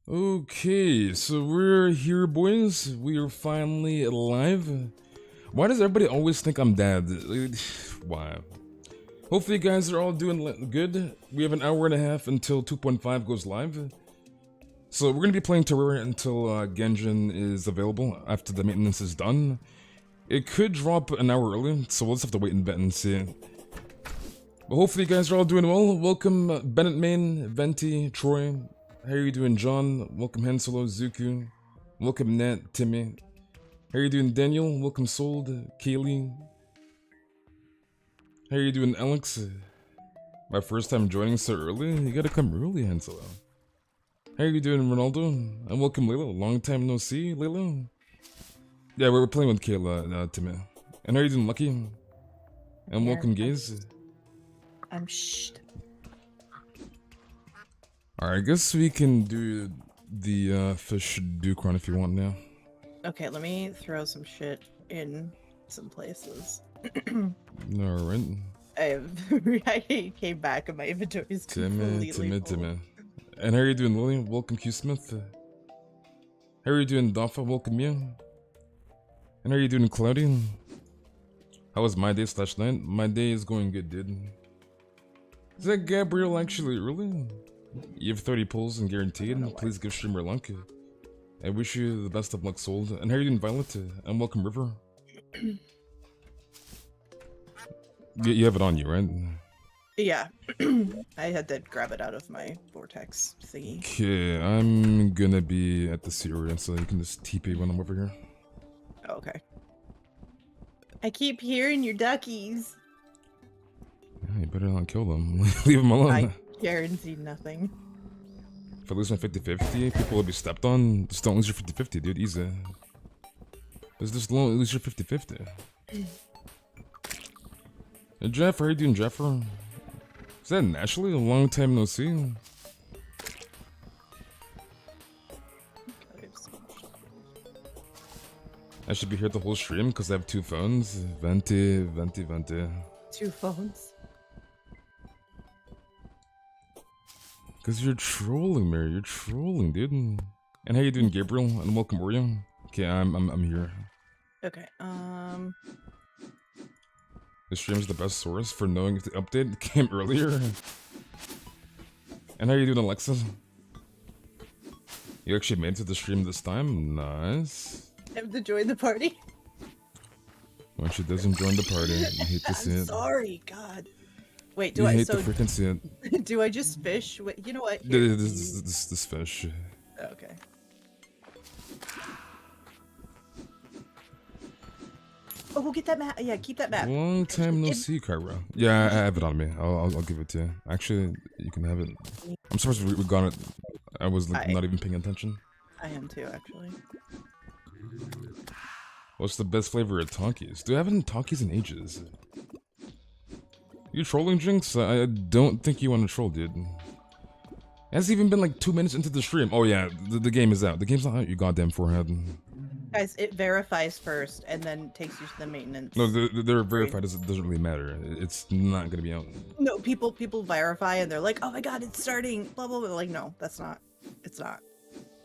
Okay, so we're here, boys. We are finally alive. Why does everybody always think I'm dead? Why? Hopefully, you guys are all doing good. We have an hour and a half until 2.5 goes live. So we're gonna be playing Terraria until Genshin is available after the maintenance is done. It could drop an hour early, so we'll just have to wait and bet and see. But hopefully, you guys are all doing well. Welcome, Bennett Main, Venti, Troy. How are you doing, John? Welcome, Hanselo, Zuku. Welcome, Nat, Timmy. How are you doing, Daniel? Welcome, Sold, Kaylee. How are you doing, Alex? My first time joining so early? You gotta come early, Hanselo. How are you doing, Ronaldo? And welcome, Layla. Long time no see, Layla. Yeah, we're playing with Kayla, Timmy. And how are you doing, Lucky? And welcome, Gaze. I'm shh. Alright, I guess we can do the fish Ducron if you want now. Okay, let me throw some shit in some places. Alright. I came back and my inventory is completely full. And how are you doing, Lily? Welcome, Q Smith. How are you doing, Dafa? Welcome, you. And how are you doing, Cloudy? How was my day / night? My day is going good, dude. Is that Gabriel actually early? You have 30 pulls and guaranteed. Please give streamer luck. I wish you the best of luck, Sold. And how are you doing, Violet? And welcome, River. You have it on you, right? Yeah. I had to grab it out of my vortex thingy. Okay, I'm gonna be at the sea area, so you can just TP when I'm over here. Okay. I keep hearing your duckies. Yeah, you better not kill them. Leave them alone. I guarantee nothing. If I lose my 50-50, people will be stepped on. Just don't lose your 50-50, dude. Easy. Just don't lose your 50-50. Hey, Jeff, how are you doing, Jeffer? Is that Ashley? A long time no see. I should be here the whole stream because I have 2 phones. Venti. 2 phones. Because you're trolling, Mary. You're trolling, dude. And how you doing, Gabriel? And welcome, Oreo. Okay, I'm here. Okay, The stream's the best source for knowing if the update came earlier. And how you doing, Alexa? You actually made it to the stream this time? Nice. I have to join the party. When she doesn't join the party, you hate to see it. Sorry, God. Wait, do you I hate to freaking see it. do I just fish? Wait, you know what? Here, This fish. Okay. Oh, we'll get that map. Yeah, keep that map. Long time no see, Kyra. Yeah, I have it on me. I'll give it to you. Actually, you can have it. I'm surprised we got it. I was not even paying attention. I am too, actually. What's the best flavor of Takis? Do I haven't Takis in ages? You trolling, Jinx? I don't think you want to troll, dude. It hasn't even been like 2 minutes into the stream. Oh yeah, the game is out. The game's not out, you goddamn forehead. Guys, it verifies first and then takes you to the maintenance. No, they're verified. It doesn't really matter. It's not gonna be out. No, people verify and they're like, oh my god, it's starting, blah, blah, blah. Like, no, that's not. It's not.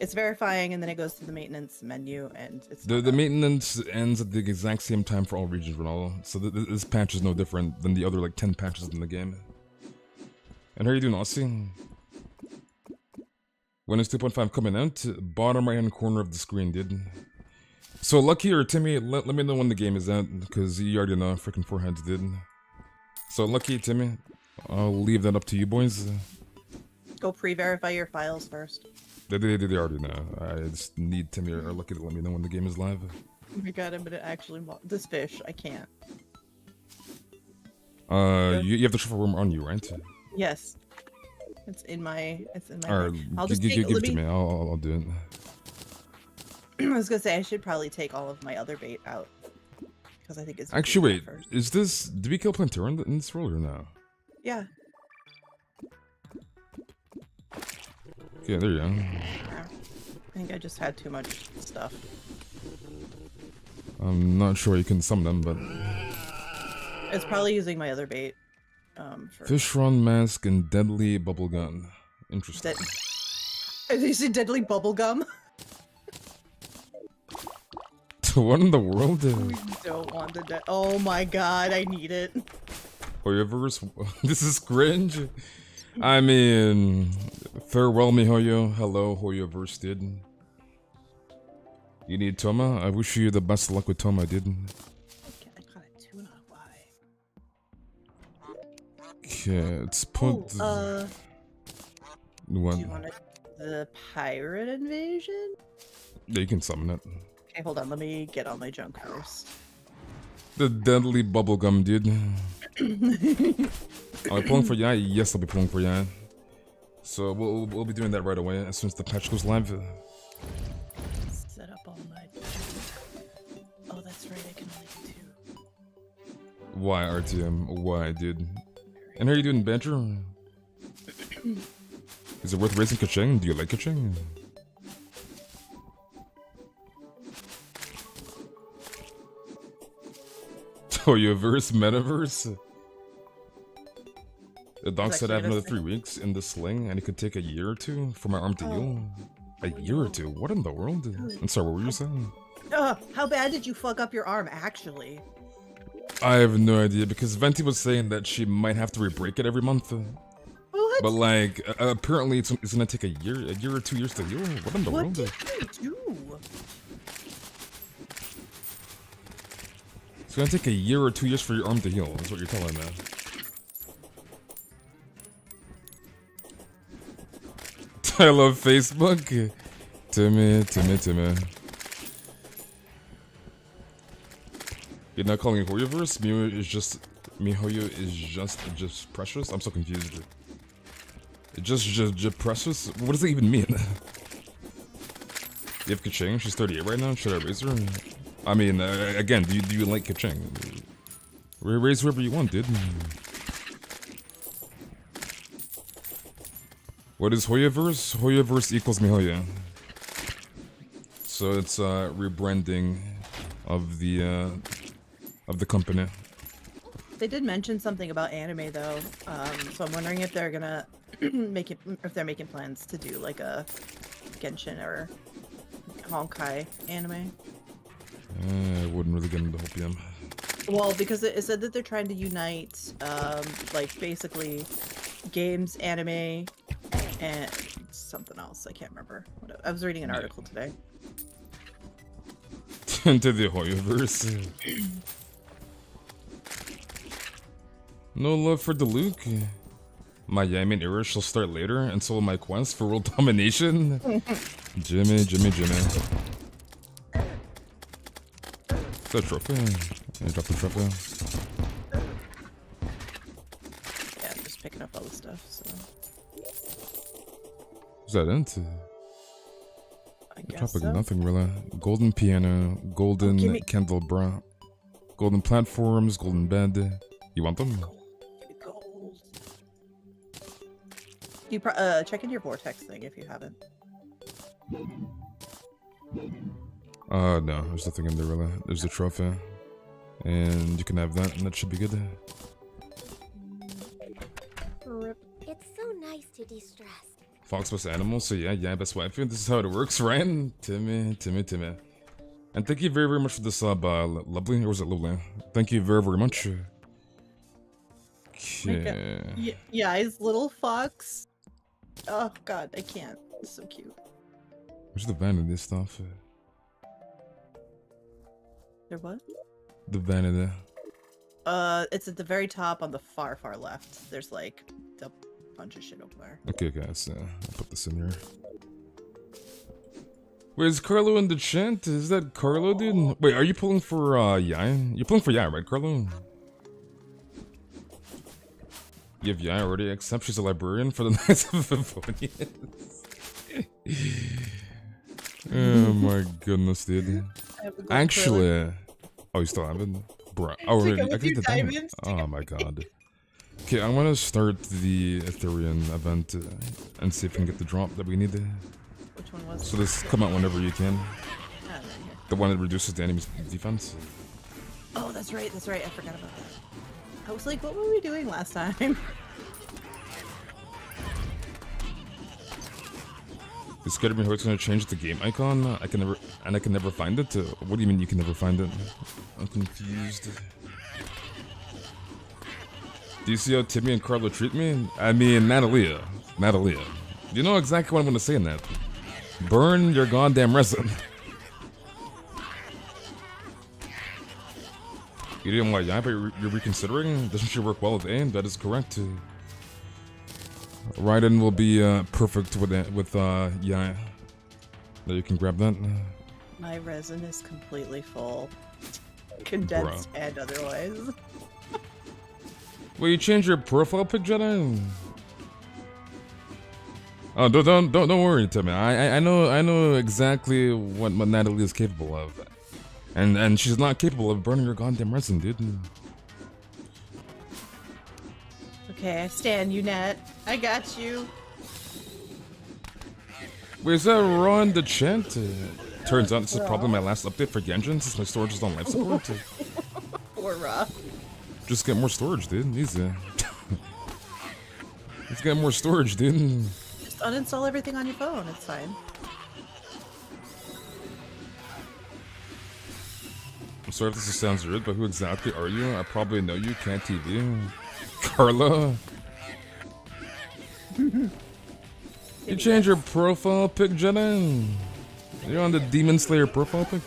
It's verifying and then it goes to the maintenance menu and it's the maintenance ends at the exact same time for all regions, Ronaldo. So this patch is no different than the other like 10 patches in the game. And how are you doing, Aussie? When is 2.5 coming out? Bottom right hand corner of the screen, dude. So Lucky or Timmy, let me know when the game is out, because you already know freaking foreheads did. So Lucky, Timmy, I'll leave that up to you boys. Go pre-verify your files first. They already know. I just need Timmy or Lucky to let me know when the game is live. Oh my god, I'm gonna actually this fish. I can't. You have the truffle worm on you, right? Yes. It's in my. Alright, I'll just give it to me. I'll do it. I was gonna say I should probably take all of my other bait out because I think it's actually wait. Is this? Did we kill Plantera in this world or no? Yeah. Yeah, there you go. Yeah. I think I just had too much stuff. I'm not sure you can summon them, but it's probably using my other bait. Fish run mask and deadly bubble gun. Interesting. You see deadly bubblegum? What in the world? We don't want the oh my god, I need it. Hoyoverse? This is cringe. I mean, farewell, miHoyo. Hello, Hoyoverse, did. You need Toma? I wish you the best of luck with Toma, did. Okay, I got a tuna. Why? Okay, let's put. What? Do you want the pirate invasion? Yeah, you can summon it. Okay, hold on. Let me get all my junk first. The deadly bubblegum, dude. Are we pulling for Yai? Yes, I'll be pulling for Yai. So we'll be doing that right away as soon as the patch goes live. Set up all my. Oh, that's right. I can only do 2. Why, RTM? Why, dude? And how are you doing, Banter? Is it worth raising Kacheng? Do you like Kacheng? Toyoverse, Metaverse? The dog said I have another 3 weeks in the sling, and it could take a year or 2 for my arm to heal. A year or 2? What in the world? I'm sorry, what were you saying? How bad did you fuck up your arm, actually? I have no idea, because Venti was saying that she might have to re-break it every month. What? But like, apparently it's gonna take a year or 2 years to heal. What in the world? What did you do? It's gonna take a year or 2 years for your arm to heal, is what you're telling me. I love Facebook. Timmy. You're not calling it Hoyoverse? miHoyo is just precious? I'm so confused. Just precious? What does it even mean? You have Kacheng? She's 38 right now? Should I raise her? I mean, again, do you like Kacheng? Raise whoever you want, dude. What is Hoyoverse? Hoyoverse equals miHoyo. So it's rebranding of the company. They did mention something about anime though, so I'm wondering if they're gonna if they're making plans to do like a Genshin or Honkai anime. I wouldn't really get into Hopium. Well, because it said that they're trying to unite, like basically games, anime, and something else. I can't remember. I was reading an article today. Into the Hoyoverse. No love for the Luke. My Yamin era shall start later, and so will my quest for world domination. Jimmy. Is that a trophy? Yeah, drop the trophy. Yeah, I'm just picking up all the stuff, so. Is that it? I guess Dropping so. nothing really. Golden piano, golden candelabra, golden platforms, golden bed. You want them? Gold. You check in your vortex thing if you haven't. No, there's nothing in there really. There's a trophy. And you can have that, and that should be good. It's so nice to de-stress. Fox best animal, so yeah, best waifu. This is how it works, right? Timmy. And thank you very much for the sub, Lovely, or was it Lovely? Thank you very much. Okay. Yeah, his little fox. Oh god, I can't. It's so cute. Where's the vanity stuff? There what? The vanity. It's at the very top on the far left. There's like a bunch of shit over there. Okay, guys, I'll put this in here. Wait, is Carlo in the chat? Is that Carlo, dude? Wait, are you pulling for, Yai? You're pulling for Yai, right, Carlo? You have Yai already, except she's a librarian for the Knights of Favonius. Oh my goodness, dude. Actually... Oh, you still have it? Bruh. Oh, really? I can get the diamond. Oh my god. Okay, I'm gonna start the Ethereum event and see if we can get the drop that we need. Which one was it? So this come out whenever you can. Ah, right here. The one that reduces the enemy's defense. Oh, that's right. I forgot about that. I was like, what were we doing last time? It's scared of me how it's gonna change the game icon. I can never find it. What do you mean you can never find it? I'm confused. Do you see how Timmy and Carlo treat me? I mean, Natalia. You know exactly what I'm gonna say in that. Burn your goddamn resin. You didn't like yeah, but you're reconsidering? Doesn't she work well with aim? That is correct. Raiden will be perfect with it, yeah. Now you can grab that. My resin is completely full. Condensed and otherwise. Well, you change your profile pic, Jedi? Oh, don't worry, Timmy. I know exactly what Natalie is capable of, and she's not capable of burning your goddamn resin, dude. Okay, I stand you, Nat. I got you. Wait, is that Ron the chant? Turns out this is probably my last update for Genshin since my storage is on life support. Poor Ra. Just get more storage, dude. Easy. Let's get more storage, dude. Just uninstall everything on your phone. It's fine. I'm sorry if this sounds rude, but who exactly are you? I probably know you. Can't TV. Carla. You change your profile pic, Jedi? You're on the Demon Slayer profile pic?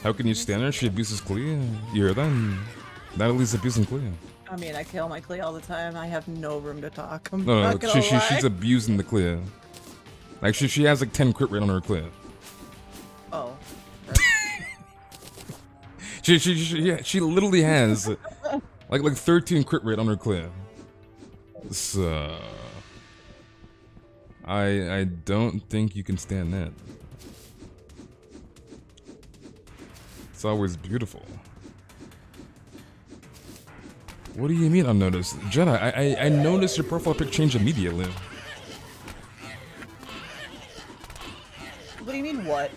How can you stand her? She abuses Clea. You hear that? Natalie's abusing Clea. I mean, I kill my Clea all the time. I have no room to talk. I'm No, not gonna lie. she's abusing the Clea. Like, she has like 10 crit rate on her Clea. Oh. She literally has like 13 crit rate on her Clea. So I don't think you can stand that. It's always beautiful. What do you mean unnoticed? Jedi, I noticed your profile pic change immediately. What do you mean, what?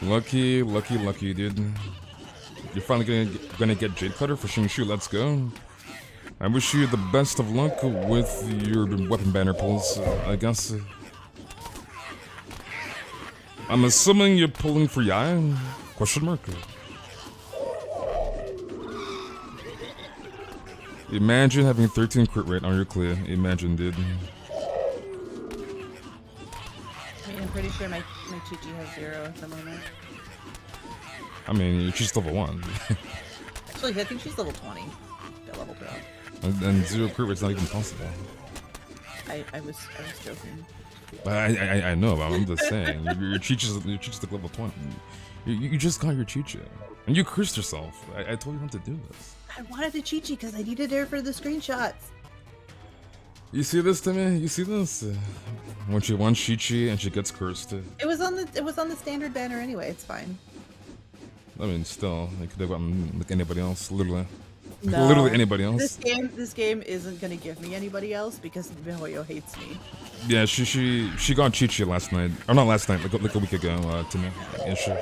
Lucky, dude. You're finally gonna get Jade Cutter for Shingshu, let's go. I wish you the best of luck with your weapon banner pulls, I guess. I'm assuming you're pulling for Yai? Question mark? Imagine having 13 crit rate on your Clea. Imagine, dude. I mean, I'm pretty sure my Chi-Chi has 0 at the moment. I mean, she's level 1. Actually, I think she's level 20. Got level 12. And 0 crit rate's not even possible. I was joking. I know, but I'm just saying. Your Chi-Chi's like level 20. You just got your Chi-Chi. And you cursed yourself. I told you not to do this. I wanted a Chi-Chi because I needed her for the screenshots. You see this, Timmy? You see this? When she wants Chi-Chi and she gets cursed. It was on the standard banner anyway. It's fine. I mean, still, it could have gotten like anybody else, literally. No. Literally anybody else. This game isn't gonna give me anybody else because Mihoyo hates me. Yeah, she got Chi-Chi last night, or not last night, like a week ago, Timmy. Yeah, sure.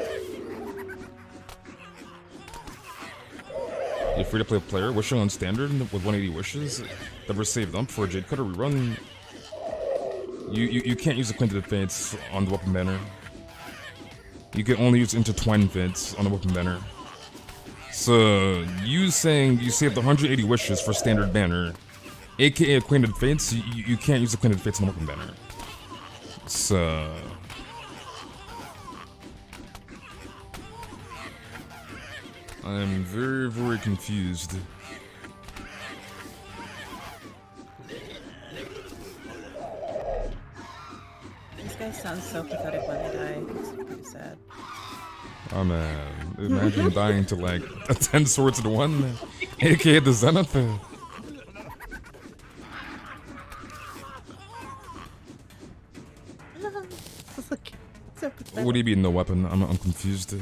You're free to play player, wishing on standard with 180 wishes that were saved up for a Jade Cutter rerun. You can't use Acquainted Fates on the weapon banner. You can only use Intertwined Fates on the weapon banner. So, you saying you saved 180 wishes for standard banner, aka Acquainted Fates, you can't use Acquainted Fates on the weapon banner. So... I'm very, very confused. These guys sound so pathetic when they die. It's pretty sad. Oh man, imagine dying to like a 10 swords in one, aka the Zenith. So pathetic. What do you mean no weapon? I'm confused.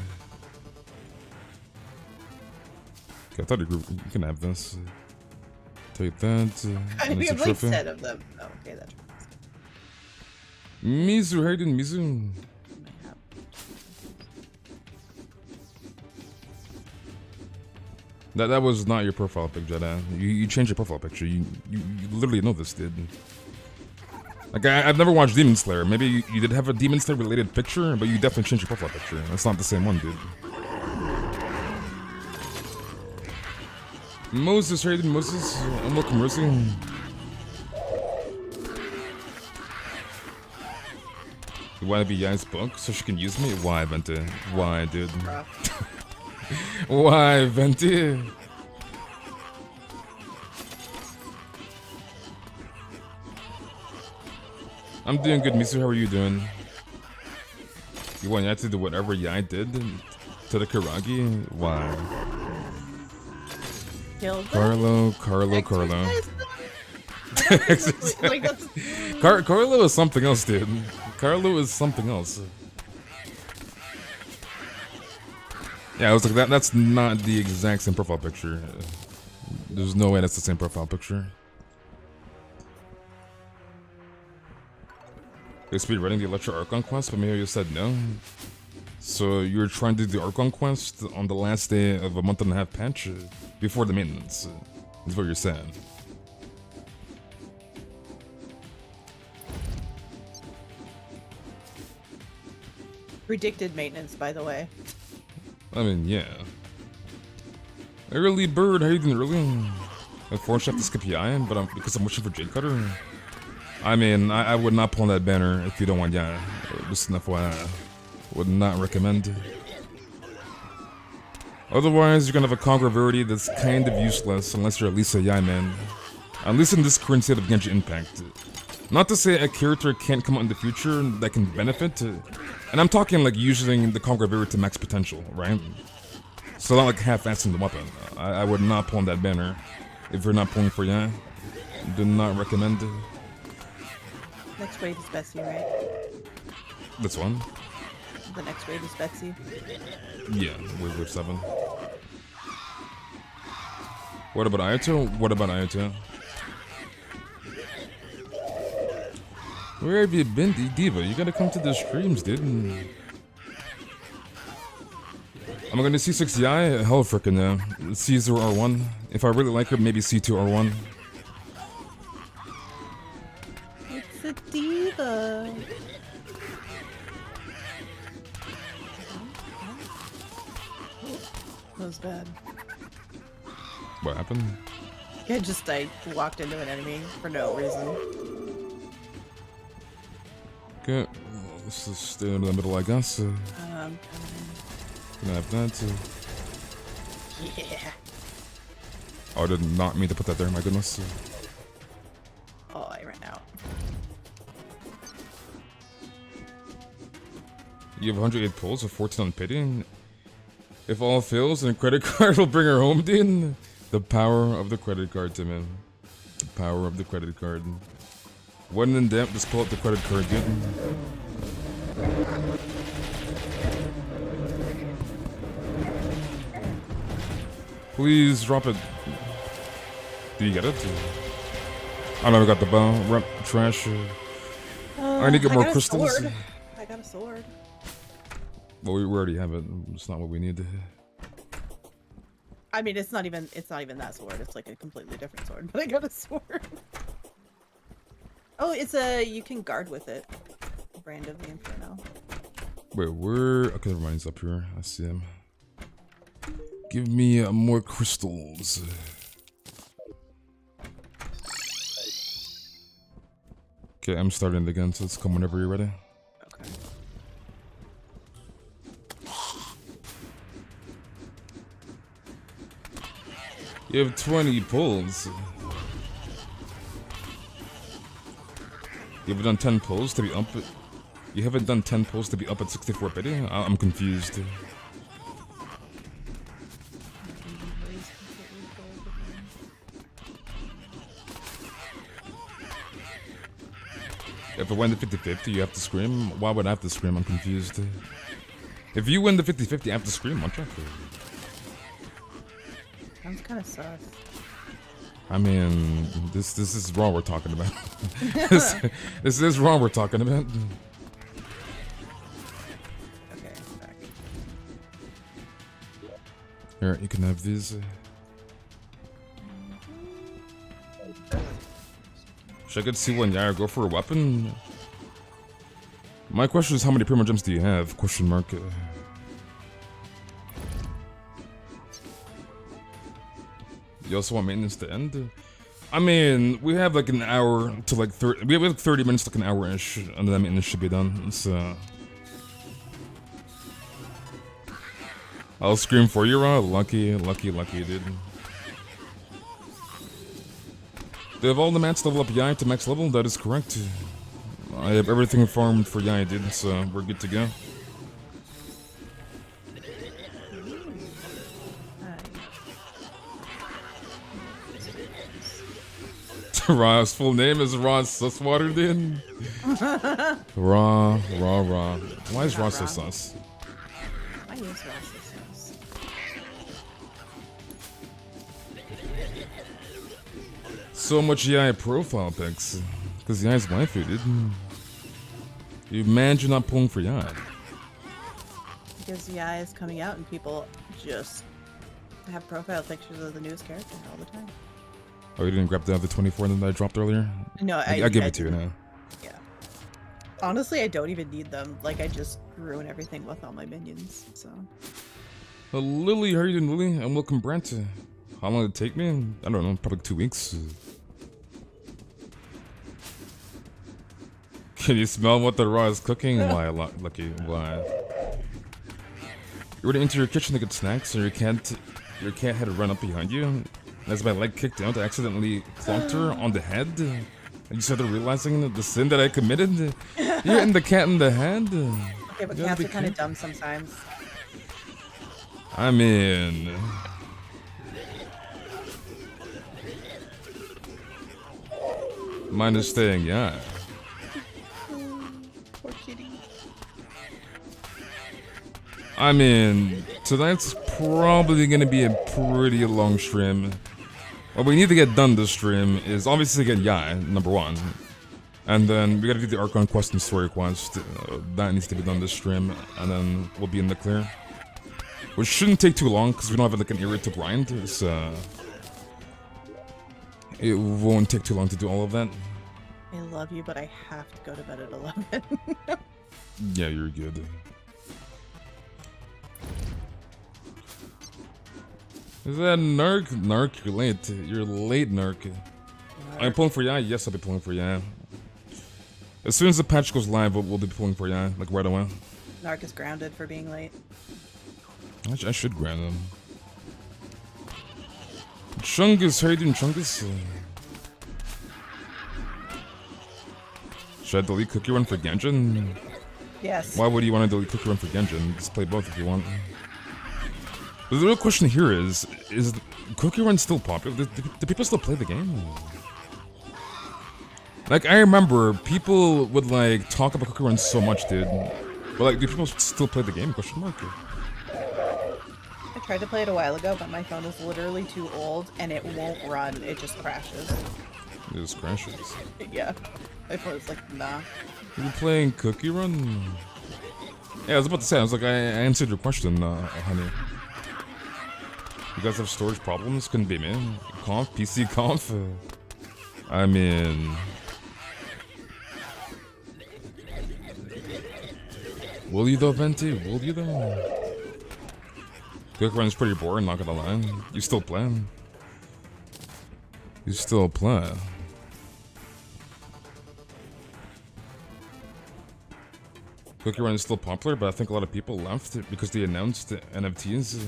Okay, I thought you can have this. Take that. I and it's a have like trophy. 10 of them. Oh, okay, that's Mizu, how you doing, Mizu? That was not your profile pic, Jedi. You changed your profile picture. You literally know this, dude. Like, I've never watched Demon Slayer. Maybe you did have a Demon Slayer related picture, but you definitely changed your profile picture. That's not the same one, dude. Moses, how you doing, Moses? And welcome, Mercy. You wanna be Yai's book so she can use me? Why, Venti? Why, dude? Why, Venti? I'm doing good, Misu. How are you doing? You want Yai to do whatever Yai did to the Karagi? Why? Carlo. Carlo is something else, dude. Carlo is something else. Yeah, I was like, that's not the exact same profile picture. There's no way that's the same profile picture. They speedrunning the Electro Archon Quest, but maybe you said no. So you were trying to do the Archon Quest on the last day of a month-and-a-half patch before the maintenance. Is what you're saying. Predicted maintenance, by the way. I mean, yeah. Early bird, how you doing early? Unfortunately, I have to skip Yai, but because I'm wishing for Jade Cutter. I mean, I would not pull that banner if you don't want Yai. Just an FYI. Would not recommend. Otherwise, you're gonna have a Conqueror Verity that's kind of useless unless you're at least a Yai man. At least in this current state of Genshin Impact. Not to say a character can't come out in the future that can benefit, and I'm talking like using the Conqueror Verity to max potential, right? So not like half-assing the weapon. I would not pull on that banner if you're not pulling for Yai. Do not recommend. Next wave is Betsy, right? This one? The next wave is Betsy. Yeah, wave 7. What about Ayato? What about Ayato? Where have you been, Diva? You gotta come to the streams, dude. I'm gonna C6 Yai? Hell frickin' yeah. C0 R1. If I really like her, maybe C2 R1. It's a diva. That was bad. What happened? I walked into an enemy for no reason. Okay, let's just stay in the middle, I guess. Gonna have that. Yeah. Oh, I did not mean to put that there, my goodness. Oh, I ran out. You have 108 pulls with 14 on pity. If all fails, then a credit card will bring her home, dude. The power of the credit card, Tim. The power of the credit card. When in doubt, just pull up the credit card, dude. Please drop it. Do you get it? I never got the bow. Rep trash. I need to get more crystals. I got a sword. Well, we already have it. It's not what we need. I mean, it's not even that sword. It's like a completely different sword. But I got a sword. Oh, you can guard with it. Brand of the Inferno. Wait, where? Okay, never mind. He's up here. I see him. Give me more crystals. Okay, I'm starting it again, so let's come whenever you're ready. Okay. You have 20 pulls. You haven't done 10 pulls to be up. You haven't done 10 pulls to be up at 64 pity? I'm confused. If I win the 50-50, you have to scream? Why would I have to scream? I'm confused. If you win the 50-50, I have to scream. I'll check. Sounds kind of sus. I mean, this is Raw we're talking about. this is Raw we're talking about. Okay, I'm back. Here, you can have these. Should I get C1 Yaya or go for a weapon? My question is, how many Primo Gems do you have? Question mark. You also want maintenance to end? I mean, we have like an hour to like 30. We have like 30 minutes to like an hour-ish, and then maintenance should be done. So I'll scream for you, Ra. Lucky, dude. They have all the mats level up Yai to max level. That is correct. I have everything farmed for Yai, dude. So we're good to go. Ra's full name is Raw Susswater, dude. Raw. Why is Raw so sus? I use Raw sus. So much Yai profile pics. Because Yai's waifu, dude. You imagine not pulling for Yai. Because Yai is coming out and people just have profile pictures of the newest character all the time. Oh, you didn't grab the other 24 that I dropped earlier? No, I give it to you now. Yeah. Honestly, I don't even need them. Like, I just ruin everything with all my minions, so. Lily, how are you doing, Lily? I'm welcome, Brent. How long did it take me? I don't know, probably 2 weeks. Can you smell what the Raw is cooking? Why, Lucky? Why? You were to enter your kitchen to get snacks, and your cat had to run up behind you. As my leg kicked out, I accidentally clonked her on the head. And you started realizing the sin that I committed. You're hitting the cat in the head. Okay, but cats are kind of dumb sometimes. I mean... Mine is staying, yeah. Poor kitty. I mean, tonight's probably gonna be a pretty long stream. What we need to get done this stream is obviously get Yai, number 1. And then we gotta do the Archon Quest and Story Quest. That needs to be done this stream, and then we'll be in the clear. Which shouldn't take too long, because we don't have like an area to grind, so... It won't take too long to do all of that. I love you, but I have to go to bed at 11. Yeah, you're good. Is that Narc? Narc, you're late. You're late, Narc. I'm pulling for Yai? Yes, I'll be pulling for Yai. As soon as the patch goes live, we'll be pulling for Yai, like right away. Narc is grounded for being late. I should ground him. Chungus, how you doing, Chungus? Should I delete Cookie Run for Genshin? Yes. Why would you want to delete Cookie Run for Genshin? Just play both if you want. But the real question here is Cookie Run still popular? Do people still play the game? Like, I remember people would, like, talk about Cookie Run so much, dude. But, like, do people still play the game? Question mark. I tried to play it a while ago, but my phone is literally too old, and it won't run. It just crashes. It just crashes. Yeah. My phone is like, nah. You're playing Cookie Run? Yeah, I was about to say, I was like, I answered your question, honey. You guys have storage problems? Couldn't be me. Conf? PC conf? I mean... Will you though, Venti? Will you though? Cookie Run's pretty boring, not gonna lie. You still play? You still play? Cookie Run is still popular, but I think a lot of people left because they announced NFTs.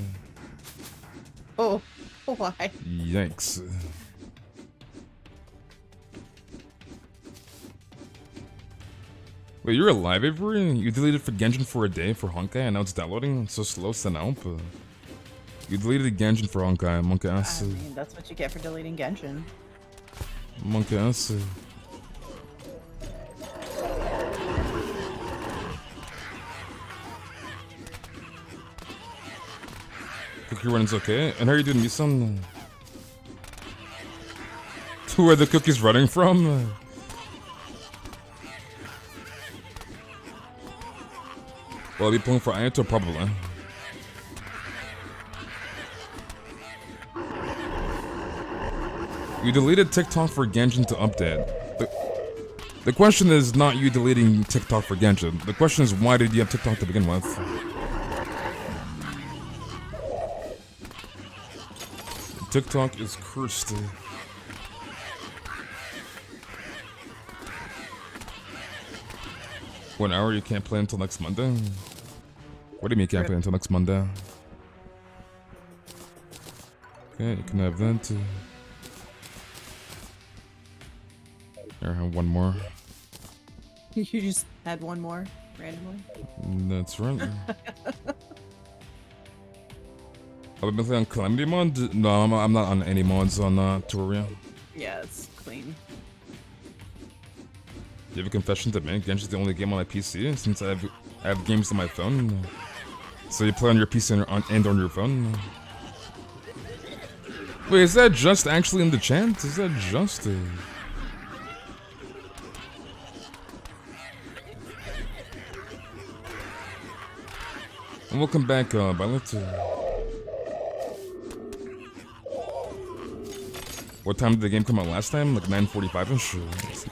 Oh, why? Yikes. Wait, you're alive, Avery? You deleted for Genshin for a day for Honkai and now it's downloading? It's so slow, Sanalp. You deleted Genshin for Honkai, monk ass. I mean, that's what you get for deleting Genshin. Monk ass. Cookie Run's okay. And how are you doing, Misan? Where are the cookies running from? Well, I'll be pulling for Ayato, probably. You deleted TikTok for Genshin to update. The question is not you deleting TikTok for Genshin. The question is why did you have TikTok to begin with? TikTok is cursed. One hour you can't play until next Monday? What do you mean you can't play until next Monday? Okay, you can have that. Here, I have one more. You just had one more randomly. That's right. Have I been playing on Calamity mod? No, I'm not on any mods on Terraria. Yeah, it's clean. Do you have a confession to make? Genshin's the only game on my PC since I have games on my phone. So you play on your PC and on your phone? Wait, is that just actually in the chat? Is that just? And welcome back, Violet. What time did the game come out last time? Like 9:45ish?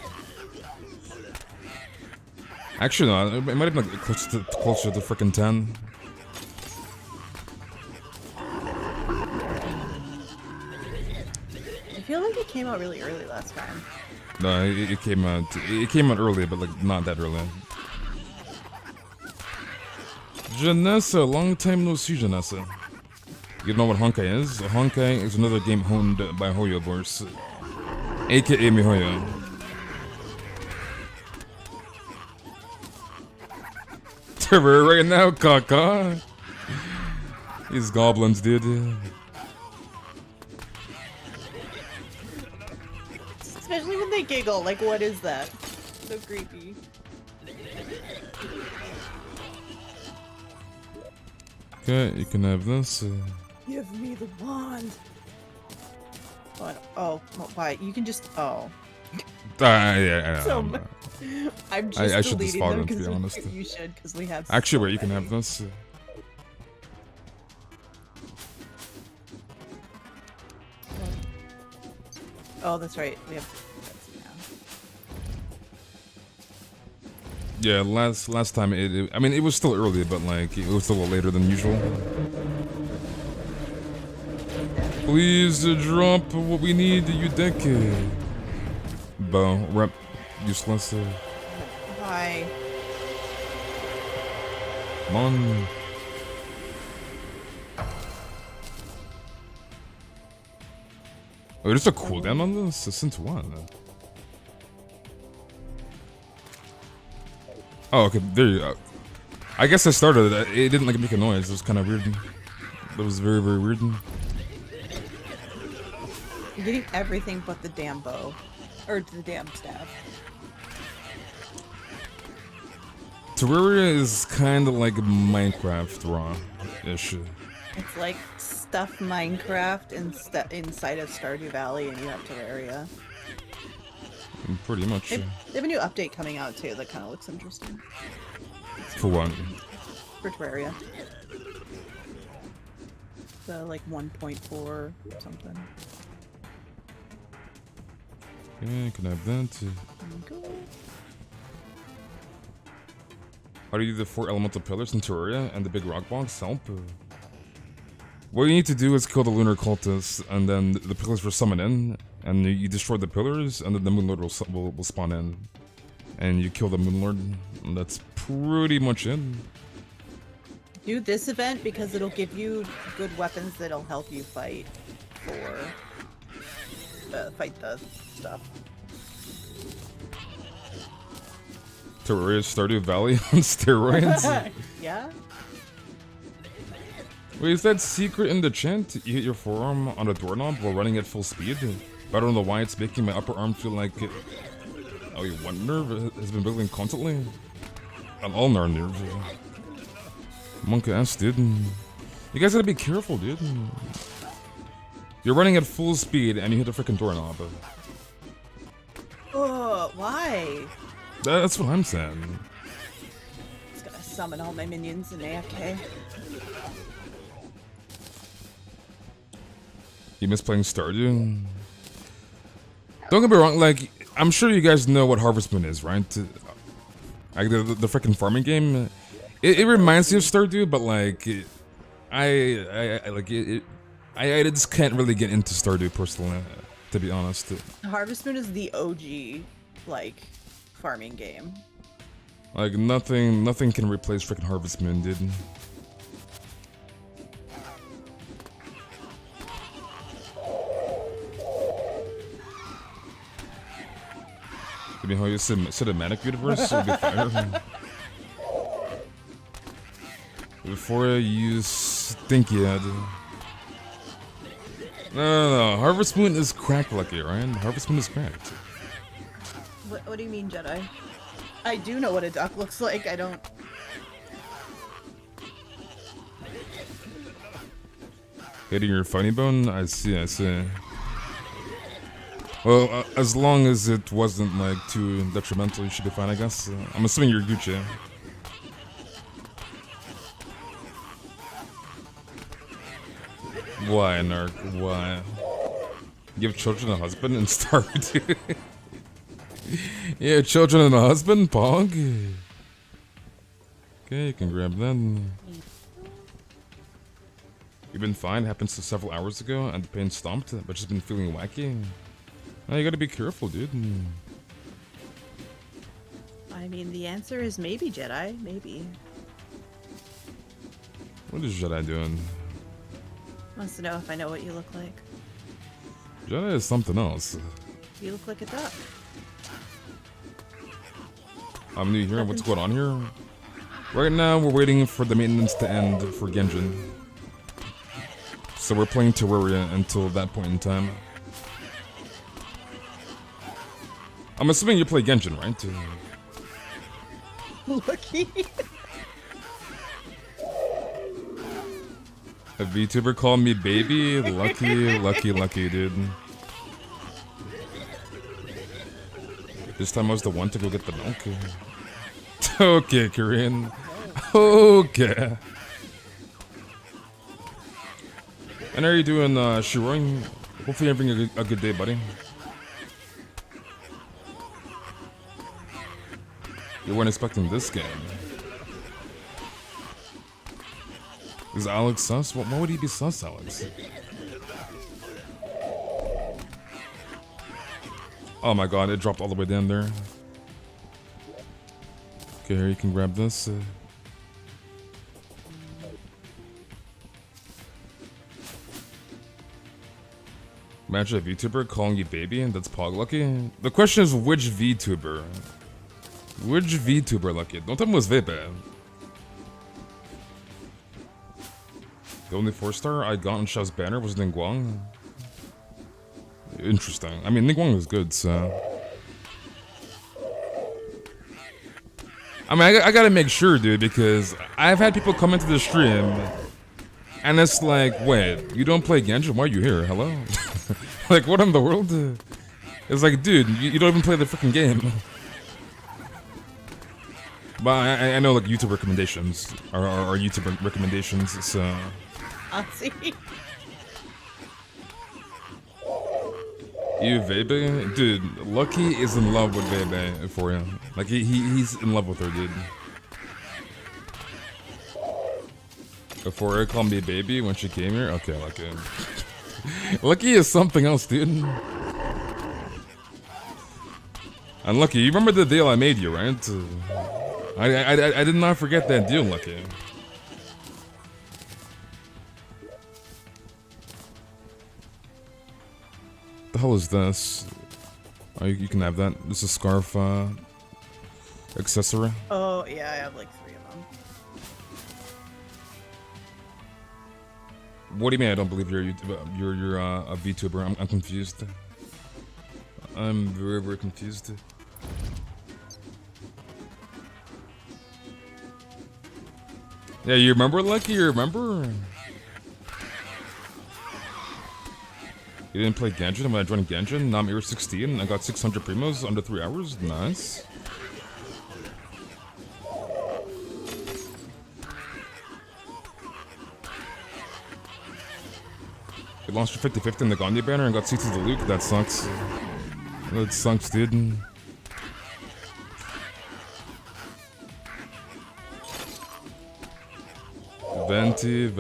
Actually, no, it might have been like closer to frickin' 10. I feel like it came out really early last time. No, it came out early, but like not that early. Janessa, long time no see, Janessa. You know what Honkai is? Honkai is another game honed by Hoyo Bourse, aka MiHoYo. Terror right now, Kaka. These goblins, dude. Especially when they giggle, like what is that? So creepy. Okay, you can have this. Give me the wand. Oh, why? You can just. Oh. Yeah. So I'm just I should deleting just them to be honest. you should, because we have. Actually, so wait, you can many. have this. Oh, that's right. We have. Yeah, last time I mean it was still early, but like it was still a little later than usual. Please drop what we need, you dick. Bow, rep, useless. Why? Come on. Oh, there's a cooldown on this? Since when? Oh, okay, there you go. I guess I started it. It didn't like make a noise. It was kind of weird. That was very, very weird. You're getting everything but the damn bow. Or the damn staff. Terraria is kind of like Minecraft raw-ish. It's like stuff Minecraft inside of Stardew Valley, and you have Terraria. Pretty much. They have a new update coming out too that kind of looks interesting. For what? For Terraria. The like 1.4 something. Okay, can I have that? Cool. How do you do the 4 elemental pillars in Terraria and the big rock box? Help. What you need to do is kill the lunar cultists, and then the pillars will summon in, and you destroy the pillars, and then the moonlord will spawn in, and you kill the moonlord. And that's pretty much it. Do this event because it'll give you good weapons that'll help you fight fight the stuff. Terraria Stardew Valley on steroids? Yeah? Wait, is that secret in the chant? You hit your forearm on a doorknob while running at full speed? But I don't know why it's making my upper arm feel like... Oh, your one nerve has been wiggling constantly? On all our nerves. Monk ass, dude. You guys gotta be careful, dude. You're running at full speed and you hit a freaking doorknob. Oh, why? That's what I'm saying. Just gotta summon all my minions in AFK. You miss playing Stardew? Don't get me wrong, like, I'm sure you guys know what Harvest Moon is, right? Like the freaking farming game. It reminds me of Stardew, but like, I just can't really get into Stardew personally, to be honest. Harvest Moon is the OG, like, farming game. Like nothing can replace freaking Harvest Moon, dude. I mean, how you cinematic universe would be fire. Before you stink, yeah. No. Harvest Moon is cracked, Lucky, right? Harvest Moon is cracked. What do you mean, Jedi? I do know what a duck looks like. I don't. Hitting your funny bone? I see. Well, as long as it wasn't like too detrimental, you should be fine, I guess. I'm assuming you're Gucci. Why, Narc? Why? Give children a husband and starve, dude. Yeah, children and a husband, Pog. Okay, you can grab that. You've been fine. Happened several hours ago, and the pain stopped, but just been feeling wacky. Now you gotta be careful, dude. I mean, the answer is maybe, Jedi. Maybe. What is Jedi doing? Wants to know if I know what you look like. Jedi is something else. You look like a duck. I'm new here. What's going on here? Right now, we're waiting for the maintenance to end for Genshin. So we're playing Terraria until that point in time. I'm assuming you play Genshin, right? Lucky. A VTuber called me baby? Lucky, dude. This time I was the one to go get the milk. Okay, Korean. Okay. And how are you doing, Shiroin? Hopefully you're having a good day, buddy. You weren't expecting this game. Is Alex sus? Why would he be sus, Alex? Oh my god, it dropped all the way down there. Okay, here you can grab this. Imagine a VTuber calling you baby, and that's Pog Lucky. The question is which VTuber? Which VTuber, Lucky? Don't tell me it was Vape. The only 4-star I got on Xiao's banner was Ningguang. Interesting. I mean, Ningguang was good, so... I mean, I gotta make sure, dude, because I've had people come into the stream, and it's like, wait, you don't play Genshin? Why are you here? Hello? Like, what in the world? It's like, dude, you don't even play the freaking game. But I know, like, YouTube recommendations are YouTube recommendations, so... I'll see. You Vebe? Dude, Lucky is in love with Vebe for you. Like, he's in love with her, dude. Before her called me baby when she came here? Okay, Lucky. Lucky is something else, dude. And Lucky, you remember the deal I made you, right? I did not forget that deal, Lucky. The hell is this? Oh, you can have that. This is a scarf accessory. Oh, yeah, I have like 3 of them. What do you mean I don't believe you're a VTuber? I'm confused. I'm very confused. Yeah, you remember, Lucky? You remember? You didn't play Genshin when I joined Genshin? Now I'm Ear 16. I got 600 primos under 3 hours. Nice. You launched your 50-50 in the Gandhi banner and got CT to Luke. That sucks. That sucks, dude. Venti.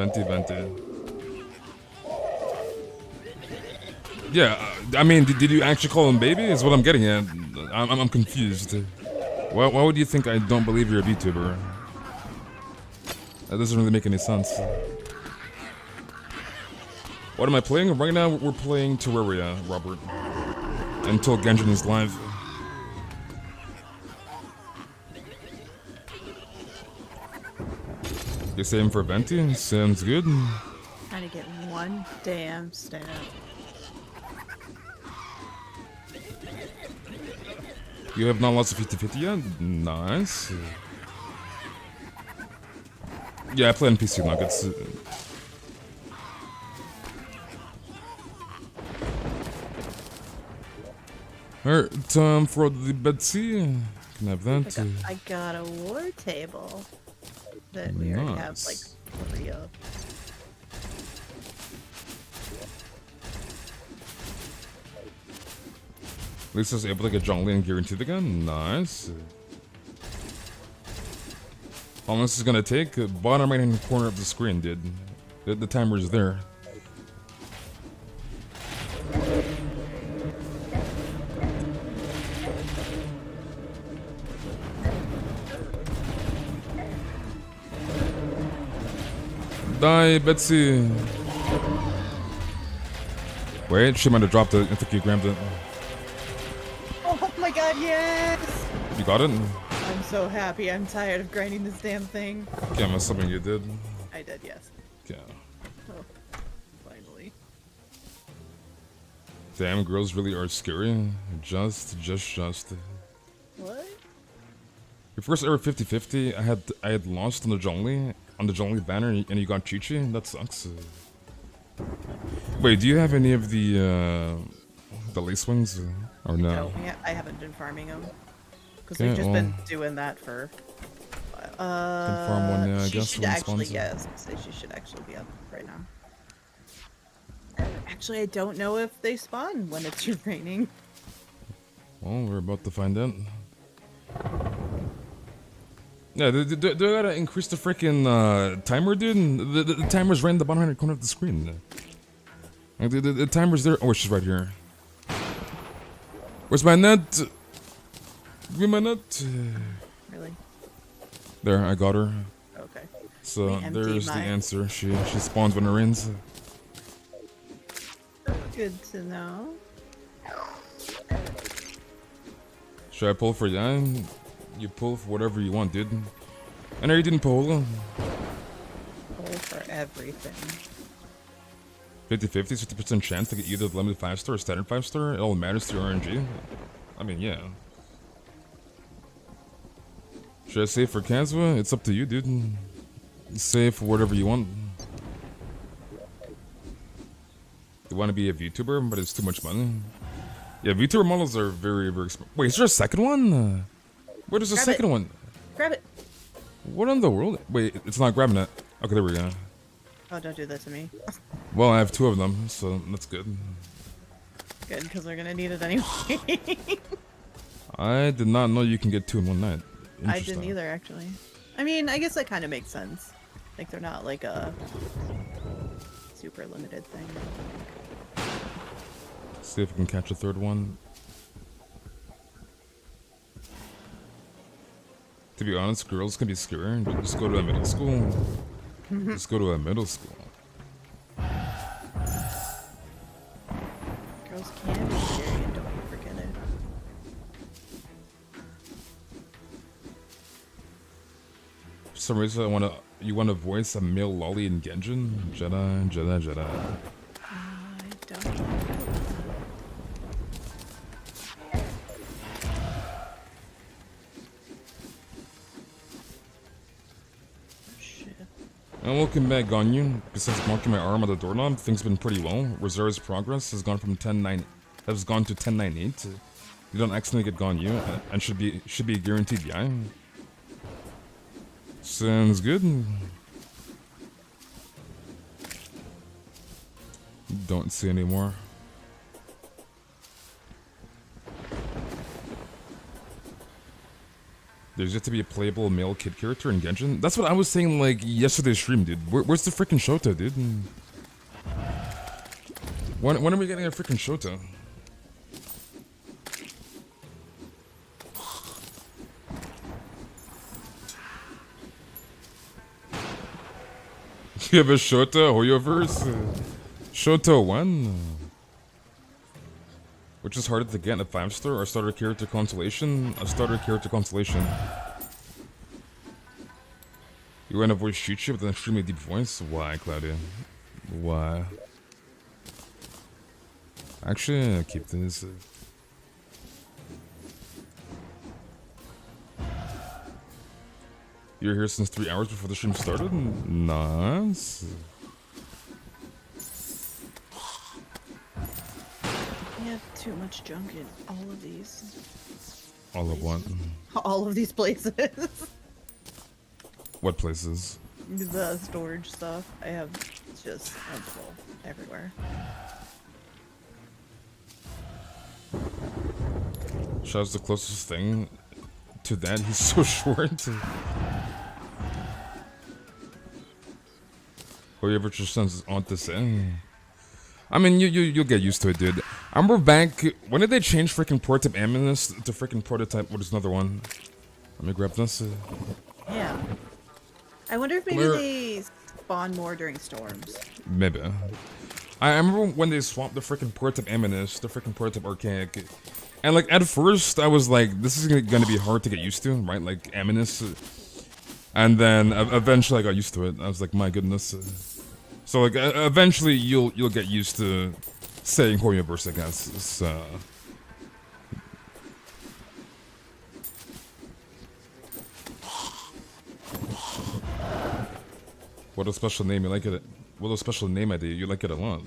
Yeah, I mean, did you actually call him baby? Is what I'm getting at. I'm confused. Why would you think I don't believe you're a VTuber? That doesn't really make any sense. What am I playing? Right now, we're playing Terraria, Robert. Until Genshin is live. You're saving for Venti? Sounds good. Trying to get one damn stab. You have not lost a 50-50 yet? Nice. Yeah, I play on PC Nuggets. Alright, time for the Betsy. Can I have that? I got a war table that we already have like 3 of. Lisa's able to get Zhongli and guaranteed again. Nice. How long this is gonna take? Bottom right hand corner of the screen, dude. The timer's there. Die, Betsy. Wait, she might have dropped it. I think you grabbed it. Oh my god, yes! You got it? I'm so happy. I'm tired of grinding this damn thing. Yeah, I'm assuming you did. I did, yes. Yeah. Oh, finally. Damn, girls really are scary. Just. What? Your first ever 50-50, I had lost on the Zhongli banner, and you got Chi-Chi? That sucks. Wait, do you have any of the lace wings? Or no? No, I haven't been farming them. Because Okay, we've just well, been doing that for... farm one, I she guess, should when it actually, spawns. yes, she should actually be up right now. Actually, I don't know if they spawn when it's raining. Well, we're about to find out. Yeah, do I gotta increase the freaking timer, dude? The timer's right in the bottom right corner of the screen. Like, the timer's there. Oh, she's right here. Where's my net? Give me my net. Really? There, I got her. Okay. So Let me empty there's the my- answer. She spawns when it rains. Good to know. Should I pull for Yan? You pull for whatever you want, dude. I know you didn't pull. Pull for everything. 50-50, 50% chance to get either the limited 5-star or standard 5-star. It all matters to your RNG. I mean, yeah. Should I save for Kazuha? It's up to you, dude. Save for whatever you want. You want to be a VTuber, but it's too much money. Yeah, VTuber models are very, very expensive. Wait, is there a second one? Where is the Grab second it. one? Grab it! What in the world? Wait, it's not grabbing it. Okay, there we go. Oh, don't do that to me. Well, I have 2 of them, so that's good. Good, because we're gonna need it anyway. I did not know you can get 2 in one night. I didn't either, actually. I mean, I guess that kind of makes sense. Like, they're not like a super limited thing. See if we can catch a third one. To be honest, girls can be scary. Just go to a middle school. Just go to a middle school. Girls can be scary, and don't forget it. For some reason, you want to voice a male lolly in Genshin? Jedi. I don't know. And welcome back, Ganyu. Besides marking my arm on the doorknob, things have been pretty well. Reserve's progress has gone from 10.9 has gone to 10.98. You don't accidentally get Ganyu, and should be guaranteed, yeah. Sounds good. Don't see any more. There's yet to be a playable male kid character in Genshin. That's what I was saying like yesterday's stream, dude. Where's the freaking Shota, dude? When are we getting a freaking Shota? You have a Shota Hoyoverse? Shota 1? Which is harder to get, a 5-star or starter character consolation? A starter character consolation. You want to voice shoot you with an extremely deep voice? Why, Claudia? Why? Actually, I'll keep this. You're here since 3 hours before the stream started? Nice. We have too much junk in all of these. All of what? All of these places. What places? The storage stuff. I have just I'm full everywhere. Shaw's the closest thing to that. He's so short. Whoever just sends on to say. I mean, you'll get used to it, dude. I remember back when did they change freaking prototype Aminus to freaking prototype? What is another one? Let me grab this. Yeah. I wonder if maybe they spawn more during storms. Maybe. I remember when they swapped the freaking prototype Aminus, the freaking prototype Archaic. And like at first I was like, this is gonna be hard to get used to, right? Like Aminus. And then eventually I got used to it. I was like, my goodness. So like eventually you'll get used to saying Hoyoverse, I guess. So what a special name, you like it. What a special name idea, you like it a lot.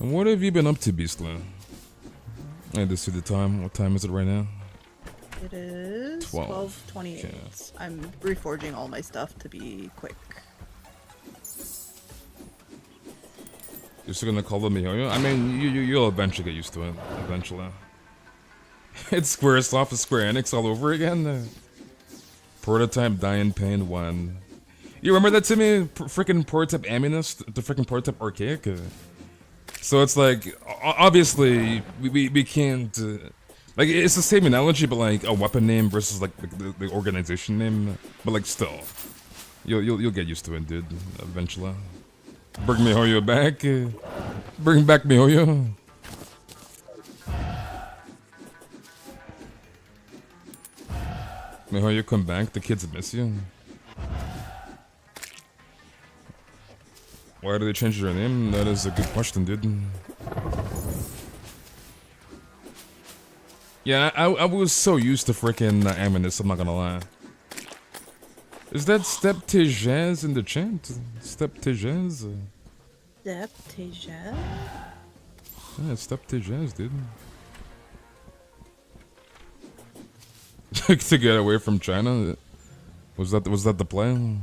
And what have you been up to, Beastly? I had to see the time. What time is it right now? It is 12:28. Okay. I'm reforging all my stuff to be quick. You're still gonna call them Mihoyo? I mean, you'll eventually get used to it. Eventually. It's Squaresoft and Square Enix all over again. Prototype Dying Pain 1. You remember that to me? Freaking Prototype Aminus, the freaking Prototype Archaic? So it's like, obviously, we can't... like, it's the same analogy, but like a weapon name versus like the organization name. But like still, you'll get used to it, dude, eventually. Bring Mihoyo back. Bring back Mihoyo. Mihoyo, come back. The kids miss you. Why did they change their name? That is a good question, dude. Yeah, I was so used to freaking Aminus, I'm not gonna lie. Is that Step Tejaz in the chat? Step Tejaz? Step Tejaz? Yeah, Step Tejaz, dude. To get away from China? Was that the plan?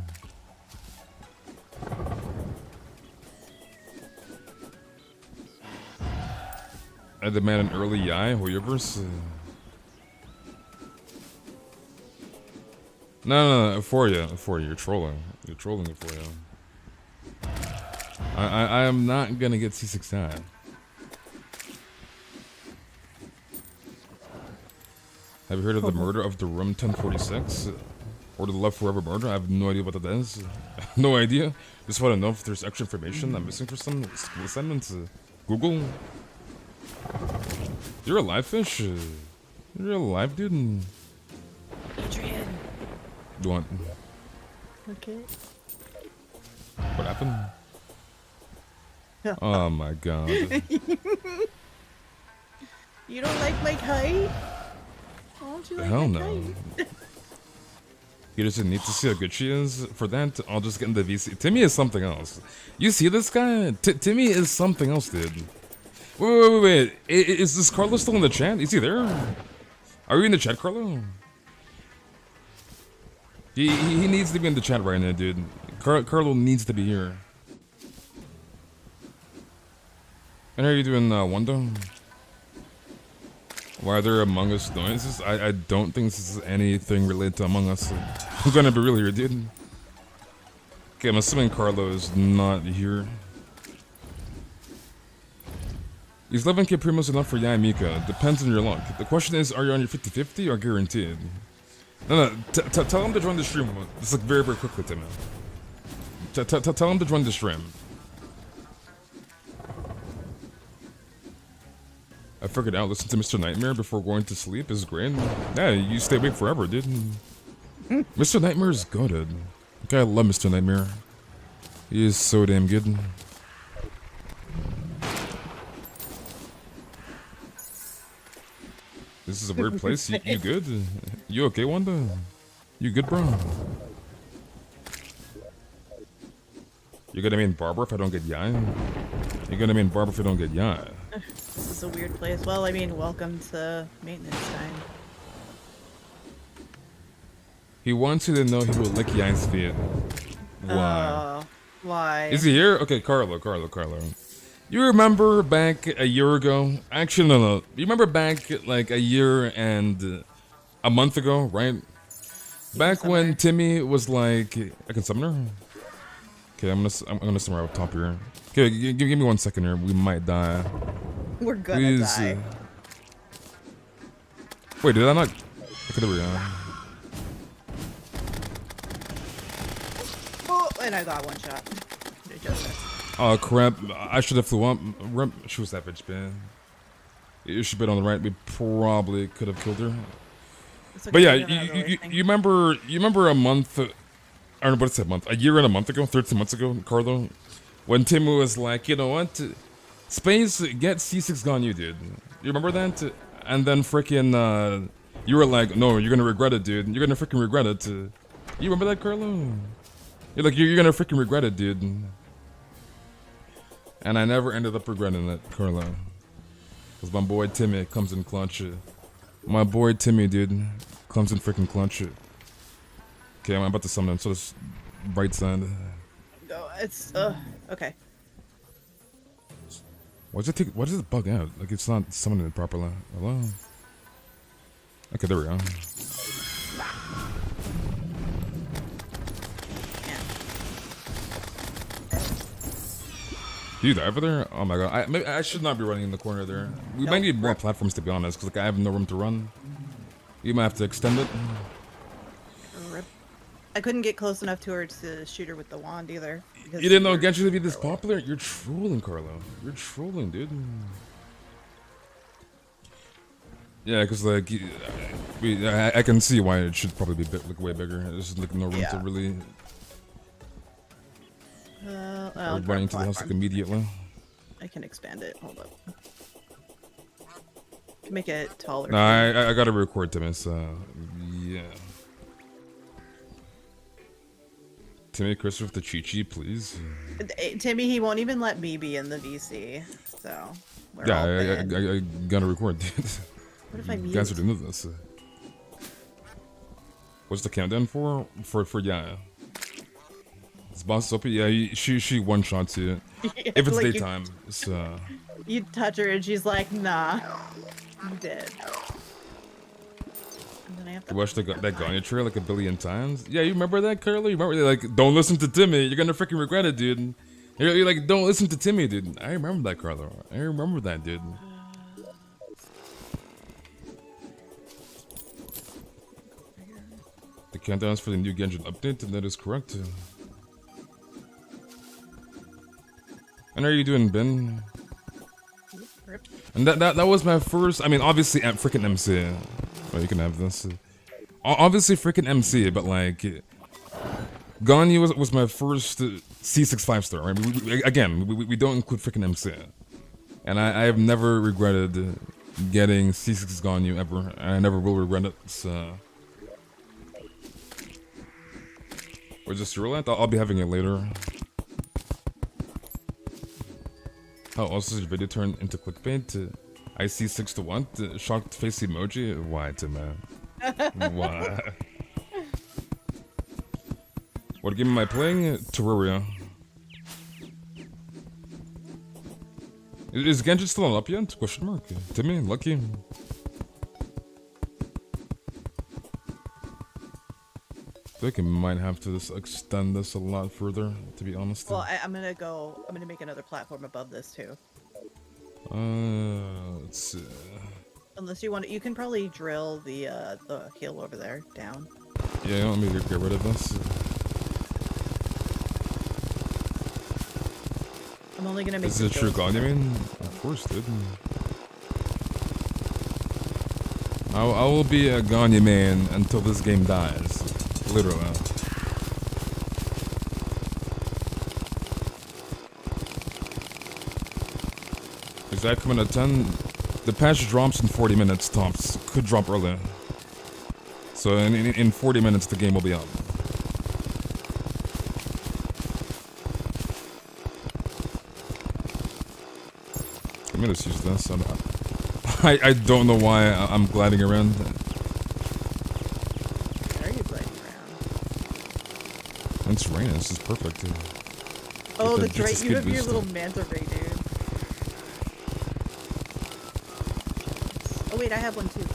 I demand an early Yai, Hoyoverse. No, for you, you're trolling. You're trolling it for you. I am not gonna get C6I. Have you heard of the murder of the room 1046? Or the Love Forever murder? I have no idea what that is. No idea. Just want to know if there's extra information I'm missing for some school assignments. Google. You're alive, fish. You're alive, dude. Adrian. What? Okay. What happened? Oh my god. You don't like my kite? Why don't you like Hell my no. kite? He doesn't need to see how good she is. For that, I'll just get in the VC. Timmy is something else. You see this guy? Timmy is something else, dude. Wait. Is this Carlo still in the chat? Is he there? Are you in the chat, Carlo? He needs to be in the chat right now, dude. Carlo needs to be here. And how are you doing, Wanda? Why are there Among Us noises? I don't think this is anything related to Among Us. I'm gonna be real here, dude. Okay, I'm assuming Carlo is not here. Is 11k primos enough for Yai Mika? Depends on your luck. The question is, are you on your 50-50 or guaranteed? No, tell him to join the stream. Just like very quickly, Tim. Tell him to join the stream. I figured out listen to Mr. Nightmare before going to sleep is great. Yeah, you stay awake forever, dude. Mr. Nightmare is goated. Okay, I love Mr. Nightmare. He is so damn good. This is a weird place. You good? You okay, Wanda? You good, bro? You're gonna mean Barbara if I don't get Yai? You're gonna mean Barbara if I don't get Yai? This is a weird place. Well, I mean, welcome to maintenance time. He wants you to know he will lick Yai's feet. Why? Why? Is he here? Okay, Carlo. You remember back a year ago? Actually, no. You remember back like a year and a month ago, right? Back when Timmy was like, I can summon her. Okay, I'm gonna summon her up top here. Okay, give me 1 second here. We might die. We're gonna die. Wait, did I not? Okay, there we go. Oh, and I got one shot. Oh crap! I should have flew up. She was that bitch, man. If she'd been on the right, we probably could have killed her. Okay, but yeah, you remember a month? I don't know what's that month? A year and a month ago, 13 months ago, Carlo, when Tim was like, you know what, Space, get C6 gone, you dude. You remember that? And then freaking, you were like, no, you're gonna regret it, dude. You're gonna freaking regret it. You remember that, Carlo? You're like, you're gonna freaking regret it, dude. And I never ended up regretting it, Carlo. Because my boy Timmy comes in clutch. My boy Timmy, dude, comes in freaking clutch. Okay, I'm about to summon him, so this right side. No, it's, okay. Why does it bug out? Like it's not summoning it properly. Hello? Okay, there we go. Do you die over there? Oh my god. I should not be running in the corner there. We might need more platforms to be honest, because like I have no room to run. You might have to extend it. Rip. I couldn't get close enough to her to shoot her with the wand either. You didn't know Genshin would be this popular? You're trolling, Carlo. You're trolling, dude. Yeah, because like, I can see why it should probably be like way bigger. There's like no room to really. Running into the house like immediately. I can expand it. Hold up. Can make it taller. No, I gotta record Timmy. Yeah. Timmy, Chris with the Chi-Chi, please. Timmy, he won't even let me be in the VC. So. Yeah, I gotta record, dude. What if I mute? You guys are doing this. What's the countdown for? Yeah. This boss is open. Yeah, she one shots you. Yeah, if it's like daytime, so. You touch her and she's like, nah, I'm dead. And then I have to watch that Ganya trailer like a billion times. Yeah, you remember that, Carlo? You remember like, don't listen to Timmy. You're gonna freaking regret it, dude. You're like, don't listen to Timmy, dude. I remember that, Carlo. I remember that, dude. The countdown is for the new Genshin update, and that is correct. And how are you doing, Ben? And that was my first. I mean, obviously, at freaking MC. Oh, you can have this. Obviously, freaking MC, but like, Ganya was my first C6 5-star. Right? We don't include freaking MC, and I have never regretted getting C6 Ganya ever. I never will regret it. So. Or just roulette? I'll be having it later. How else does your video turn into clickbait? I see 6 to 1. Shocked face emoji? Why, man? Why? What game am I playing? Terraria. Is Genshin still on up yet? Question mark. Timmy, lucky. think I might have to just extend this a lot further, to be honest. Well, I'm gonna make another platform above this too. Let's see. Unless you want, you can probably drill the hill over there down. Yeah, let me get rid of this. I'm only gonna make. Is it a true god, you mean? Of course, dude. I will be a Ganya man until this game dies. Literally. Is that coming at 10? The patch drops in 40 minutes tops. Could drop early. So in 40 minutes the game will be up. Let me just use this. I don't know why I'm gliding around. Where are you gliding around? It's raining. This is perfect, dude. Oh, Get that's right. You have your boost. little manta ray, dude. Oh wait, I have one too.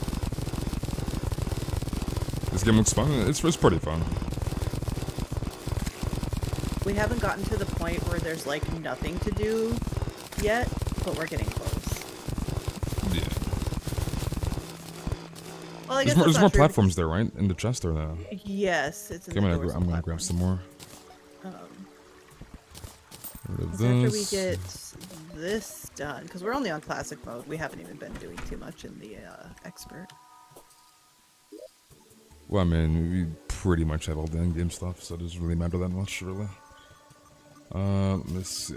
This game looks fun. It's pretty fun. We haven't gotten to the point where there's like nothing to do yet, but we're getting close. Yeah. Well, I guess There's that's more not true platforms there, right? In the chest or no? because- Yes, it's in Okay, the I'm doors gonna and grab platforms. some more. Rid of So after we this. get this done, because we're only on classic mode, we haven't even been doing too much in the expert. Well, I mean, we pretty much have all the end-game stuff, so it doesn't really matter that much, really. Let's see.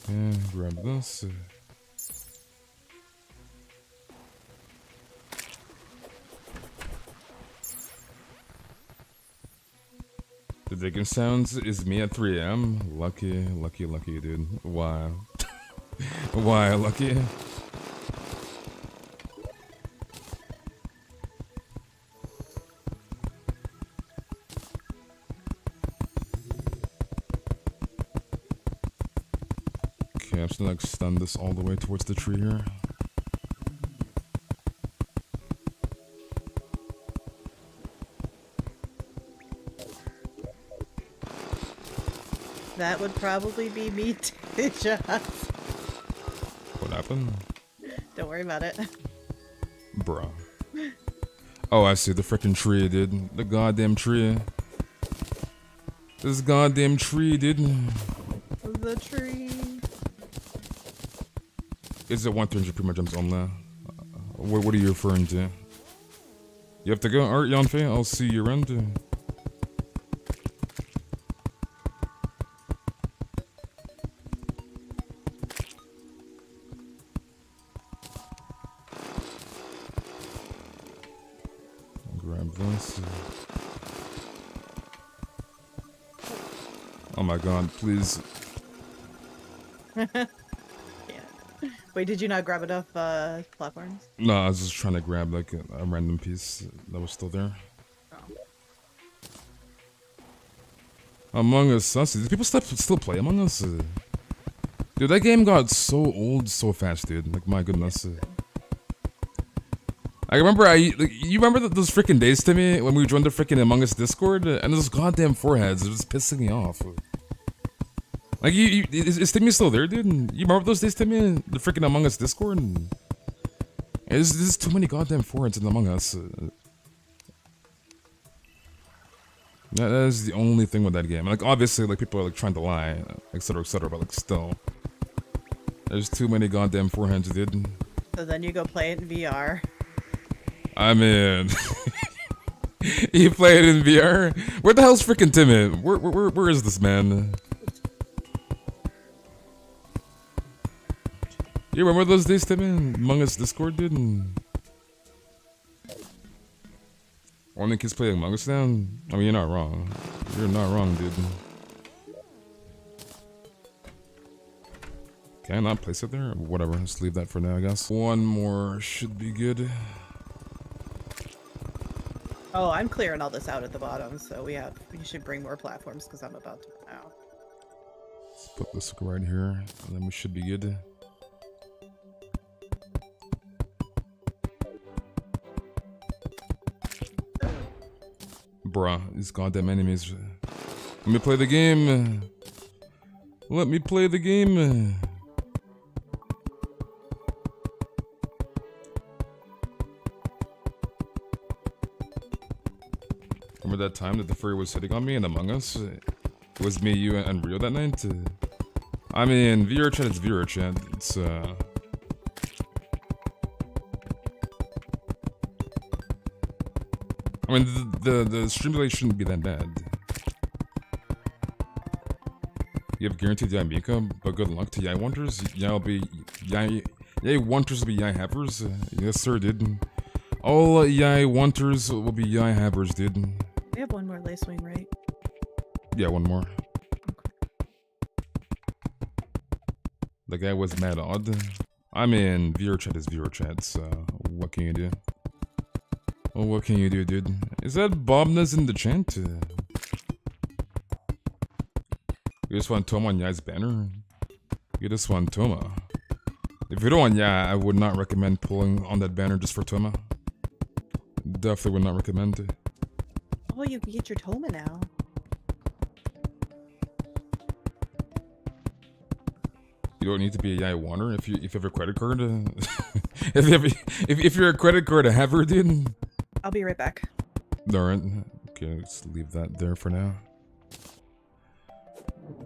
Yeah, grab this. The digging sounds is me at 3 a.m. Lucky, dude. Why? Why, lucky? Okay, I'm just gonna extend this all the way towards the tree here. That would probably be me too, Josh. What happened? Don't worry about it. Bruh. Oh, I see the freaking tree, dude. The goddamn tree. This goddamn tree, dude. The tree. Is it 100 prima gems only? What are you referring to? You have to go? Alright, Yanfei, I'll see you around. Grab this. Oh my god, please. Yeah. Wait, did you not grab enough platforms? No, I was just trying to grab like a random piece that was still there. Oh. Among Us, do people still play Among Us? Dude, that game got so old so fast, dude. Like, my goodness. I remember, you remember those freaking days to me when we joined the freaking Among Us Discord? And those goddamn foreheads, it was pissing me off. Like, is Timmy still there, dude? You remember those days, Timmy? The freaking Among Us Discord? There's too many goddamn foreheads in Among Us. That is the only thing with that game. Like, obviously, like, people are, like, trying to lie, etc., but, like, still. There's too many goddamn foreheads, dude. So then you go play it in VR. I mean... You play it in VR? Where the hell's freaking Timmy? Where is this man? You remember those days, Timmy? Among Us Discord, dude? Only kids play Among Us now? I mean, you're not wrong. You're not wrong, dude. Can I not place it there? Whatever, let's leave that for now, I guess. One more should be good. Oh, I'm clearing all this out at the bottom, so we should bring more platforms because I'm about to run out. Let's put this right here, and then we should be good. Bruh, these goddamn enemies. Let me play the game. Let me play the game. Remember that time that the furry was sitting on me in Among Us? It was me, you, and Rio that night? I mean, viewer chat is viewer chat. It's, I mean, the stream delay shouldn't be that bad. You have guaranteed Yai Mika, but good luck to Yai Wanters. Yai Wanters will be Yai Havers. Yes, sir, dude. All Yai Wanters will be Yai Havers, dude. We have one more Lacewing, right? Yeah, one more. The guy was mad odd. I mean, viewer chat is viewer chat, so what can you do? Well, what can you do, dude? Is that Bobness in the chat? You just want Toma on Yai's banner? You just want Toma. If you don't want Yai, I would not recommend pulling on that banner just for Toma. Definitely would not recommend it. Oh, you can get your Toma now. You don't need to be a Yai Wanter if you have a credit card. if you're a credit card haver, dude. I'll be right back. Alright. Okay, let's leave that there for now.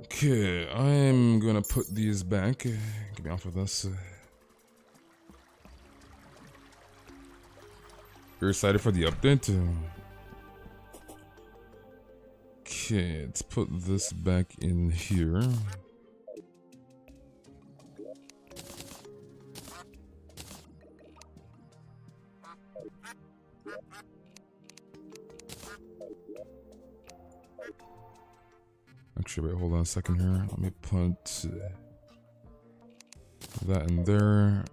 Okay, I'm gonna put these back. Get me off of this. You're excited for the update? Okay, let's put this back in here. Actually, wait, hold on a second here. Let me put that in there.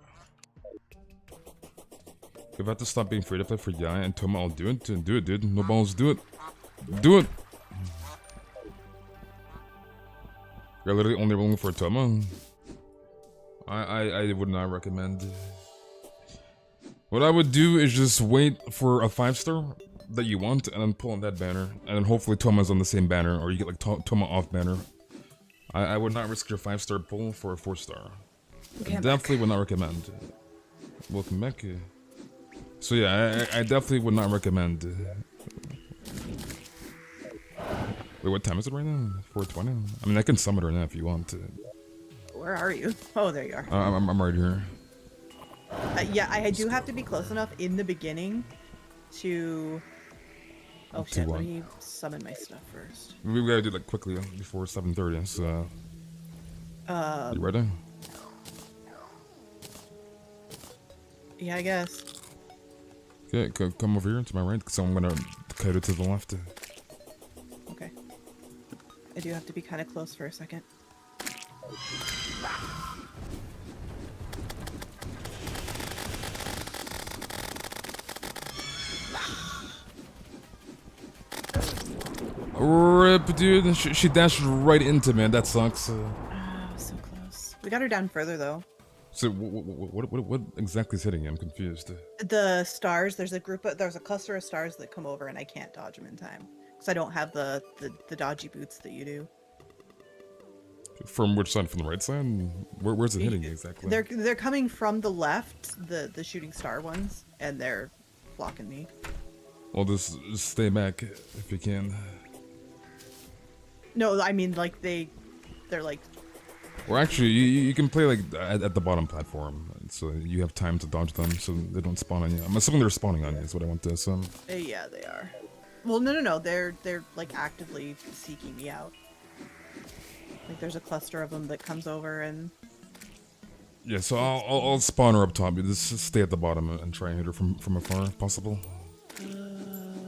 If I have to stop being free to play for Yai and Toma, I'll do it. Do it, dude. No balls, do it. Do it! You're literally only rolling for Toma. I would not recommend. What I would do is just wait for a 5-star that you want and then pull on that banner. And then hopefully Toma's on the same banner or you get like Toma off banner. I would not risk your 5-star pull for a 4-star. Definitely would not recommend. Welcome back. So yeah, I definitely would not recommend. Wait, what time is it right now? 4:20? I mean, I can summon her now if you want. Where are you? Oh, there you are. I'm right here. Yeah, I do have to be close enough in the beginning to... Oh shit, let me summon my stuff first. We gotta do that quickly before 7:30, so... You ready? Yeah, I guess. Okay, come over here to my right, because I'm gonna cut it to the left. Okay. I do have to be kind of close for a second. RIP, dude. She dashed right into me. That sucks. Oh, so close. We got her down further, though. So what exactly is hitting you? I'm confused. The stars. There's a cluster of stars that come over, and I can't dodge them in time because I don't have the dodgy boots that you do. From which side? From the right side? Where's it hitting you exactly? They're coming from the left, the shooting star ones, and they're blocking me. Well, just stay back if you can. No, I mean like they're like. Or actually, you can play like at the bottom platform, so you have time to dodge them, so they don't spawn on you. I'm assuming they're spawning on you. Is what I want to assume. Yeah, they are. Well, no. They're like actively seeking me out. Like there's a cluster of them that comes over and. Yeah, so I'll spawn her up top. You just stay at the bottom and try and hit her from afar if possible.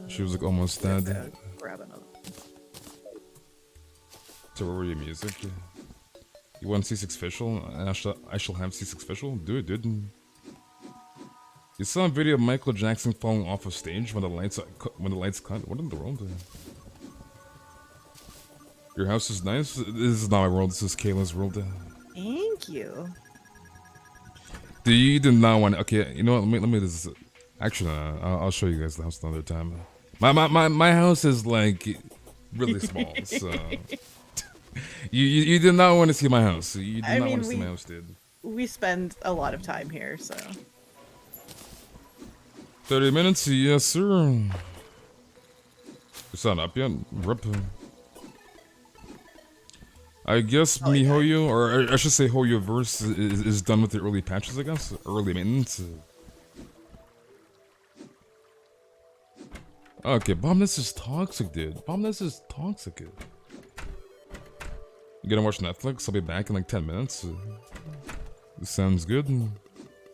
She was like almost dead. Grab another. So where were your music? You want C6 official? I shall have C6 official? Do it, dude. You saw a video of Michael Jackson falling off of stage when the lights cut. What in the world? Your house is nice. This is not my world. This is Kayla's world. Thank you. Do you do not want? Okay, you know what? Let me just. Actually, I'll show you guys the house another time. My house is like really small, so you did not want to see my house. You did not want to see my house, dude. We spend a lot of time here, so 30 minutes, yes sir. It's not up yet. Rip. I guess MiHoYo, or I should say Hoyo Verse, is done with the early patches, I guess. Early maintenance. Okay, Bombness is toxic, dude. Bombness is toxic. You gonna watch Netflix? I'll be back in like 10 minutes. Sounds good.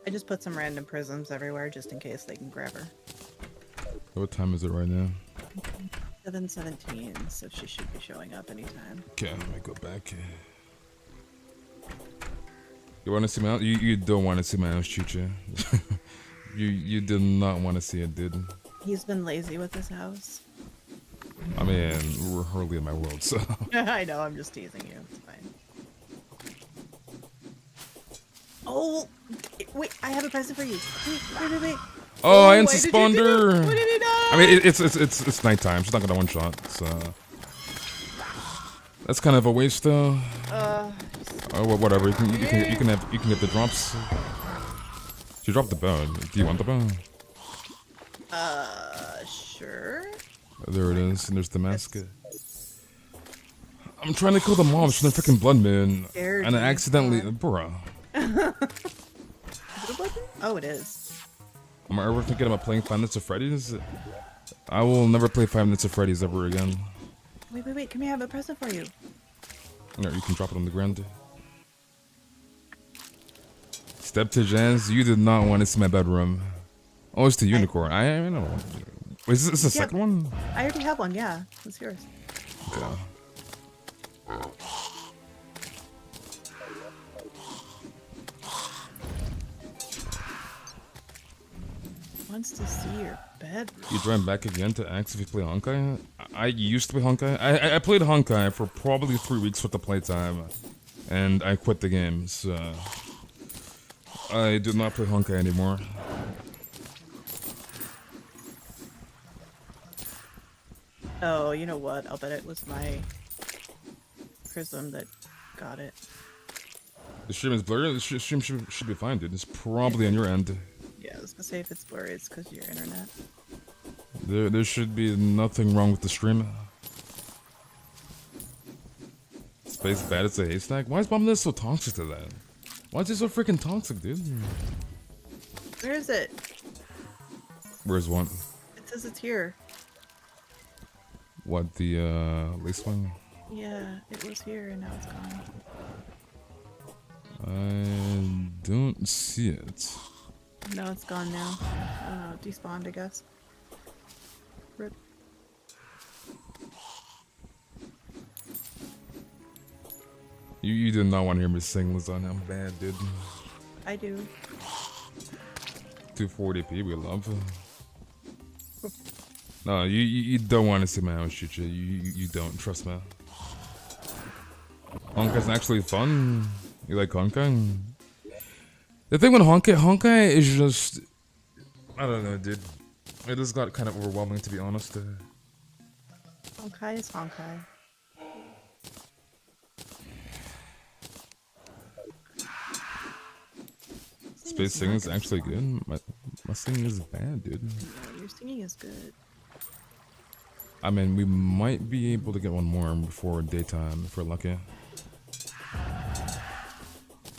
I just put some random prisms everywhere just in case they can grab her. What time is it right now? 7:17, so she should be showing up anytime. Okay, let me go back. You want to see my house? You don't want to see my house, Chucha. you did not want to see it, dude. He's been lazy with his house. I mean, we're hardly in my world, so. I know, I'm just teasing you. It's fine. Oh, wait, I have a present for you. Wait. Oh, I why spawned did you do her. that? Why did he die? I mean, it's nighttime. She's not gonna one shot, so that's kind of a waste, though. Oh, well, whatever. You can get the drops. She dropped the bow. Do you want the bow? Sure. There it is, and there's the mask. I'm trying to kill the mom. She's in a freaking blood moon, and I accidentally, bruh. Is it a blood moon? Oh, it is. Am I ever thinking about playing Five Nights at Freddy's? I will never play Five Nights at Freddy's ever again. Wait. Come here, I have a present for you. No, you can drop it on the ground. Step to Jazz, you did not want to see my bedroom. Oh, it's the unicorn. I don't know. Wait, is this the second one? I already have one, yeah. It's yours. Okay. Wants to see your bedroom. You join back again to ask if you play Honkai? I used to play Honkai. I played Honkai for probably 3 weeks worth of playtime, and I quit the game, so I do not play Honkai anymore. Oh, you know what? I'll bet it was my prism that got it. The stream is blurry. The stream should be fine, dude. It's probably on your end. Yeah, I was gonna say if it's blurry, it's because of your internet. There should be nothing wrong with the stream. Space bad as a haystack? Why is Bombness so toxic to that? Why is he so freaking toxic, dude? Where is it? Where's one? It says it's here. What, the lace one? Yeah, it was here and now it's gone. I don't see it. No, it's gone now. I don't know, it despawned, I guess. Rip. You did not want to hear me sing Lasagna. I'm bad, dude. I do. 240p, we love. No, you don't want to see my house, Chucha. You don't, trust me. Honkai's actually fun. You like Honkai? The thing with Honkai is just, I don't know, dude. It just got kind of overwhelming, to be honest. Honkai is Honkai. Space singing is actually good. My singing is bad, dude. No, your singing is good. I mean, we might be able to get one more before daytime if we're lucky.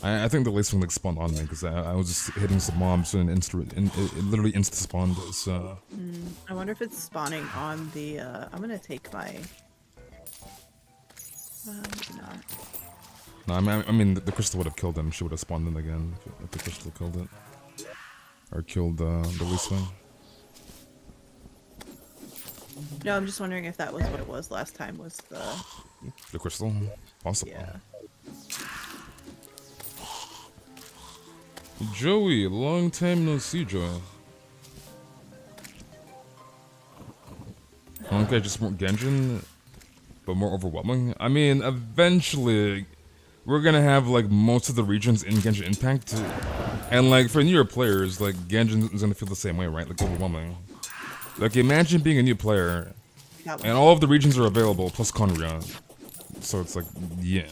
I think the lace one like spawned on me because I was just hitting some mobs and it literally insta spawned. So. I wonder if it's spawning on the. I'm gonna take my. Maybe not. No, I mean the crystal would have killed him. She would have spawned in again if the crystal killed it, or killed the lace one. No, I'm just wondering if that was what it was last time. Was the crystal possible? Yeah. Joey, long time no see, Joey. Okay, just more Genshin, but more overwhelming. I mean, eventually, we're gonna have like most of the regions in Genshin Impact, and like for newer players, like Genshin is gonna feel the same way, right? Like overwhelming. Like, imagine being a new player, Got one. and all of the regions are available, plus Conria. So it's like, yeah.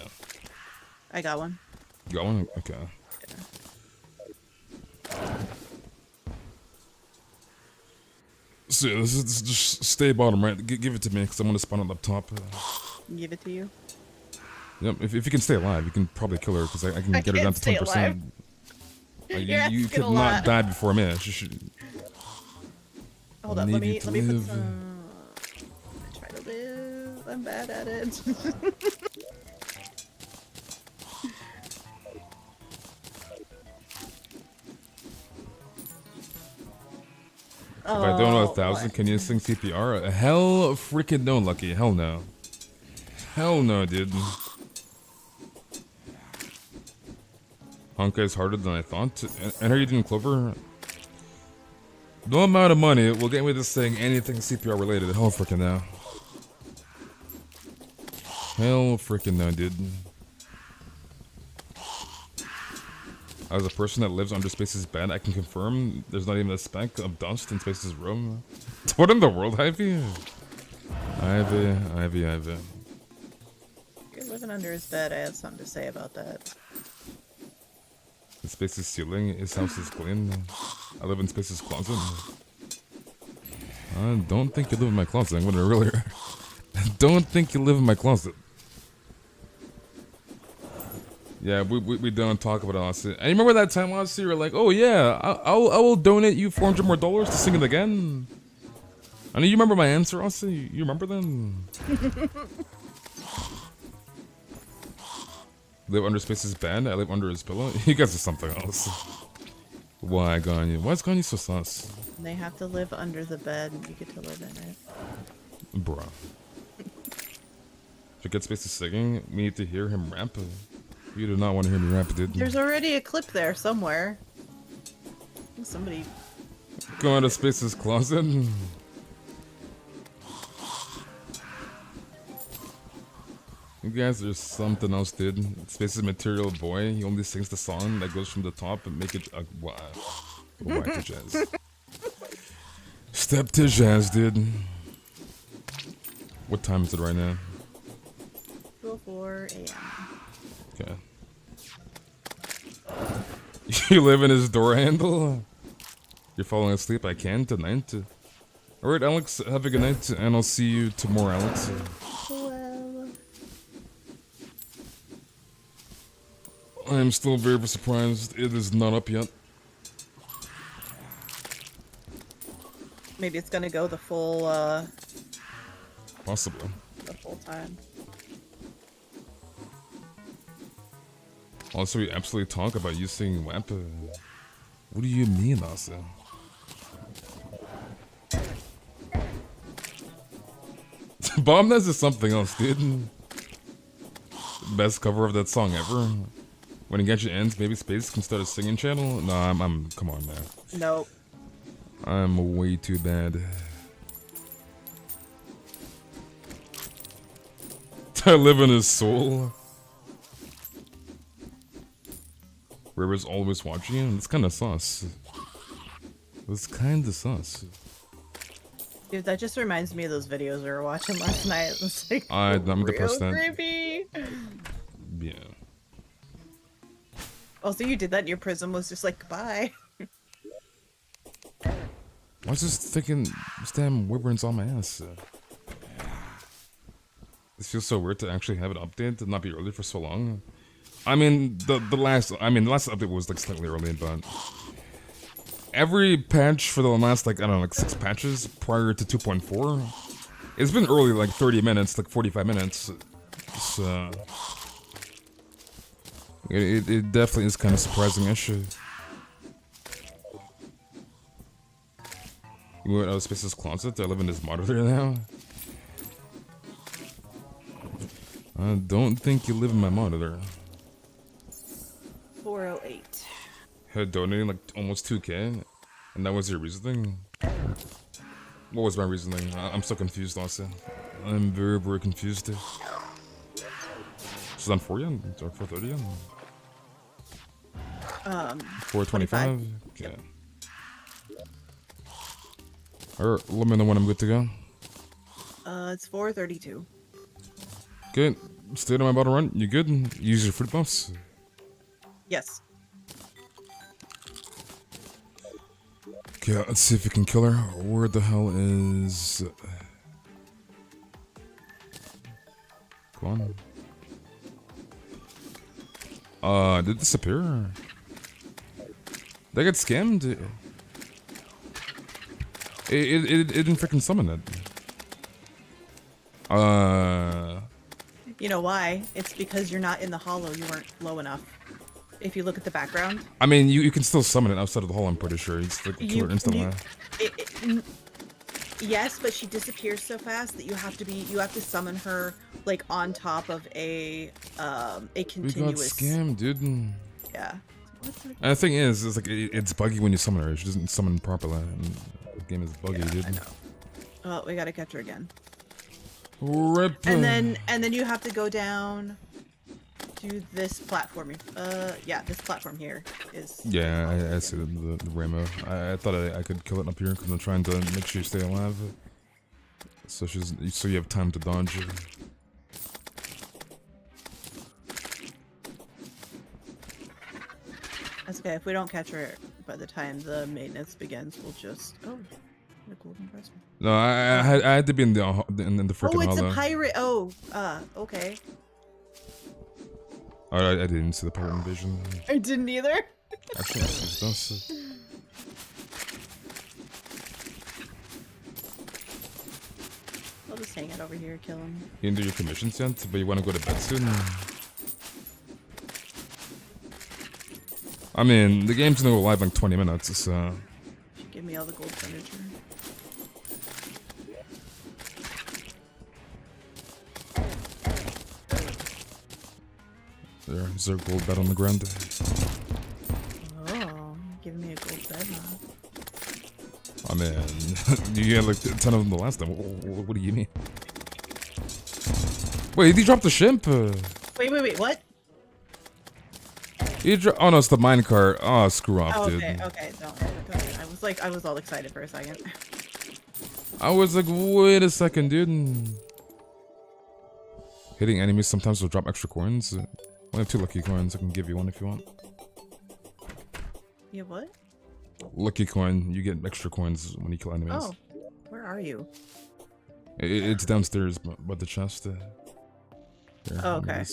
I got one. You got one? Okay. So yeah, this is just stay bottom right. Give it to me, because I'm going to spawn it up top. Give it to you. Yep, if you can stay alive, you can probably kill her, because I can get her down to 20%. You could not die before me. Hold up, let me put some... I try to live. I'm bad at it. If I don't know 1,000, can you sing CPR? Hell freaking no, Lucky. Hell no. Hell no, dude. Honkai is harder than I thought. And are you doing Clover? No amount of money will get me to sing anything CPR related. Hell freaking no. Hell freaking no, dude. As a person that lives under Space's bed, I can confirm there's not even a speck of dust in Space's room. What in the world, Ivy? Ivy. You're living under his bed. I had something to say about that. In Space's ceiling, his house is clean. I live in Space's closet. I don't think you live in my closet. I'm gonna earlier. I don't think you live in my closet. Yeah, we don't talk about it, Austin. And you remember that time, Austin, you were like, oh yeah, I will donate you $400 more to sing it again. I know you remember my answer, Austin. You remember then? Live under Space's bed. I live under his pillow. You guys are something else. Why, Ganya? Why is Ganya so sus? They have to live under the bed, and you get to live in it. Bruh. To get Space's singing, we need to hear him rap. You do not want to hear me rap, dude. There's already a clip there somewhere. Somebody... Go into Space's closet. You guys are something else, dude. Space's material boy. He only sings the song that goes from the top and make it wow. Go back to jazz. Step to jazz, dude. What time is it right now? 2:04 a.m. Okay. You live in his door handle? You're falling asleep? I can tonight. Alright, Alex, have a good night, and I'll see you tomorrow, Alex. Well... I am still very surprised it is not up yet. Maybe it's gonna go the full, Possibly. the full time. Also, we absolutely talk about using WAP. What do you mean, Asa? Bomb Nest is something else, dude. Best cover of that song ever. When Genshin ends, maybe Space can start a singing channel? No, I'm come on, man. Nope. I'm way too bad. I live in his soul. River's always watching you. It's kind of sus. It's kind of sus. Dude, that just reminds me of those videos we were watching last night. It's like I'm real depressed. creepy. Yeah. Also, you did that and your prism was just like, goodbye. I was just thinking, this damn Wyvern's on my ass. This feels so weird to actually have it updated and not be early for so long. I mean, the last update was like slightly early, but every patch for the last like I don't know like 6 patches prior to 2.4, it's been early like 30 minutes, like 45 minutes. So it definitely is kind of surprising issue. You moved out of Space's closet. I live in this monitor now. I don't think you live in my monitor. 408. Had donated like almost 2K, and that was your reasoning? What was my reasoning? I'm so confused, Austin. I'm very, very confused. Is it on 4 yen? Or 430 yen? 425? Okay. Or let me know when I'm good to go. It's 4:32. Good. Stay on my bottle run. You good? Use your fruit buffs. Yes. Okay, let's see if we can kill her. Where the hell is... Come on. Did it disappear? Did I get scammed? It didn't freaking summon it. You know why? It's because you're not in the hollow. You weren't low enough. If you look at the background. I mean, you can still summon it outside of the hole, I'm pretty sure. It's like kill her instantly. Yes, but she disappears so fast that you have to summon her like on top of a continuous. We got scammed, dude. Yeah. And the thing is, it's like it's buggy when you summon her. She doesn't summon properly. And the game is buggy, yeah, dude. I know. Well, we gotta catch her again. Rip. And then you have to go down to this platform. Yeah, this platform here is. Yeah, I see the Ramo. I thought I could kill it up here because I'm trying to make sure you stay alive. So you have time to dodge. That's okay. If we don't catch her by the time the maintenance begins, we'll just. Oh, a golden breast. No, I had to be in the freaking Oh, it's hollow. a pirate. Oh, okay. Oh, I didn't see the pirate invasion. I didn't either. Actually, I see this. I'll just hang it over here, kill him. You didn't do your commissions yet, but you want to go to bed soon? I mean, the game's gonna go live in like 20 minutes, so... Give me all the gold furniture. There's a gold bed on the ground. Oh, give me a gold bed, huh? I mean, you had like 10 of them the last time. What do you mean? Wait, did he drop the shimp? Wait, what? Oh no, it's the minecart. Oh, screw off, Oh, dude. okay, don't. I was all excited for a second. I was like, wait a second, dude. Hitting enemies sometimes will drop extra coins. I have 2 lucky coins. I can give you one if you want. You have what? Lucky coin. You get extra coins when you kill enemies. Oh, where are you? It's downstairs, by the chest. Here, Oh, okay.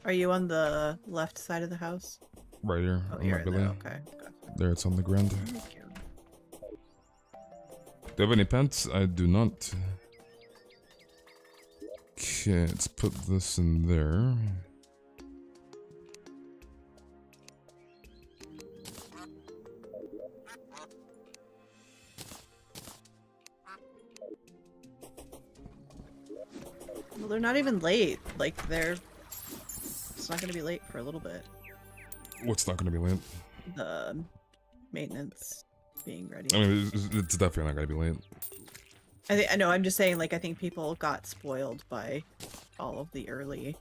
Are you on the left side of the house? Right here. Oh, I'm you're not in really. there. Okay. There, it's on the ground. Thank you. Do you have any pets? I do not. Okay, let's put this in there. Well, they're not even late. Like, it's not gonna be late for a little bit. What's not going to be late? The maintenance being ready. I mean, it's definitely not going to be late. I know, I'm just saying, like, I think people got spoiled by all of the early...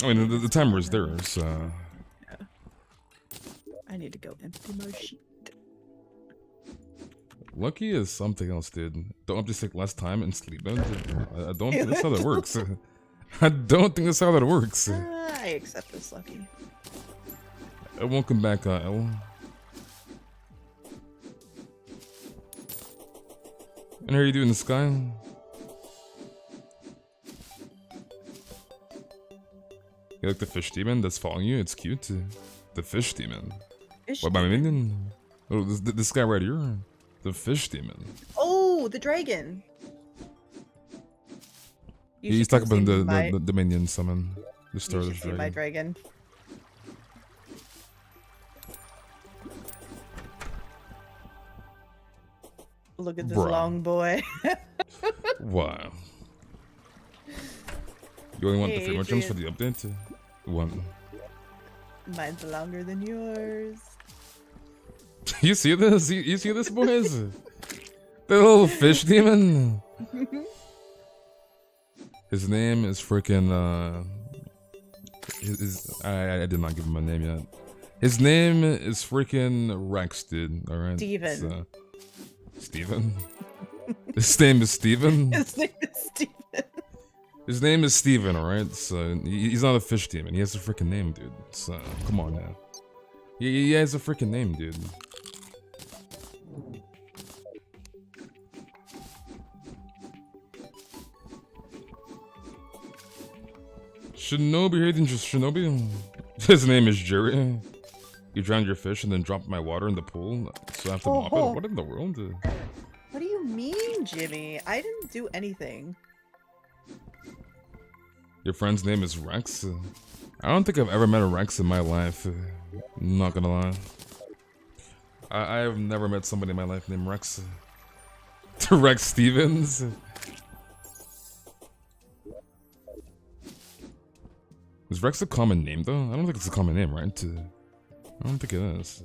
I mean, the timer is there, so... Yeah. I need to go empty my sheet. Lucky is something else, dude. Don't just take less time and sleep in. I don't think that's how that works. I don't think that's how that works. I accept this, Lucky. Welcome back, Elle. And how are you doing in the sky? You like the fish demon that's following you? It's cute. The fish demon. Fish What, my demon? minion? Oh, this guy right here. The fish demon. Oh, the dragon! You He's should come talking about see the minion summon. The You Starless should see my dragon. dragon. Look at this Bruh. long boy. Wow. You only want the Hey, free gems for the Adrian. update? One. Mine's longer than yours. You see this? You see this, boys? The little fish demon. His name is freaking. I did not give him a name yet. His name is freaking Rex, dude. All right. Steven. So, Steven. His name is Steven. His name is Steven. His name is Steven. All right. So he's not a fish demon. He has a freaking name, dude. So come on now. He has a freaking name, dude. Shinobi, you're dangerous Shinobi. His name is Jerry. You drowned your fish and then dropped my water in the pool, so I have to mop it. What in the world? What do you mean, Jimmy? I didn't do anything. Your friend's name is Rex? I don't think I've ever met a Rex in my life. I'm not gonna lie. I've never met somebody in my life named Rex. Rex Stevens? Is Rex a common name though? I don't think it's a common name, right? I don't think it is.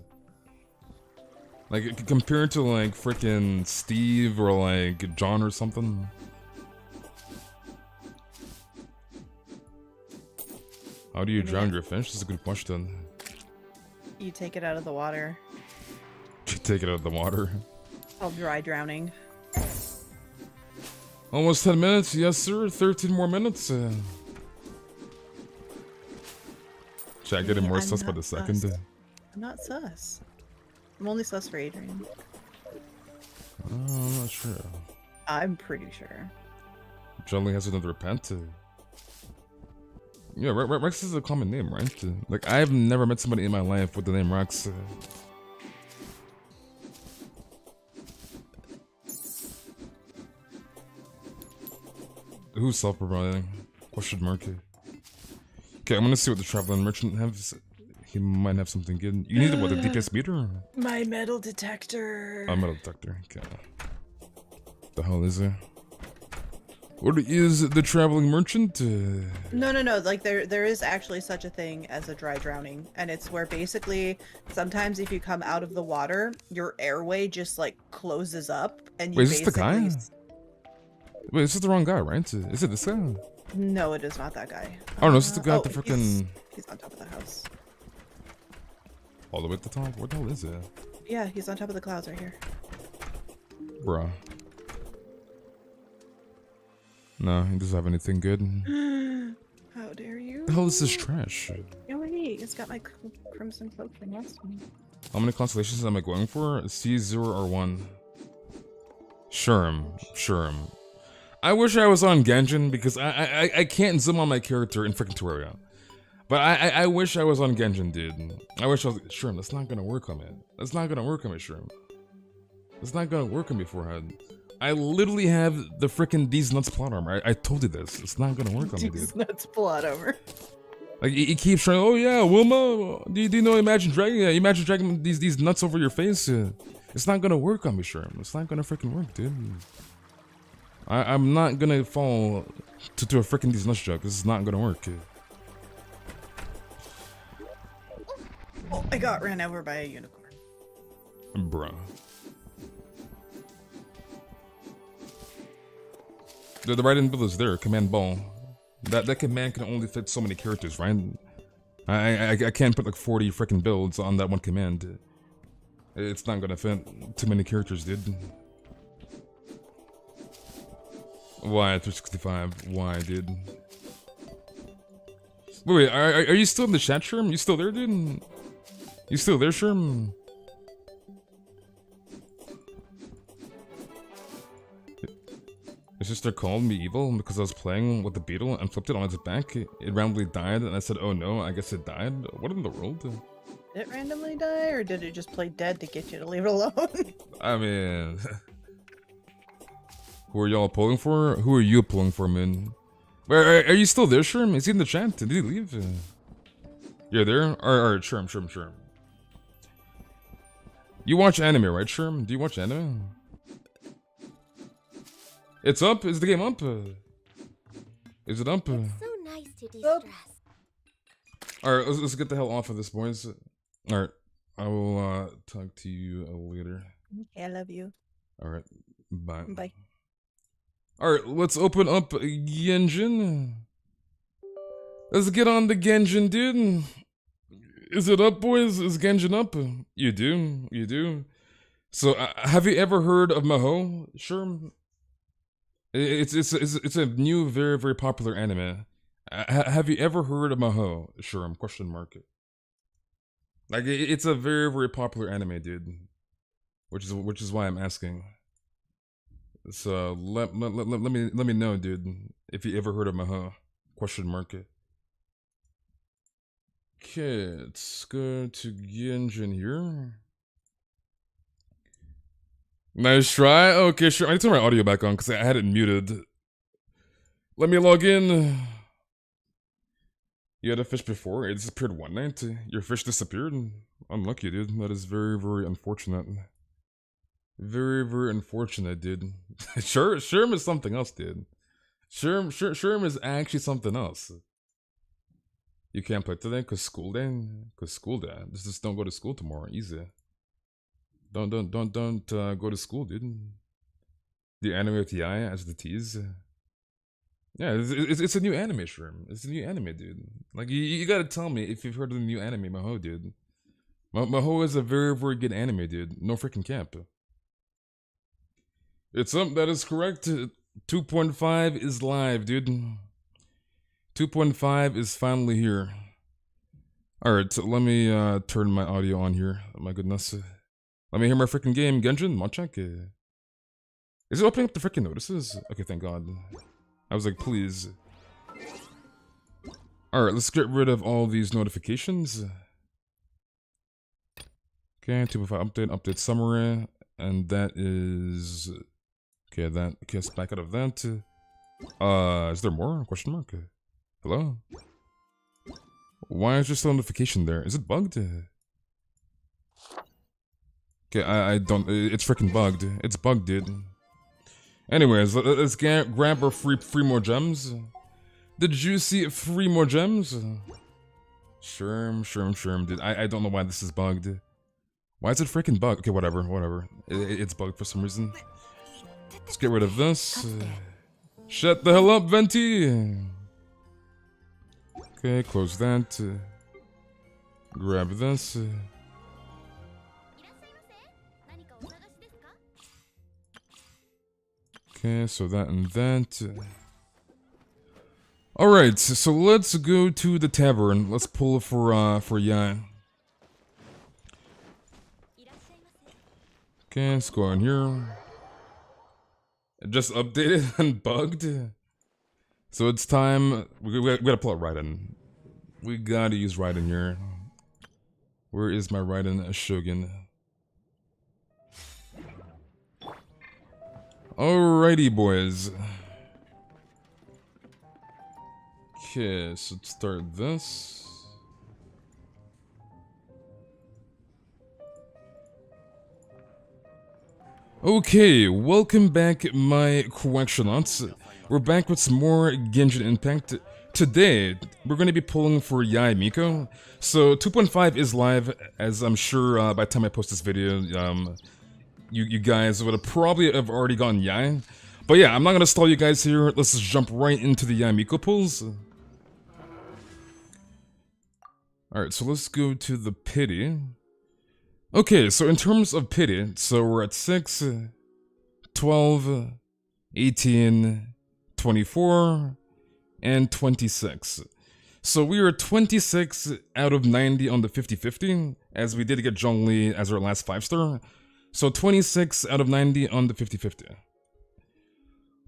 Like, compared to like freaking Steve or like John or something. How do you drown your fish? That's a good question. You take it out of the water. You take it out of the water. Called dry drowning. Almost 10 minutes, yes sir. 13 more minutes. Chat getting more sus by the second. I'm not sus. I'm only sus for Adrian. I'm not sure. I'm pretty sure. Jelly has another repent. Yeah, Rex is a common name, right? Like, I've never met somebody in my life with the name Rex. Who's self-providing? Question mark. Okay, I'm gonna see what the traveling merchant has. He might have something good. You need what, the DPS meter? My metal detector. Oh, metal detector. Okay. The hell is it? What is the traveling merchant? No. Like there is actually such a thing as a dry drowning, and it's where basically sometimes if you come out of the water, your airway just like closes up, and you. Wait, is this the guy? Wait, this is the wrong guy, right? Is it this guy? No, it is not that guy. Oh no, this is the guy at the freaking. He's on top of the house. All the way at the top? What the hell is it? Yeah, he's on top of the clouds right here. Bruh. No, he doesn't have anything good. How dare you? The hell is this trash? Oh wait, it's got my crimson cloak from last one. How many constellations am I going for? C, 0, or 1? Sherm. I wish I was on Genshin because I can't zoom on my character in freaking Terraria. But I wish I was on Genshin, dude. I wish I was. Sherm, that's not gonna work on me. That's not gonna work on me, Sherm. That's not gonna work on me, forehead. I literally have the freaking These Nuts plot armor. I told you this. It's not gonna work on me, dude. These Nuts plot armor. Like, he keeps trying, oh yeah, Wilma, do you know Imagine Dragon? Yeah, Imagine Dragon these nuts over your face. It's not gonna work on me, Sherm. It's not gonna freaking work, dude. I'm not gonna fall to a freaking These Nuts joke. This is not gonna work. Oh, I got ran over by a unicorn. Bruh. The right input is there, command ball. That command can only fit so many characters, right? I can't put like 40 freaking builds on that one command. It's not gonna fit too many characters, dude. Why 365? Why, dude? Wait, are you still in the chat, Sherm? You still there, dude? You still there, Sherm? My sister called me evil because I was playing with the beetle and flipped it on its back. It randomly died, and I said, oh no, I guess it died. What in the world? Did it randomly die, or did it just play dead to get you to leave it alone? I mean... Who are y'all pulling for? Who are you pulling for, man? Are you still there, Sherm? Is he in the chat? Did he leave? You're there? Alright, Sherm. You watch anime, right, Sherm? Do you watch anime? It's up? Is the game up? Is it up? It's so nice to de-stress. Alright, let's get the hell off of this, boys. Alright, I will talk to you later. Okay, I love you. Alright, bye. Bye. Alright, let's open up Genshin. Let's get on the Genshin, dude. Is it up, boys? Is Genshin up? You do? You do? So, have you ever heard of Maho? Sure. It's a new, very, very popular anime. Have you ever heard of Maho? Sure, question mark. Like, it's a very, very popular anime, dude. Which is why I'm asking. So, let me know, dude, if you ever heard of Maho. Question mark. Okay, let's go to Genshin here. Nice try. Okay, sure. I need to turn my audio back on because I had it muted. Let me log in. You had a fish before. It disappeared one night. Your fish disappeared. Unlucky, dude. That is very, very unfortunate. Very, very unfortunate, dude. Sherm is something else, dude. Sherm is actually something else. You can't play today because school day. Just don't go to school tomorrow. Easy. Don't go to school, dude. The anime with the eye as the tease. Yeah, it's a new anime, Shrimp. It's a new anime, dude. Like, you gotta tell me if you've heard of the new anime, Maho, dude. Maho is a very, very good anime, dude. No freaking cap. It's up, that is correct. 2.5 is live, dude. 2.5 is finally here. Alright, so let me turn my audio on here. Oh my goodness. Let me hear my freaking game. Genshin, Monchak. Is it opening up the freaking notices? Okay, thank God. I was like, please. Alright, let's get rid of all these notifications. Okay, 2.5 update summary. And that is... Okay, let's back out of that. Is there more? Question mark. Hello? Why is there still a notification there? Is it bugged? Okay, I don't... It's freaking bugged. It's bugged, dude. Anyways, let's grab our free more gems. Did you see 3 more gems? Sherm, dude. I don't know why this is bugged. Why is it freaking bugged? Okay, whatever. It's bugged for some reason. Let's get rid of this. Shut the hell up, Venti! Okay, close that. Grab this. Okay, so that and that. Alright, so let's go to the tavern. Let's pull for Yan. Okay, let's go in here. It just updated and bugged. So it's time. We gotta pull out Raiden. We gotta use Raiden here. Where is my Raiden Shogun? Alrighty, boys. Okay, so let's start this. Okay, welcome back, my correctionauts. We're back with some more Genshin Impact. Today, we're going to be pulling for Yae Miko. So 2.5 is live, as I'm sure by the time I post this video, you guys would have probably already gotten Yae. But yeah, I'm not going to stall you guys here. Let's just jump right into the Yae Miko pulls. Alright, so let's go to the pity. Okay, so in terms of pity, so we're at 6, 12, 18, 24, and 26. So we are 26 out of 90 on the 50-50, as we did get Zhongli as our last 5-star. So 26 out of 90 on the 50-50.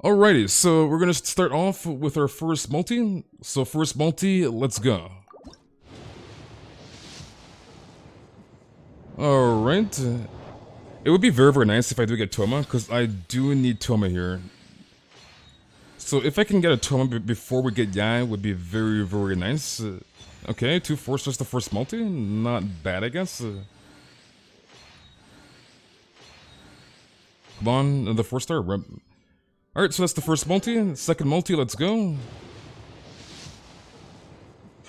Alrighty, so we're gonna start off with our first multi. So first multi, let's go. Alright. It would be very, very nice if I do get Toma, because I do need Toma here. So if I can get a Toma before we get Yae, would be very, very nice. Okay, 2 4-stars the first multi. Not bad, I guess. Come on, the 4-star. Alright, so that's the first multi. Second multi, let's go.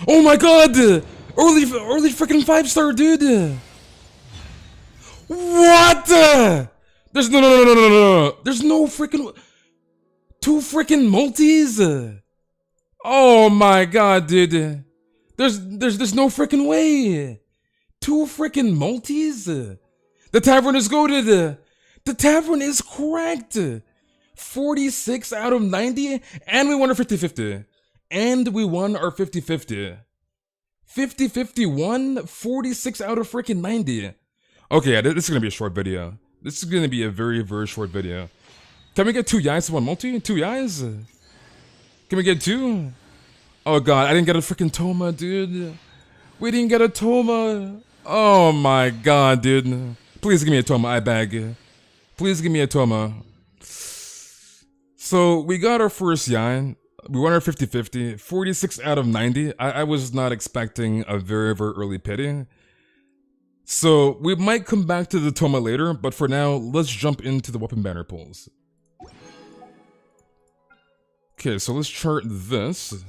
Oh my god! Early freaking 5-star, dude! What? There's no. There's no freaking 2 freaking multis. Oh my god, dude. There's no freaking way. 2 freaking multis. The tavern is goated. The tavern is cracked. 46 out of 90, and we won our 50-50. And we won our 50-50. 50-51, 46 out of freaking 90. Okay, yeah, this is gonna be a short video. This is gonna be a very, very short video. Can we get 2 yais to 1 multi? 2 yais? Can we get 2? Oh god, I didn't get a freaking Toma, dude. We didn't get a Toma. Oh my god, dude. Please give me a Toma, I beg. Please give me a Toma. So, we got our first yai. We won our 50-50. 46 out of 90. I was not expecting a very, very early pity. So, we might come back to the Toma later, but for now, let's jump into the weapon banner pulls. Okay, so let's chart this.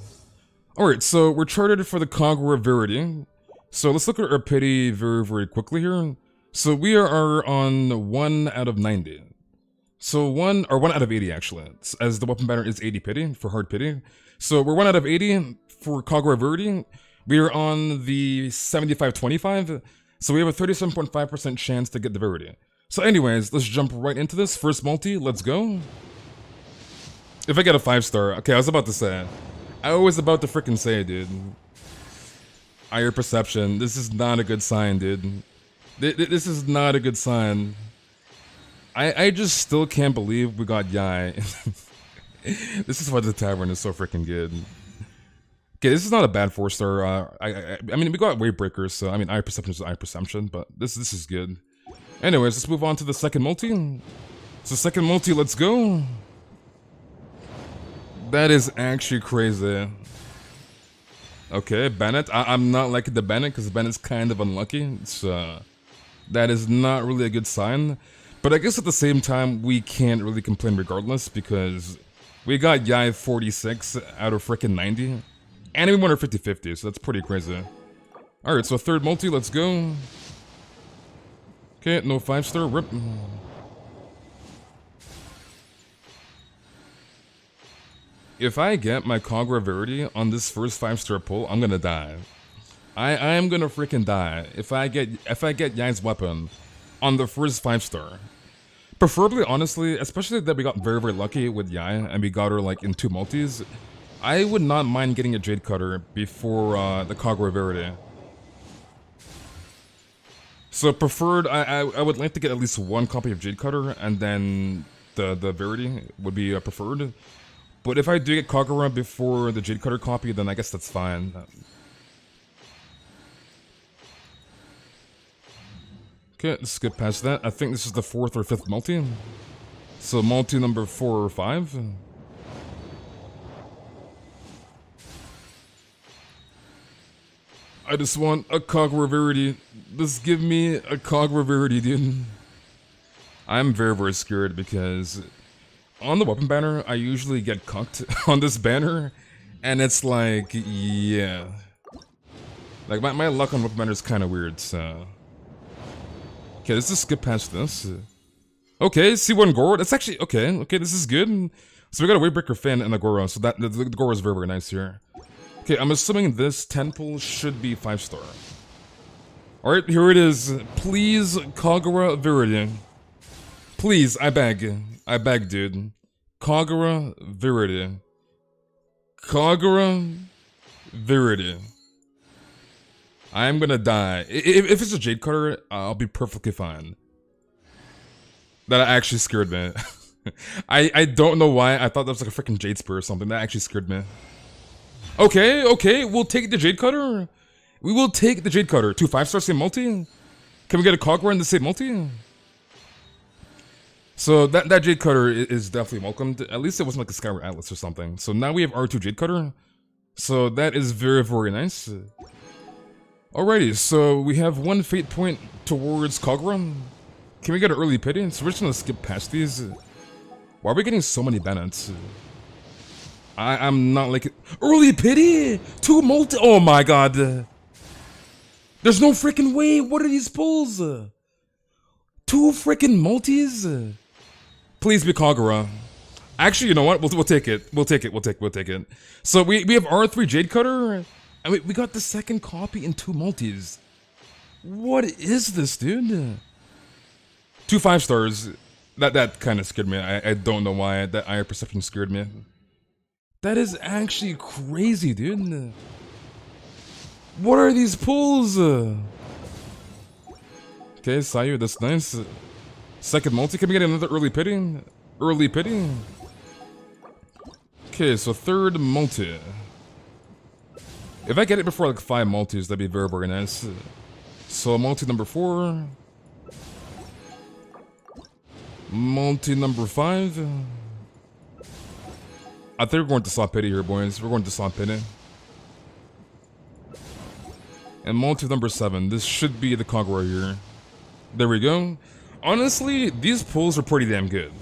Alright, so we're charted for the Kagura Verity. So let's look at our pity very, very quickly here. So we are on 1 out of 90. So 1 out of 80 actually, as the weapon banner is 80 pity for hard pity. So we're 1 out of 80 for Kagura Verity. We are on the 75-25. So we have a 37.5% chance to get the Verity. So anyways, let's jump right into this. First multi, let's go. If I get a 5-star, okay, I was about to say. I was about to freaking say, dude. Higher perception. This is not a good sign, dude. This is not a good sign. I just still can't believe we got Yai. This is why the tavern is so freaking good. Okay, this is not a bad 4-star. I mean, we got Wavebreakers, so I mean, eye perception is eye perception, but this is good. Anyways, let's move on to the second multi. So second multi, let's go. That is actually crazy. Okay, Bennett. I'm not liking the Bennett because Bennett's kind of unlucky. So that is not really a good sign. But I guess at the same time, we can't really complain regardless because we got Yai 46 out of freaking 90. And we won our 50-50, so that's pretty crazy. Alright, so third multi, let's go. Okay, no 5-star, rip. If I get my Kagura Verity on this first 5-star pull, I'm gonna die. I am gonna freaking die if I get Yai's weapon on the first 5-star. Preferably, honestly, especially that we got very, very lucky with Yai and we got her like in 2 multis, I would not mind getting a Jade Cutter before the Kagura Verity. So preferred, I would like to get at least 1 copy of Jade Cutter and then the Verity would be preferred. But if I do get Kagura before the Jade Cutter copy, then I guess that's fine. Okay, let's skip past that. I think this is the 4th or 5th multi. So multi number 4 or 5. I just want a Kagura Verity. Just give me a Kagura Verity, dude. I'm very, very scared because on the weapon banner, I usually get cucked on this banner, and it's like, yeah. Like, my luck on weapon banner is kind of weird, so. Okay, let's just skip past this. Okay, C1 Goro, that's actually, okay, this is good. So we got a Wavebreaker Fan and a Goro, so that the Goro is very, very nice here. Okay, I'm assuming this 10 pull should be 5-star. Alright, here it is. Please, Kagura Verity. Please, I beg. I beg, dude. Kagura Verity. Kagura Verity. I'm gonna die. If it's a Jade Cutter, I'll be perfectly fine. That actually scared me. I don't know why. I thought that was like a freaking Jade Spear or something. That actually scared me. Okay, we'll take the Jade Cutter. We will take the Jade Cutter. 2 5-star same multi? Can we get a Kagura in the same multi? So that Jade Cutter is definitely welcomed. At least it wasn't like a Skyward Atlas or something. So now we have R2 Jade Cutter. So that is very, very nice. Alrighty, so we have 1 fate point towards Kagura. Can we get an early pity? So we're just gonna skip past these. Why are we getting so many Bennett's? I'm not like it. Early pity? 2 multi? Oh my god. There's no freaking way. What are these pulls? 2 freaking multis? Please be Kagura. Actually, you know what? We'll take it. We'll take it. So we have R3 Jade Cutter. I mean, we got the second copy in 2 multis. What is this, dude? 2 5-stars. That kind of scared me. I don't know why. That eye perception scared me. That is actually crazy, dude. What are these pulls? Okay, Sayu, that's nice. Second multi, can we get another early pity? Early pity? Okay, so third multi. If I get it before like 5 multis, that'd be very, very nice. So multi number 4. Multi number 5. I think we're going to slot pity here, boys. We're going to slot pity. And multi number 7. This should be the Kagura here. There we go. Honestly, these pulls are pretty damn good.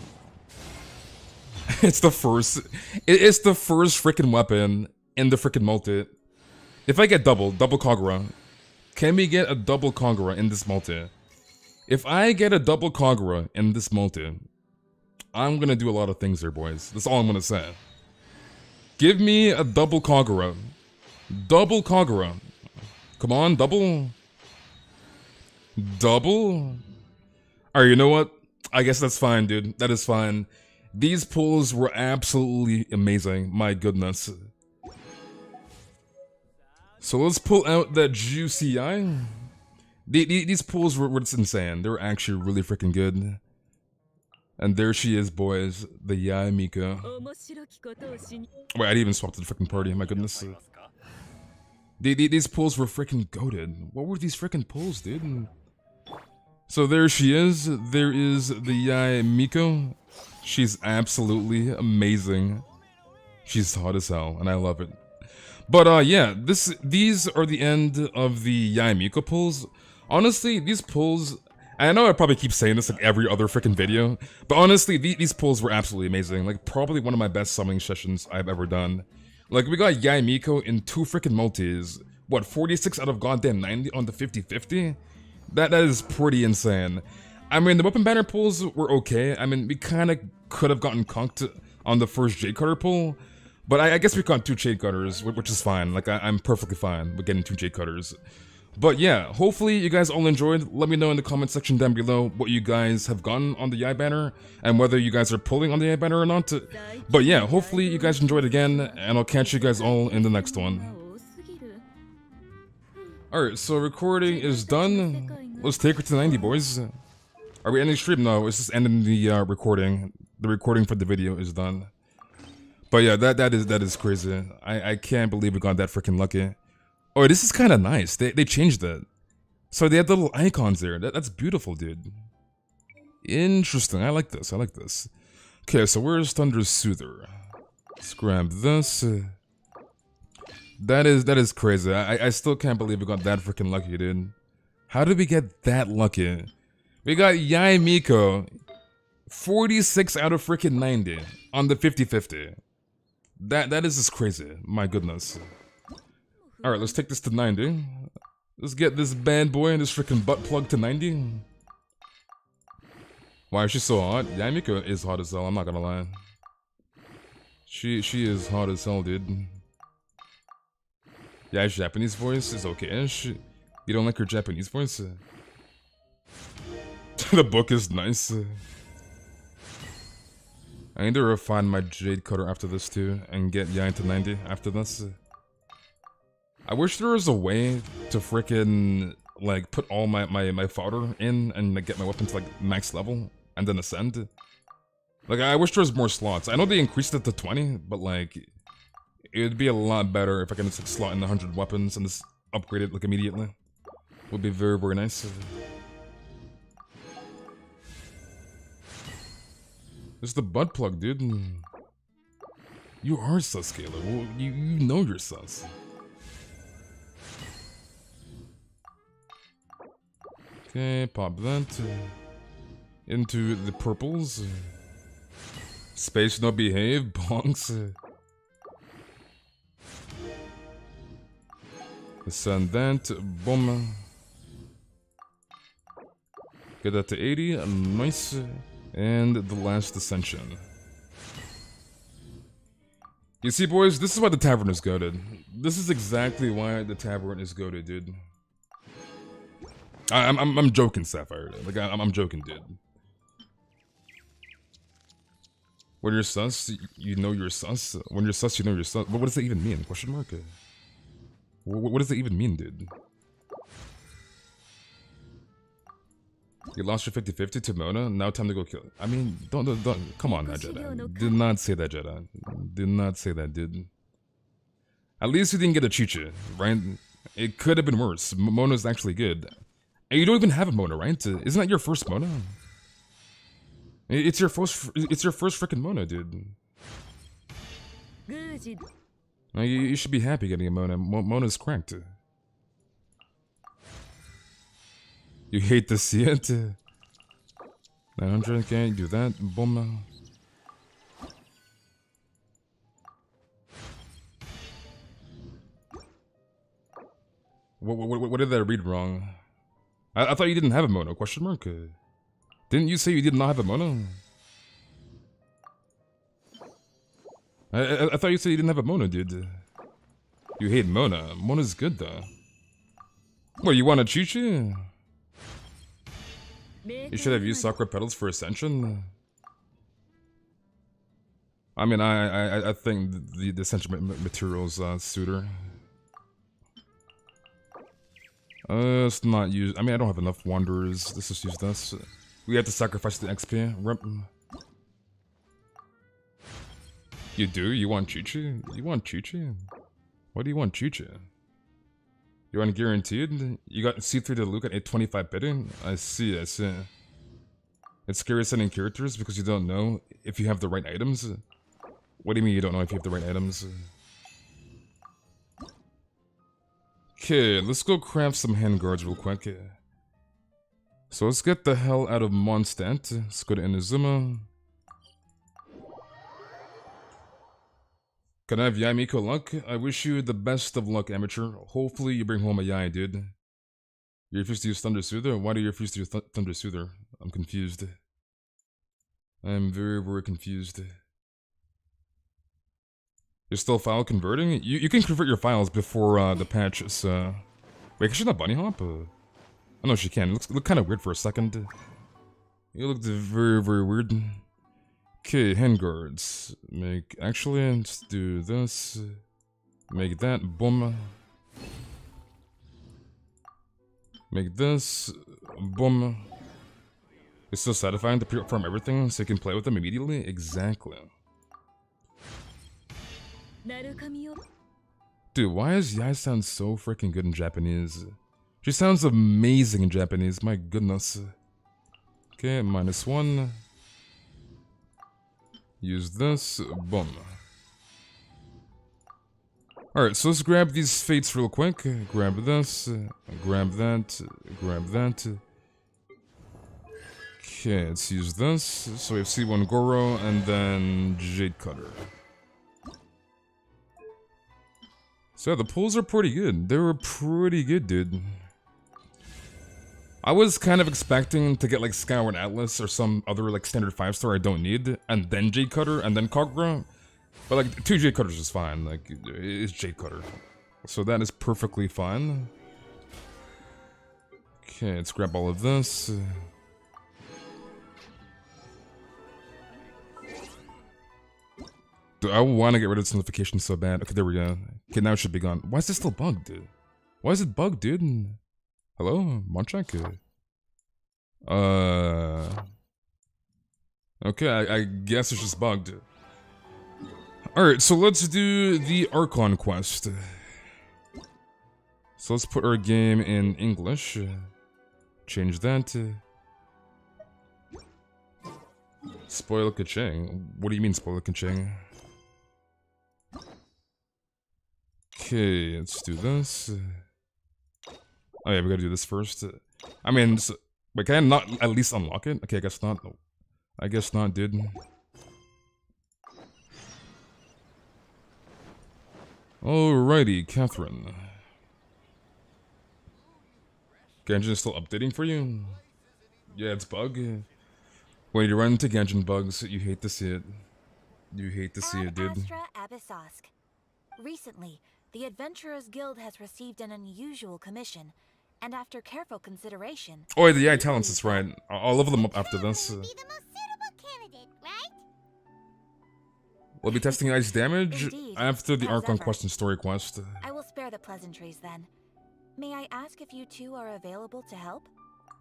It's the first freaking weapon in the freaking multi. If I get double Kagura, can we get a double Kagura in this multi? If I get a double Kagura in this multi, I'm gonna do a lot of things here, boys. That's all I'm gonna say. Give me a double Kagura. Double Kagura. Come on, double. Double? Alright, you know what? I guess that's fine, dude. That is fine. These pulls were absolutely amazing. My goodness. So let's pull out that juicy eye. These pulls were just insane. They were actually really freaking good. And there she is, boys. The Yai Miko. Wait, I didn't even swap to the freaking party. My goodness. These pulls were freaking goated. What were these freaking pulls, dude? So there she is. There is the Yai Miko. She's absolutely amazing. She's hot as hell, and I love it. But yeah, these are the end of the Yai Miko pulls. Honestly, these pulls, I know I probably keep saying this like every other freaking video, but honestly, these pulls were absolutely amazing. Like probably one of my best summoning sessions I've ever done. Like we got Yai Miko in 2 freaking multis. What, 46 out of goddamn 90 on the 50-50? That is pretty insane. I mean, the weapon banner pulls were okay. I mean, we kind of could have gotten conked on the first Jade Cutter pull, but I guess we got 2 Jade Cutters, which is fine. Like, I'm perfectly fine with getting 2 Jade Cutters. But yeah, hopefully you guys all enjoyed. Let me know in the comment section down below what you guys have gotten on the Yai banner, and whether you guys are pulling on the Yai banner or not. But yeah, hopefully you guys enjoyed again, and I'll catch you guys all in the next one. Alright, so recording is done. Let's take her to 90, boys. Are we ending stream? No, it's just ending the recording. The recording for the video is done. But yeah, that is crazy. I can't believe we got that freaking lucky. Oh, this is kind of nice. They changed it. So they had the little icons there. That's beautiful, dude. Interesting. I like this. I like this. Okay, so where's Thunder Soother? Let's grab this. That is crazy. I still can't believe we got that freaking lucky, dude. How did we get that lucky? We got Yai Miko, 46 out of freaking 90 on the 50-50. That is just crazy. My goodness. All right, let's take this to 90. Let's get this bad boy and this freaking butt plug to 90. Why is she so hot? Yai Miko is hot as hell. I'm not gonna lie. She is hot as hell, dude. Yeah, Japanese voice is okay-ish. You don't like her Japanese voice? The book is nice. I need to refine my Jade Cutter after this too, and get Yai to 90 after this. I wish there was a way to frickin' like put all my fodder in and like, get my weapon to like max level and then ascend. Like I wish there was more slots. I know they increased it to 20, but like it would be a lot better if I can just like, slot in 100 weapons and just upgrade it like immediately. Would be very, very nice. This is the butt plug, dude. You are sus, Caleb. Well, you know you're sus. Okay, pop that. Into the purples. Space no behave, bonks. Ascendant, boom. Get that to 80, nice. And the last ascension. You see, boys, this is why the tavern is goated. This is exactly why the tavern is goated, dude. I'm joking, Sapphire. Like I'm joking, dude. When you're sus, you know you're sus. When you're sus, you know you're sus. But what does that even mean? Question mark. What does that even mean, dude? You lost your 50-50 to Mona. Now time to go kill. I mean, don't. Come on, that Jedi. Did not say that, Jedi. Did not say that, dude. At least you didn't get a Chicha, right? It could have been worse. Mona's actually good. And you don't even have a Mona, right? Isn't that your first Mona? It's your first freaking Mona, dude. You should be happy getting a Mona. Mona's cracked. You hate to see it. 900, can't do that. Boom. What did I read wrong? I thought you didn't have a Mona, question mark? Didn't you say you did not have a Mona? I thought you said you didn't have a Mona, dude. You hate Mona. Mona's good, though. What, you want a Chi-Chi? You should have used Sakura Petals for Ascension. I mean, I think the Ascension materials suit her. Let's not use. I mean, I don't have enough Wanderers. Let's just use this. We have to sacrifice the XP. Rip. You do? You want Chi-Chi? You want Chi-Chi? What do you want Chi-Chi? You want guaranteed? You got see-through the Luke at 825 bidding? I see, I see. It's scary sending characters because you don't know if you have the right items? What do you mean you don't know if you have the right items? Okay, let's go craft some handguards real quick. So let's get the hell out of Mondstadt. Let's go to Inazuma. Can I have Yai Miko luck? I wish you the best of luck, amateur. Hopefully you bring home a Yai, dude. You refuse to use Thunder Soother? Why do you refuse to use Thunder Soother? I'm confused. I'm very, very confused. You're still file converting? You can convert your files before the patch, so... Wait, can she not bunny hop? Oh no, she can. It looked kind of weird for a second. It looked very, very weird. Okay, handguards. Actually, let's do this. Make that. Boom. Make this. Boom. It's so satisfying to pre-farm everything so you can play with them immediately? Exactly. Dude, why does Yai sound so freaking good in Japanese? She sounds amazing in Japanese, my goodness. Okay, -1. Use this, boom. Alright, so let's grab these fates real quick. Grab this, grab that, grab that. Okay, let's use this. So we have C1 Goro and then Jade Cutter. So yeah, the pulls are pretty good. They were pretty good, dude. I was kind of expecting to get like Skyward Atlas or some other like standard 5-star I don't need, and then Jade Cutter, and then Kagura. But like 2 Jade Cutters is fine, like it's Jade Cutter. So that is perfectly fine. Okay, let's grab all of this. Dude, I want to get rid of this notification so bad. Okay, there we go. Okay, now it should be gone. Why is this still bugged, dude? Why is it bugged, dude? Hello? Monchak? Okay, I guess it's just bugged. Alright, so let's do the Archon Quest. So let's put our game in English. Change that. Spoil Kaching. What do you mean, spoil Kaching? Okay, let's do this. Oh yeah, we gotta do this first. I mean, wait, can I not at least unlock it? Okay, I guess not. I guess not, dude. Alrighty, Catherine. Genshin is still updating for you? Yeah, it's bug. When you run into Genshin bugs, you hate to see it. You hate to see it, dude. Recently, The Adventurers Guild has received an unusual commission, and after careful consideration... Oh, yeah, talents, that's right. I'll level them up after this. Be the most suitable candidate, right? We'll be testing ice damage Indeed, after the as Archon ever. Quest and story quest. I will spare the pleasantries then. May I ask if you two are available to help?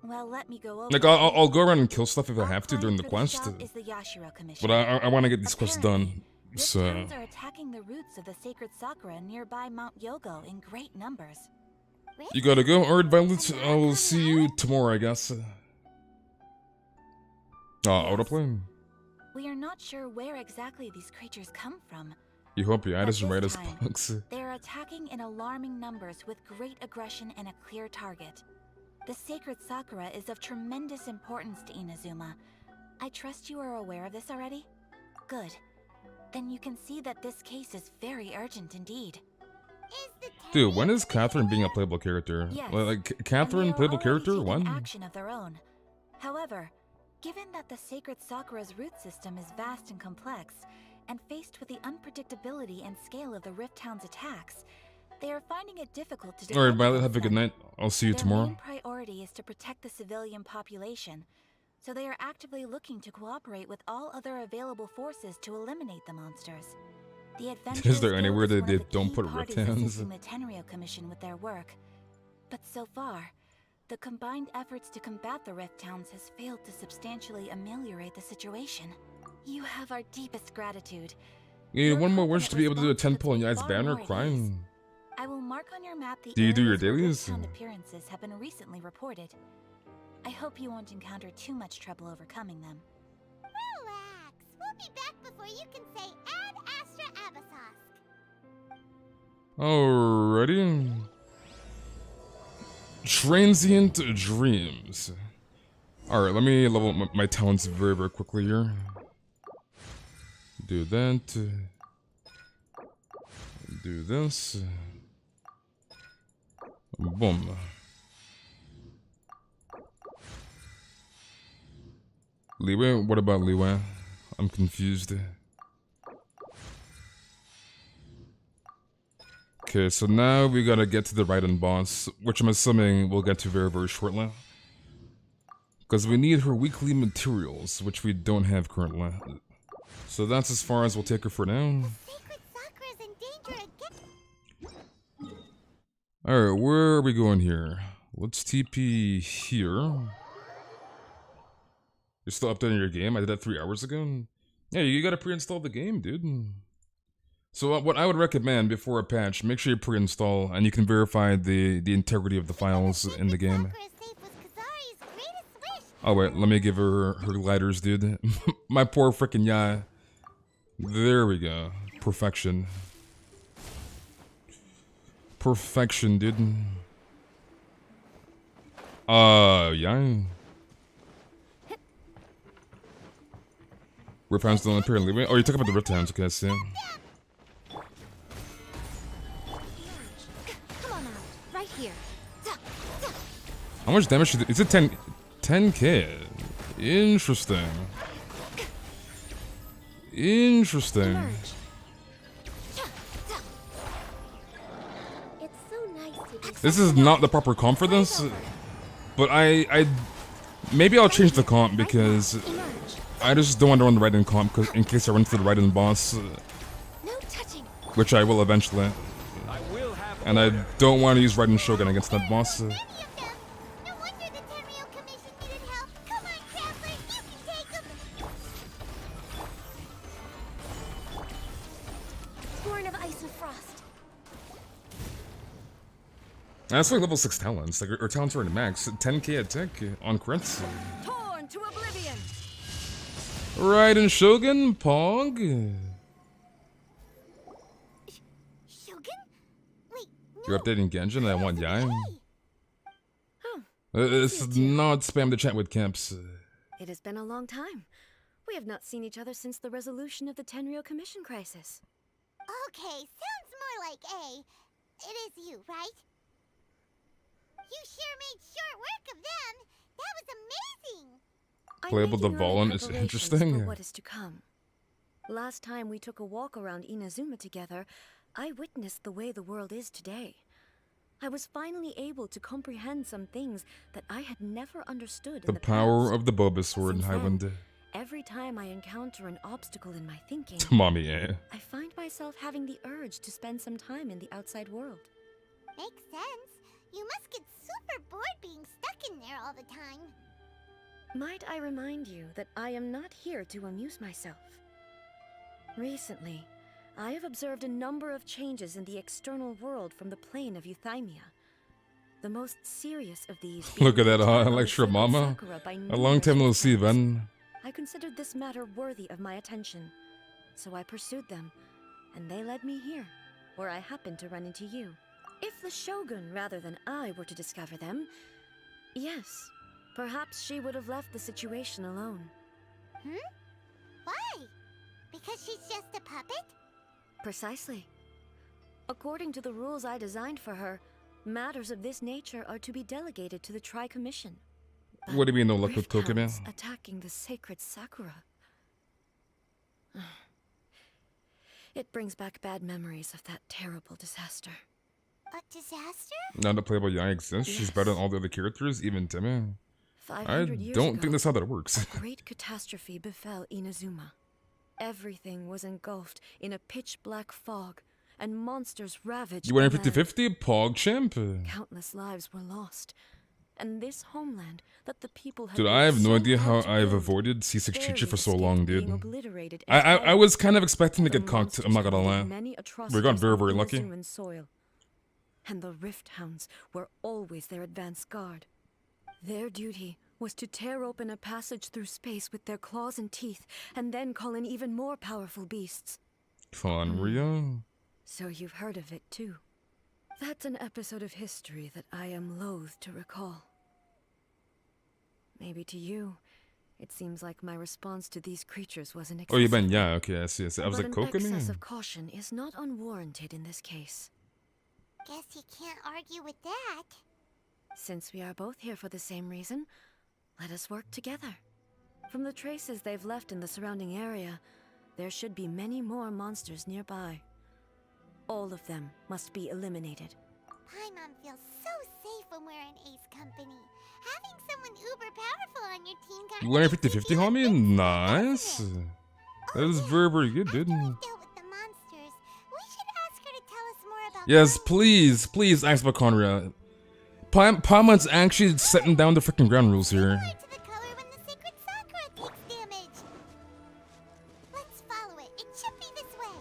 Well, let me go over... Like, I'll go around and kill stuff if I have to Our during the client for quest. job is the Yashiro Commission. But I want to get these quests done. Apparently, So, Rifttowns are attacking the roots of the sacred sakura nearby Mount Yogo in great numbers. you gotta go. Alright, Violet, I will see you tomorrow, I guess. Autoplay? We are not sure where exactly these creatures come from. You hope your But ad isn't right this as time, punks. They are attacking in alarming numbers with great aggression and a clear target. The sacred sakura is of tremendous importance to Inazuma. I trust you are aware of this already? Good. Then you can see that this case is very urgent indeed. Dude, when is Catherine being a playable character? Yes. Like, Catherine, And they are playable already character? taking When? action of their own. However, given that the sacred sakura's root system is vast and complex, and faced with the unpredictability and scale of the Rift Town's attacks, they are finding it difficult to Alright, defend Violet, against have a good them. night. I'll see you Their tomorrow. main priority is to protect the civilian population, so they are actively looking to cooperate with all other available forces to eliminate the monsters. The Is there Adventurers anywhere Guild is that one they of the don't key put parties Rift-Hands? assisting the Tenryou Commission with their work. But so far, the combined efforts to combat the Rift Towns has failed to substantially ameliorate the situation. You have our deepest gratitude. You need one more Your wish to be able to do a confident 10 pull on response Yai's puts me banner? far more at Crying. I will mark on your map the Do you do your areas where dailies? Rift Town appearances have been recently reported. I hope you won't encounter too much trouble overcoming them. Relax. We'll be back before you can say Ad Astra Abyssosque. Alrighty. Transient Dreams. Alright, let me level up my talents very, very quickly here. Do that. Do this. Boom. Leeway? What about leeway? I'm confused. Okay, so now we gotta get to the Raiden boss, which I'm assuming we'll get to very, very shortly. Because we need her weekly materials, which we don't have currently. So that's as far as we'll take her for now. Sacred Sakura's in danger again. Alright, where are we going here? Let's TP here. You're still updating your game? I did that 3 hours ago? Yeah, you gotta pre-install the game, dude. So what I would recommend before a patch, make sure you pre-install and you can verify the integrity of the files in the game. Sakura's safe was Kazari's greatest wish. Oh wait, let me give her gliders, dude. My poor frickin' Yai. There we go. Perfection. Perfection, dude. Yeah. Rift Hounds don't appear in Leeway. Oh, you're talking about the Rift Hounds, okay, I see. Come on out. Right here. How much damage should is it 10k? Interesting. Interesting. Emerge. It's so nice to be This is not the proper comp for this, but I maybe I'll change the comp because Emerge. I just don't want to run the Raiden comp in case I run into the Raiden boss, No touching. which I will eventually. And I don't want to use Raiden Shogun against that boss. Many of them. No wonder the Tenryou Commission needed help. Come on, Traveler. You can take them. Born of ice and frost. That's like level 6 talents. Like, our talents are in max. 10k attack on crits. Torn to oblivion. Raiden Shogun, Pog. Shogun? Wait, no. You're updating Genshin, I want Yai. Oh, It's not spam the chat with camps. It has been a long time. We have not seen each other since the resolution of the Tenryou Commission crisis. okay, sounds more like A. It is you, right? You sure made short work of them. That was amazing. I'm Playable making the early Valen is preparations interesting. for what is to come. Last time we took a walk around Inazuma together, I witnessed the way the world is today. I was finally able to comprehend some things that I had never understood in The the power past. of the Boba Sword in Since then, Highwind. every time I encounter an obstacle in my thinking, Mommy, eh? I find myself having the urge to spend some time in the outside world. Makes sense. You must get super bored being stuck in there all the time. Might I remind you that I am not here to amuse myself. Recently, I have observed a number of changes in the external world from the plane of Euthymia. The most serious of these being Look at that, the attack on the Electra sacred Mama. Sakura by A long time no numerous see, friends. Ben. I considered this matter worthy of my attention, so I pursued them, and they led me here, where I happened to run into you. If the Shogun rather than I were to discover them, yes, perhaps she would have left the situation alone. Why? Because she's just a puppet? Precisely. According to the rules I designed for her, matters of this nature are to be delegated to the Tri-Commission. What do you mean no luck with Rift Tokyo? hounds attacking the sacred Sakura. It brings back bad memories of that terrible disaster. A disaster? Now that Playboy Yang exists, she's better than Yes. all the other characters, even Timmy. I 500 years don't ago, think that's how that works. a great catastrophe befell Inazuma. Everything was engulfed in a pitch-black fog, and monsters ravaged You went the in land. 50-50? Pog champ. Countless lives were lost, and this homeland that the people had Dude, worked I have no so idea how hard to I've build avoided C6 barely Chichi for so escaped long, being dude. obliterated I entirely. was kind of expecting to The get conked, I'm monsters not gonna lie. committed many We got atrocities very, on very lucky. Inazuman soil, and the Rift Hounds were always their advance guard. Their duty was to tear open a passage through space with their claws and teeth, and then call in even more powerful beasts. Fun, Rio. So you've heard of it too. That's an episode of history that I am loath to recall. Maybe to you, it seems like my response to these creatures was an excessive. Oh, you been, yeah, okay, I see. I was but like, an Kokomi? excess of caution is not unwarranted in this case. Guess you can't argue with that. Since we are both here for the same reason, let us work together. From the traces they've left in the surrounding area, there should be many more monsters nearby. All of them must be eliminated. Paimon feels so safe when we're in Ace Company. Having someone uber powerful on your team kind You of went makes you 50-50, feel homie? invincible, Nice. doesn't it? That was very, very good, dude. After we dealt with the monsters, we should ask her to tell us more about Yes, Conrad. please ask about Conrad. Paimon's actually setting down the freaking ground rules here. Similar to the color when the sacred Sakura takes damage. Let's follow it. It should be this way.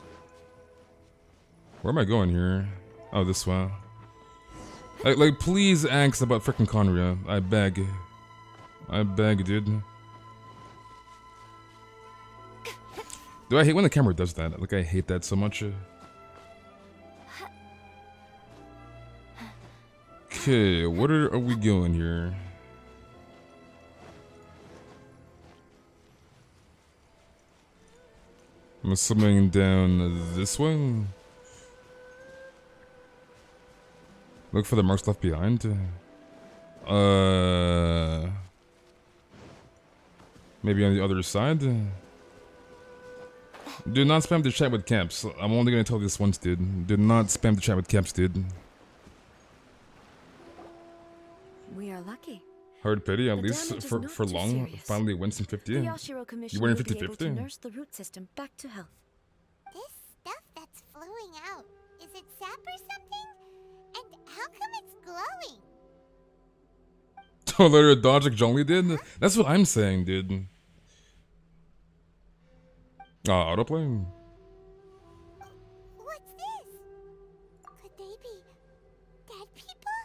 Where am I going here? Oh, this way. Like, please ask about freaking Conrad. I beg. I beg, dude. Do I hate when the camera does that? Like, I hate that so much. Okay, what are we going here? I'm assuming down this way. Look for the marks left behind. Maybe on the other side. Do not spam the chat with caps. I'm only gonna tell this once, dude. Do not spam the chat with caps, dude. We are lucky. Hard pity, at The least damage is for not too long. serious. Finally wins in 50. The Yashiro Commission were in will be able to 50-50? nurse the root system back to health. This stuff that's flowing out, is it sap or something? And how come it's glowing? Oh, let her dodge like Zhongli did? That's what I'm saying, dude. Autoplay? What's this? Could they be dead people?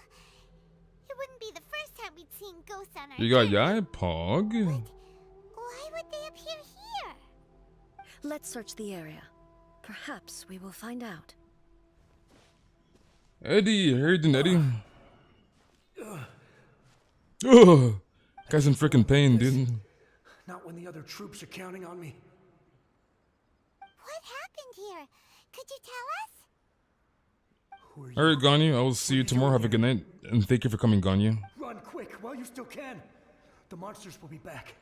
It wouldn't be the first time we'd seen ghosts on our You got journey. Yai, Pog. Why would they appear here? Let's search the area. Perhaps we will find out. Eddie, how you doing, Eddie? Ugh. Guy's in freaking pain, dude. Not when the other troops are counting on me. What happened here? Could you tell us? Who are you? Alright, Ganyu, I will see you tomorrow. Have a good night. And thank you for coming, Ganyu. Run quick while you still can. The monsters will be back.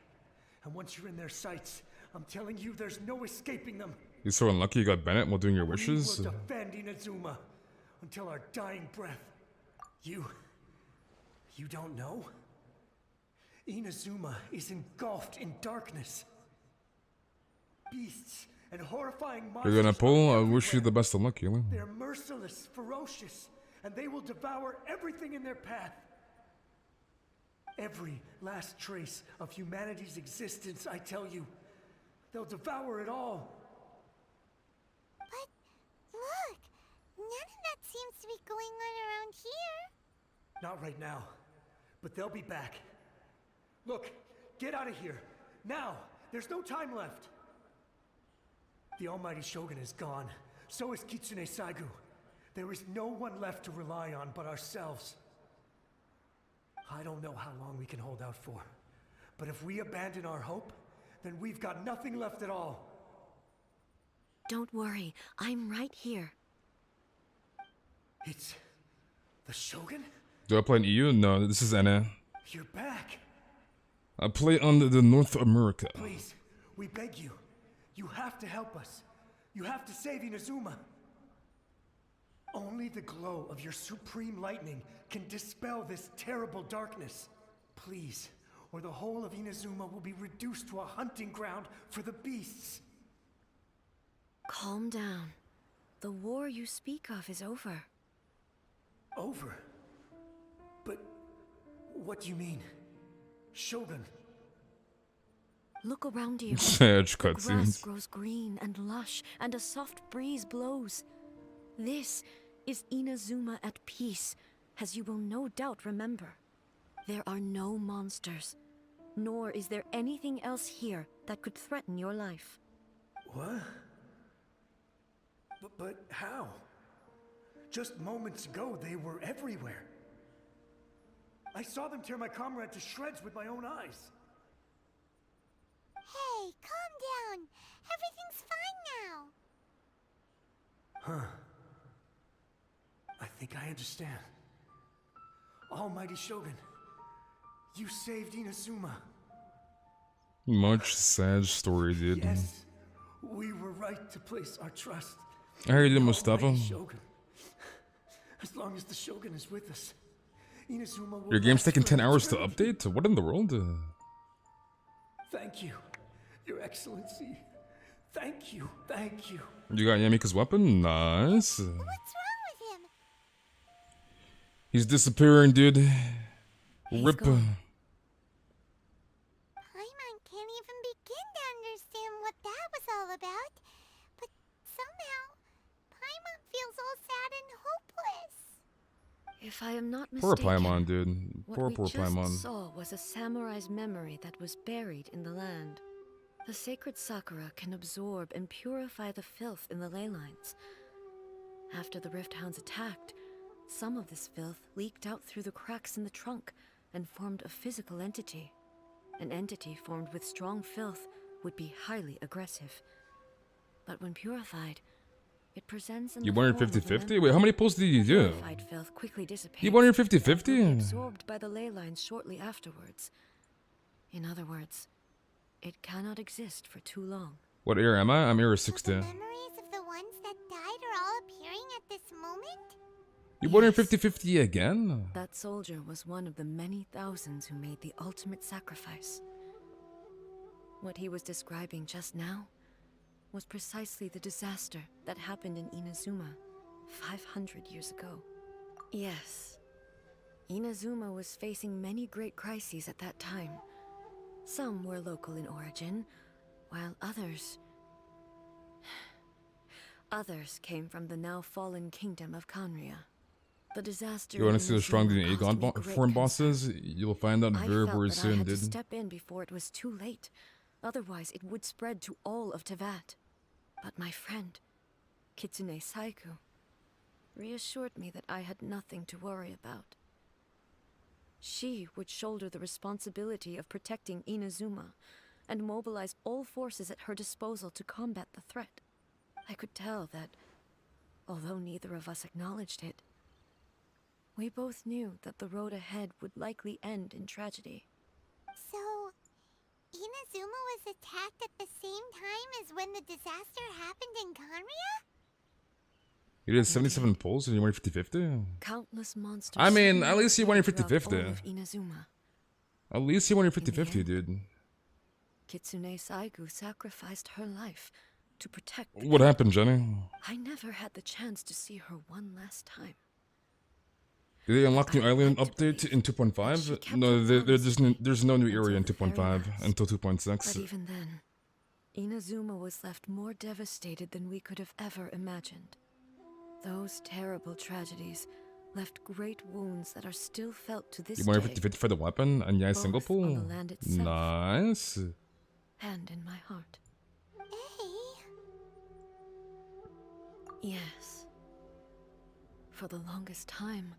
And once you're in their sights, I'm telling you there's no escaping them. You're so unlucky you got Bennett while doing your We wishes. will defend Inazuma until our dying breath. You don't know? Inazuma is engulfed in darkness. Beasts and horrifying monsters. You're gonna pull? are I wish you the everywhere. best of luck, Keelan. They're merciless, ferocious, and they will devour everything in their path. Every last trace of humanity's existence, I tell you. They'll devour it all. But look, none of that seems to be going on around here. Not right now, but they'll be back. Look, get out of here. Now! There's no time left. The almighty Shogun is gone. So is Kitsune Saigu. There is no one left to rely on but ourselves. I don't know how long we can hold out for. But if we abandon our hope, then we've got nothing left at all. Don't worry, I'm right here. It's the Shogun? Do I play in EU? No, this is NA. You're back. I play on the North America. Please, we beg you. You have to help us. You have to save Inazuma. Only the glow of your supreme lightning can dispel this terrible darkness. Please, or the whole of Inazuma will be reduced to a hunting ground for the beasts. Calm down. The war you speak of is over. Over? But what do you mean? Shogun. Look around you. Sage The grass cutscenes. grows green and lush, and a soft breeze blows. This is Inazuma at peace, as you will no doubt remember. There are no monsters, nor is there anything else here that could threaten your life. What? But how? Just moments ago, they were everywhere. I saw them tear my comrade to shreds with my own eyes. Hey, calm down. Everything's fine now. Huh. I think I understand. Almighty Shogun, you saved Inazuma. Much sad story, dude. Yes, we were right to place our trust. I heard you did in Mustafa. Almighty Shogun. As long as the Shogun is with us, Inazuma will Your game's last taking for 10 hours to eternity. update? What in the world? Thank you, Your Excellency. Thank you, thank you. You got Yamika's weapon? Nice. What's wrong with him? He's disappearing, dude. He's Rip. gone. Paimon can't even begin to understand what that was all about. But somehow, Paimon feels all sad and hopeless. If I am not Poor mistaken, Paimon, dude. what Poor we just Paimon. saw was a samurai's memory that was buried in the land. The sacred sakura can absorb and purify the filth in the ley lines. After the Rift Hounds attacked, some of this filth leaked out through the cracks in the trunk and formed a physical entity. An entity formed with strong filth would be highly aggressive. But when purified, it presents in You the wanted form of a 50-50? memory. Wait, how many pulls did you do? Purified filth quickly dissipates. You wanted and will be 50-50? absorbed by the ley lines shortly afterwards. In other words, it cannot exist for too long. What era am I? I'm era So 60. the memories of the ones that died are all appearing at this moment? You wanted Yes. 50-50 again? That soldier was one of the many thousands who made the ultimate sacrifice. What he was describing just now was precisely the disaster that happened in Inazuma 500 years ago. Yes, Inazuma was facing many great crises at that time. Some were local in origin, while others came from the now fallen kingdom of Kanria. The disaster. You want in to see the strong Inazuma than caused Aegon me great form concern. bosses? You'll find out I very, felt very that I soon, had to dude. step in before it was too late. Otherwise, it would spread to all of Tevat. But my friend, Kitsune Saigu, reassured me that I had nothing to worry about. She would shoulder the responsibility of protecting Inazuma and mobilize all forces at her disposal to combat the threat. I could tell that, although neither of us acknowledged it, we both knew that the road ahead would likely end in tragedy. So, Inazuma was attacked at the same time as when the disaster happened in Conria? You did 77 pulls and you won 50-50? Countless monsters. I mean, at suddenly least you won your appeared 50-50. throughout all of Inazuma. At least you won your In the 50-50, end, dude. Kitsune Saigu sacrificed her life to protect the What happened, Jenny? I never had the chance to see her one last time. Did they unlock new I'd island like to update believe in that she 2.5? kept No, her there's no new until area in the very 2.5 last. until But 2.6. even then, Inazuma was left more devastated than we could have ever imagined. Those terrible tragedies left great wounds that are still felt to this You won your day, 50-50 for the weapon and yeah, both single on pull? the land itself. Nice. and in my heart. Hey. Yes. For the longest time,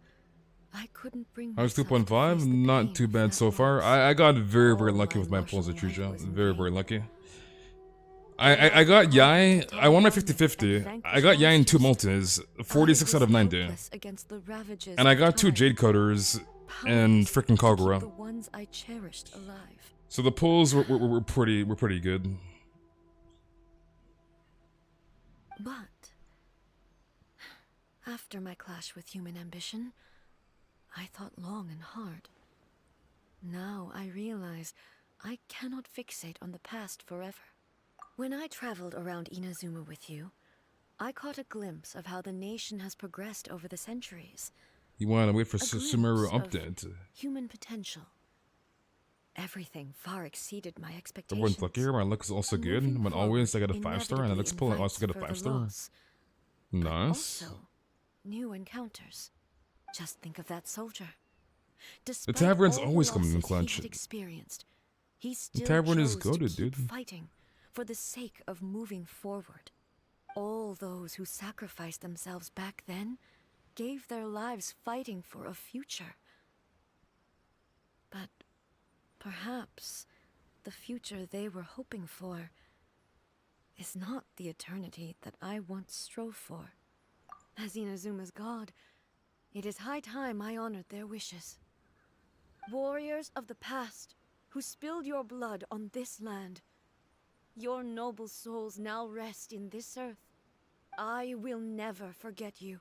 I couldn't bring I was myself to face 2.5, the not pain too of bad that so far. loss. I got very All lucky my with my pulls at martial might Chuja. was in Very vain. lucky. I got Yai. I won my 50-50. I got Yai in 2 multis, 46 out of 90. And I got 2 Jade Cutters and frickin' Kagura. The ones I cherished alive. So the pulls were pretty good. But after my clash with human ambition, I thought long and hard. Now I realize I cannot fixate on the past forever. When I traveled around Inazuma with you, I caught a glimpse of how the nation has progressed over the centuries. You wanna wait for A Sumeru glimpse of update. human potential. Everything far exceeded my expectations. Everyone's lucky here. My luck is also good. Moving But always I forward get a 5-star, and the next pull I inevitably also get a invites 5-star. further loss, but Nice. also new encounters. Just think of that soldier. The Despite tavern's all always the coming in losses clutch. He had experienced, he still tavern is chose to goated, keep dude. fighting for the sake of moving forward. All those who sacrificed themselves back then gave their lives fighting for a future. But perhaps the future they were hoping for is not the eternity that I once strove for. As Inazuma's god, it is high time I honored their wishes. Warriors of the past, who spilled your blood on this land, your noble souls now rest in this earth. I will never forget you,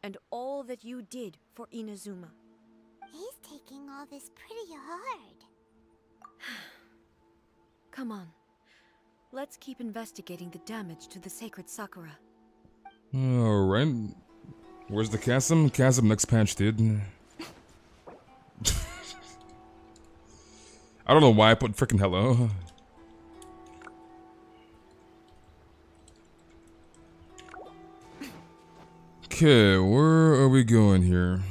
and all that you did for Inazuma. He's taking all this pretty hard. Come on. Let's keep investigating the damage to the sacred Sakura. Alright. Where's the chasm? Chasm next patch, dude. I don't know why I put frickin' hello. Okay, where are we going here?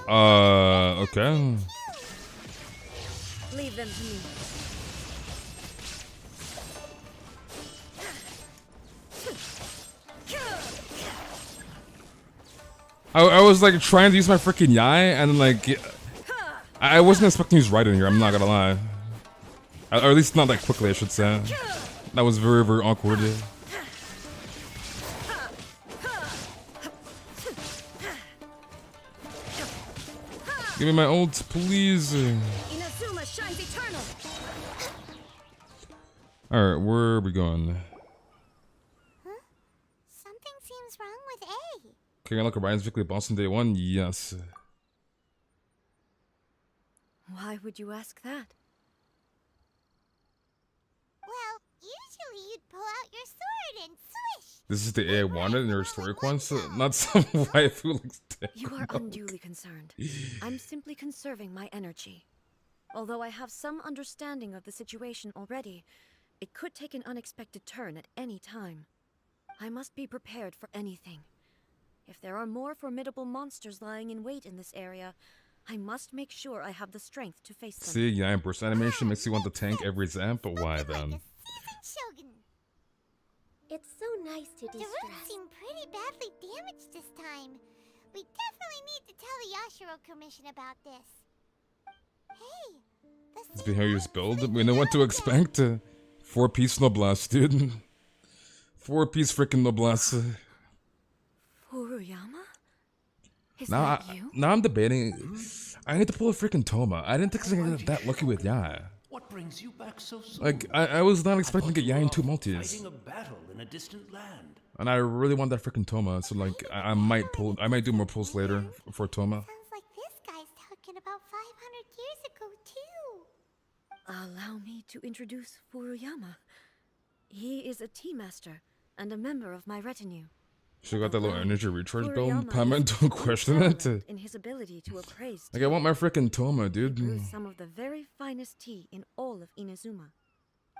Okay. Leave them to me. I was like trying to use my freaking Yai, and like I wasn't expecting to use right in here. I'm not gonna lie, or at least not that quickly. I should say. That was very awkward. Give me my ult, please. Inazuma shines eternal. All right, where are we going? Huh? Something seems wrong with A. Can I look at Ryan's weekly boss on day 1? Yes. Why would you ask that? Well, usually you'd pull out your sword and swish. This is the A I wanted in her story once, not some waifu like You are unduly concerned. I'm simply conserving my energy. Although I have some understanding of the situation already, it could take an unexpected turn at any time. I must be prepared for anything. If there are more formidable monsters lying in wait in this area, I must make sure I have the strength to face them. See, yeah, burst animation makes you want to tank every zap, but why Spoken then? like a seasoned shogun. It's so nice to The roots distress. seem pretty badly damaged this time. We definitely need to tell the Yashiro Commission about this. Hey, the It's sea behavior's lions build. freaking We know what to out again. expect. 4-piece noblesse, dude. 4-piece freaking noblesse. Furuyama? Is Now, that you? now I'm debating. I need to pull a freaking Toma. I didn't think I was gonna get that lucky with Yai. What brings you back so soon? Like, I was not expecting to get you Yai were in 2 off multis. Fighting a battle in a distant land. And I really want that freaking Toma, so like, I might do more pulls later for Toma. Sounds like this guy's talking about 500 years ago, too. Allow me to introduce Furuyama. He is a tea master and a member of my retinue. She got that little energy recharge build. Furuyama Paiman, is don't question it. unparalleled in his ability to appraise Like, I want my freaking Toma, He dude. brews some of the very finest tea in all of Inazuma.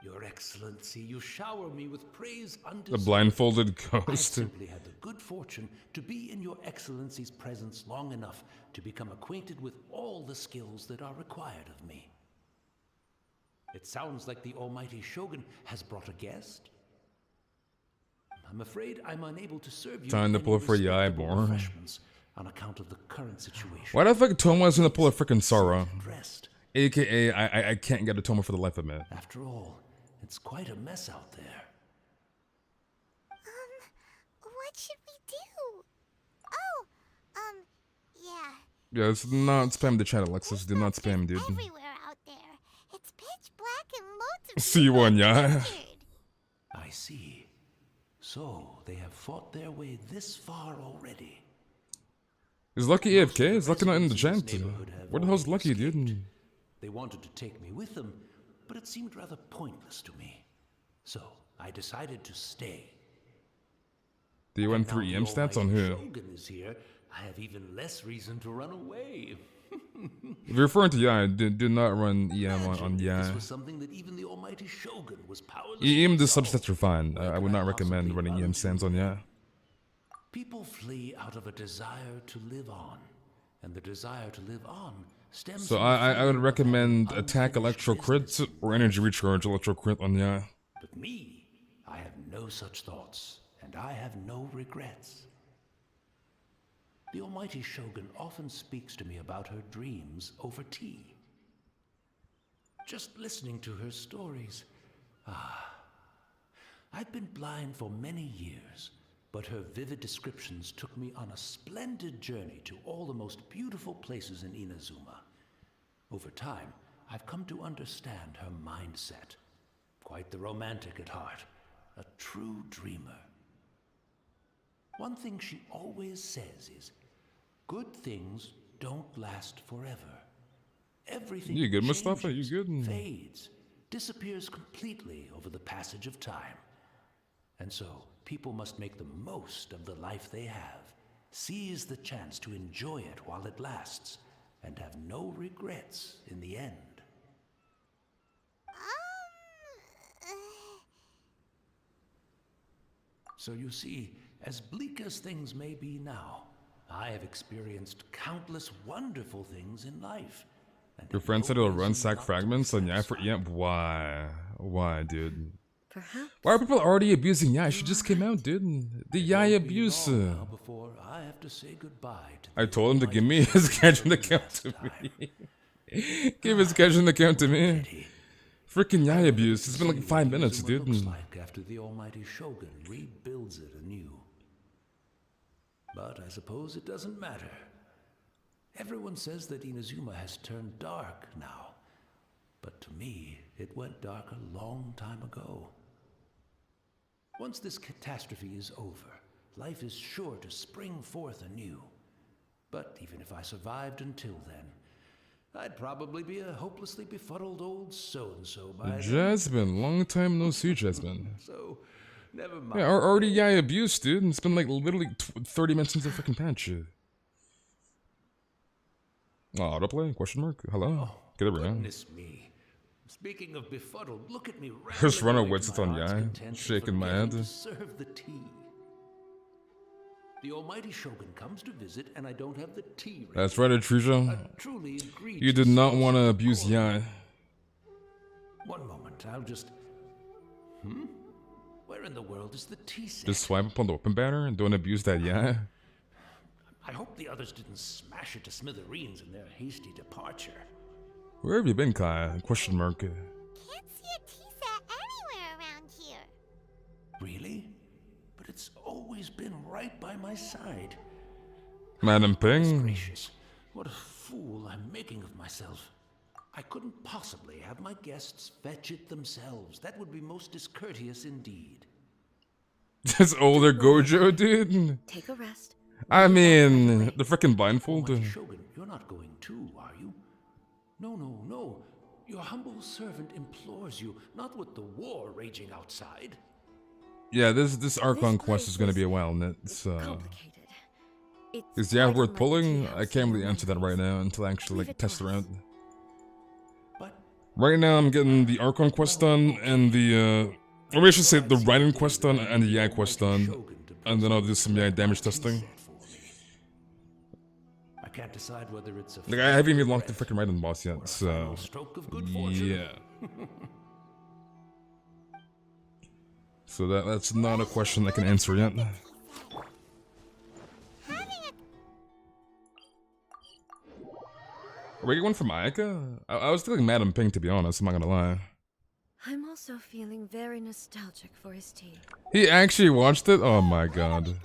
Your Excellency, you shower me with praise The undeserved. blindfolded I ghost. simply had the good fortune to be in your Excellency's presence long enough to become acquainted with all the skills that are required of me. It sounds like the almighty Shogun has brought a guest. I'm afraid I'm unable to serve you Time to any pull for Yai, respectable boy. refreshments on account of the current situation. Why the fuck Toma's gonna pull a freaking Sora? And rest. AKA, I can't get a Toma for the life of me. After all, it's quite a mess out there. What should we do? Oh, yeah. Yeah, it's not spam the chat, Alexis. Do not There's spam, dude. monsters everywhere out there. It's pitch black and loads of See you people on, yeah. injured. I see. So, they have fought their way this far already. Is Lucky AFK? Is Lucky not in the Residents chat? in this neighborhood have Where the hell's already Lucky, dude? escaped. They wanted to take me with them, but it seemed rather pointless to me. So, I decided to stay. Do you And went now 3 the EM stats on almighty who? Shogun is here. I have even less reason to run away. If you're referring to Yai, do not run EM on Imagine if Yai. This was something that even the almighty Shogun was powerless EM to the solve. substats are fine. Where I could would not recommend possibly running run EM to? stands on Yai. People flee out of a desire to live on, and the desire to live on stems So from I would feeling recommend of attack unfinished electro crit business. or energy recharge electro crit on Yai. But me, I have no such thoughts, and I have no regrets. The almighty Shogun often speaks to me about her dreams over tea. Just listening to her stories. I've been blind for many years, but her vivid descriptions took me on a splendid journey to all the most beautiful places in Inazuma. Over time, I've come to understand her mindset. Quite the romantic at heart, a true dreamer. One thing she always says is, good things don't last forever. Everything You good, changes, Mustafa? You good? fades, disappears completely over the passage of time. And so, people must make the most of the life they have, seize the chance to enjoy it while it lasts, and have no regrets in the end. So you see, as bleak as things may be now, I have experienced countless wonderful things in life. And Your have friend no said it'll run reason sack not to fragments on be Yai for satisfied. EM. Why? Why, dude? Perhaps Why are people already abusing Yai? She just came out, dude. The Yai Won't be abuse. long now before I have to say goodbye to I the told him to give me almighty his Shogun Genshin account last to time. me. Give his Genshin account to me. Pity. Freaking Yai I abuse. It's been like see 5 what minutes, Inazuma dude. looks like after the almighty Shogun rebuilds it anew. But I suppose it doesn't matter. Everyone says that Inazuma has turned dark now. But to me, it went dark a long time ago. Once this catastrophe is over, life is sure to spring forth anew. But even if I survived until then, I'd probably be a hopelessly befuddled old so-and-so by then. Jasmine. Long time no see, Jasmine. So, never mind. Yeah, already Yai abuse, dude. It's been like literally 30 minutes since the freaking patch. Autoplay? Question mark? Hello? Get it right. Goodness me. Speaking of befuddled, look at me Just run rattling a away to wits my on heart's Yai, content, shaking my forgetting head. to serve the tea. The almighty Shogun comes to visit, and I don't have the tea ready. That's right, Atruja. Truly egregious. You did not want to abuse Yai. One moment, I'll just... Where in the world is the tea set? Just swipe up on the open banner and don't abuse that Yai. I hope the others didn't smash it to smithereens in their hasty departure. Where have you been, Kai? Question mark. Can't see a tea set anywhere around here. Really? But it's always been right by my side. Madam Goodness Ping. gracious, what a fool I'm making of myself. I couldn't possibly have my guests fetch it themselves. That would be most discourteous indeed. This older Gojo, dude. Take a rest. I We'll be back right mean, away. the freaking blindfold. Almighty Shogun, you're not going too, are you? No, no, no. Your humble servant implores you, not with the war raging outside. Yeah, this Archon Quest place is gonna be a while, and it's Complicated. is the ad quite worth unlike a pulling? tea I house can't in really answer that right London. now until I actually Leave like it to test us. around. But Right now, I'm getting the Archon Quest done and the or maybe I should say the Raiden Quest done and the Yai Quest done, and then I'll do some Yai damage testing. I can't decide whether it's a Like I haven't even locked the freaking Raiden boss yet, so final stroke of good fortune. yeah. So that's not a question I can answer yet. Are we getting one from Ayaka? I was feeling Madam Ping, to be honest, I'm not gonna lie. I'm also feeling very nostalgic for his tea. He actually watched it? Oh my god.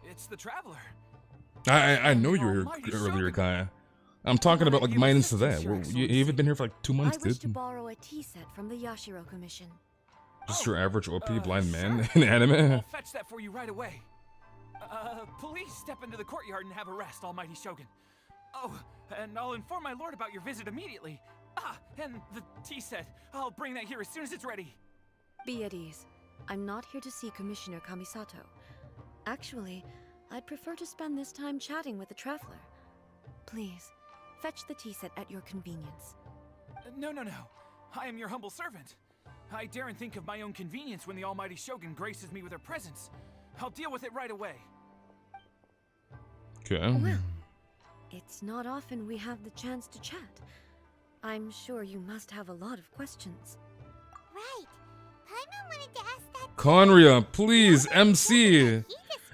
It's the Traveler. I know you were here earlier, Kaya. I'm talking about like minus to that. You haven't been here for like 2 months, I wish dude. to borrow a tea set from the Yashiro Commission. Just your average OP blind man sure. in anime. I'll fetch that for you right away. Please step into the courtyard and have a rest, Almighty Shogun. Oh, and I'll inform my lord about your visit immediately. Ah, and the tea set. I'll bring that here as soon as it's ready. Be at ease. I'm not here to see Commissioner Kamisato. Actually, I'd prefer to spend this time chatting with the Traveler. Please, fetch the tea set at your convenience. No. I am your humble servant. I daren't think of my own convenience when the Almighty Shogun graces me with her presence. I'll deal with it right away. Okay. Well, it's not often we have the chance to chat. I'm sure you must have a lot of questions. Right. Paimon wanted to ask that. Conria, please, MC.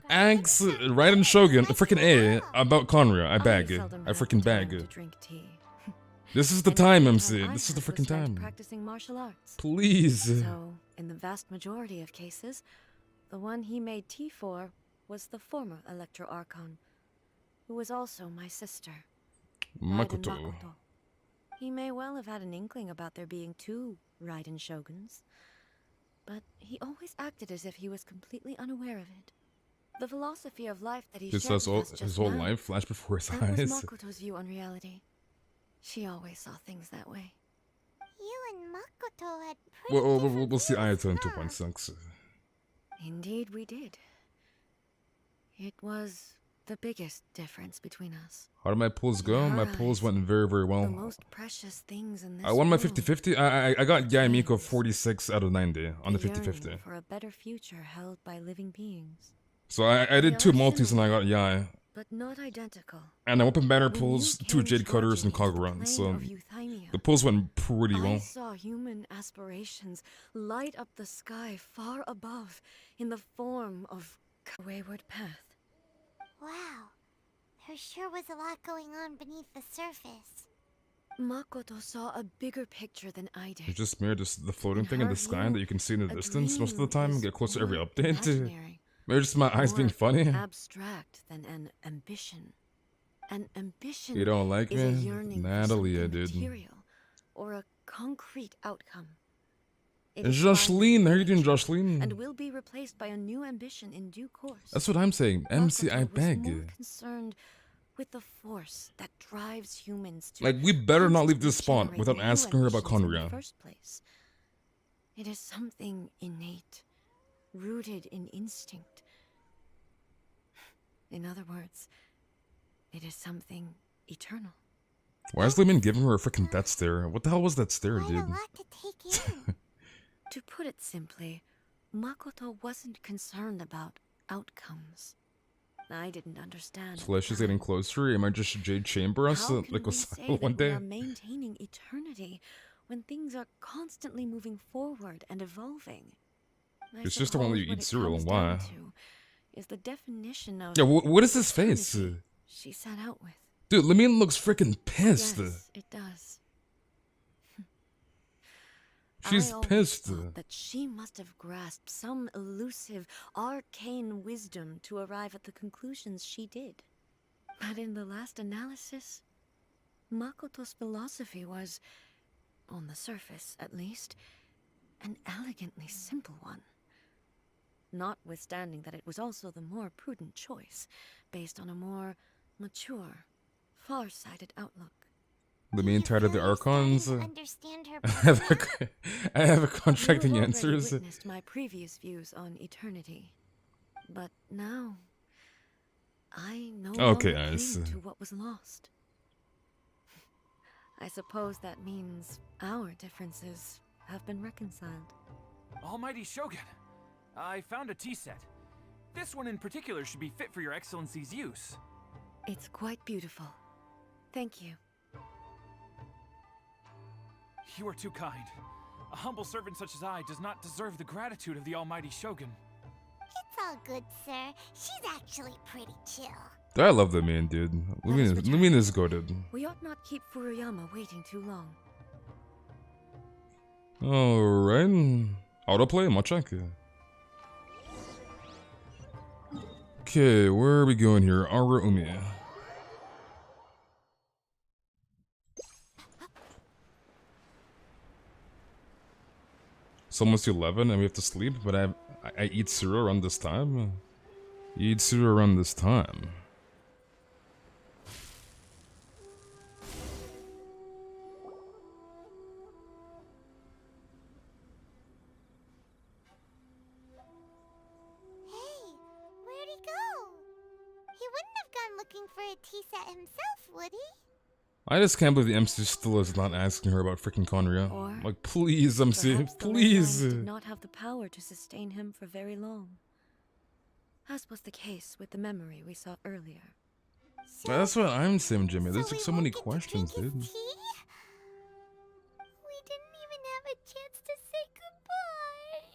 Ask Raiden Shogun, freaking A, about Conria. I beg. seldom I have the freaking time beg. to drink tea. This is the And time, every MC. I This is the had was freaking spent time. practicing martial arts. Please. So, in the vast majority of cases, the one he made tea for was the former Electro Archon, who was also my sister, Raiden Makoto. He may well have had an inkling about there being 2 Raiden Shoguns, but he always acted as if he was completely unaware of it. The philosophy of life that he This shared has with all, us just his whole now, life flashed before his that was eyes. Makoto's view on reality. She always saw things that way. You and Makoto had pretty We'll see different Ayato in views, huh? 2.6. Indeed, we did. It was the biggest difference between us. How did my pulls go? My pulls went very, very The well. most precious things in this I won my world. 50-50. I got Yaimiko 46 out of 90 on the yearning 50-50. for a better future held by living beings. So I did 2 multis and I got Yai. But not identical. And I opened banner When pulls, you 2 came Jade Cutters, and charging into the Kagura. plane So of Euthymia, the pulls went pretty I well. saw human aspirations light up the sky far above in the form of a wayward path. Wow. There sure was a lot going on beneath the surface. Makoto saw a bigger picture than I did. It's just mere just the floating In thing in her the sky view, that you can see in the a distance most of the dream time. is Get closer every more update. imaginary, Maybe just my eyes being more funny. abstract than an ambition. An ambition You don't like is a me? yearning for Natalia, something dude. material or a concrete outcome. It And is finite Jocelyn, how are you doing, and Jocelyn? will be replaced by a new ambition in due course. That's what I'm saying. MC, I Makoto was more beg. concerned with the force that drives humans to Like, we better not leave this constantly spot without generate new asking her about ambitions in the Conria. first place. It is something innate, rooted in instinct. In other words, it is something eternal. Why is Lehman giving her a freaking death stare? What the hell was that stare, Quite a dude? lot to take in. To put it simply, Makoto wasn't concerned about outcomes. I didn't understand. at the Flesh is time. getting closer. Am I just Jade Chamber us How can like we was say one that we day? are maintaining eternity when things are constantly moving forward and evolving? Your sister won't let you suppose what eat it cereal. comes Why? down to is the definition of Yeah, what is his face? eternity she set out with. Dude, Lemine looks freaking pissed. Yes, it does. She's I always pissed. thought that she must have grasped some elusive, arcane wisdom to arrive at the conclusions she did. But in the last analysis, Makoto's philosophy was, on the surface at least, an elegantly simple one. Notwithstanding that it was also the more prudent choice, based on a more mature, far-sighted outlook. The main title of the Archons. Understand her I have a contracting You have already answers. witnessed my previous views on eternity, but now I no Okay, longer I see. cling to what was lost. I suppose that means our differences have been reconciled. Almighty Shogun, I found a tea set. This one in particular should be fit for your excellency's use. It's quite beautiful. Thank you. You are too kind. A humble servant such as I does not deserve the gratitude of the Almighty Shogun. It's all good, sir. She's actually pretty chill. I love the man, dude. Lumina's goated. We ought not keep Furuyama waiting too long. Alright. Autoplay, much check. Okay, where are we going here? Umi. It's almost 11 and we have to sleep, but I eat cereal around this time. You eat cereal around this time. Hey, where'd he go? He wouldn't have gone looking for a tea set himself, would he? I just can't believe the MC still is not asking her about freaking Conria. Or Like, please, MC, perhaps the please. landmines did not have the power to sustain him for very long, as was the case with the memory we saw earlier. That's what I'm saying, Jimmy. There's we like so won't many get to questions, drink dude. his tea? We didn't even have a chance to say goodbye.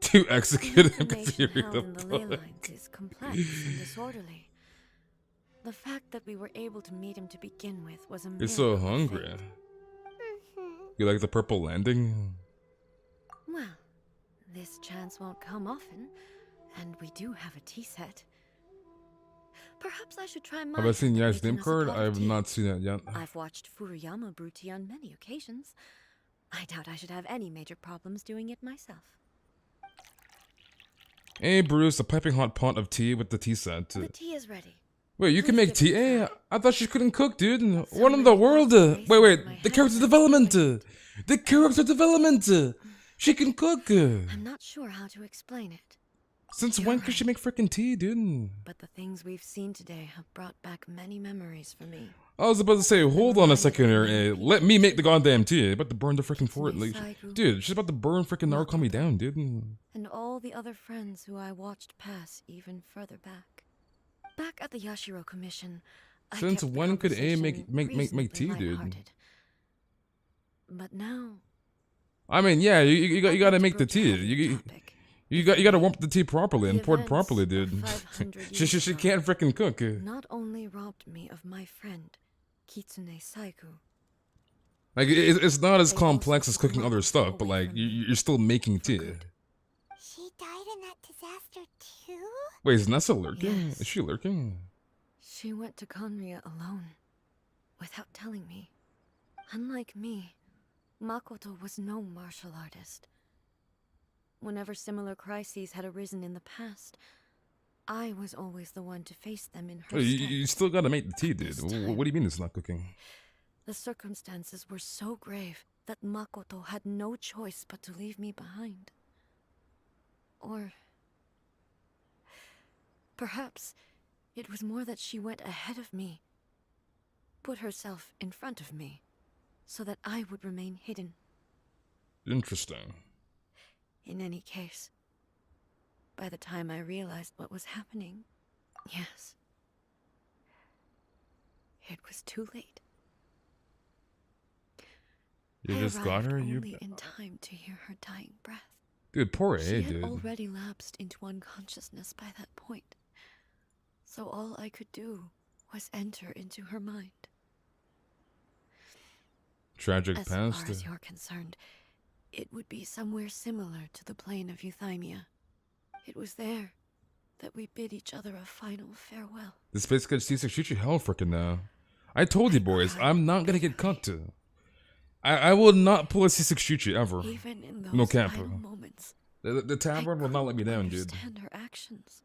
To execute him because you Information read held in the ley the lines is complex and disorderly. The fact that we were able to meet him to begin with was a You're miracle. so of hungry. fate. You like the purple landing? Well, this chance won't come often, and we do have a tea set. Perhaps I should try my Have I seen hand at Yai's name making us a card? pot I of have tea. not seen it yet. I've watched Furuyama brew tea on many occasions. I doubt I should have any major problems doing it myself. Hey, Bruce, a piping hot pot of tea with the tea set. The tea is ready. Wait, you can Please make give it tea? a Hey, try. I thought she couldn't cook, dude. So What in the many world? thoughts racing Wait, through my the head character as I development. waited. The character development. She can cook. I'm not sure how to explain it. Since You're when could she right. make freaking tea, dude? But the things we've seen today have brought back many memories for me. I was about to say, hold on a second here. Hey, let me make the goddamn tea. About to burn the freaking fort. Like, dude, she's about to burn freaking Narukami down, dude. And all the other friends who I watched pass even further back. Back at the Yashiro Commission, I Since kept the when could A make conversation tea, reasonably dude? lighthearted. But now, I mean, yeah, you I gotta get make to the broach a tea. heavy topic. You gotta warm the tea properly and The pour it events properly, of dude. 500 she years ago can't freaking cook. not only robbed me of my friend, Kitsune Saiku. Like it's not as They complex also as cooking took other Makoto stuff, but away like from me you're still making for tea. good. She died in that disaster too? Wait, is Nessa lurking? Yes. Is she lurking? She went to Conria alone, without telling me. Unlike me, Makoto was no martial artist. Whenever similar crises had arisen in the past, I was always the one to face them in her Wait, stead. you still gotta make the tea, dude. this What time- do you mean it's not cooking? The circumstances were so grave that Makoto had no choice but to leave me behind. Or perhaps it was more that she went ahead of me, put herself in front of me, so that I would remain hidden. Interesting. In any case, by the time I realized what was happening, yes, it was too late. You I just got her, arrived you only in time to hear her dying breath. dude. Poor A, She had dude. already lapsed into unconsciousness by that point, so all I could do was enter into her mind. Tragic As past. far as you're concerned, it would be somewhere similar to the plane of Euthymia. It was there that we bid each other a final farewell. This place could shoot you hell frickin' now. I told you boys, I'm not gonna get cucked. I will not pull a C6 shoot you ever. Even in those No cap. final moments, The tavern will not let me down, dude. understand her actions.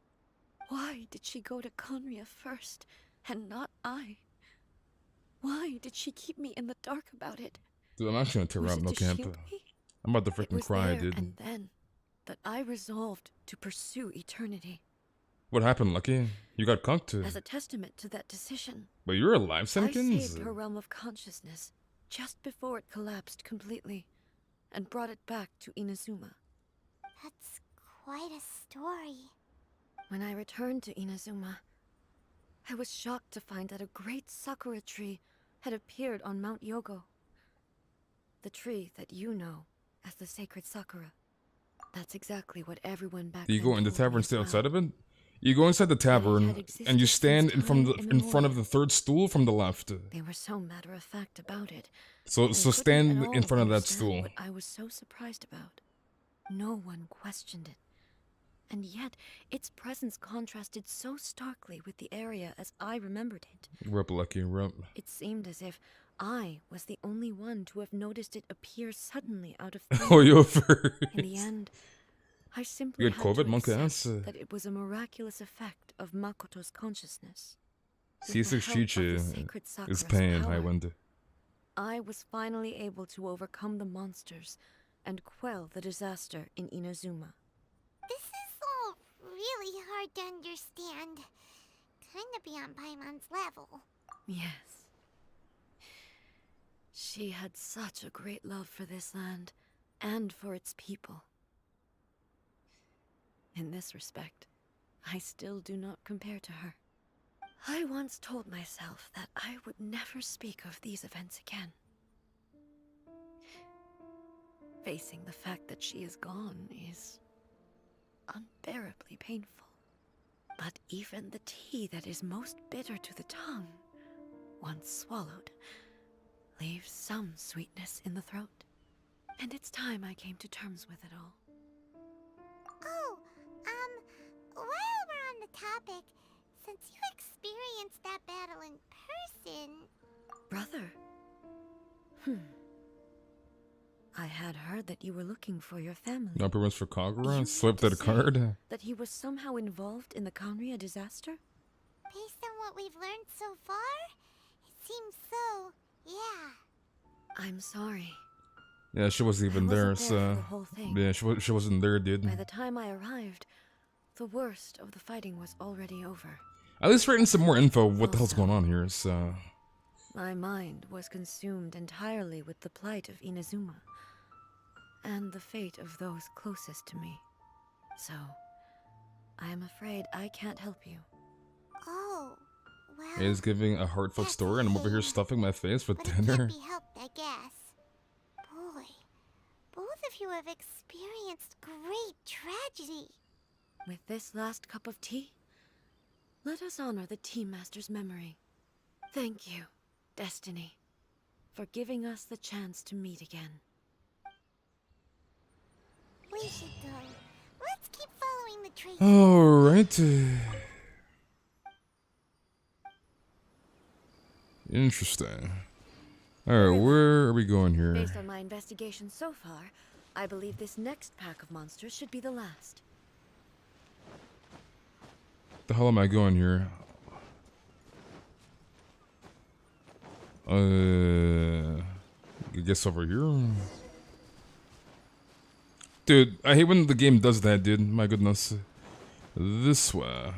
Why did she go to Conria first, and not I? Why did she keep me in the dark about it? Dude, I'm actually gonna tear Was up, it no to camp. shield me? I'm about to It freaking was cry, there dude. and then that I resolved to pursue eternity. What happened, Lucky? You got cucked? As a testament to that decision, But you're alive, I Simpkins? saved her realm of consciousness just before it collapsed completely, and brought it back to Inazuma. That's quite a story. When I returned to Inazuma, I was shocked to find that a great sakura tree had appeared on Mount Yogo. The tree that you know as the sacred sakura. That's exactly what everyone back Do you then go in the told me tavern, as stay well. outside of it? You go inside the tavern, and you existed stand since in time front of the third stool from the left. They were so matter-of-fact about it. So They so couldn't stand at in all front of that understand stool. What I was so surprised about. No one questioned it. And yet, its presence contrasted so starkly with the area as I remembered it. Rip, Lucky, rip. It seemed as if I was the only one to have noticed it appear suddenly out of thin Oh, air. yo, In the end, I simply You had had COVID, to monkey accept ass? that it was a miraculous effect of Makoto's consciousness. With C6 the help of Chichi the sacred is Sakura's paying, power, I wonder. I was finally able to overcome the monsters and quell the disaster in Inazuma. This is all really hard to understand. Kinda beyond Paimon's level. Yes. She had such a great love for this land and for its people. In this respect, I still do not compare to her. I once told myself that I would never speak of these events again. Facing the fact that she is gone is unbearably painful. But even the tea that is most bitter to the tongue, once swallowed, leaves some sweetness in the throat. And it's time I came to terms with it all. Oh, while we're on the topic, since you experienced that battle in person... Brother? I had heard that you were looking for your family. No permits for Kagura? You Swipe mean that to card? say that he was somehow involved in the Conria disaster? Based on what we've learned so far, it seems so, yeah. I'm sorry. Yeah, she wasn't even I there, wasn't there so... for the whole thing. Yeah, she wasn't there, dude. By the time I arrived, the worst of the fighting was already over. At least writing some more info what the hell's going on here, so... My mind was consumed entirely with the plight of Inazuma and the fate of those closest to me. So, I am afraid I can't help you. Oh, well... He's giving a heartfelt story, and I'm over here stuffing my face with but it dinner. can't be helped, I guess. Boy, both of you have experienced great tragedy. With this last cup of tea, let us honor the Tea Master's memory. Thank you, Destiny, for giving us the chance to meet again. We should go. Let's keep following the traces. Alright. Interesting. Alright, where are we going here? Based on my investigation so far, I believe this next pack of monsters should be the last. The hell am I going here? I guess over here? Dude, I hate when the game does that, dude. My goodness. This way.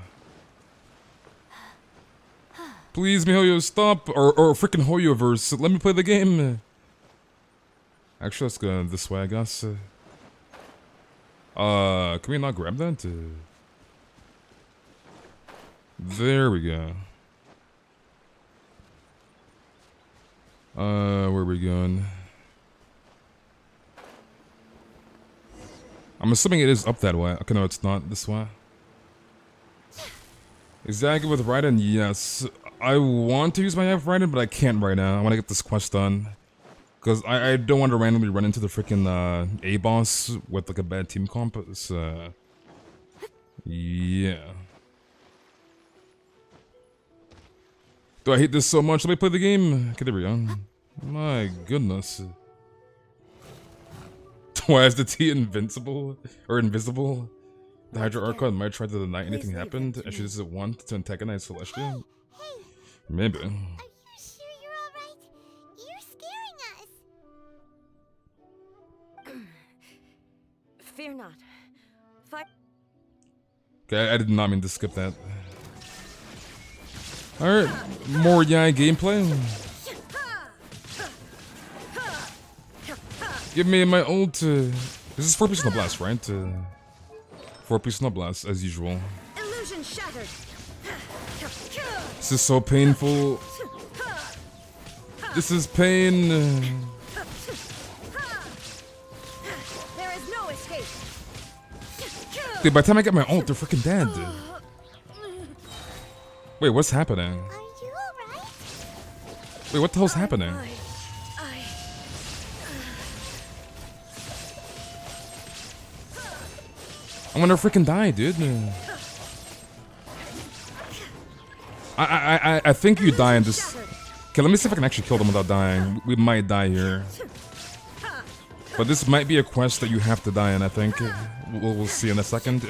Please, MiHoYo, stop! Or freaking Hoyoverse, let me play the game! Actually, let's go this way, I guess. Can we not grab that? There we go. Where are we going? I'm assuming it is up that way. Okay, no, it's not this way. Exactly with Raiden, yes. I want to use my F Raiden, but I can't right now. I want to get this quest done. Because I don't want to randomly run into the freaking A boss with like a bad team comp. So yeah. Do I hate this so much? Let me play the game. Okay, there we go. My goodness. Why is the T invincible or invisible? The Hydra Archon might try to deny anything happened, and she doesn't want to antagonize Celestia. Maybe. Are you sure you're alright? You're scaring us. Fear not. Okay, I did not mean to skip that. Alright, more Yai gameplay. Give me my ult. This is 4-piece no blast, right? 4-piece no blast, as usual. Illusion shattered. This is so painful. This is pain. There is no escape. Dude, by the time I get my ult, they're freaking dead. Wait, what's happening? Are you alright? Wait, what the hell's happening? I'm gonna freaking die, dude. I think you die in this. Okay, let me see if I can actually kill them without dying. We might die here. But this might be a quest that you have to die in, I think. We'll see in a second.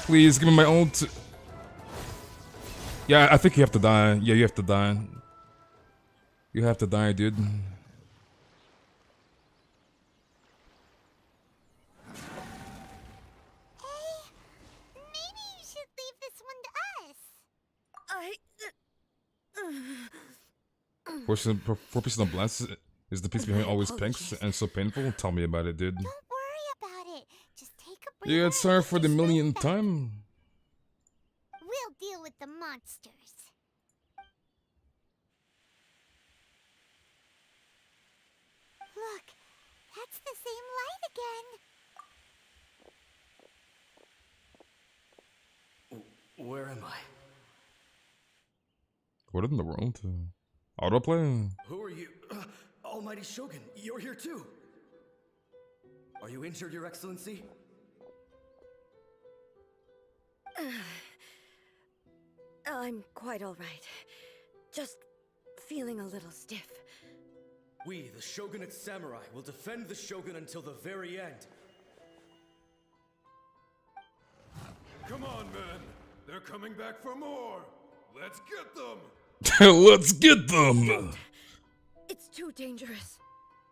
Please, give me my ult. Yeah, I think you have to die. Yeah, you have to die. You have to die, dude. Maybe you should leave this one to us. 4% of blast is the piece behind always pinks and so painful. Tell me about it, dude. Don't worry about it. Just take a breath. Yeah, sorry for the millionth time. We'll deal with the monsters. Look, that's the same light again. Where am I? What in the world? Autoplay? Who are you? Almighty Shogun, you're here too. Are you injured, Your Excellency? I'm quite all right. Just feeling a little stiff. We, the Shogunate Samurai, will defend the Shogun until the very end. Come on, men. They're coming back for more. Let's get them. Let's get them. It's too dangerous.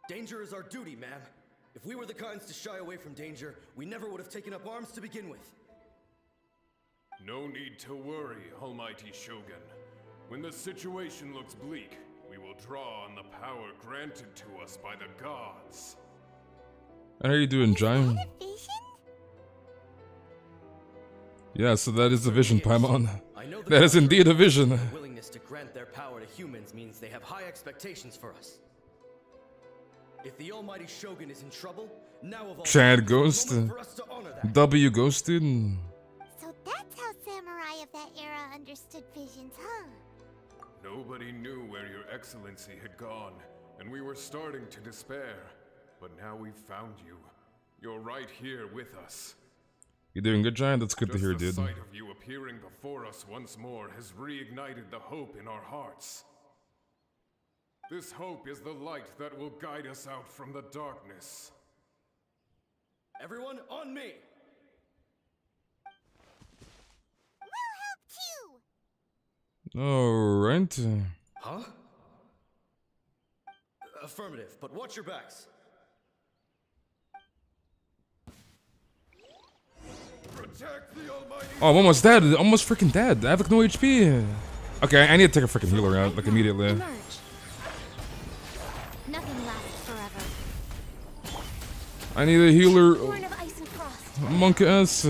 Danger is our duty, ma'am. If we were the kinds to shy away from danger, we never would have taken up arms to begin with. No need to worry, Almighty Shogun. When the situation looks bleak, we will draw on the power granted to us by the gods. How are you doing, Giant? Yeah, so that is a vision, Paimon. That is indeed a vision. Willingness to grant their power to humans means they have high expectations for us. If the Almighty Shogun is in trouble, now of all Chad Ghost. for us to honor that. W Ghosted. So that's how samurai of that era understood visions, huh? Nobody knew where your excellency had gone, and we were starting to despair. But now we've found you. You're right here with us. You doing good, Giant? That's good to hear, Just the dude. sight of you appearing before us once more has reignited the hope in our hearts. This hope is the light that will guide us out from the darkness. Everyone, on me! We'll help too! Alright. Huh? Affirmative, but watch your backs. Protect the Almighty. Oh, I'm almost dead. Almost freaking dead. I have like no HP. Okay, I need to take a freaking healer out, like immediately. Emerge. Nothing lasts forever. I need a healer. Born of ice and frost. Monk ass.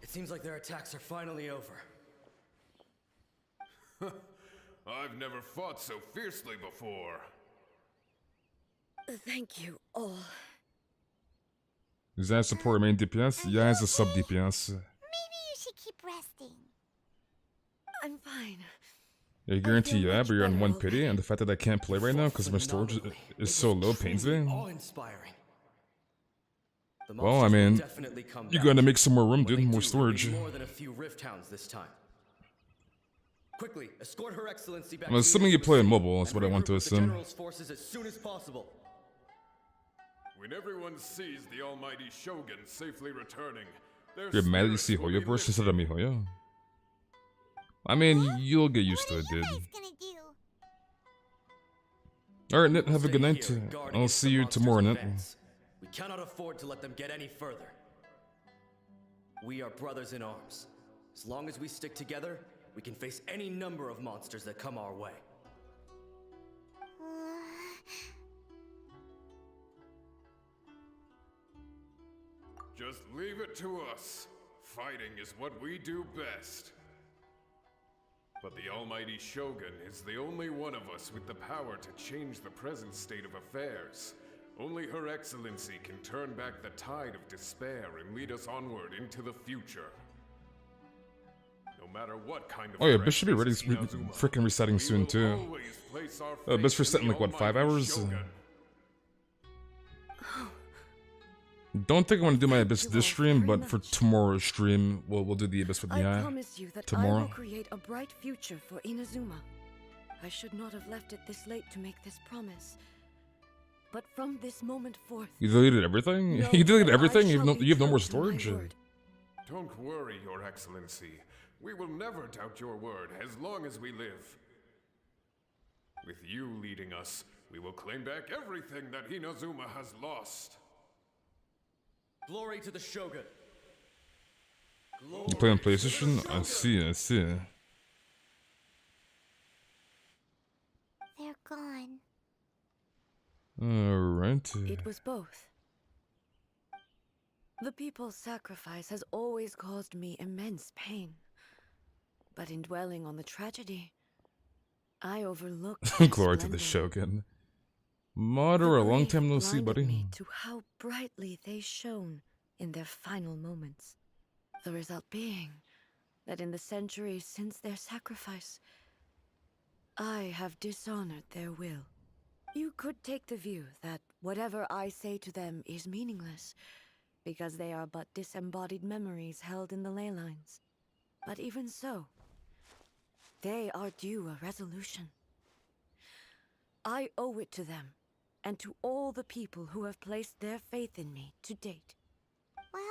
It seems like their attacks are finally over. I've never fought so fiercely before. Thank you all. Does that support main DPS? Yeah, it's a sub DPS. Maybe you should keep resting. I'm fine. I guarantee feel you, much but you're on better one already. pity, and the fact that I can't play right now because my storage is so low pains me. Awe-inspiring. The Well, I monsters will mean, definitely come you back. gotta make some more room, When dude. they More do, there'll be storage. More than a few rift hounds this time. Quickly, escort Her Excellency back I'm to assuming you Inazuma play on City mobile, that's and what I want to regroup with the assume. General's forces as soon as possible. When everyone sees the almighty Shogun safely returning, their You're mad that you spirits see will Hoyo be verse lifted. instead of Mihoyo? I mean, you'll get used What to are it, you dude. guys gonna do? Alright, Nit, We'll have a stay good night. here and guard I'll against see the you monsters' tomorrow, Nit. advance. We cannot afford to let them get any further. We are brothers in arms. As long as we stick together, we can face any number of monsters that come our way. Just leave it to us. Fighting is what we do best. But the almighty Shogun is the only one of us with the power to change the present state of affairs. Only Her Excellency can turn back the tide of despair and lead us onward into the future. No matter what kind of Oh yeah, threat Bis should be ready. faces Inazuma, Freaking resetting we soon will too. always place our Bis faith for in setting the like what, 5 almighty hours? Shogun. Don't think I want to do my Abyss you this all stream, very but for much. tomorrow's stream, we'll do the Abyss with I Nya. promise you that I tomorrow. will create a bright future for Inazuma. I should not have left it this late to make this promise. But from this moment forth, You deleted everything? know You deleted that I everything? shall be You have no more true to my storage? word. Don't worry, Your Excellency. We will never doubt your word as long as we live. With you leading us, we will claim back everything that Inazuma has lost. Glory to the Shogun. You play on PlayStation? I see, I see. They're gone. Alright. It was both. The people's sacrifice has always caused me immense pain. But in dwelling on the tragedy, I overlooked the Glory to the splendor. Shogun. Madara, a long grief time no see, blinded buddy. me to how brightly they shone in their final moments. The result being that in the centuries since their sacrifice, I have dishonored their will. You could take the view that whatever I say to them is meaningless, because they are but disembodied memories held in the ley lines. But even so, they are due a resolution. I owe it to them, and to all the people who have placed their faith in me to date. Well,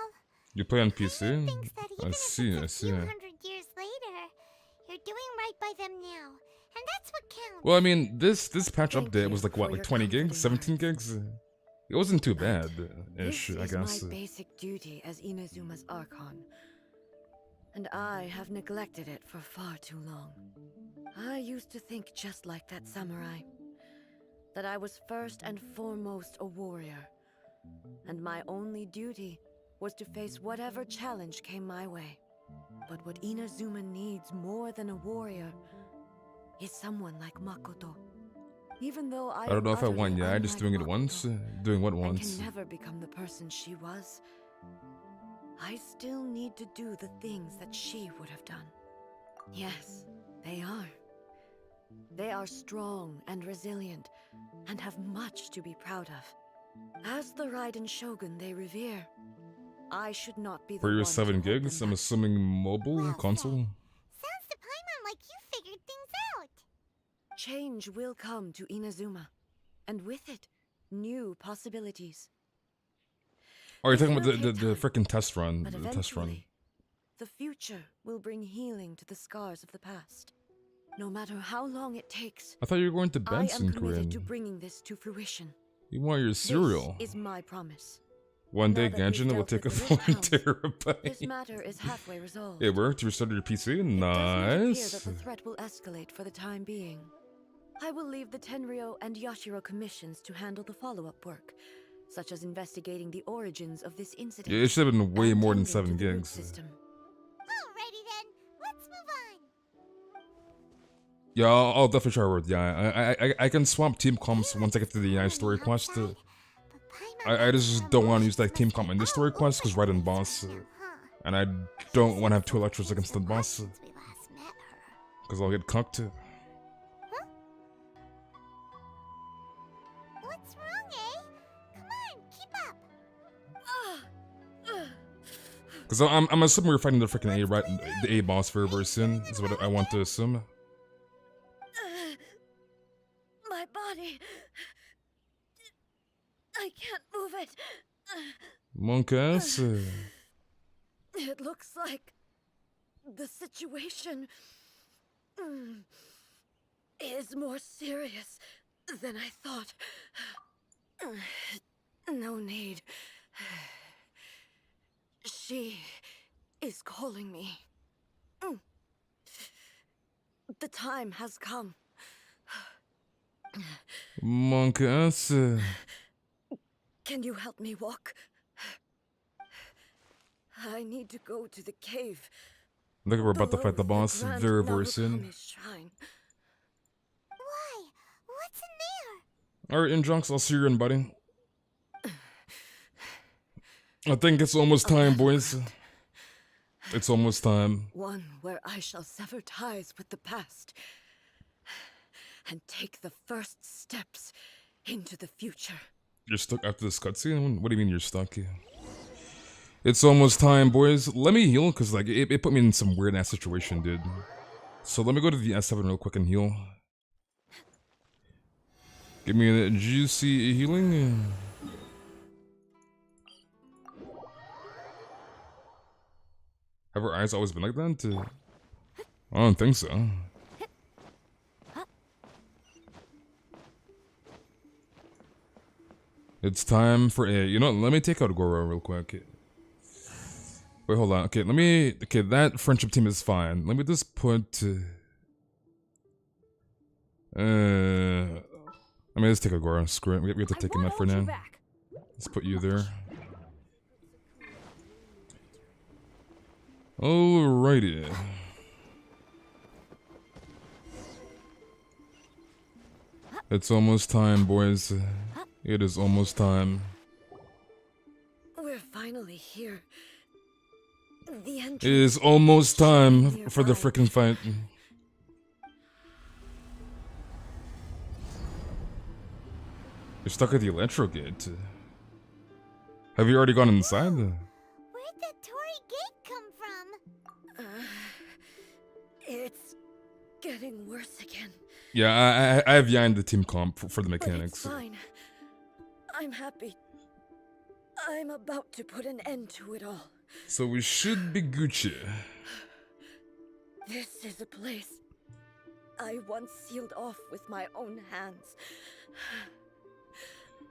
You play on Paimon PC? thinks that even I if see, it's I a see. few hundred years later, you're doing right by them now, and that's what counts. Well, I mean, this patch Thank update you was like for what, your like 20 comforting gigs, 17 words. gigs? It wasn't too But bad-ish, this I is guess. my basic duty as Inazuma's Archon, and I have neglected it for far too long. I used to think just like that samurai, that I was first and foremost a warrior, and my only duty was to face whatever challenge came my way. But what Inazuma needs more than a warrior is someone like Makoto. Even though I I don't know am if I want utterly Yai just unlike doing it once. Makoto, Doing what and once? can never become the person she was, I still need to do the things that she would have done. Yes, they are. They are strong and resilient, and have much to be proud of. As the Raiden Shogun they revere, I should not be the For your one to 7 hold them gigs, I'm back. assuming mobile Well console? Sounds to Paimon like you figured things out. Change will come to Inazuma, and with it, new possibilities. Oh, you're talking It about will the take time, freaking test run. But The test run. eventually, the future will bring healing to the scars of the past. No matter how long it takes, I thought you were going to I am Benson, committed Corinne. to bringing this to fruition. You want your cereal. This is my promise. One day Now that we've Genshin will dealt take a with the full Rift Hounds, This terabyte. matter is halfway resolved. It worked, you restarted your PC? It does not appear Nice. that the threat will escalate for the time being. I will leave the Tenryo and Yashiro commissions to handle the follow-up work, such as investigating the origins of this incident. Yeah, it should have been way and more than tending 7 to the root gigs. system. Alrighty then, let's move on. Yeah, I'll definitely try with Yai. I can swap team comps once I get to the Yai story quest. Outside, but Paimon I just don't want to use that team comp in this story quest because right in boss, and I don't want to have 2 Electros against the boss because I'll get cucked. What's wrong, eh? Come on, keep up. Because I'm assuming we're fighting the freaking A, right? The A boss very soon is what I want to assume. My body. I can't move it. Monk ass. It looks like the situation is more serious than I thought. No need. She is calling me. The time has come. Monk ass. Can you help me walk? I need to go to the cave. Look, we're about to fight the boss very soon. Why? What's in there? Alright, Injunks, I'll see you in, buddy. I think it's almost time, boys. It's almost time. One where I shall sever ties with the past and take the first steps into the future. You're stuck after this cutscene? What do you mean you're stuck? It's almost time, boys. Let me heal, because like it put me in some weird-ass situation, dude. So let me go to the S7 real quick and heal. Give me that juicy healing. Have her eyes always been like that? I don't think so. It's time for a... You know what? Let me take out Goro real quick. Wait, hold on. Okay, let me... Okay, that friendship team is fine. Let me just put... I mean, let's take a Goro. Screw it. We have to take him out for now. Let's put you there. Alrighty. It's almost time, boys. It is almost time. We're finally here. The It is almost time for the frickin' fight. You're stuck at the electro gate. Have you already gone inside? Where'd that Torii gate come from? It's getting worse again. Yeah, I have Yain the team comp for the mechanics. But it's fine. I'm happy. I'm about to put an end to it all. So we should be Gucci. This is a place I once sealed off with my own hands.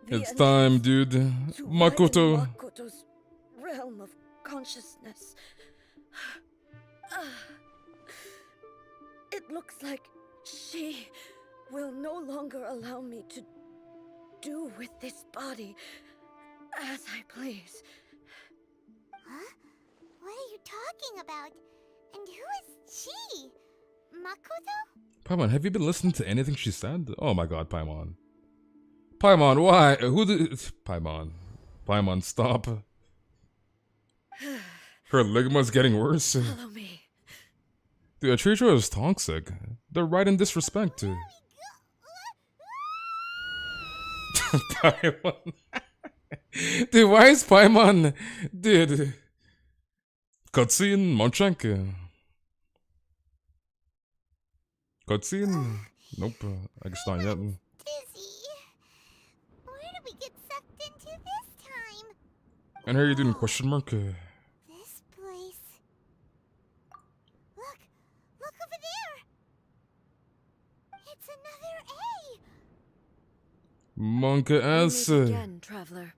It's time, dude. Makoto. Makoto's realm of consciousness. It looks like she will no longer allow me to do with this body as I please. Huh? What are you talking about? And who is she? Makoto? Paimon, have you been listening to anything she said? Oh my god, Paimon. Paimon, why? Who did... Paimon. Paimon, stop. Her ligma's getting worse. Follow me. Dude, Atrejo is toxic. They're right in disrespect. Paimon. Dude, why is Paimon... Dude. Cutscene, Monchank. Cutscene? Nope, I guess not yet. Dizzy. Where did we get sucked into this time? And how are you doing, question mark? This place. Look over there. It's another A. Monka ass. Meet again, traveler.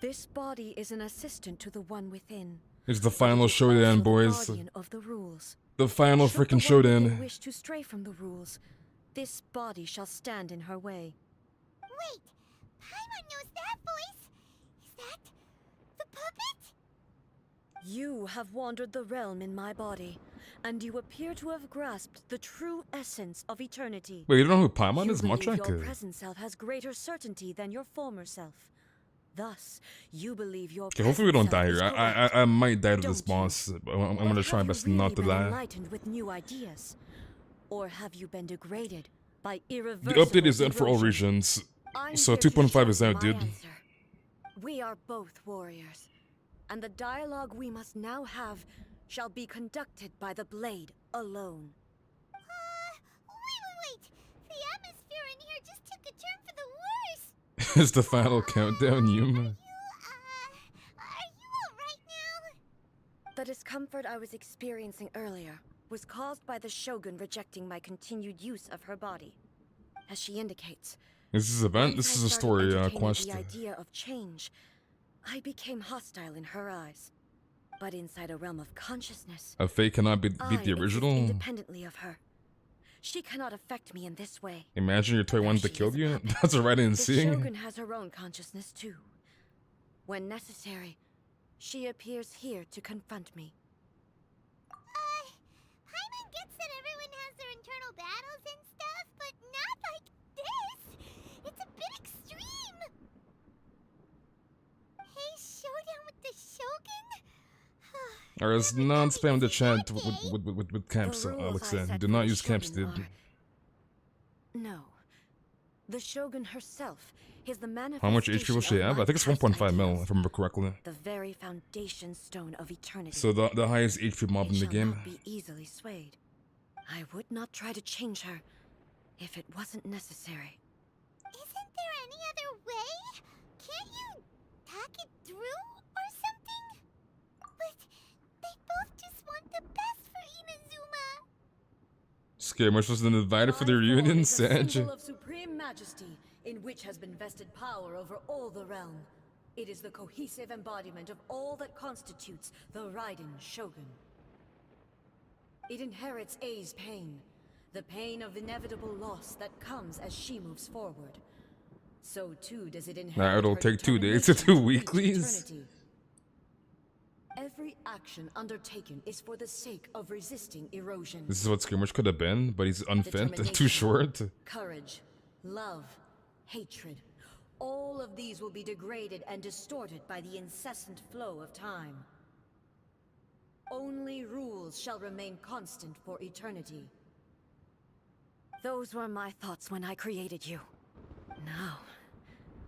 This body is an assistant to the one within. It's the final showdown, boys. Of the rules. The final freaking showdown. Wish to stray from the rules. This body shall stand in her way. Wait, Paimon knows that voice. Is that the puppet? You have wandered the realm in my body, and you appear to have grasped the true essence of eternity. Wait, you don't know who Paimon is? You believe Monchank? your present self has greater certainty than your former self. Thus, you believe your Okay, hopefully we don't die present here. self is correct, I might die to this don't you? boss. But I'm But gonna try my have you best really not to been die. enlightened with new ideas? Or have you been degraded by The irreversible update is out for all erosion? regions. I'm So here to 2.5 is show you out, my dude. answer. We are both warriors, and the dialogue we must now have shall be conducted by the blade alone. Wait. The atmosphere in here just took a turn for the worse. It's the final countdown, Yuma. Are you alright now? The discomfort I was experiencing earlier was caused by the Shogun rejecting my continued use of her body. As she indicates, This is event. This is a story quest. the idea of change, I became hostile in her eyes. But inside a realm of consciousness, A fate cannot beat I the exist original. independently of her. She cannot affect me in this way. Imagine your toy wanted to She kill is a you. puppet. That's alright in The seeing. Shogun has her own consciousness too. When necessary, she appears here to confront me. Paimon gets that everyone has their internal battles and stuff, but not like this. It's a bit extreme. Hey, showdown with the Shogun? Or is non-spam the chat with camps, The rules I Alexa. set Do for not the use camps, Shogun dude. No. The Shogun herself is the manifestation How much HP will she of have? my I think it's past 1.5 mil, ideals, if I remember correctly. the very foundation stone of eternity. So the highest HP mob in the It shall game. not be easily swayed. I would not try to change her if it wasn't necessary. Isn't there any other way? Can't you talk it through or something? But they both just want the best for Inazuma. Scary much was an invited for the reunion, Sag. Symbol of supreme majesty, in which has been vested power over all the realm. It is the cohesive embodiment of all that constitutes the Raiden Shogun. It inherits A's pain, the pain of inevitable loss that comes as she moves forward. So too does it inherit It'll her take 2 days to determination do to reach weeklies. eternity. Every action undertaken is for the sake of resisting erosion. This is what Skirmish could have been, but he's unfit and too Determination, short. Courage, love, hatred. All of these will be degraded and distorted by the incessant flow of time. Only rules shall remain constant for eternity. Those were my thoughts when I created you. Now,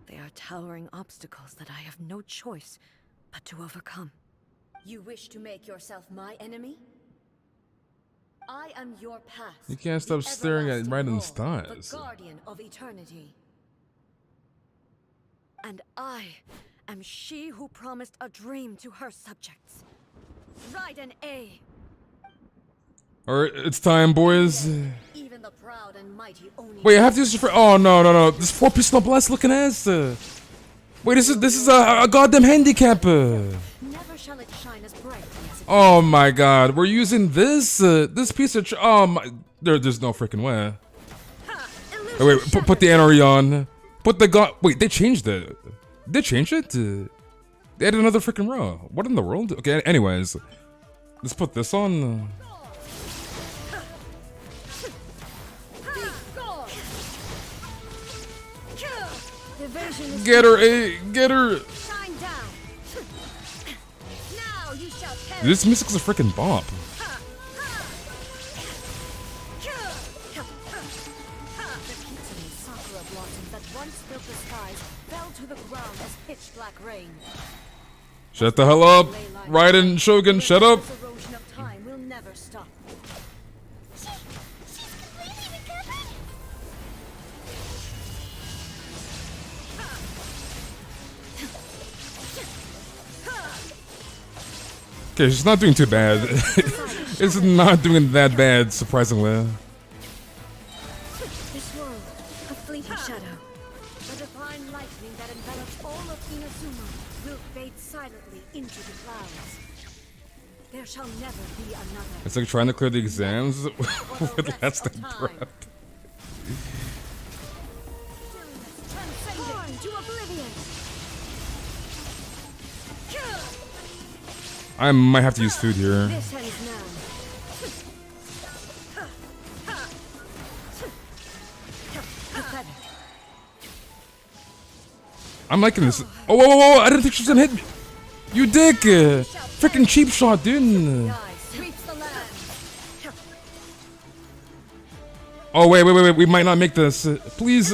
they are towering obstacles that I have no choice but to overcome. You wish to make yourself my enemy? I am your past. You can't stop the staring at everlasting Raiden's law, stars. The guardian of eternity. And I am she who promised a dream to her subjects. Raiden A. Alright, it's time, boys. Even the proud and mighty Oni. Wait, I have to use it for. Oh no! This 4 pistol blast looking ass. Wait, this is a goddamn handicap. Never shall it shine as brightly as it Oh my god, we're using this piece of. Oh my, there's no freaking way. Oh, wait, put the NRE on. Put the god. Wait, they changed it. They changed it. They added another freaking row. What in the world? Okay, anyways, let's put this on. Get her, get her. shine down. Now you shall perish. This music's a freaking bop. The Kitsune sakura blossoms that once filled the skies fell to the ground as pitch black rain. Shut the hell up, Raiden Shogun. Shut up. This erosion of time will never stop. She's completely recovered? Okay, she's not doing too bad. It's not doing that bad, surprisingly. This world, a fleeting shadow. The divine lightning that envelops all of Inazuma will fade silently into the clouds. There shall never be another. It's like trying to clear the exams with less than prep. Born to oblivion. I might have to use food here. This ends now. I'm liking this. Oh, whoa, whoa, whoa! I didn't think she was gonna hit me. You dick! Freaking cheap shot, dude. Oh wait, wait, wait, wait! We might not make this. Please.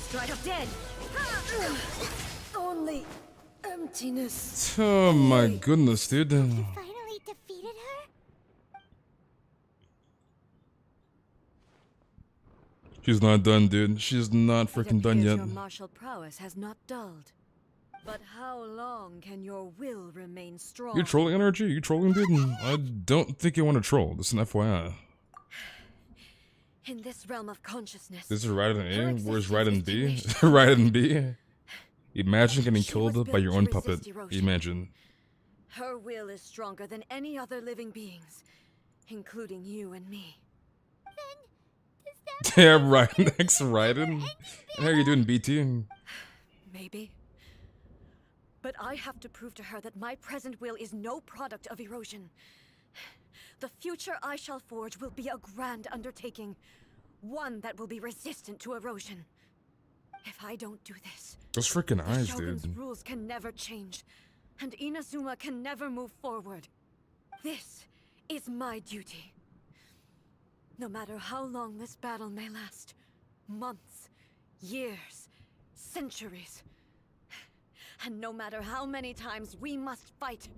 Straight up dead. Only emptiness. Oh my goodness, dude. Finally defeated her? She's not done, dude. She's not freaking done yet. Your martial prowess has not dulled. But how long can your will remain strong? You're trolling energy? You trolling, dude? I don't think you want to troll. This is an FYI. In this realm of consciousness. This is Raiden A. Where's Raiden B? Raiden B. Imagine getting killed by your own puppet. Imagine. Her will is stronger than any other living beings, including you and me. Damn, Raiden X Raiden. And how are you doing, BT? Maybe. But I have to prove to her that my present will is no product of erosion. The future I shall forge will be a grand undertaking. One that will be resistant to erosion. If I don't do this, those freaking eyes, Shogun's dude. rules can never change, and Inazuma can never move forward. This is my duty. No matter how long this battle may last, months, years, centuries, and no matter how many times we must fight,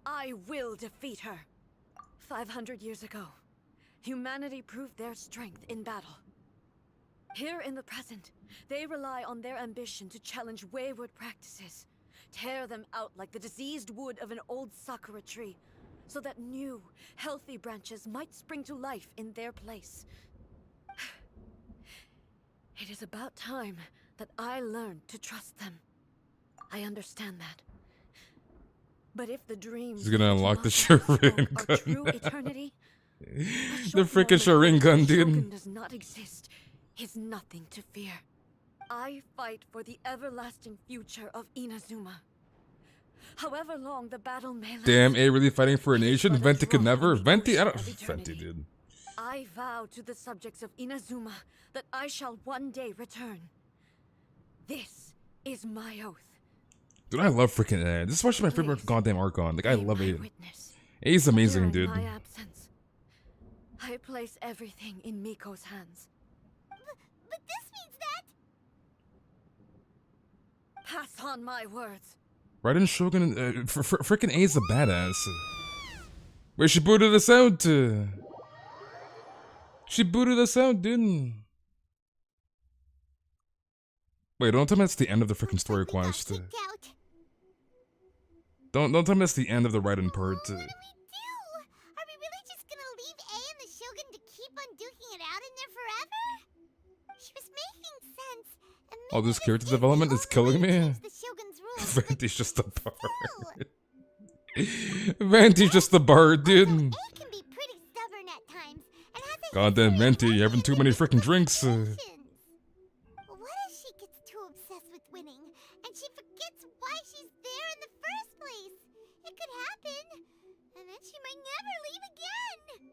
I will defeat her. 500 years ago, humanity proved their strength in battle. Here in the present, they rely on their ambition to challenge wayward practices, tear them out like the diseased wood of an old sakura tree, so that new, healthy branches might spring to life in their place. It is about time that I learned to trust them. I understand that. But if the dreams He's gonna unlock the Sharingan are true eternity, the freaking Sharingan, dude. does not exist, is nothing to fear. I fight for the everlasting future of Inazuma. However long the battle may last. Damn, A really fighting for a nation? Venti could never? Venti? I don't. Venti, dude. I vow to the subjects of Inazuma that I shall one day return. This is my oath. Dude, I love freaking A. This is actually my favorite goddamn Archon. Like, I love A. A's amazing, dude. In my absence, I place everything in Miko's hands. But this means that... Pass on my words. Raiden Shogun, freaking A's a badass. Wait, she booted us out. She booted us out, dude. Wait, don't tell me that's the end of the freaking story quest. Don't tell me that's the end of the Raiden part. What do we do? Are we really just gonna leave A and the Shogun to keep on duking it out in there forever? She was making sense. And All this character development is killing me. Vanti's just a bard. Vanti's just a bard, dude. A can be pretty stubborn at times. And has a Goddamn Venti, you're having too many freaking drinks. What if she gets too obsessed with winning and she forgets why she's there in the first place? It could happen. And then she might never leave again.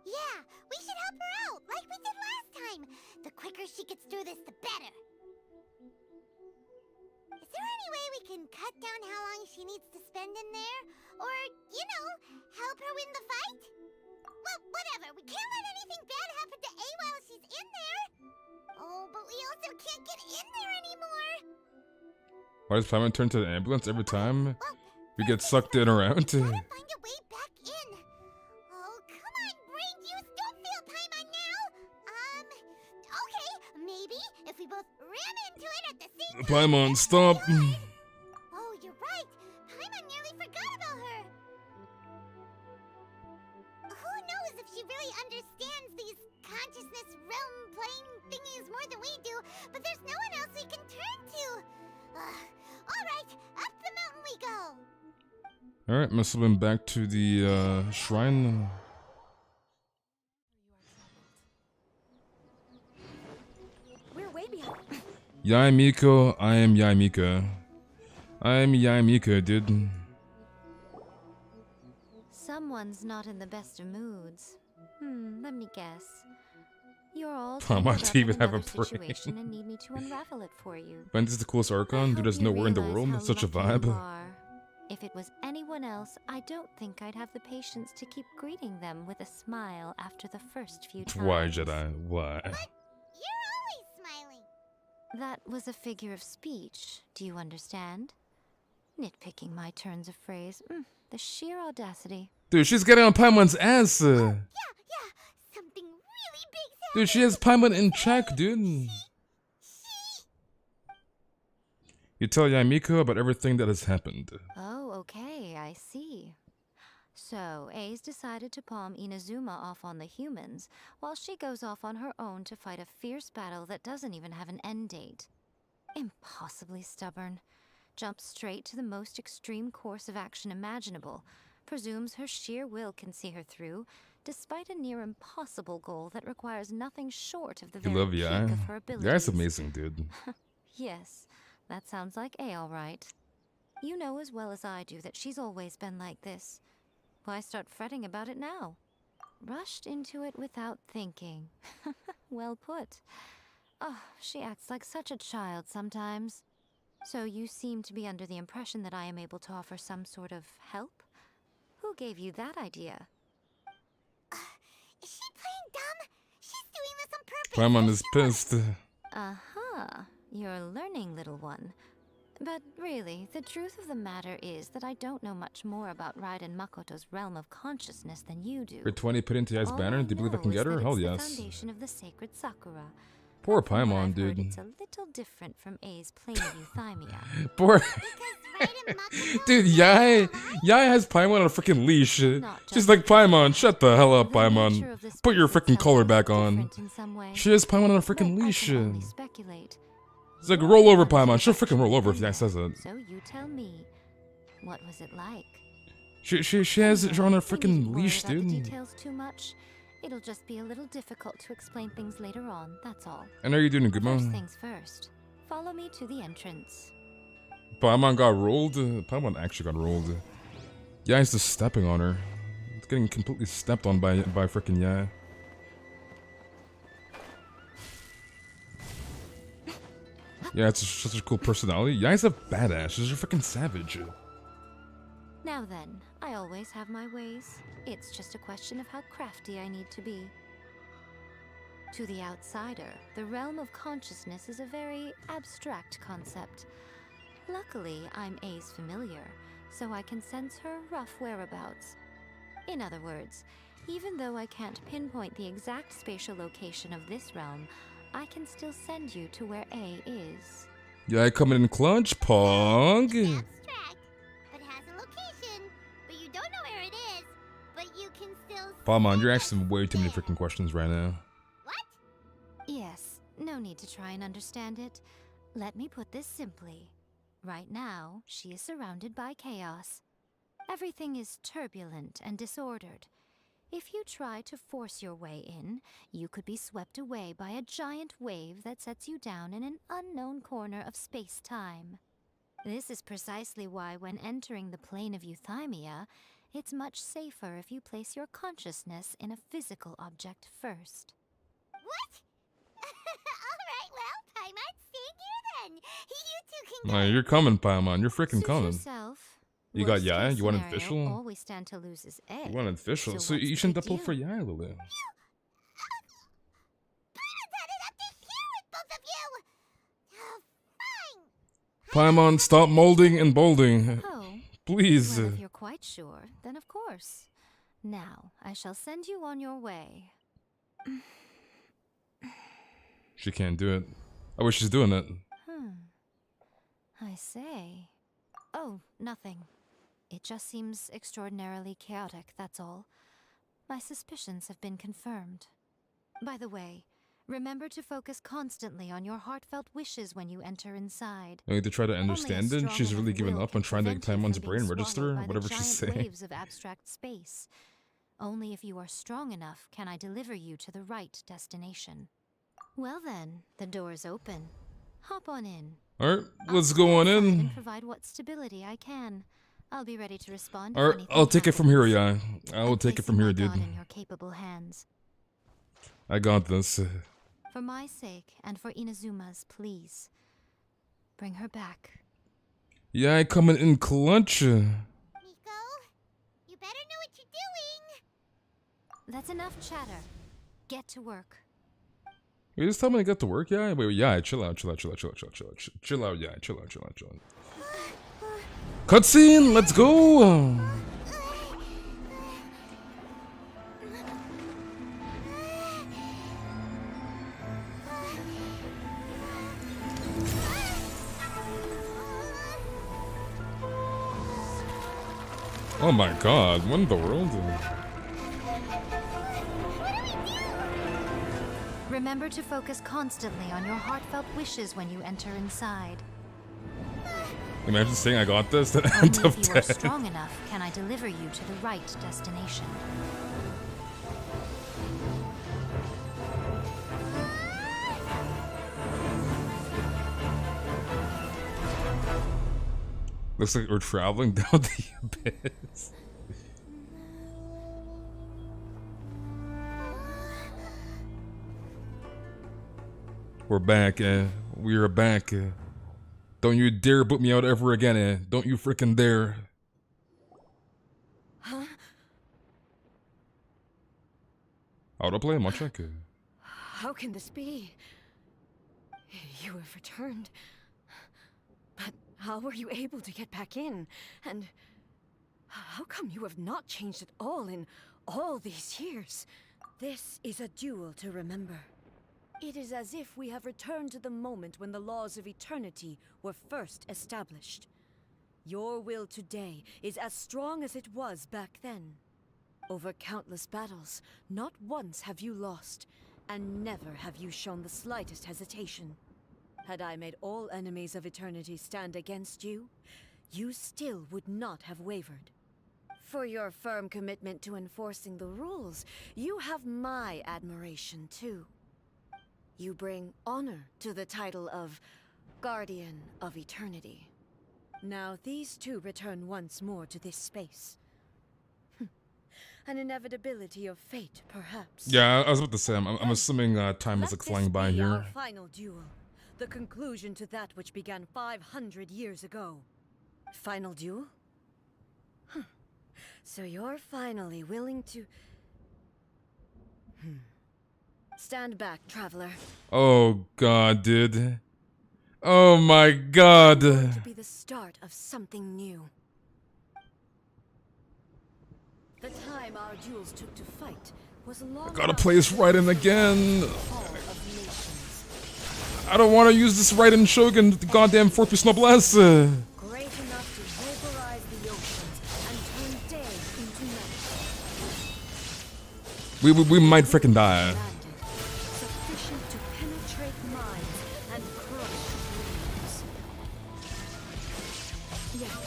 Yeah, we should help her out like we did last time. The quicker she gets through this, the better. Is there any way we can cut down how long she needs to spend in there? Or, you know, help her win the fight? Well, whatever. We can't let anything bad happen to A while she's in there. Oh, but we also can't get in there anymore. Why does Paimon turn to the ambulance every time we get sucked in around? Find a way back in. Oh, come on, brain juice. Don't fail Paimon now. Okay. Maybe if we both ran into it at the same time. Paimon, stop. Oh, you're right. Paimon nearly forgot about her. Who knows if she really understands these consciousness realm plane thingies more than we do, but there's no one else we can turn to. Alright, up the mountain we go. Alright, must have been back to the shrine. We're way behind. Yai Miko, I am Yai Mika. I am Yai Mika, dude. Someone's not in the best of moods. Let me guess. You're all Paimon tangled to up even in have a another brain. situation and need me to unravel it for you. Man, this is the coolest Archon. Dude has nowhere in the world. It's such a vibe. If it was anyone else, I don't think I'd have the patience to keep greeting them with a smile after the first few times. Why, Jedi? Why? You're always smiling. That was a figure of speech. Do you understand? Nitpicking my turns of phrase. The sheer audacity. Dude, she's getting on Paimon's ass. Yeah. Something really big's happening. Dude, she has Paimon in check, dude. You tell Yamiko about everything that has happened. Oh, okay, I see. So, A's decided to palm Inazuma off on the humans, while she goes off on her own to fight a fierce battle that doesn't even have an end date. Impossibly stubborn. Jumps straight to the most extreme course of action imaginable, presumes her sheer will can see her through, despite a near impossible goal that requires nothing short of the You very love peak Yai. of her abilities. Yai's amazing, dude. Yes, that sounds like A all right. You know as well as I do that she's always been like this. Why start fretting about it now? Rushed into it without thinking. Well put. Oh, she acts like such a child sometimes. So you seem to be under the impression that I am able to offer some sort of help? Who gave you that idea? Is she playing dumb? She's doing this on purpose. Paimon is pissed. Uh-huh. You're learning, little one. But really, the truth of the matter is that I don't know much more about Raiden Makoto's realm of consciousness than you do. For 20 put into Yai's banner, do you believe I can get her? Hell yes. The foundation of the sacred Sakura. Poor From what Paimon, I've heard, dude. It's a little different from A's plane of euthymia. Poor. Raiden Makoto Dude, Yai has Paimon on a freaking leash. She's like, Paimon, shut the hell up, Paimon. Put your freaking collar back on. She has Paimon on a freaking leash. It's like, roll over, Paimon. She'll freaking roll over if Yai says it. So you tell me, what was it like? She has her on a freaking Worry leash, about the dude. details too much. It'll just be a little difficult to explain things later on, that's all. And are you doing a good First one? things first. Follow me to the entrance. Paimon got rolled. Paimon actually got rolled. Yai's just stepping on her. It's getting completely stepped on by freaking Yai. Yeah, it's such a cool personality. Yai's a badass. She's a freaking savage. Now then, I always have my ways. It's just a question of how crafty I need to be. To the outsider, the realm of consciousness is a very abstract concept. Luckily, I'm A's familiar, so I can sense her rough whereabouts. In other words, even though I can't pinpoint the exact spatial location of this realm, I can still send you to where A is. Yai coming in clutch, Pog. abstract, but has a location. But you don't know where it is, but you can still Paimon, you're asking way too many freaking questions right now. What? Yes, no need to try and understand it. Let me put this simply. Right now, she is surrounded by chaos. Everything is turbulent and disordered. If you try to force your way in, you could be swept away by a giant wave that sets you down in an unknown corner of space-time. This is precisely why when entering the plane of euthymia, it's much safer if you place your consciousness in a physical object first. What? Alright, well, Paimon, stay here then. You two can Nah, you're coming, Paimon. You're freaking Suit coming. yourself. You got Worst Yai? case You want an scenario, official? All we stand to lose is A. You want an official? So what's you the shouldn't big have pulled for deal? Yai, Lulu. Paimon's had it up to here with both of you. Oh, fine. Paimon, stop molding and bolding. Oh, Please. well, if you're quite sure, then of course. Now, I shall send you on your way. She can't do it. I wish she's doing it. I say. Oh, nothing. It just seems extraordinarily chaotic, that's all. My suspicions have been confirmed. By the way, remember to focus constantly on your heartfelt wishes when you enter inside. I need to try to Only a understand it. strong She's really enough giving will up can on trying to prevent you Paimon's from being brain swallowed register, by the whatever she's giant saying. waves of abstract space. Only if you are strong enough can I deliver you to the right destination. Well then, the door's open. Hop on in. Alright, I'll let's stay go on outside in. and provide what stability I can. I'll be ready to respond. if Alright, anything I'll take it from here, happens. Yai. I will I'm take it placing from here, my dude. god in your capable hands. I got this. For my sake and for Inazuma's, please. Bring her back. Yeah, I coming in clutch. Miko, you better know what you're doing. That's enough chatter. Get to work. You just tell me to get to work, yeah? Wait, yeah, chill out. Yeah, chill out. Cutscene, let's go! Oh my god, what in the world? Remember to focus constantly on your heartfelt wishes when you enter inside. Imagine saying I got this, then Only end up if you are dead. strong enough can I deliver you to the right destination. Looks like we're traveling down the abyss. We're back, we are back. Don't you dare put me out ever again, Don't you frickin' dare. Huh? Autoplay, much like. How can this be? You have returned. But how were you able to get back in? And how come you have not changed at all in all these years? This is a duel to remember. It is as if we have returned to the moment when the laws of eternity were first established. Your will today is as strong as it was back then. Over countless battles, not once have you lost, and never have you shown the slightest hesitation. Had I made all enemies of eternity stand against you, you still would not have wavered. For your firm commitment to enforcing the rules, you have my admiration too. You bring honor to the title of Guardian of Eternity. Now these two return once more to this space. An inevitability of fate, perhaps. Yeah, I was about to say, I'm assuming time is Let like flying by this be here. our final duel, the conclusion to that which began 500 years ago. Final duel? Huh. So you're finally willing to... Stand back, traveler. Oh god, dude. Oh my god. To be the start of something new. The time our duels took to fight was long. Gotta play this Raiden again. I don't want to use this Raiden Shogun, the goddamn 4-piece noblesse. Great enough to vaporize the oceans and turn day into night. We might frickin' die. Sufficient to penetrate minds and crush dreams. Yet,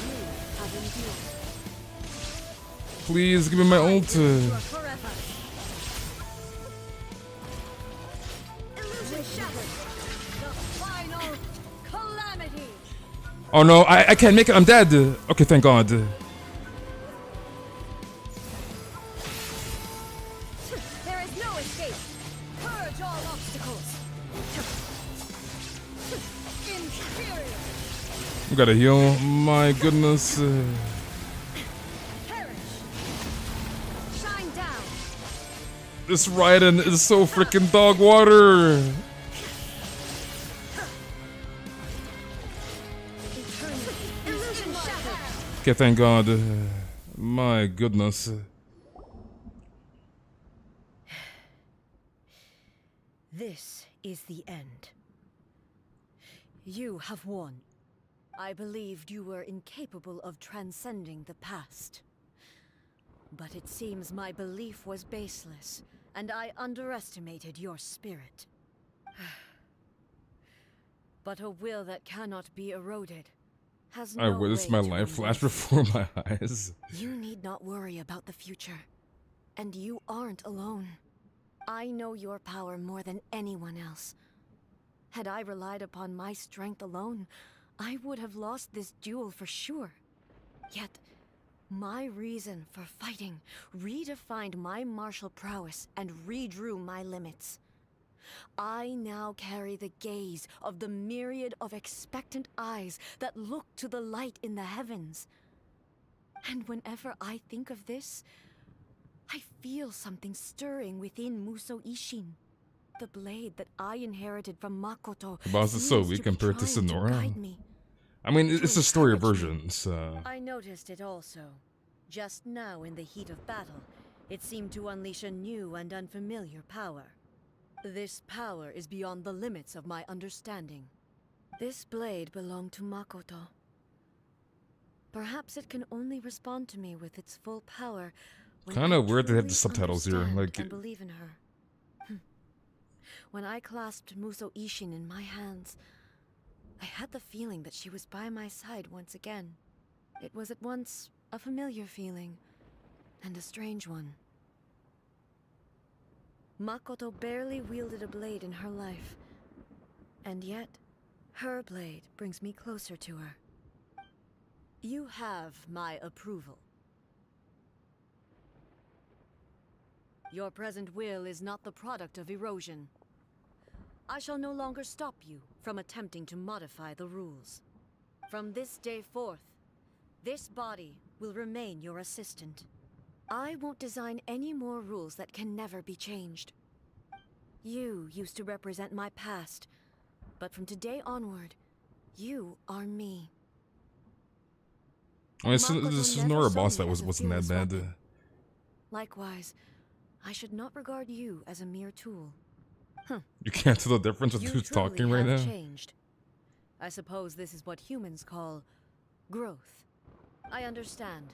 you have endured. Please give me my ult. Forever. Illusion shattered. The final calamity. Oh no, I can't make it, I'm dead. Okay, thank god. There is no escape. Purge all obstacles. Inferior. We gotta heal, my goodness. Shine down. This Raiden is so freaking dog water. Illusion shattered. Okay, thank god. My goodness. This is the end. You have won. I believed you were incapable of transcending the past. But it seems my belief was baseless, and I underestimated your spirit. But a will that cannot be eroded has no I witnessed my way to life flash embrace. before my eyes. You need not worry about the future. And you aren't alone. I know your power more than anyone else. Had I relied upon my strength alone, I would have lost this duel for sure. Yet, My reason for fighting redefined my martial prowess and redrew my limits. I now carry the gaze of the myriad of expectant eyes that look to the light in the heavens. And whenever I think of this, I feel something stirring within Muso Ishin. The blade that I inherited from Makoto The boss is so seems weak to be compared to trying Sonora. guide me. I mean, To it's a story encourage me. version, so... I noticed it also. Just now in the heat of battle, it seemed to unleash a new and unfamiliar power. This power is beyond the limits of my understanding. This blade belonged to Makoto. Perhaps it can only respond to me with its full power when Kinda I weird they have the truly subtitles here, understand like... and believe in her. When I clasped Muso Ishin in my hands, I had the feeling that she was by my side once again. It was at once a familiar feeling and a strange one. Makoto barely wielded a blade in her life, and yet her blade brings me closer to her. You have my approval. Your present will is not the product of erosion. I shall no longer stop you from attempting to modify the rules. From this day forth, this body will remain your assistant. I won't design any more rules that can never be changed. You used to represent my past, but from today onward, you are me. I mean, this is Nora boss that wasn't that bad. Likewise, I should not regard you as a mere tool. You can't tell the difference with You who's truly talking right have now. changed. I suppose this is what humans call growth. I understand.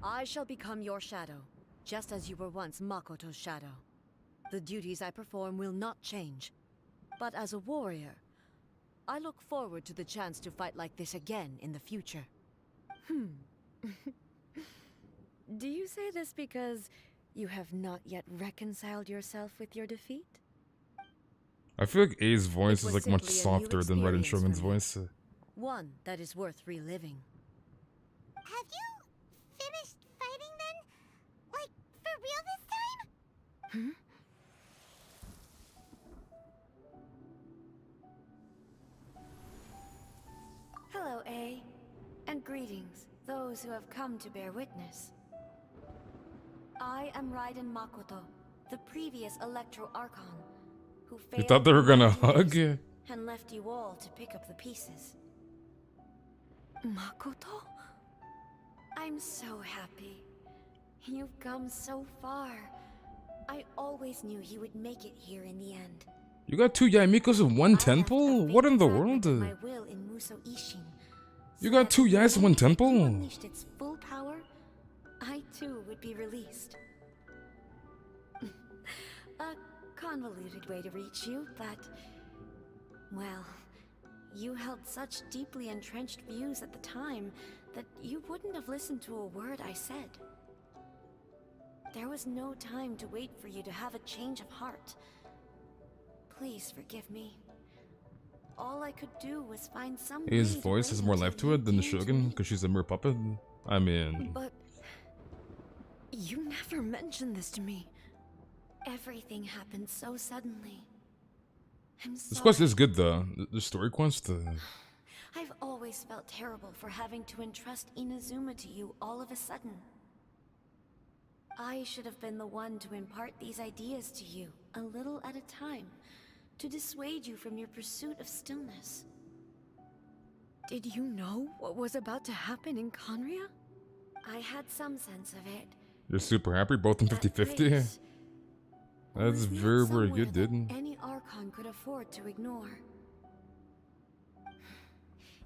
I shall become your shadow, just as you were once Makoto's shadow. The duties I perform will not change. But as a warrior, I look forward to the chance to fight like this again in the future. Do you say this because you have not yet reconciled yourself with your defeat? I feel like A's voice It is was like much simply a new softer than Raiden experience for Shogun's me. voice. One that is worth reliving. Have you finished fighting then? Like, for real this time? Hello, A. And greetings, those who have come to bear witness. I am Raiden Makoto, the previous Electro Archon, who You failed thought they were in my gonna duties hug? and left you all to pick up the pieces. Makoto? I'm so happy. You've come so far. I always knew you would make it here in the end. You got two Yaimikos in one I left a temple? faint What in the fragment world? of my will in Muso Ishin, You so got that two the Yais in one moment you temple? unleashed its full power, I too would be released. A convoluted way to reach you, but... well, you held such deeply entrenched views at the time that you wouldn't have listened to a word I said. There was no time to wait for you to have a change of heart. Please forgive me. All I could do was find some A's way to voice wait has more until life to you it than the came to Shogun me. because she's a mere puppet. I mean, But you never mentioned this to me. Everything happened so suddenly. I'm sorry. this quest is good though. The story quest. I've always felt terrible for having to entrust Inazuma to you all of a sudden. I should have been the one to impart these ideas to you, a little at a time, to dissuade you from your pursuit of stillness. Did you know what was about to happen in Conria? I had some sense of it. You're super happy, both in That 50-50. place That's was not very somewhere good, that dude. any Archon could afford to ignore.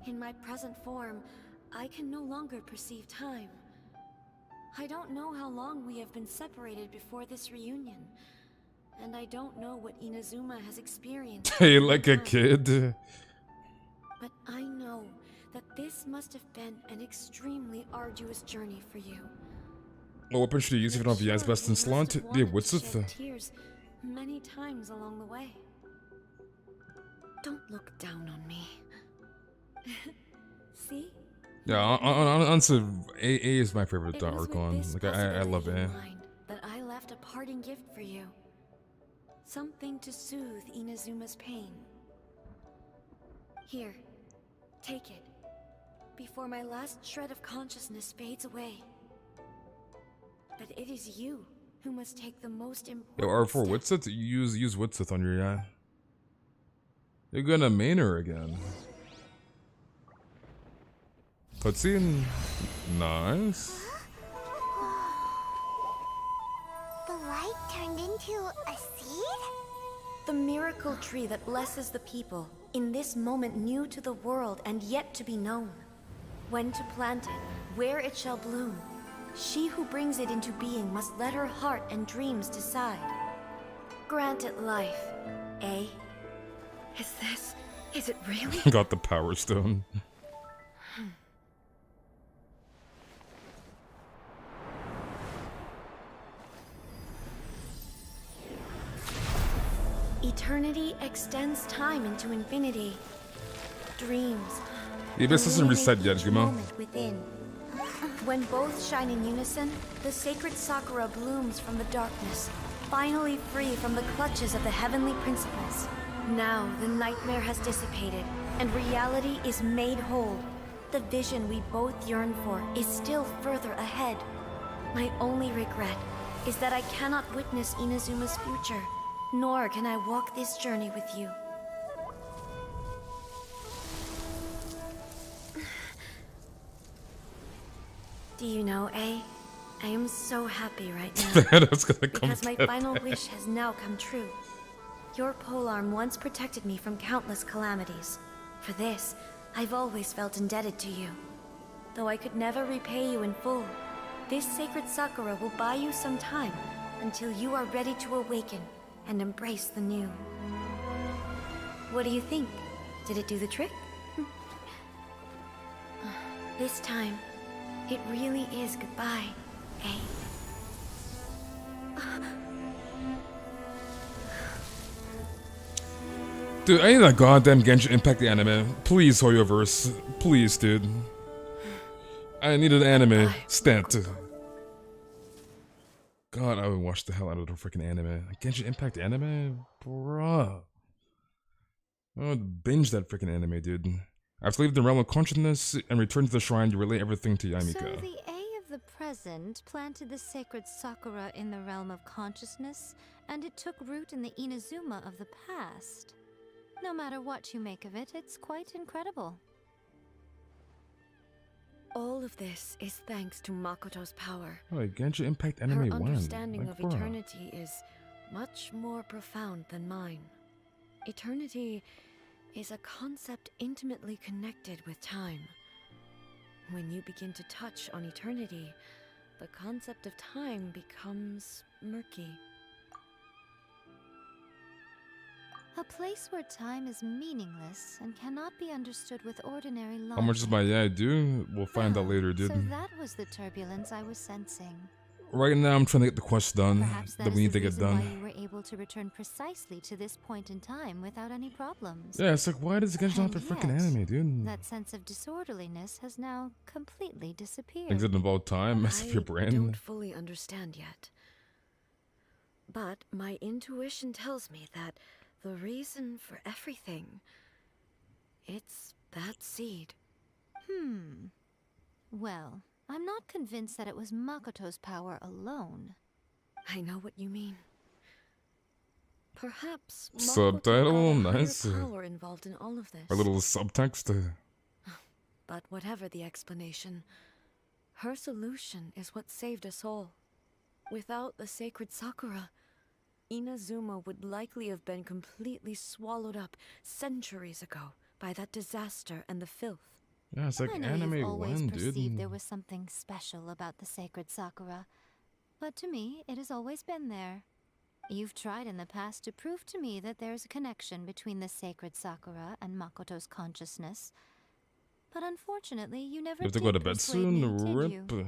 In my present form, I can no longer perceive time. I don't know how long we have been separated before this reunion, and I don't know what Inazuma has experienced. Hey, in that like a time. kid. But I know that this must have been an extremely arduous journey for you. What weapon should you use if you don't have the Yai's best in slot? Yeah, what's it? Tears many times along the way. Don't look down on me. See? Yeah, honestly, A is my favorite It was with Archon. this Like I love possibility A. in mind that I left a parting gift for you. Something to soothe Inazuma's pain. Here, take it. Before my last shred of consciousness fades away. But it is you who must take the most important Yo, R4 step. Witsith, use Witsith on your guy. You're gonna main her again. Cutscene. Nice. The light turned into a seed? The miracle tree that blesses the people, in this moment new to the world and yet to be known. When to plant it, where it shall bloom. She who brings it into being must let her heart and dreams decide. Grant it life, eh? Is it really? Got the Power Stone. Eternity extends time into infinity. Dreams. The abyss doesn't reset yet, each Gumo. moment within. When both shine in unison, the sacred Sakura blooms from the darkness, finally free from the clutches of the heavenly principles. Now the nightmare has dissipated, and reality is made whole. The vision we both yearn for is still further ahead. My only regret is that I cannot witness Inazuma's future, nor can I walk this journey with you. Do you know, A? I am so happy right now. That's gonna come because my back. final wish has now come true. Your polearm once protected me from countless calamities. For this, I've always felt indebted to you. Though I could never repay you in full, this sacred Sakura will buy you some time until you are ready to awaken and embrace the new. What do you think? Did it do the trick? This time, it really is goodbye, eh? Dude, I need that goddamn Genshin Impact the anime. Please, Hoyoverse. Please, dude. I need an anime. Stant. God, I would watch the hell out of the freaking anime. Genshin Impact anime? Bruh. I would binge that freaking anime, dude. I have to leave the realm of consciousness and return to the shrine to relay everything to Yamika. So the A of the present planted the sacred Sakura in the realm of consciousness, and it took root in the Inazuma of the past. No matter what you make of it, it's quite incredible. All of this is thanks to Makoto's power. Oh, Genshin Impact anime Her 1. understanding Like, of bruh. eternity is much more profound than mine. Eternity is a concept intimately connected with time. When you begin to touch on eternity, the concept of time becomes murky. A place where time is meaningless and cannot be understood with ordinary logic. How much is my yeah do? We'll find out later, dude. So that was the turbulence I was sensing. Right now, I'm trying to get the quest done Perhaps that that we is need the to get reason why done. you were able to return precisely to this point in time without any problems. Yeah, it's like, why does Genshin have And the freaking yet, anime, dude? That sense of disorderliness has now completely disappeared. Things that involve time, mess up your I brain. don't fully understand yet. But my intuition tells me that the reason for everything, it's that seed. Well, I'm not convinced that it was Makoto's power alone. I know what you mean. Perhaps Subtitle, Makoto got a higher nice. power involved in all of this. A little subtext. But whatever the explanation, her solution is what saved us all. Without the sacred Sakura, Inazuma would likely have been completely swallowed up centuries ago by that disaster and the filth. Yeah, it's like I know anime you've always 1, perceived dude. there was something special about the sacred Sakura, but to me, it has always been there. You've tried in the past to prove to me that there's a connection between the sacred Sakura and Makoto's consciousness, but unfortunately, you never You have to did go to bed persuade me, soon? did Rip. you?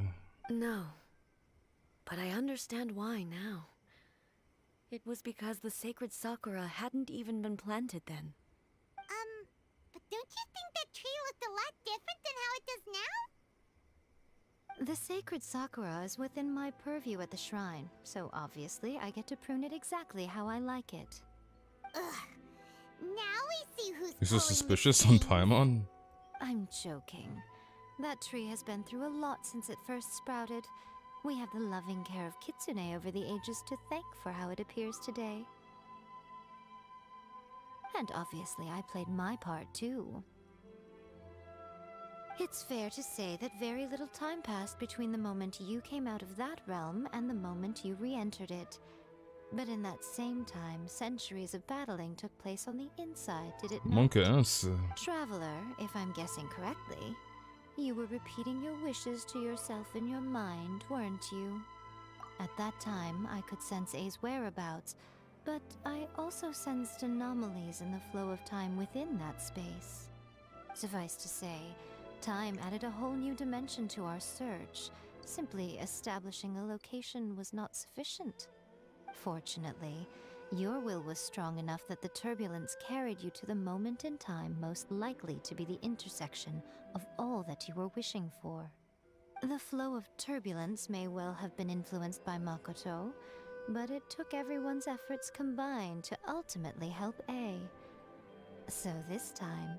No. But I understand why now. It was because the sacred Sakura hadn't even been planted then. But don't you think that tree looked a lot different than how it does now? The sacred sakura is within my purview at the shrine, so obviously I get to prune it exactly how I like it. Ugh. Now we see who's You're so pulling the suspicious on strings. Paimon? I'm joking. That tree has been through a lot since it first sprouted. We have the loving care of Kitsune over the ages to thank for how it appears today. And obviously I played my part too. It's fair to say that very little time passed between the moment you came out of that realm and the moment you re-entered it. But in that same time, centuries of battling took place on the inside, did it not? Monkey ass. Traveler, if I'm guessing correctly, you were repeating your wishes to yourself in your mind, weren't you? At that time, I could sense A's whereabouts, but I also sensed anomalies in the flow of time within that space. Suffice to say, time added a whole new dimension to our search. Simply establishing a location was not sufficient. Fortunately, your will was strong enough that the turbulence carried you to the moment in time most likely to be the intersection of all that you were wishing for. The flow of turbulence may well have been influenced by Makoto, but it took everyone's efforts combined to ultimately help A. So this time,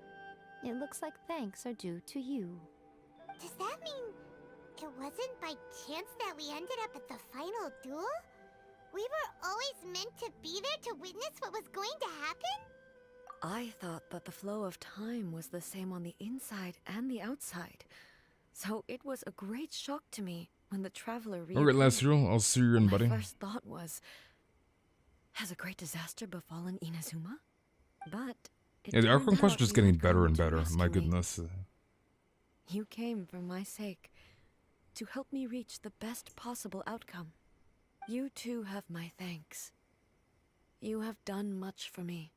it looks like thanks are due to you. Does that mean it wasn't by chance that we ended up at the final duel? We were always meant to be there to witness what was going to happen? I thought that the flow of time was the same on the inside and the outside. So it was a great shock to me when the traveler reappeared. Alright, last hero, I'll see you in, buddy. My first thought was, has a great disaster befallen Inazuma? But it Yeah, the turned Archon Quest out is just you getting had better come and to better. rescue My me. goodness. You came for my sake, to help me reach the best possible outcome. You too have my thanks. You have done much for me,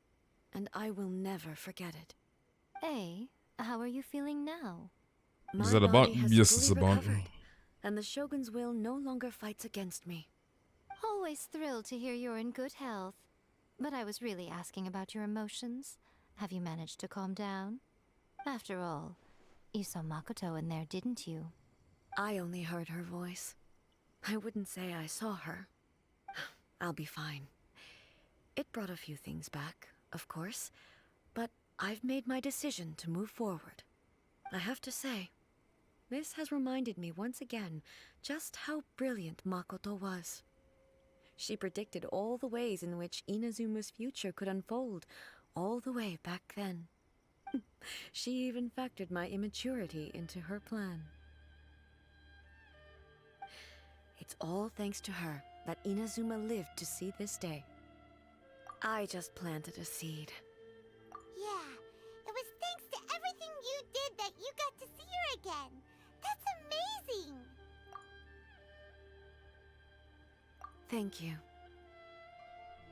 and I will never forget it. A, how are you feeling now? Is that a bot? body has Yes, fully it's a bot. recovered, and the Shogun's will no longer fights against me. Always thrilled to hear you're in good health. But I was really asking about your emotions. Have you managed to calm down? After all, you saw Makoto in there, didn't you? I only heard her voice. I wouldn't say I saw her. I'll be fine. It brought a few things back, of course, but I've made my decision to move forward. I have to say, this has reminded me once again just how brilliant Makoto was. She predicted all the ways in which Inazuma's future could unfold, all the way back then. She even factored my immaturity into her plan. It's all thanks to her that Inazuma lived to see this day. I just planted a seed. Yeah, it was thanks to everything you did that you got to see her again. That's amazing! Thank you.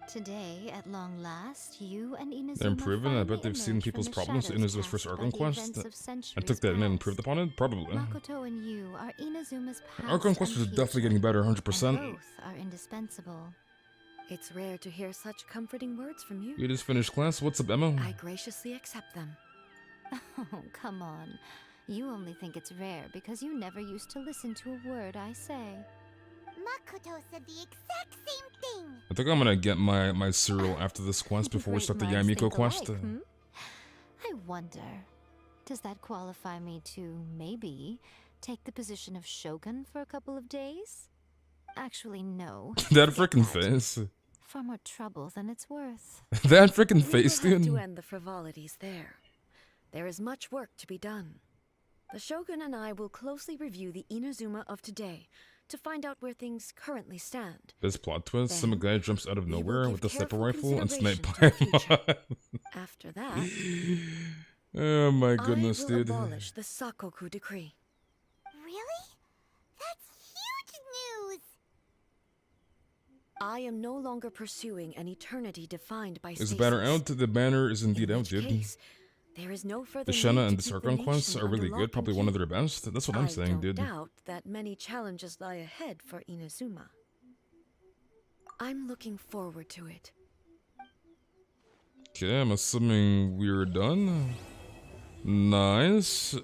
Today, at long last, you and Inazuma They're improving. I bet finally they've seen emerged people's from the problems in shadows Inuzuma's first cast Archon by the Quest. events of I centuries took that in and past. improved upon it? Probably. Makoto and you are Inazuma's past Archon Quest and is definitely future, getting better, and 100%. both are indispensable. It's rare to hear such comforting words from you. You just finished class? What's up, Emma? I graciously accept them. Oh, come on. You only think it's rare because you never used to listen to a word I say. Makoto said the exact same thing! I think I'm gonna get my cereal after this quest before we Great start the minds Yamiko think quest. alike, hmm? I wonder, does that qualify me to, maybe, take the position of Shogun for a couple of days? Actually, no. That Forget frickin' that. face. Far more trouble than it's worth. That frickin' We face, will have dude. to end the frivolities there. There is much work to be done. The Shogun and I will closely review the Inazuma of today to find out where things currently stand. This plot twist, Then, some guy jumps out of we will nowhere give with a sniper careful rifle and snipe consideration to the Paimon. After that, Oh my goodness, I will dude. abolish the Sakoku decree. Really? That's huge news! I am no longer pursuing an eternity defined by Is stasis. the banner out? The banner is indeed In out, which dude. case, there is no further The need Shenna to and the keep Archon quests nation are really under good, lock probably and one of key. their best. That's what I'm saying, don't dude. doubt that many challenges lie ahead for Inazuma. I'm looking forward to it. Okay, I'm assuming we're done. Nice.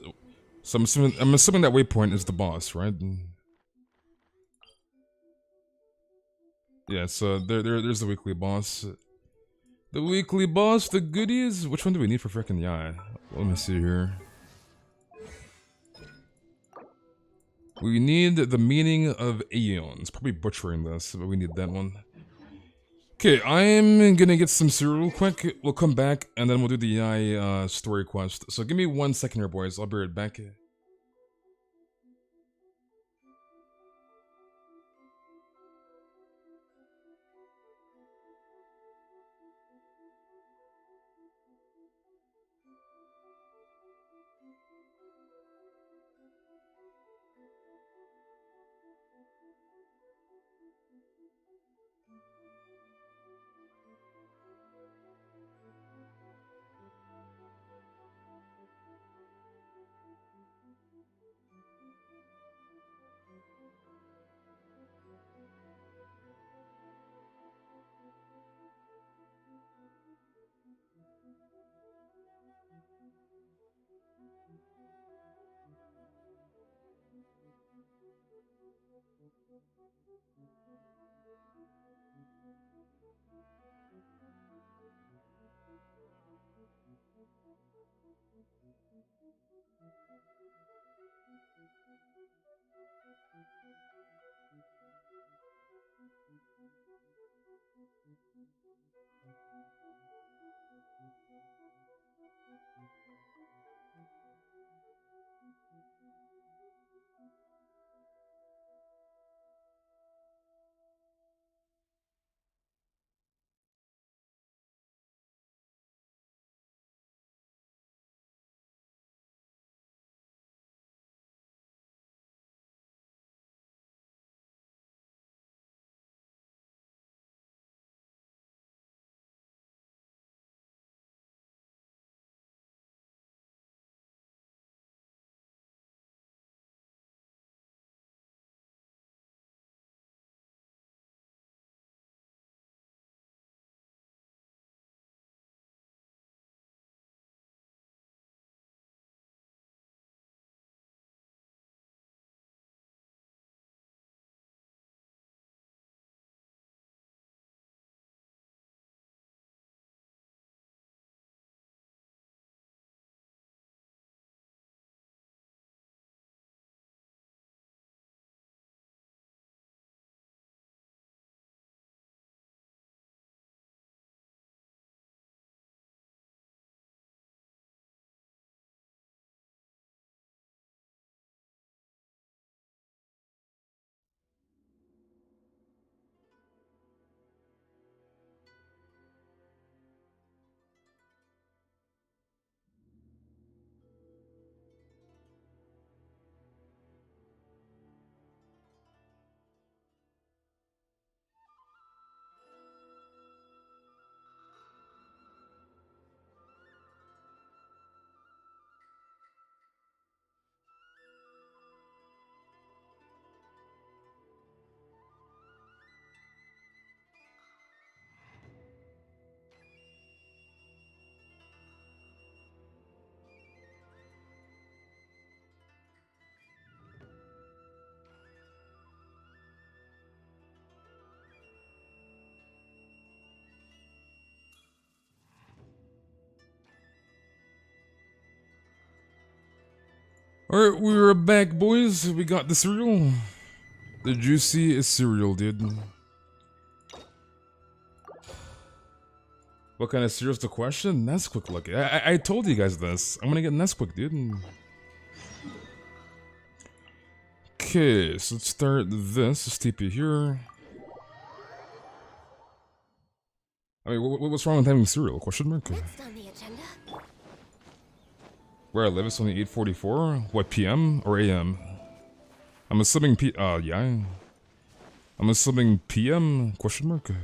So I'm assuming that waypoint is the boss, right? Yeah, so there's the weekly boss. The weekly boss, the goodies. Which one do we need for frickin' the eye? Let me see here. We need the meaning of aeons. Probably butchering this, but we need that one. Okay, I'm gonna get some cereal real quick. We'll come back and then we'll do the AI story quest. So give me 1 second here, boys. I'll be right back. Alright, we're back, boys. We got the cereal. The juicy is cereal, dude. What kind of cereal's the question? Nesquik lucky. I told you guys this. I'm gonna get Nesquik, dude. Okay, so let's start this. Let's TP here. I mean, what's wrong with having cereal? Question mark? Next on the agenda. Where I live, it's only 8:44. What, PM or AM? I'm assuming yeah. I'm assuming PM? Question mark? We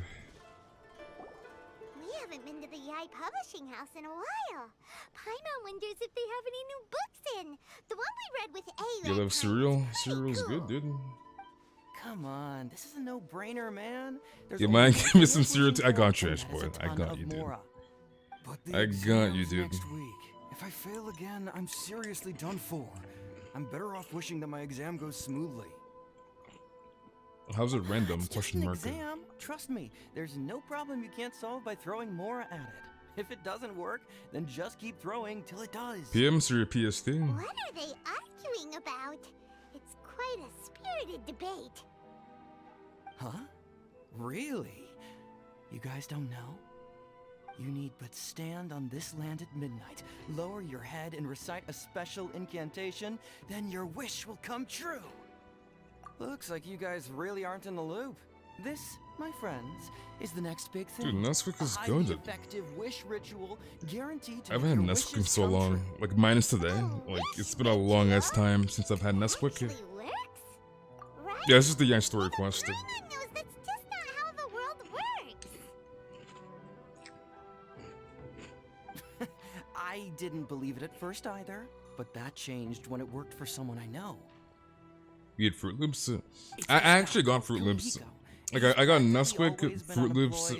haven't been to the Yai Publishing House in a while. Paimon wonders if they have any new books in. The one we read with A. You love cereal? Cereal's good, dude. Come on, this is a no-brainer, man. You mind give me some cereal? I got you, boy. I got you, dude. I got you, dude. Next week, if If I fail again, I'm seriously done for. I'm better off wishing that my exam goes smoothly. How's it random? It's just Question an mark. exam. Trust me, there's no problem you can't solve by throwing more at it. If it doesn't work, then just keep throwing till it does. PMs or your PST? What are they arguing about? It's quite a spirited debate. Huh? Really? You guys don't know? You need but stand on this land at midnight, lower your head and recite a special incantation, then your wish will come true. Looks like you guys really aren't in the loop. This, my friends, is the next big thing. Dude, Nesquik is a good. highly effective wish ritual guaranteed to I haven't had make your Nesquik in wishes so come long. true. Like, minus today. Like, it's been a long ass time since I've had Nesquik. Actually works, right? Yeah, this is the Young Story quest. Paimon knows that's just not how the world works. I didn't believe it at first either, but that changed when it worked for someone I know. You get Fruit Loops? I actually got Fruit Loops. Like, I got Nesquik, Fruit Loops,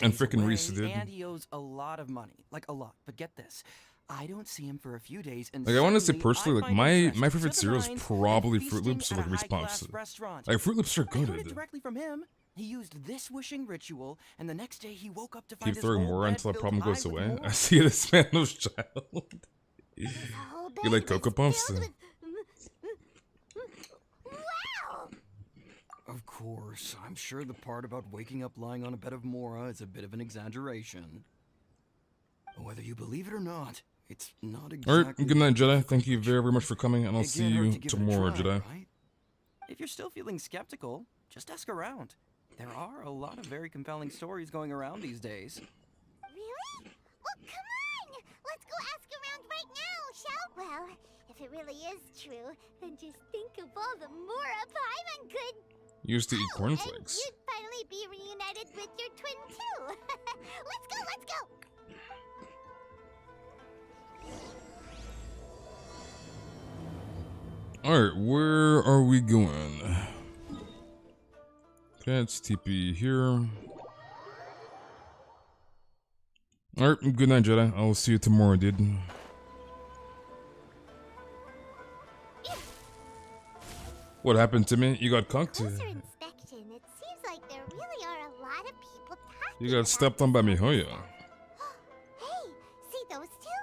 and frickin' Reese, dude. And he owes a lot of money. Like, a lot. But get this. I don't see him for a few days, and Like, I want to say suddenly personally, I like, find my interest favorite to the cereal is nines probably and Fruit Loops or, feasting like, at a Reese high-class Puffs. restaurant. Like, Fruit Loops are I heard it good. directly from him. He used this wishing ritual, and the next day he woke up to find Keep his throwing whole more bed until that filled problem high goes with away. more. I see this man was child. His whole You like bed Cocoa was Puffs? filled with- Wow! Of course, I'm sure the part about waking up lying on a bed of Mora is a bit of an exaggeration. Whether you believe it or not, it's not exactly... Alright, good night, Jedi. Thank you very, very much for coming, and I'll It see can't hurt you to give it a tomorrow, try, Jedi. right? If you're still feeling skeptical, just ask around. There are a lot of very compelling stories going around these days. Really? Well, come on! Let's go ask around right now, shall we? Well, if it really is true, then just think of all the Mora Paimon could... Used to eat Oh, cornflakes. and you'd finally be reunited with your twin, too! Let's go, let's go! Alright, where are we going? Okay, it's TP here. Alright, good night, Jedi. I'll see you tomorrow, dude. What happened to me? You got conked? Closer inspection, it seems like there really are a lot of people talking You got about stepped on by Mihoyo. Hey, see those two?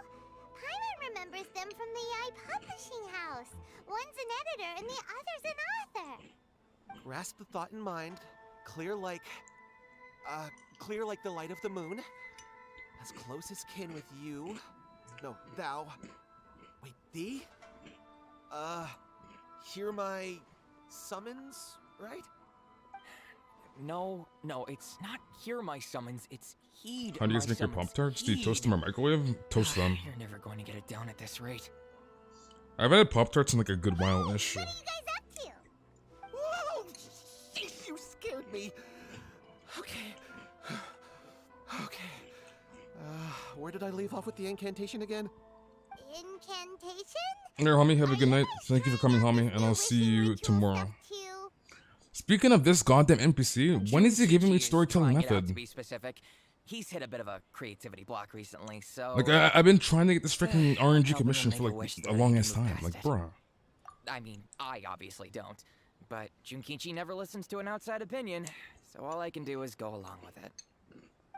Paimon remembers them from the AI publishing house. One's an editor and the other's an author. Grasp the thought in mind. Clear like the light of the moon. As close as kin with you. No, thou. Wait, thee? Hear my summons, right? No, it's not hear my summons, it's heed How do you my guys make your summons. Pop-Tarts? Do you toast them or microwave? Toast them. You're never going to get it down at this rate. I haven't had Pop-Tarts in like a good while-ish. What are you guys up to? Whoa! Jeez, you scared me. Okay. Okay. Where did I leave off with the incantation again? Incantation? There, homie, have a good night. Thank you for coming, homie, and I'll see you tomorrow. Speaking of this goddamn NPC, when is he giving me storytelling Trying it out method? to be specific, he's hit a bit of a creativity block recently, so... Like, I've been trying to get this freaking RNG Help him commission make for a like wish a that he long can ass move time. past Like, it. bruh. I mean, I obviously don't. But Junkichi never listens to an outside opinion, so all I can do is go along with it.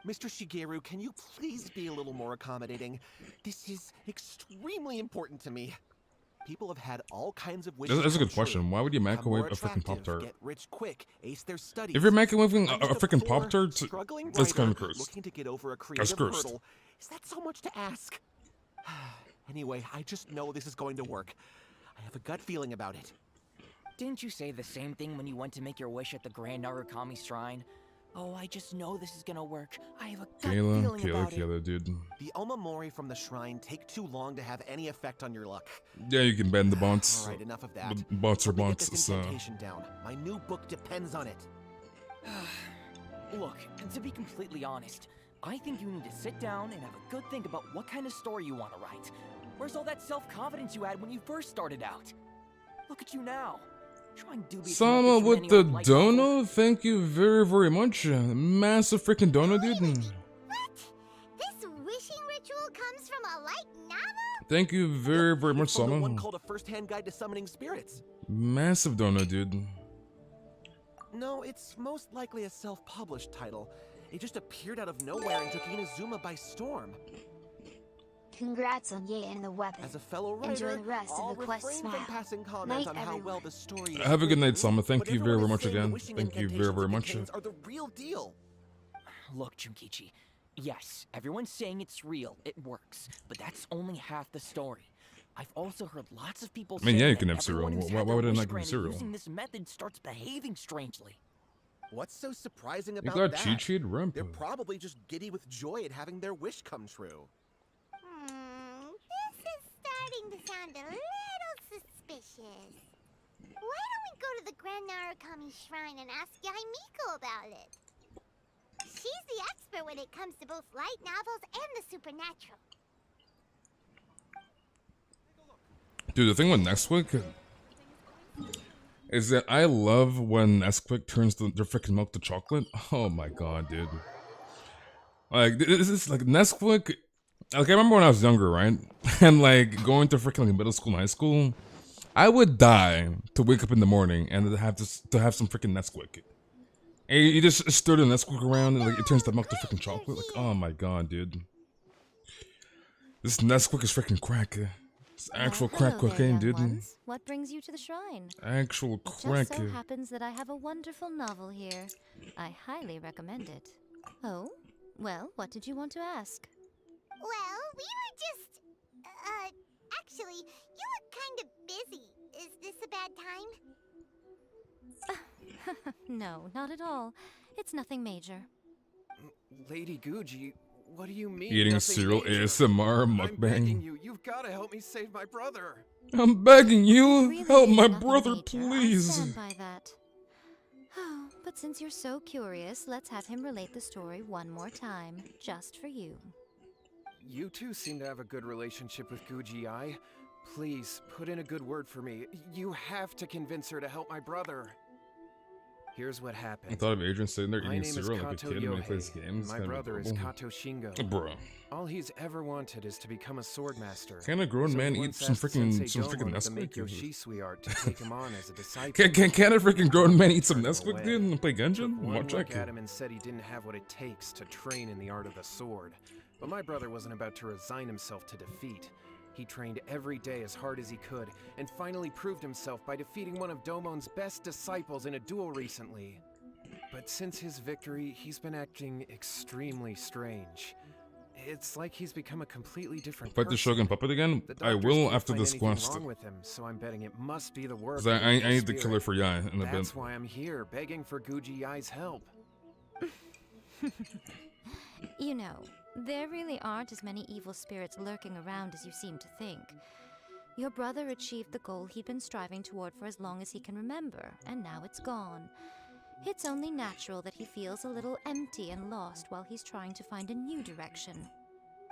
Mr. Shigeru, can you please be a little more accommodating? This is extremely important to me. People have had all kinds of wishes. That's a come good question. true. Why would you Become microwave more a freaking attractive, Pop-Tart? Get rich quick, ace their studies. If you're microwaving I'm a just freaking poor, Pop-Tart, struggling that's writer kind of cursed. looking to get over a creative cursed. hurdle. Is that so much to ask? Anyway, I just know this is going to work. I have a gut feeling about it. Didn't you say the same thing when you went to make your wish at the Grand Narukami Shrine? Oh, I just know this is gonna work. I have a gut feeling about it. Kayla, dude. The Omamori from the shrine take too long to have any effect on your luck. Yeah, you can bend the bots. All right, enough of that. The bots are Let me get bots, this so... incantation down. My new book depends on it. Look, to be completely honest, I think you need to sit down and have a good think about what kind of story you want to write. Where's all that self-confidence you had when you first started out? Look at you now. Drawing dubious Sama methods from with any the old light novel. dono? Thank you very, very much. Massive freaking dono, dude. What? This wishing ritual comes from a light novel? Thank you very, very much, It's from the one Sama. called A First-Hand Guide to Summoning Spirits. Massive donut, dude. No, it's most likely a self-published title. It just appeared out of nowhere and took Inazuma by storm. Congrats on Ye and the weapon. As a fellow writer, Enjoy the rest I'll of the quest refrain from smile. passing comment Night, on how everyone. well the story is Have a good night, written, Sama. Thank but you very, everyone very is much saying the again. wishing Thank you very, incantations very it much. contains are the real deal. Look, Junkichi. Yes, everyone's saying it's real. It works. But that's only half the story. I've also heard lots of people I mean, say yeah, you that can have cereal. everyone who's Why had their would I wish not give you granted cereal? using this method starts behaving strangely. What's so surprising You about got that? cheat sheet ramp. They're probably just giddy with joy at having their wish come true. This is starting to sound a little suspicious. Why don't we go to the Grand Narukami Shrine and ask Yaimiko about it? She's the expert when it comes to both light novels and the supernatural. Dude, the thing with Nesquik is that I love when Nesquik turns their freaking milk to chocolate. Oh my god, dude. Like, this is like Nesquik. Like, I remember when I was younger, right? And like going to freaking like middle school and high school, I would die to wake up in the morning and to have some freaking Nesquik. And you just stir the Nesquik around and like it turns the milk to freaking chocolate. Like, oh my god, dude. This Nesquik is freaking crack. It's actual crack hello there, cocaine, young dude. ones. What brings you to the shrine? Actual It crack. just so happens that I have a wonderful novel here. I highly recommend it. Oh? Well, what did you want to ask? Well, we were just... actually, you look kind of busy. Is this a bad time? No, not at all. It's nothing major. Lady Guji, what do you mean? Eating nothing cereal major? ASMR I'm begging mukbang. you, you've got to help me save my brother. I'm begging you, Really help is my nothing brother, major. please. I stand by that. Oh, but since you're so curious, let's have him relate the story one more time, just for you. You two seem to have a good relationship with Guji Ai. Please, put in a good word for me. You have to convince her to help my brother. Here's what happened. I thought of Adrian sitting there My eating name is cereal like a Kato kid when he Yohei, plays games. and my Kinda brother is adorable. Kato Shingo. Bruh. All he's ever wanted is to become a swordmaster. Can a grown So man he eat once some asked freaking Sensei Domo to Nesquik? make Yoshisui art to take him on as a disciple. Can a freaking grown man eat some Nesquik, Away. dude, and play Took Genshin? one Watch look that at him and said he didn't have what it takes to train in the art of the sword. But my brother wasn't about to resign himself to defeat. He trained every day as hard as he could, and finally proved himself by defeating one of Domon's best disciples in a duel recently. But since his victory, he's been acting extremely strange. It's like he's become a completely different Fight the person. Shogun puppet again? The I doctors will can't after find this anything quest. wrong with him, so I'm betting it must be the work. 'Cause I of the need the spirit. killer for Yai in a bit. That's why I'm here, begging for Guji Yai's help. You know, there really aren't as many evil spirits lurking around as you seem to think. Your brother achieved the goal he'd been striving toward for as long as he can remember, and now it's gone. It's only natural that he feels a little empty and lost while he's trying to find a new direction.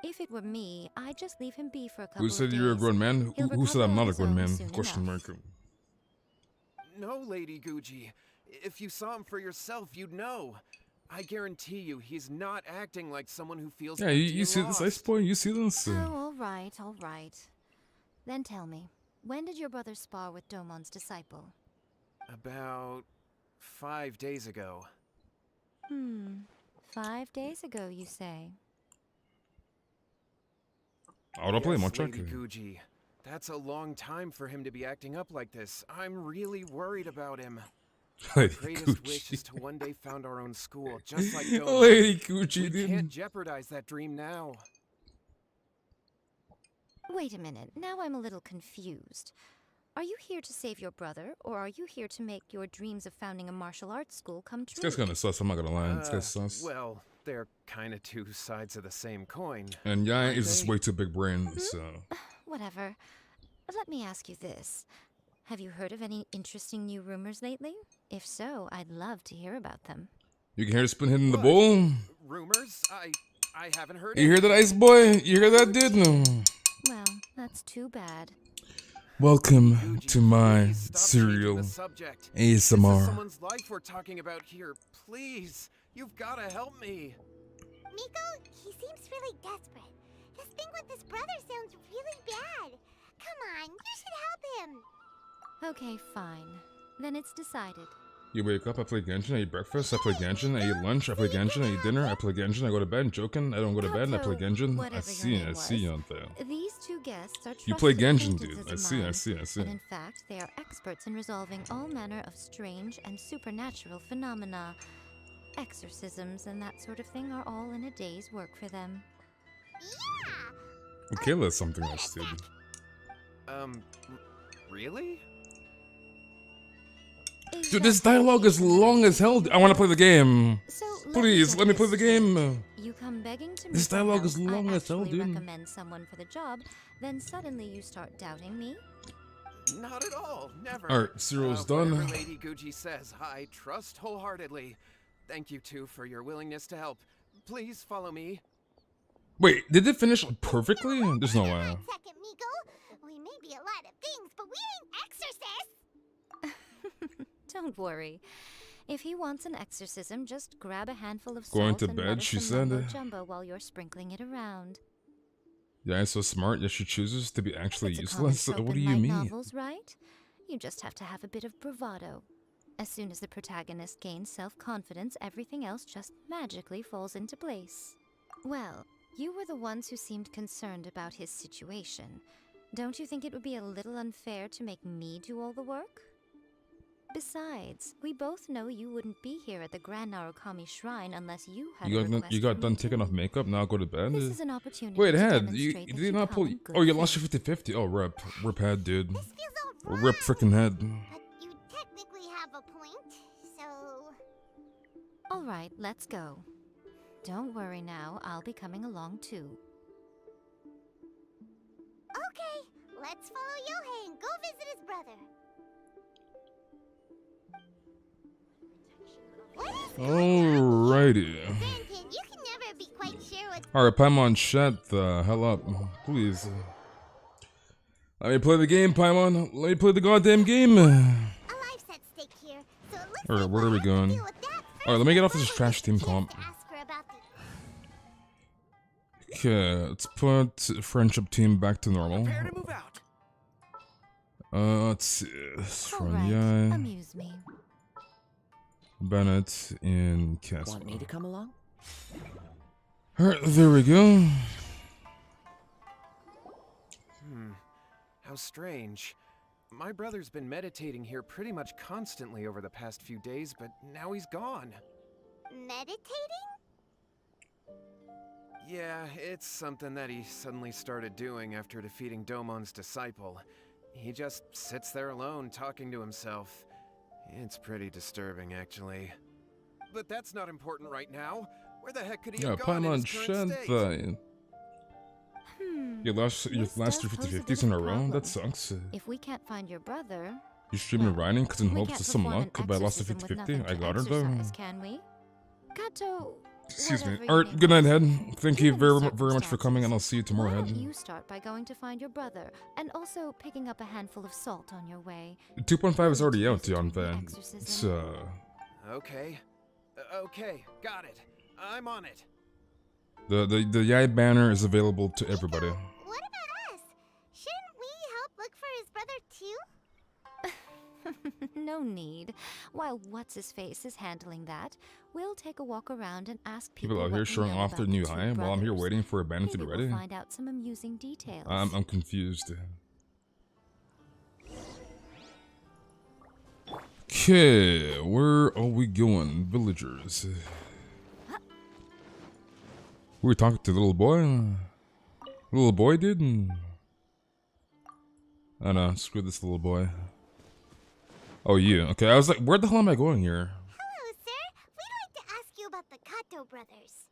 If it were me, I'd just leave him be for a couple Who of said days. you're a grown man? He'll Who said recover I'm on not a his grown own man? soon Question enough. mark. No, Lady Guji. If you saw him for yourself, you'd know. I guarantee you, he's not acting like someone who feels Yeah, empty you and see this lost. ice boy? You see this? Oh, all right, all right. Then tell me, when did your brother spar with Domon's disciple? About 5 days ago. 5 days ago, you say? Autoplay, Yes, much Lady Guji. That's a long time for him to be acting up like this. I'm really worried about him. My Lady greatest wish Gucci. is to one day found our own school, just like Domo. Lady Gucci, We dude. can't jeopardize that dream now. Wait a minute, now I'm a little confused. Are you here to save your brother, or are you here to make your dreams of founding a martial arts school come true? This guy's kinda sus, I'm not gonna lie. This guy's sus. Well, they're kind of two sides of the same coin. And Yai aren't is just they? way too big brain, so. Whatever. Let me ask you this. Have you heard of any interesting new rumors lately? If so, I'd love to hear about them. You can hear the spoon hitting the bowl? Rumors? I haven't heard. You hear that, ice boy? You hear that, dude? No. Well, that's too bad. Welcome to my Stop changing cereal the subject. ASMR. This is someone's life we're talking about here. Please, you've got to help me. Miko, he seems really desperate. This thing with his brother sounds really bad. Come on, you should help him. Okay, fine. Then it's decided. You wake up, I play Genshin, I eat breakfast, I play Genshin, I eat lunch, I play Genshin, I eat dinner, I play Genshin, I go to bed, joking, I don't go to bed, I play Genshin. I see, Untitled. These two guests are You play trusted Genshin, dude. acquaintances I of see. mine, And in fact, they are experts in resolving all manner of strange and supernatural phenomena. Exorcisms and that sort of thing are all in a day's work for them. Kayla's something else, dude. Really? Dude, this dialogue is long as hell. I want to play the game. Please, let me play the game. You come begging to me. This dialogue is long I as hell, actually dude. recommend someone for the job, then suddenly you start doubting me. Not at all. Never. Alright, Cyril's done. Whatever Lady Gucci says, I trust wholeheartedly. Thank you, too, for your willingness to help. Please follow me. Wait, did it finish perfectly? There's no way. Second, Miko. We may be a lot of things, but we ain't exorcists. Don't worry. If he wants an exorcism, just grab a handful of Going salt to and bed, she some said. jumbo while you're sprinkling it around. Yeah, I'm so smart, yet she chooses to be actually It's a common useless. trope What do in you light mean? Novels, right? You just have to have a bit of bravado. As soon as the protagonist gains self-confidence, everything else just magically falls into place. Well, you were the ones who seemed concerned about his situation. Don't you think it would be a little unfair to make me do all the work? Besides, we both know you wouldn't be here at the Grand Narukami Shrine unless you had a request You got from done me taking too. off makeup, now go to bed? This is an opportunity Wait, to head, demonstrate you that did you not come pull... in good Oh, you lost your faith. 50-50. Oh, rip head, dude. Rip freaking head. You technically have a point, so... All right, let's go. Don't worry now, I'll be coming along too. Okay, let's follow Yohei and go visit his brother. Alrighty. Granted, you can never be quite sure what's... Alright, Paimon, shut the hell up. Please. Let me play the game, Paimon. Let me play the goddamn game. life's at stake here, so it looks Alright, where are we going? Alright, let me get off this trash team comp. ask her about the... Okay, let's put friendship team back to normal. Prepare to move out. Let's see. Alright, amuse me. Bennett and Casper. Want me to come along? Alright, there we go. How strange. My brother's been meditating here pretty much constantly over the past few days, but now he's gone. Meditating? Yeah, it's something that he suddenly started doing after defeating Domon's disciple. He just sits there alone, talking to himself. It's pretty disturbing, actually. But that's not important right now. Where the heck could he have gone in Paimon, his current shut state? the... You lost your last 50-50s in a row? That sucks. If we can't find your brother, You streaming writing because in we hopes can't of some perform luck, an but I lost a exorcism with 50-50. nothing I to got her though. exercise, can we? Kato, Excuse me. whatever you Alright, may good night, want. Head. Thank you Given the very much for coming, and I'll see you tomorrow, Why Head. don't you start by going to find your brother, and also picking up a handful of salt on your way. 2.5 is already out, John Van. It's, Okay. Okay, got it. I'm on it. the Yai banner is available to everybody. What about us? Shouldn't we help look for his brother too? No need. While What's-His-Face is handling that, we'll take a walk around and ask people People out what here we showing know off their about new the two high while I'm here brothers. waiting for a banner to be Maybe ready. We'll find out some amusing details. I'm confused. Okay, where are we going, villagers? Who we talking to, little boy? Little boy, dude? Oh no, screw this little boy. Oh, you. Okay, I was like, where the hell am I going here? Hello, sir. We'd like to ask you about the Kato brothers.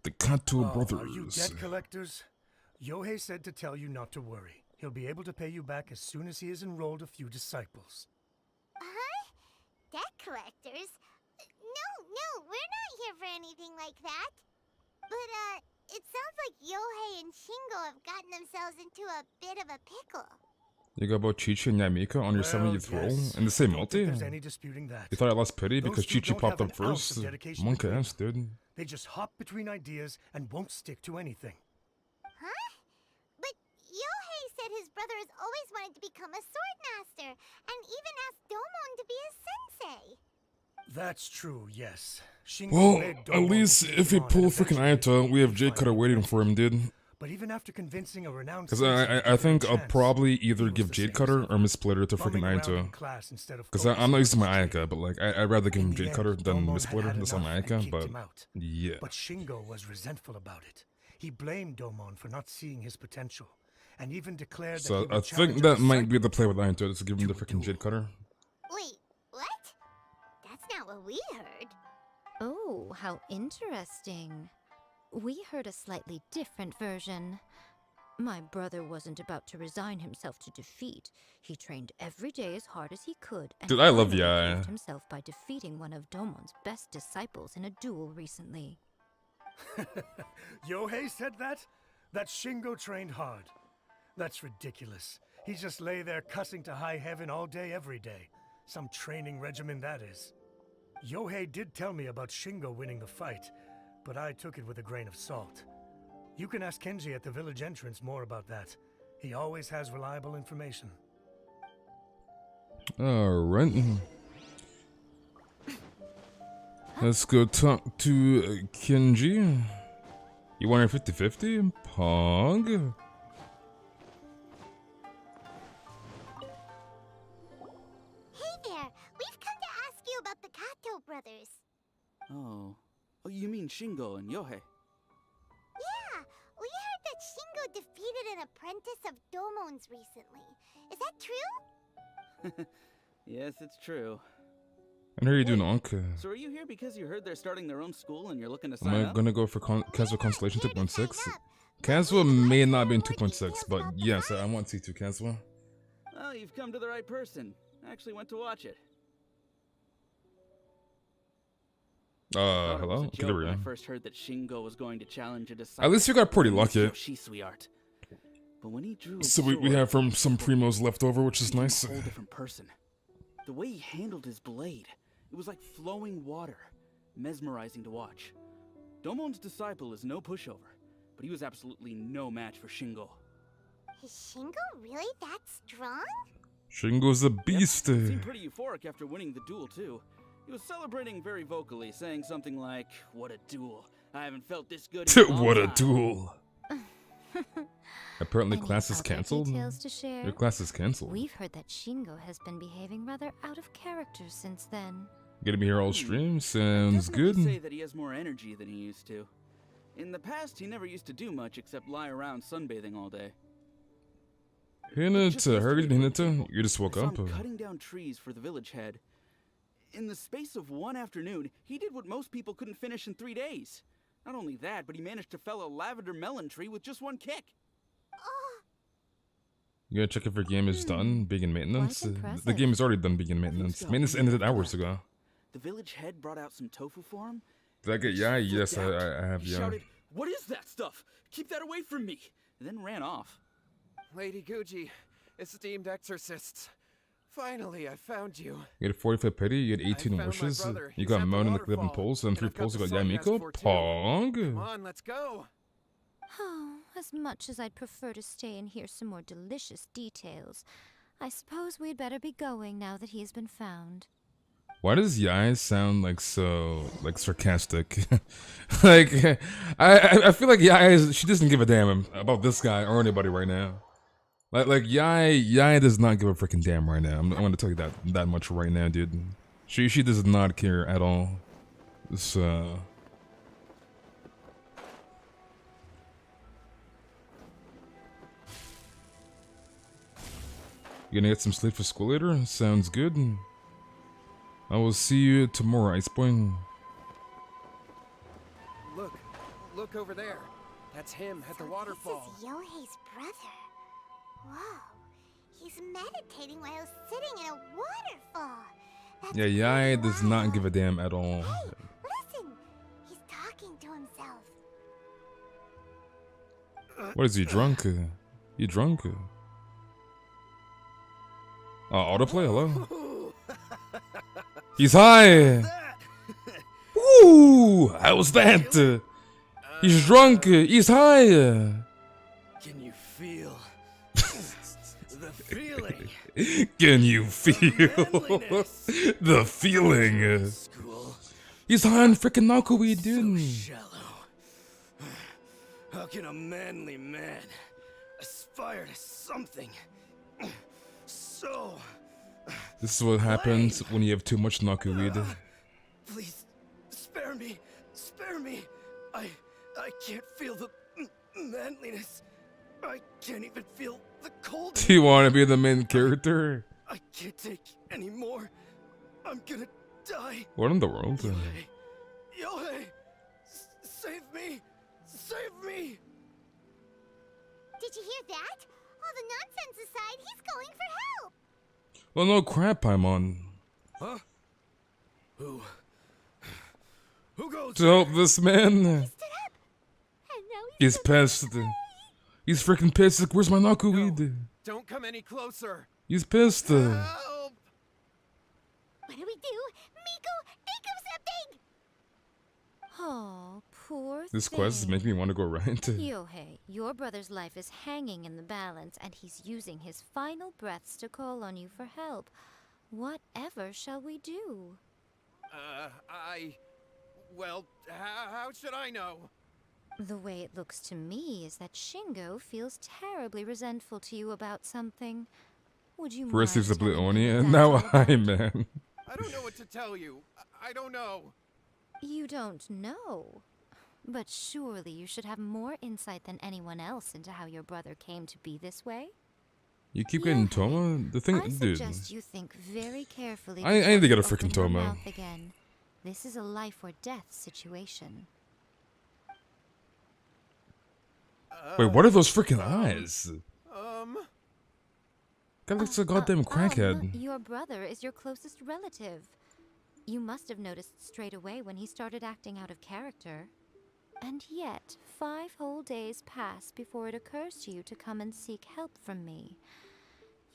The Kato Are you brothers. debt collectors? Yohei said to tell you not to worry. He'll be able to pay you back as soon as he has enrolled a few disciples. Huh? Debt collectors? No, we're not here for anything like that. But, it sounds like Yohei and Shingo have gotten themselves into a bit of a pickle. You got both Chi-Chi and Yamika on your 70th roll in the same Don't multi? think there's any disputing that. You thought I lost pity Those because two Chi-Chi don't popped have up an ounce of first? dedication to Monk clean. ass, dude. They just hop between ideas and won't stick to anything. Huh? brother has always wanted to become a sword master, and even asked Domon to be his sensei. That's true, yes. Shingo Well, begged at Domon to least take if him he on, pull and freaking eventually Ayato, we have he Jade Cutter finally waiting granted for him, it. dude. But even after convincing a renowned Because sensei to I give her a think I'll chance, probably either he was give the Jade same Cutter as or Miss Splitter to freaking bumming around in Ayato. class instead of Because I'm focusing not on used to his my training. Ayaka, but like I'd rather give him In the Jade end, Cutter than Domon Miss had Splitter. had That's not enough my and Ayaka, kicked but him out. yeah. But Shingo was resentful about it. He blamed Domon for not seeing his potential, and even declared that So he I would think challenge that a might be disciple the play with Ayato, just to give him the freaking Jade Cutter. Wait, what? That's not what we heard. Oh, how interesting. We heard a slightly different version. My brother wasn't about to resign himself to defeat. He trained every day as hard as he could, and Dude, I love finally Yae. proved himself by defeating one of Domon's best disciples in a duel recently. Yohei said that? That Shingo trained hard. That's ridiculous. He just lay there cussing to high heaven all day, every day. Some training regimen, that is. Yohei did tell me about Shingo winning the fight, but I took it with a grain of salt. You can ask Kenji at the village entrance more about that. He always has reliable information. Alright. Let's go talk to Kenji. You want her 50-50? Pog? Hey there, we've come to ask you about the Kato brothers. Oh, you mean Shingo and Yohei? Yeah, we heard that Shingo defeated an apprentice of Domon's recently. Is that true? Yes, it's true. I know you're doing Anka. So are you here because you heard they're starting their own school and you're looking to Am sign I up? gonna go for Kazuha Constellation 2.6? Kazuha may not be in 2.6, but yes, I want C2 Kazuha. Well, you've come to the right person. I actually went to watch it. Hello? When I Kidori. first heard that Shingo was going to challenge a disciple. At least you got pretty lucky. She sweetheart. But when he drew his So we sword, have from some primos left over, which is nice. a whole different person. The way he handled his blade, it was like flowing water, mesmerizing to watch. Domon's disciple is no pushover, but he was absolutely no match for Shingo. Is Shingo really that strong? Shingo's a beast. He seemed pretty euphoric after winning the duel too. He was celebrating very vocally, saying something like, "What a duel! I haven't felt this good in a long What a time." duel. Apparently Any class is other cancelled. details to share? Your class is cancelled. We've heard that Shingo has been behaving rather out of character since then. Gonna be here all stream? Sounds good. I'd say that he has more energy than he used to. In the past, he never used to do much except lie around sunbathing all day. Hinata, hurry, Hinata. You just woke I saw up. him cutting down trees for the village head. In the space of one afternoon, he did what most people couldn't finish in 3 days. Not only that, but he managed to fell a lavender melon tree with just one kick. You gotta check if your game is done, begin maintenance. Quite The impressive. game is already done, begin maintenance. Maintenance ended hours ago. The village head brought out some tofu for him. Did I get yeah? Yes, I have He yeah. shouted, "What is that stuff? Keep that away from me!" and then ran off. Lady Guji, esteemed exorcists. Finally, I found you. You get a 45 pity, you get 18 found my wishes. brother. You He's got at the Moan and the 11 waterfall, poles, and 3 I've got poles, you the got song he asked Yamiko. for, too. Pog. Come on, let's go. Oh, as much as I'd prefer to stay and hear some more delicious details, I suppose we'd better be going now that he's been found. Why does Yai sound like so sarcastic? Like I feel like Yai she doesn't give a damn about this guy or anybody right now. Like Yai does not give a freaking damn right now. I'm gonna tell you that much right now, dude. She does not care at all. So you gonna get some sleep for school later? Sounds good. I will see you tomorrow, Iceborn. Look over there. That's him at the waterfall. This is Yohei's brother. Whoa. He's meditating while sitting in a waterfall. That's Yeah, Yai does not give a damn at all. Hey, listen. He's talking to himself. What is he, drunk? You drunk? Autoplay, hello? He's high! Woo! How was that? He's drunk, he's high! Can you feel Can you feel the feeling? He's high on freaking knockeweed, dude. Shallow. How can a manly man aspire to something so? This is what happens when you have too much knockeweed. Please, spare me, spare me. I can't feel the manliness. I can't even feel the cold. Do you want to be the main character? I can't take any more. I'm gonna die. What in the world? Yohei, save me, save me. Did you hear that? All the nonsense aside, he's calling for help. Well, no crap, Paimon. Huh? Who goes To help this man. He stood up, and now He's pissed. He's freaking pissed. Like, where's my knockeweed? Don't come any closer. He's pissed. What do we do? Miko, think of something! Oh, poor This quest is making me want to go right. Yohei, your brother's life is hanging in the balance, and he's using his final breaths to call on you for help. Whatever shall we do? Well, how should I know? The way it looks to me is that Shingo feels terribly resentful to you about something. Would you First he's a mind blue telling me oni, what and that's now all I, about? man. I don't know what to tell you. I don't know. You don't know. But surely you should have more insight than anyone else into how your brother came to be this way? You keep getting Toma? The thing, I dude. suggest you think very carefully I need before to get you a freaking open your Toma. mouth again. This is a life or death situation. Wait, what are those freaking eyes? Guy looks like a goddamn crackhead. Your brother is your closest relative. You must have noticed straight away when he started acting out of character. And yet, 5 whole days pass before it occurs to you to come and seek help from me.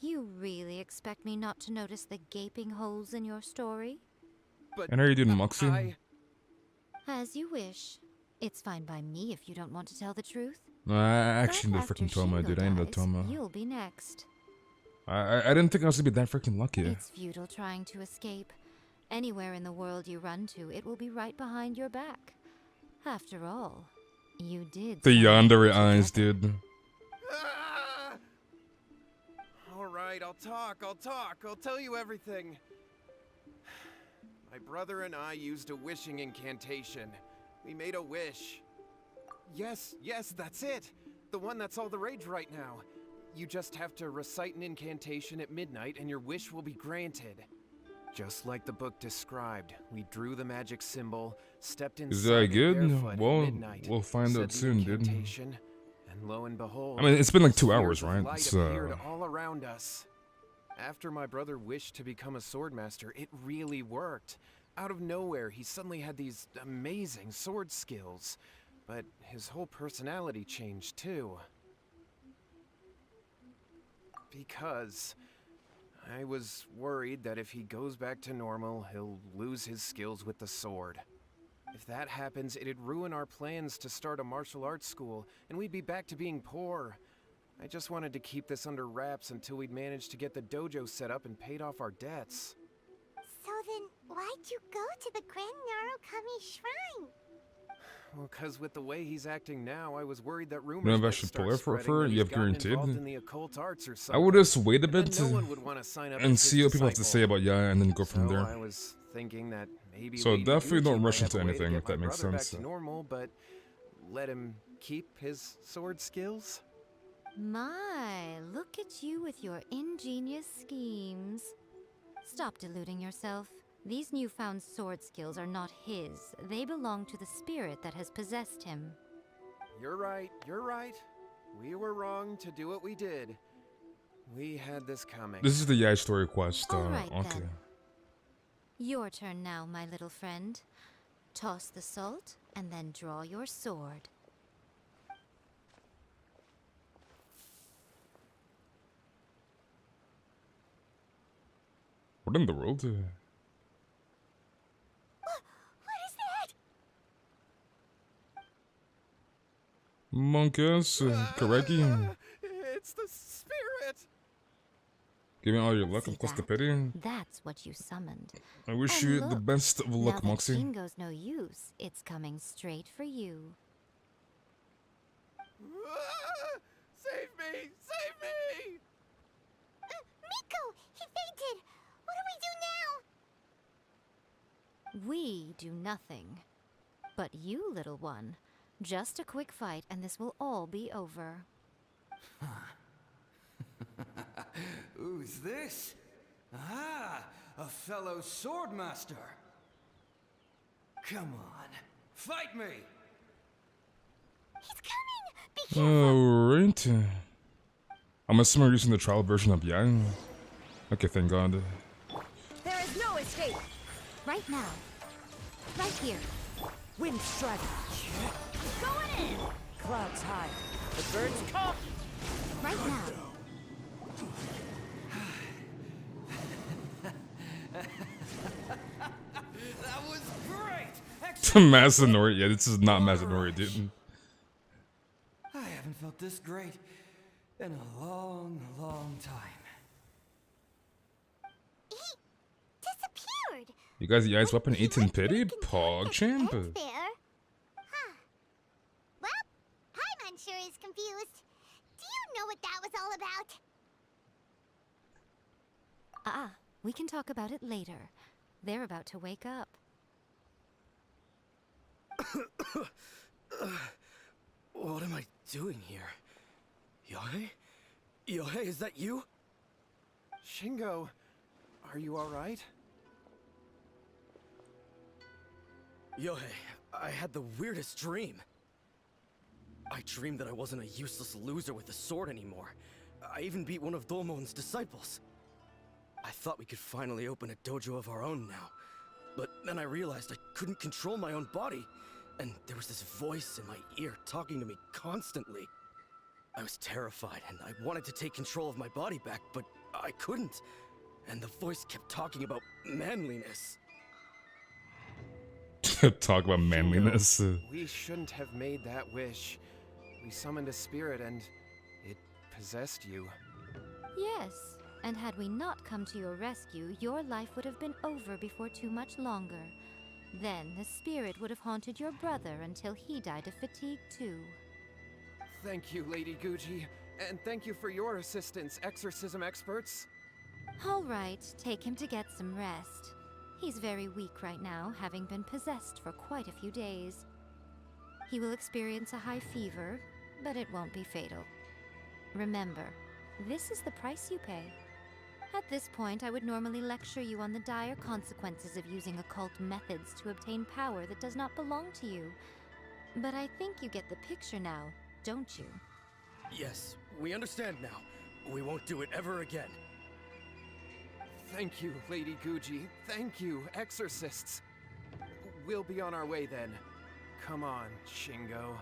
You really expect me not to notice the gaping holes in your story? And are you doing Moxie? As you wish. It's fine by me if you don't want to tell the truth. No, I actually need a After freaking Toma, Shingo dude. I need a dies, Toma. You'll be next. I didn't think I was gonna be that freaking lucky. It's futile trying to escape. Anywhere in the world you run to, it will be right behind your back. After all, you did. The sign yandere up eyes, together. dude. All right, I'll talk. I'll tell you everything. My brother and I used a wishing incantation. We made a wish. Yes, that's it. The one that's all the rage right now. You just have to recite an incantation at midnight and your wish will be granted. Just like the book described, we drew the magic symbol, stepped inside Is that it good? barefoot at Well, midnight, we'll find said out the soon, dude. incantation, and lo and behold, I mean, it's been like 2 spheres hours, of right? light So appeared all around us. After my brother wished to become a swordmaster, it really worked. Out of nowhere, he suddenly had these amazing sword skills, but his whole personality changed too. Because I was worried that if he goes back to normal, he'll lose his skills with the sword. If that happens, it'd ruin our plans to start a martial arts school, and we'd be back to being poor. I just wanted to keep this under wraps until we'd managed to get the dojo set up and paid off our debts. So then, why'd you go to the Grand Narukami Shrine? Well, cause with the way he's acting now, I was worried that rumors You know if I might should start pull it for spreading that you he's have gotten guaranteed. involved in the occult arts or I something. would just wait a And then bit no one would want to sign up and as see his what people have to say disciple. about Yaya and then go from So there. I was thinking that maybe So waiting a definitely year or don't two rush might have into a way to anything, get if that my makes brother sense. Back to normal, but let him keep his sword skills. My, look at you with your ingenious schemes. Stop deluding yourself. These newfound sword skills are not his. They belong to the spirit that has possessed him. You're right. We were wrong to do what we did. We had this coming. This is the Yai story quest. All right, okay. then. Your turn now, my little friend. Toss the salt and then draw your sword. What in the world? What is that? Monkus, Kareki. It's the spirit. Give me all your luck and plus the pity. That's what you summoned. I wish And you the look, best of luck, now that Moxie. Shingo's no use, it's coming straight for you. Save me! Save me! Miko! He fainted! What do we do now? We do nothing. But you, little one, just a quick fight and this will all be over. Who's this? Ah, a fellow swordmaster. Come on, fight me! He's coming! Be careful! Alright. I'm assuming we're using the trial version of Yang. Okay, thank God. There is no escape! Right now. Right here. Wind strike. Going in! Clouds high. The birds come! Right now. That was great! Masanori, yeah, this is not Masanori, dude. I haven't felt this great in a long, long time. He disappeared! You guys, the ice weapon 18 pity? Pog champ. There. Huh. Well, Paimon sure is confused. Do you know what that was all about? We can talk about it later. They're about to wake up. What am I doing here? Yohei? Yohei, is that you? Shingo, are you alright? Yohei, I had the weirdest dream. I dreamed that I wasn't a useless loser with a sword anymore. I even beat one of Domon's disciples. I thought we could finally open a dojo of our own now. But then I realized I couldn't control my own body. And there was this voice in my ear talking to me constantly. I was terrified and I wanted to take control of my body back, but I couldn't. And the voice kept talking about manliness. Talk about manliness. We shouldn't have made that wish. We summoned a spirit and it possessed you. Yes, and had we not come to your rescue, your life would have been over before too much longer. Then the spirit would have haunted your brother until he died of fatigue too. Thank you, Lady Guji. And thank you for your assistance, exorcism experts. All right, take him to get some rest. He's very weak right now, having been possessed for quite a few days. He will experience a high fever, but it won't be fatal. Remember, this is the price you pay. At this point, I would normally lecture you on the dire consequences of using occult methods to obtain power that does not belong to you. But I think you get the picture now, don't you? Yes, we understand now. We won't do it ever again. Thank you, Lady Guji. Thank you, exorcists. We'll be on our way then. Come on, Shingo.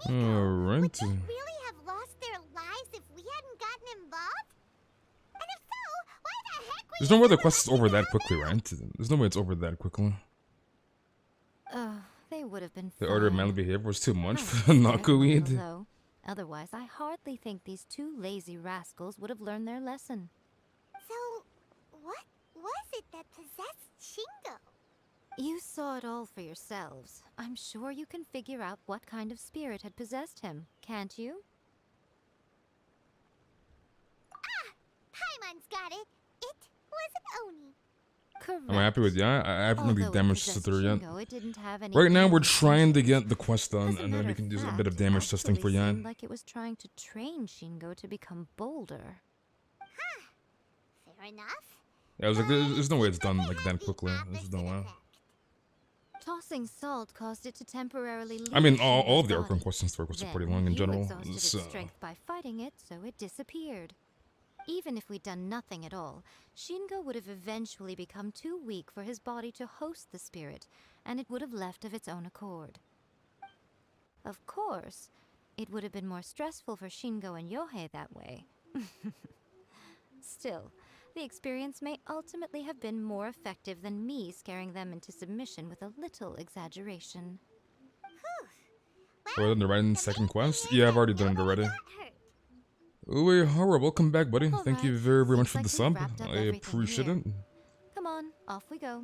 Alright. Would they really have lost their lives if we hadn't gotten involved? And if so, why the heck would There's no way the quest is over that quickly, right? There's no way it's over that quickly. They would have been The fine. order of manly behavior was too much I for was scared Knockoweed. though. Otherwise, I hardly think these two lazy rascals would have learned their lesson. So, what was it that possessed Shingo? You saw it all for yourselves. I'm sure you can figure out what kind of spirit had possessed him, can't you? Paimon's got it. It was Oni. Correct. I'm happy with ya. I haven't really Although it damage possessed tested her yet. Shingo, it didn't have any Right now, we're damage trying to function. get the quest done, As a and then matter we of can do a fact, bit of it damage testing for actually Yan. seemed like it was trying to train Shingo to become bolder. Fair enough. Yeah, I was like, there's no way it's done like that quickly. This is no way. Tossing salt caused it to temporarily leave I mean, all Shingo's of the body. Archon Quest stories are pretty Then long in you general. exhausted So, its strength by fighting it, so it disappeared. Even if we'd done nothing at all, Shingo would have eventually become too weak for his body to host the spirit, and it would have left of its own accord. Of course, it would have been more stressful for Shingo and Yohei that way. Still, the experience may ultimately have been more effective than me scaring them into submission with a little exaggeration. Whew. Well, Oh, done the right in second quest? Yeah, I've already done it already. Uwe Horror, welcome back, buddy. Thank you very, very much for the sub. I appreciate it. Come on, off we go.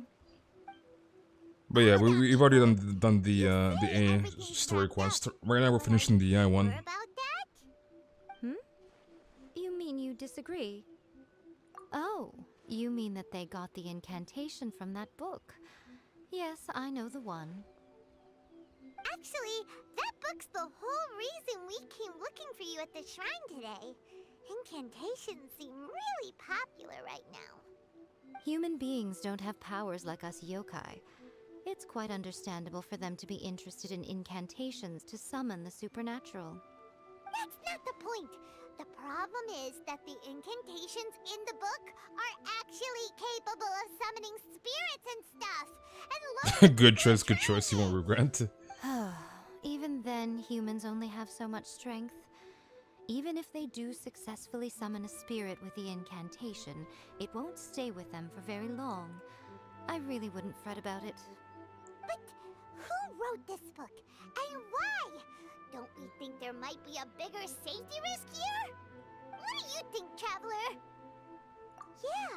But yeah, we've already done the A story quest. Right now we're finishing the I one. Hmm? You mean you disagree? Oh, you mean that they got the incantation from that book. Yes, I know the one. Actually, that book's the whole reason we came looking for you at the shrine today. Incantations seem really popular right now. Human beings don't have powers like us yokai. It's quite understandable for them to be interested in incantations to summon the supernatural. That's not the point. The problem is that the incantations in the book are actually capable of summoning spirits and stuff. And Good choice, you won't regret. Even then, humans only have so much strength. Even if they do successfully summon a spirit with the incantation, it won't stay with them for very long. I really wouldn't fret about it. But who wrote this book? And why? Don't we think there might be a bigger safety risk here? What do you think, Traveler? Yeah,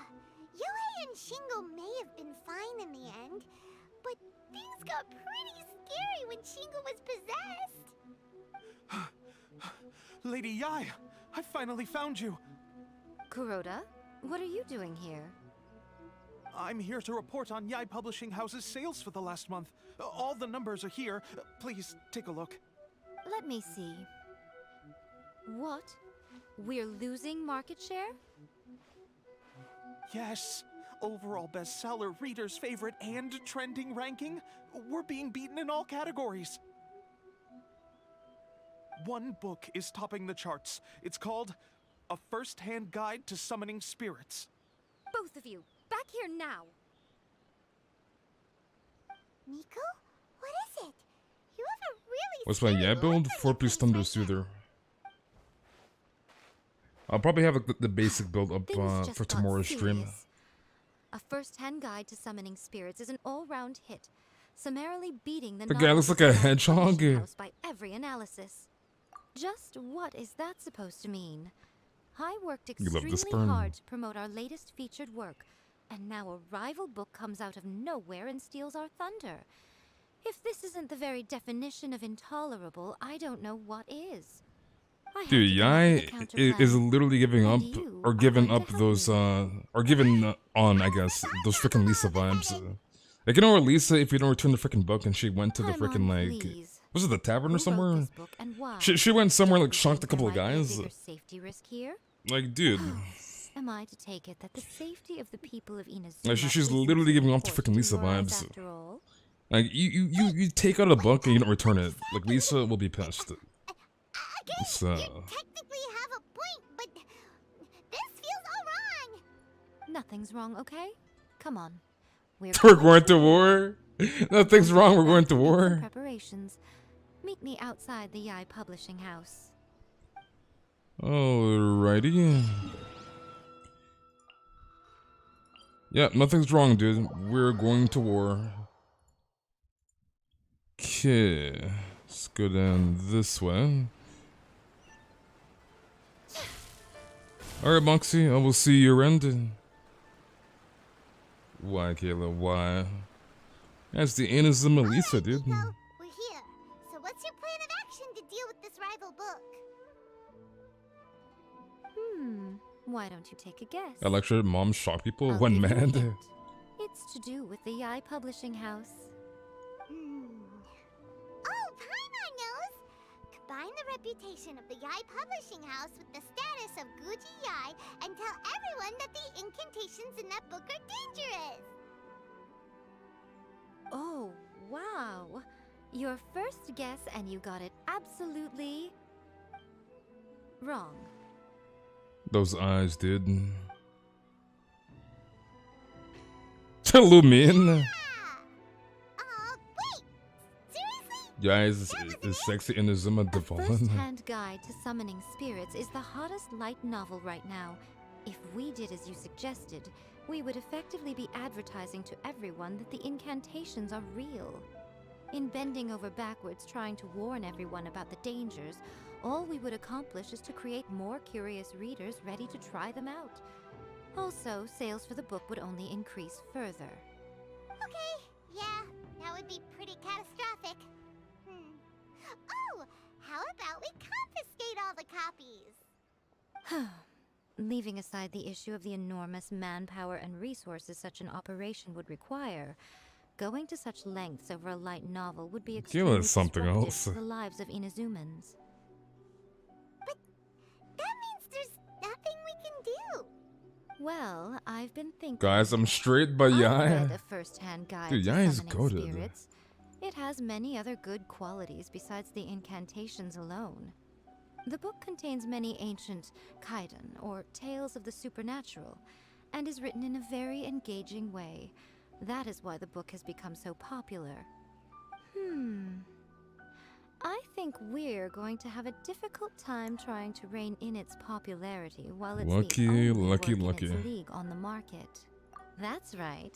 Yohei and Shingo may have been fine in the end, but things got pretty scary when Shingo was possessed. Lady Yai, I finally found you. Kuroda, what are you doing here? I'm here to report on Yai Publishing House's sales for the last month. All the numbers are here. Please take a look. Let me see. What? We're losing market share? Yes. Overall bestseller, readers' favorite, and trending ranking. We're being beaten in all categories. One book is topping the charts. It's called A First-Hand Guide to Summoning Spirits. Both of you, back here now! Nico? What is it? You have a really What's my yeah build? 4-piece Thunder Soother. I'll probably have the basic build up for tomorrow's stream. A first-hand guide to summoning spirits is an all-round hit, summarily beating the guy looks like a hedgehog. House by every analysis. Just what is that supposed to mean? I worked extremely hard to promote our latest featured work, and now a rival book comes out of nowhere and steals our thunder. If this isn't the very definition of intolerable, I don't know what is. Dude, Yai is literally giving up, or giving up those, or giving on, I guess, those freaking Lisa vibes. Like, you know, Lisa, if you don't return the freaking book, and she went to the freaking, like, was it the tavern or somewhere? She went somewhere, like, shocked a couple of guys. Like, dude. Am I to take it that the safety of the people of Inazuma like, she's literally giving off the freaking Lisa vibes. Like, you take out a book and you don't return it. Like, Lisa will be pissed. So. You technically have a point, but this feels all wrong. Nothing's wrong, okay? Come on. We're going to war. Nothing's wrong. We're going to war. Preparations. Meet me outside the Yai Publishing House. Alrighty. Yeah, nothing's wrong, dude. We're going to war. Okay. Let's go down this way. Alright, Moxie, I will see you around. Why, Kayla, why? That's the Inazuma Lisa, dude. We're here. So what's your plan of action to deal with this rival book? Why don't you take a guess? I lecture mom shock people when mad. It's to do with the Yai Publishing House. Oh, Paimon knows! Combine the reputation of the Yai Publishing House with the status of Guji Yai and tell everyone that the incantations in that book are dangerous! Oh, wow. Your first guess and you got it absolutely wrong. Those eyes, dude. Lumin. Guys, is sexy Inazuma Devon? First-hand guide to summoning spirits is the hottest light novel right now. If we did as you suggested, we would effectively be advertising to everyone that the incantations are real. In bending over backwards trying to warn everyone about the dangers, all we would accomplish is to create more curious readers ready to try them out. Also, sales for the book would only increase further. Okay, yeah, that would be pretty catastrophic. Oh, how about we confiscate all the copies? Leaving aside the issue of the enormous manpower and resources such an operation would require, going to such lengths over a light novel would be extremely something disruptive else. to the lives of Inazumans. But that means there's nothing we can do. Well, I've been thinking. Guys, I'm straight by I've Yai. read a first-hand guide Dude, to Yai is summoning goated. spirits. It has many other good qualities besides the incantations alone. The book contains many ancient kaiden, or tales of the supernatural, and is written in a very engaging way. That is why the book has become so popular. I think we're going to have a difficult time trying to rein in its popularity while it's Lucky, the only lucky, work in lucky. its league on the market. That's right.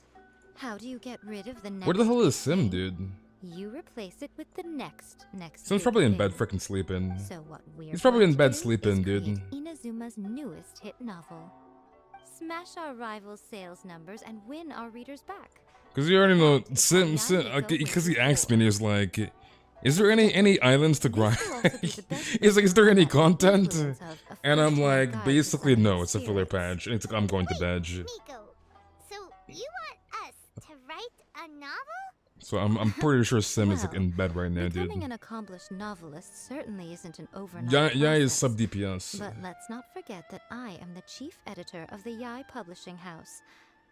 How do you get rid of the next? Where the hell big is Sim, thing? dude? You replace it with the next Sim's big probably in thing. bed freaking sleeping. So what we're He's probably going in to bed do sleeping, is dude. create Inazuma's newest hit novel. Smash our rivals' sales numbers and win our readers back. Because you already know, Sim, because he asked me and he was like, is there any islands to grind? He's like, is there any content? And I'm like, basically no, it's a filler patch. And it's like, I'm going to bed. Miko, so you want us to write a novel? So I'm pretty sure Sim is like in bed right now, dude. Becoming an accomplished novelist certainly isn't an overnight Yai is process. sub DPS. But let's not forget that I am the chief editor of the Yai Publishing House.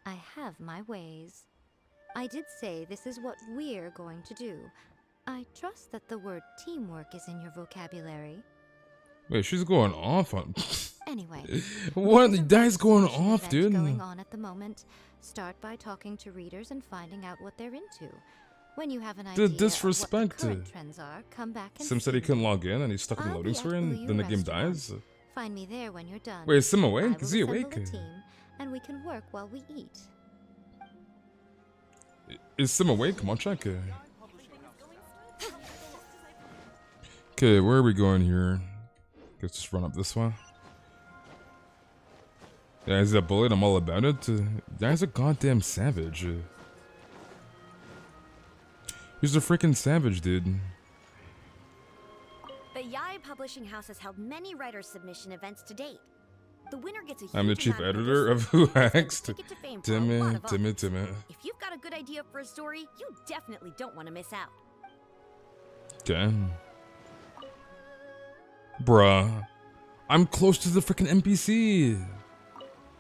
I have my ways. I did say this is what we're going to do. I trust that the word teamwork is in your vocabulary. Wait, she's going off on. Anyway, What? there's a That is going registration off, event dude. Going on at the moment. Start by talking to readers and finding out what they're into. When you have an idea The of disrespect. what the current trends are, come back and Sim said he see couldn't me. log in and he's stuck in the I'll loading be at screen. Uyu Then the game Restaurant. dies. Find me there when you're done. Wait, is Sim I awake? will Is he assemble awake? a team, and we can work while we eat. Is Sim awake? Come on, check. Okay, where are we going here? Let's just run up this way. Yeah, he's a bullet. I'm all about it. Guy's a goddamn savage. He's a freaking savage, dude. The Yai Publishing House has held many writer submission events to date. The winner gets a huge I'm the chief amount of editor of Who Asked. ticket to fame for a lot of Timmy. If you've got a good idea for a story, you definitely don't want to miss out. Okay. Bruh. I'm close to the freaking NPC.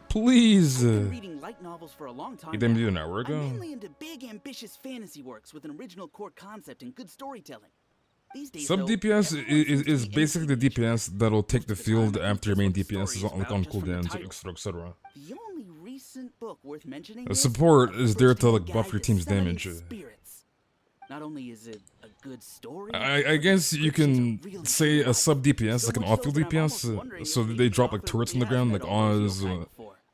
Please. I've been reading light novels for a long time. You didn't now. do an hour ago? I'm mainly into big, ambitious fantasy works with an original core concept and good storytelling. These days, Sub though, DPS is basically the DPS that'll take the field after your main what the DPS is story on, like on about just from the cooldowns, title. etc. etc. The only recent book worth mentioning The is support A is there to like First-Hand buff Guide your to team's Summoning damage. Spirits. Not only is it a good story, I guess you can say a sub DPS, like an off-field DPS, so that they drop like turrets on the ground, like Oz,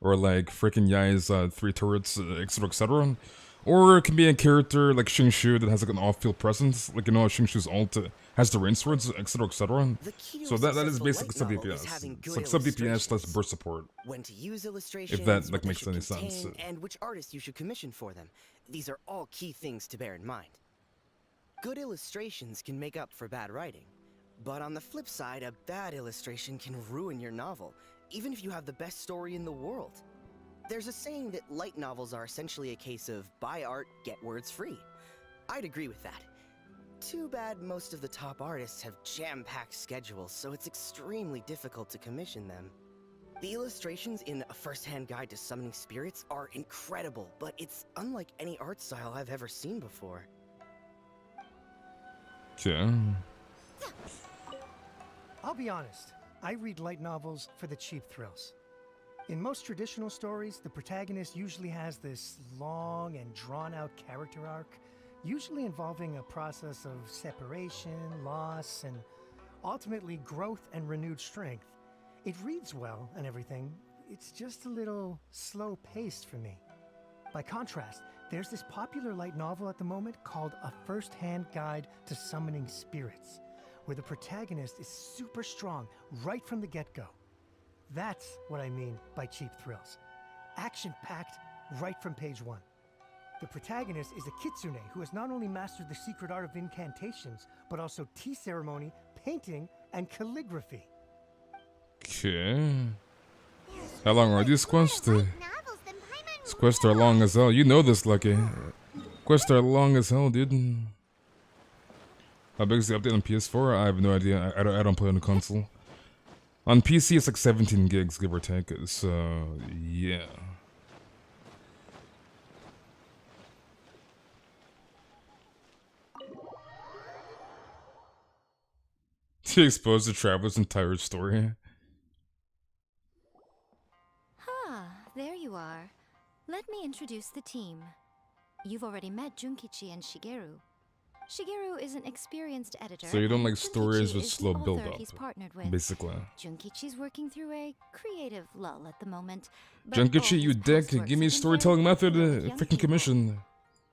or like freaking Yai's 3 turrets, etc. etc. Or it can be a character like Xingshu that has like an off-field presence, like you know, Xingshu's ult has the rain swords, etc. etc. So that is basically sub DPS. It's like sub DPS plus burst support. When to use illustrations, If that like what they makes should any contain, sense. and which artists you should commission for them. These are all key things to bear in mind. Good illustrations can make up for bad writing, but on the flip side, a bad illustration can ruin your novel, even if you have the best story in the world. There's a saying that light novels are essentially a case of buy art, get words free. I'd agree with that. Too bad most of the top artists have jam-packed schedules, so it's extremely difficult to commission them. The illustrations in A First-Hand Guide to Summoning Spirits are incredible, but it's unlike any art style I've ever seen before. Yeah. I'll be honest, I read light novels for the cheap thrills. In most traditional stories, the protagonist usually has this long and drawn-out character arc, usually involving a process of separation, loss, and ultimately growth and renewed strength. It reads well and everything, it's just a little slow-paced for me. By contrast, There's this popular light novel at the moment called A First-Hand Guide to Summoning Spirits, where the protagonist is super strong right from the get-go. That's what I mean by cheap thrills. Action-packed right from page 1. The protagonist is a kitsune who has not only mastered the secret art of incantations, but also tea ceremony, painting, and calligraphy. Okay. How long are these quests? These quests are long as hell. You know this, Lucky. Quests are long as hell, dude. How big is the update on PS4? I have no idea. I don't play on the console. On PC, it's like 17 gigs, give or take. So, yeah. He exposed the traveler's entire story. There you are. Let me introduce the team. You've already met Junkichi and Shigeru. Shigeru is an experienced editor. So you don't like and stories Junkichi with is the slow author build-up, he's partnered with. basically. Junkichi's working through a creative lull at the moment. but Junkichi, all you his dick, past works give me a have been storytelling very method, popular with young freaking people. commission.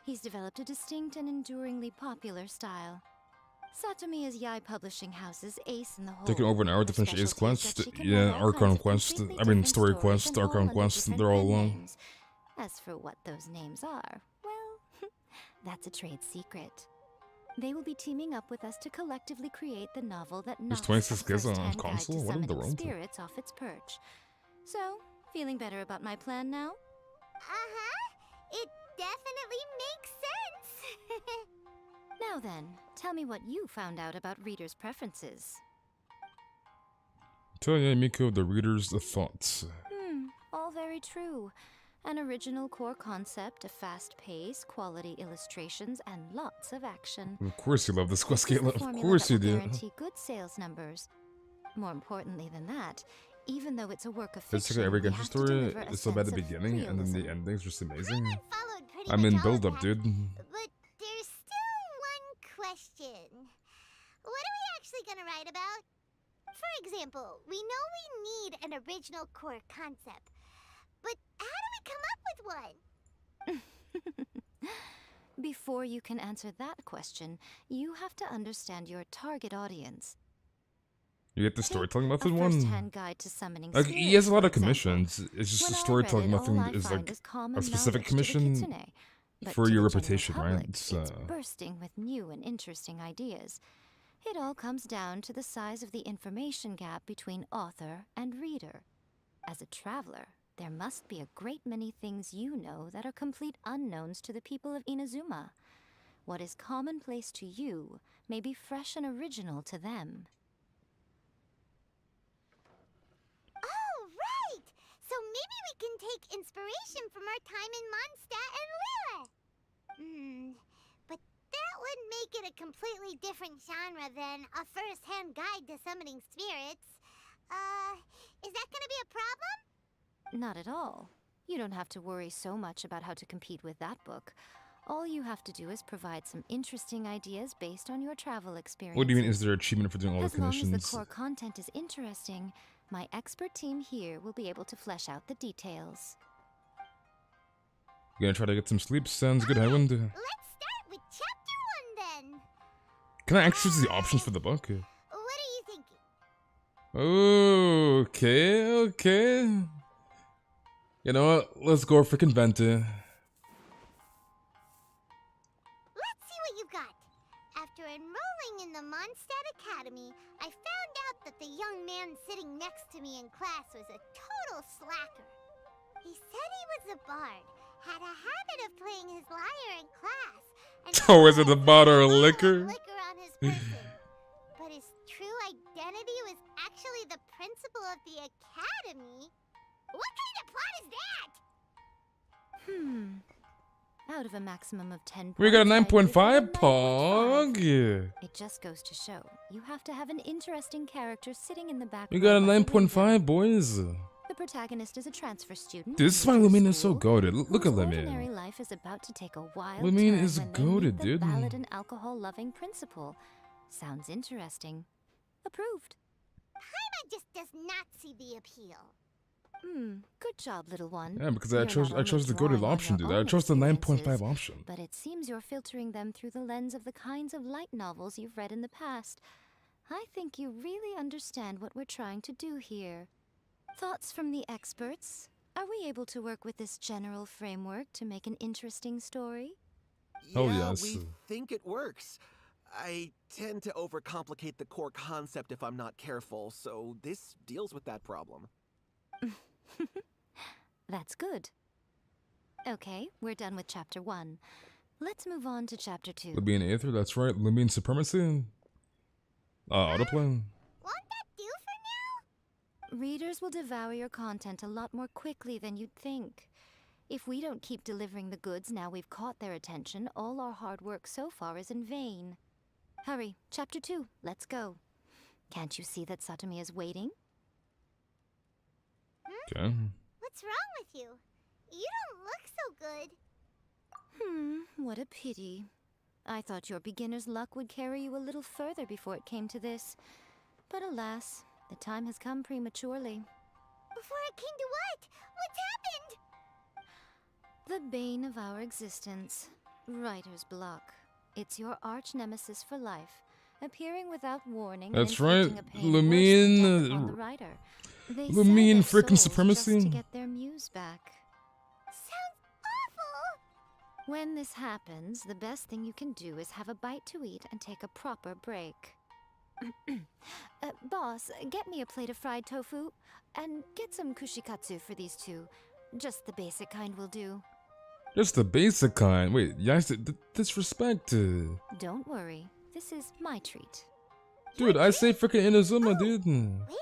He's developed a distinct and enduringly popular style. Satomi is Yai Publishing House's ace in the hole. Taking over an hour to finish Ace Quest. Yeah, Archon Quest. I mean, Story Quest, Archon Quest, they're all long. Names. As for what those names are, well, that's a trade secret. They will be teaming up with us to collectively create the novel that There's knocks 26 a gigs on first-hand guide console? to What in the summoning world? spirits off its perch. So, feeling better about my plan now? It definitely makes sense. Now then, tell me what you found out about readers' preferences. Tell Miko the readers the thoughts. All very true. An original core concept, a fast pace, quality illustrations, and lots of action. Of course you love this quest, This is the Caitlin. Of formula course that you will do. guarantee good sales numbers. More importantly than that, even though it's a work of It's fiction, like every we Genshin have to story, deliver a it's so bad at the sense of beginning, and then the realism. ending's just amazing. Followed pretty I'm much in all of build-up, that, dude. But there's still one question. What are we actually gonna write about? For example, we know we need an original core concept, but how do we come up with one? Before you can answer that question, you have to understand your target audience. You get the storytelling A method one? first-hand guide to summoning Like, he has a lot of spirits, for commissions. It's just When the I storytelling read it, all I method is find like is common a specific knowledge to the commission kitsune, but for to your the general reputation, right? public, So, it's bursting with new and interesting ideas. It all comes down to the size of the information gap between author and reader. As a traveler, there must be a great many things you know that are complete unknowns to the people of Inazuma. What is commonplace to you may be fresh and original to them. Oh, right! So maybe we can take inspiration from our time in Mondstadt and Lille. But that would make it a completely different genre than a first-hand guide to summoning spirits. Is that gonna be a problem? Not at all. You don't have to worry so much about how to compete with that book. All you have to do is provide some interesting ideas based on your travel experience. what do you mean, is there achievement for doing all the As long as commissions? the core content is interesting, my expert team here will be able to flesh out the details. You gonna try to get some sleep? Sounds good, Highwind. Let's start with chapter 1 then. Can I actually see the options for the book? What are you thinking? Okay. You know what? Let's go freaking Venti. Let's see what you got. After enrolling in the Mondstadt Academy, I found out that the young man sitting next to me in class was a total slacker. He said he was a bard, had a habit of playing his lyre in class, and Oh, is it the bottle of liquor? liquor on his person. But his true identity was actually the principal of the academy. What kind of plot is that? Out of a maximum of 10 We got a points, I 9.5 give you a 9.5. Pog. It just goes to show, you have to have an interesting character sitting in the back We row got a by the window. 9.5, boys. The protagonist is a transfer student. Dude, this is why new to Lumine is so school, goated. Look at whose ordinary Lumine. life is about to take a wild Lumine turn is when they goated, meet the dude. ballad and alcohol-loving principal. Sounds interesting. Approved. Paimon just does not see the appeal. Good job, little one. Yeah, because You're I chose not the only goated drawing on option, your dude. I own chose the 9.5 experiences, option. But it seems you're filtering them through the lens of the kinds of light novels you've read in the past. I think you really understand what we're trying to do here. Thoughts from the experts? Are we able to work with this general framework to make an interesting story? Oh, Yeah, yes. we think it works. I tend to overcomplicate the core concept if I'm not careful, so this deals with that problem. That's good. Okay, we're done with Chapter 1. Let's move on to Chapter 2. Lumine Aether, that's right. Lumine Supremacy. Autoplay. Won't that do for now? Readers will devour your content a lot more quickly than you'd think. If we don't keep delivering the goods now we've caught their attention, all our hard work so far is in vain. Hurry, Chapter 2, let's go. Can't you see that Satomi is waiting? Okay. What's wrong with you? You don't look so good. What a pity. I thought your beginner's luck would carry you a little further before it came to this. But alas, the time has come prematurely. Before it came to what? What's happened? The bane of our existence. Writer's block. It's your arch nemesis for life, appearing without warning. That's and right. inflicting a pain worse than death upon the writer. They sell Lumine their freaking souls Supremacy. just to get their muse back. Sounds awful. When this happens, the best thing you can do is have a bite to eat and take a proper break. Boss, get me a plate of fried tofu, and get some kushikatsu for these two. Just the basic kind will do. Just the basic kind. Wait, you guys disrespect. Don't worry, this is my treat. Dude, I say freaking Inazuma, dude.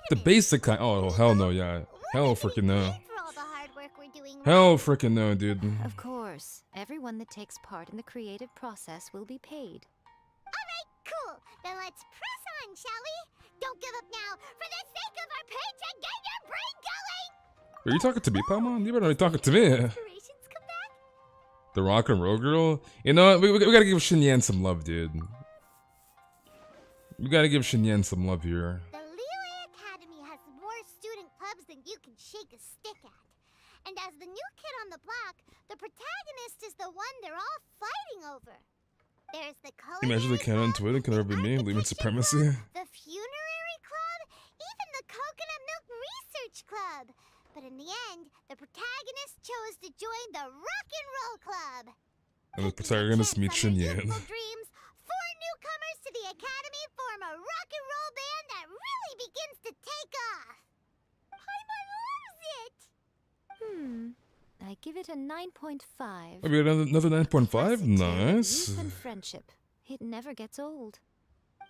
The basic kind. Oh, hell no, yeah. Hell freaking no. For all the hard work we're doing. Hell freaking no, dude. Of course, everyone that takes part in the creative process will be paid. Alright, cool. Then let's press on, shall we? Don't give up now, for the sake of our paycheck, get your brain going! Are you talking to me, Paimon? You better be talking to me. Inspirations come back? The rock and roll girl? You know what? We gotta give Shinyan some love, dude. We gotta give Shinyan some love here. The Liyue Academy has more student clubs than you can shake a stick at. And as the new kid on the block, the protagonist is the one they're all fighting over. There's the Imagine the canon to it, it can never be me, leaving supremacy. the Funerary Club, even the Coconut Milk Research Club. But in the end, the protagonist chose to join the Rock and Roll Club. And the protagonist meets Shinyan. Dreams, 4 newcomers to the academy form a rock and roll band that really begins to take off. Paimon loves it. I give it a 9.5. Maybe another 9.5? Nice. Youth and friendship. It never gets old.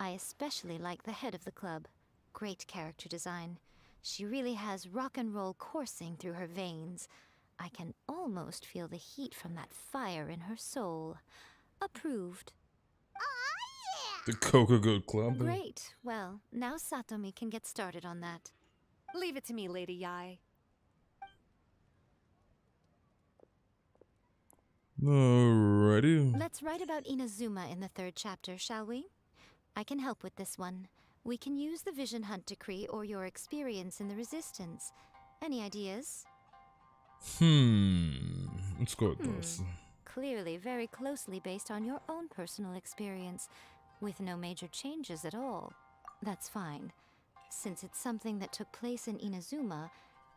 I especially like the head of the club. Great character design. She really has rock and roll coursing through her veins. I can almost feel the heat from that fire in her soul. Approved. The Coca Good Club. Great. Well, now Satomi can get started on that. Leave it to me, Lady Yai. Alrighty. Let's write about Inazuma in the 3rd chapter, shall we? I can help with this one. We can use the Vision Hunt decree or your experience in the Resistance. Any ideas? Let's go with this. Clearly very closely based on your own personal experience, with no major changes at all. That's fine. Since it's something that took place in Inazuma,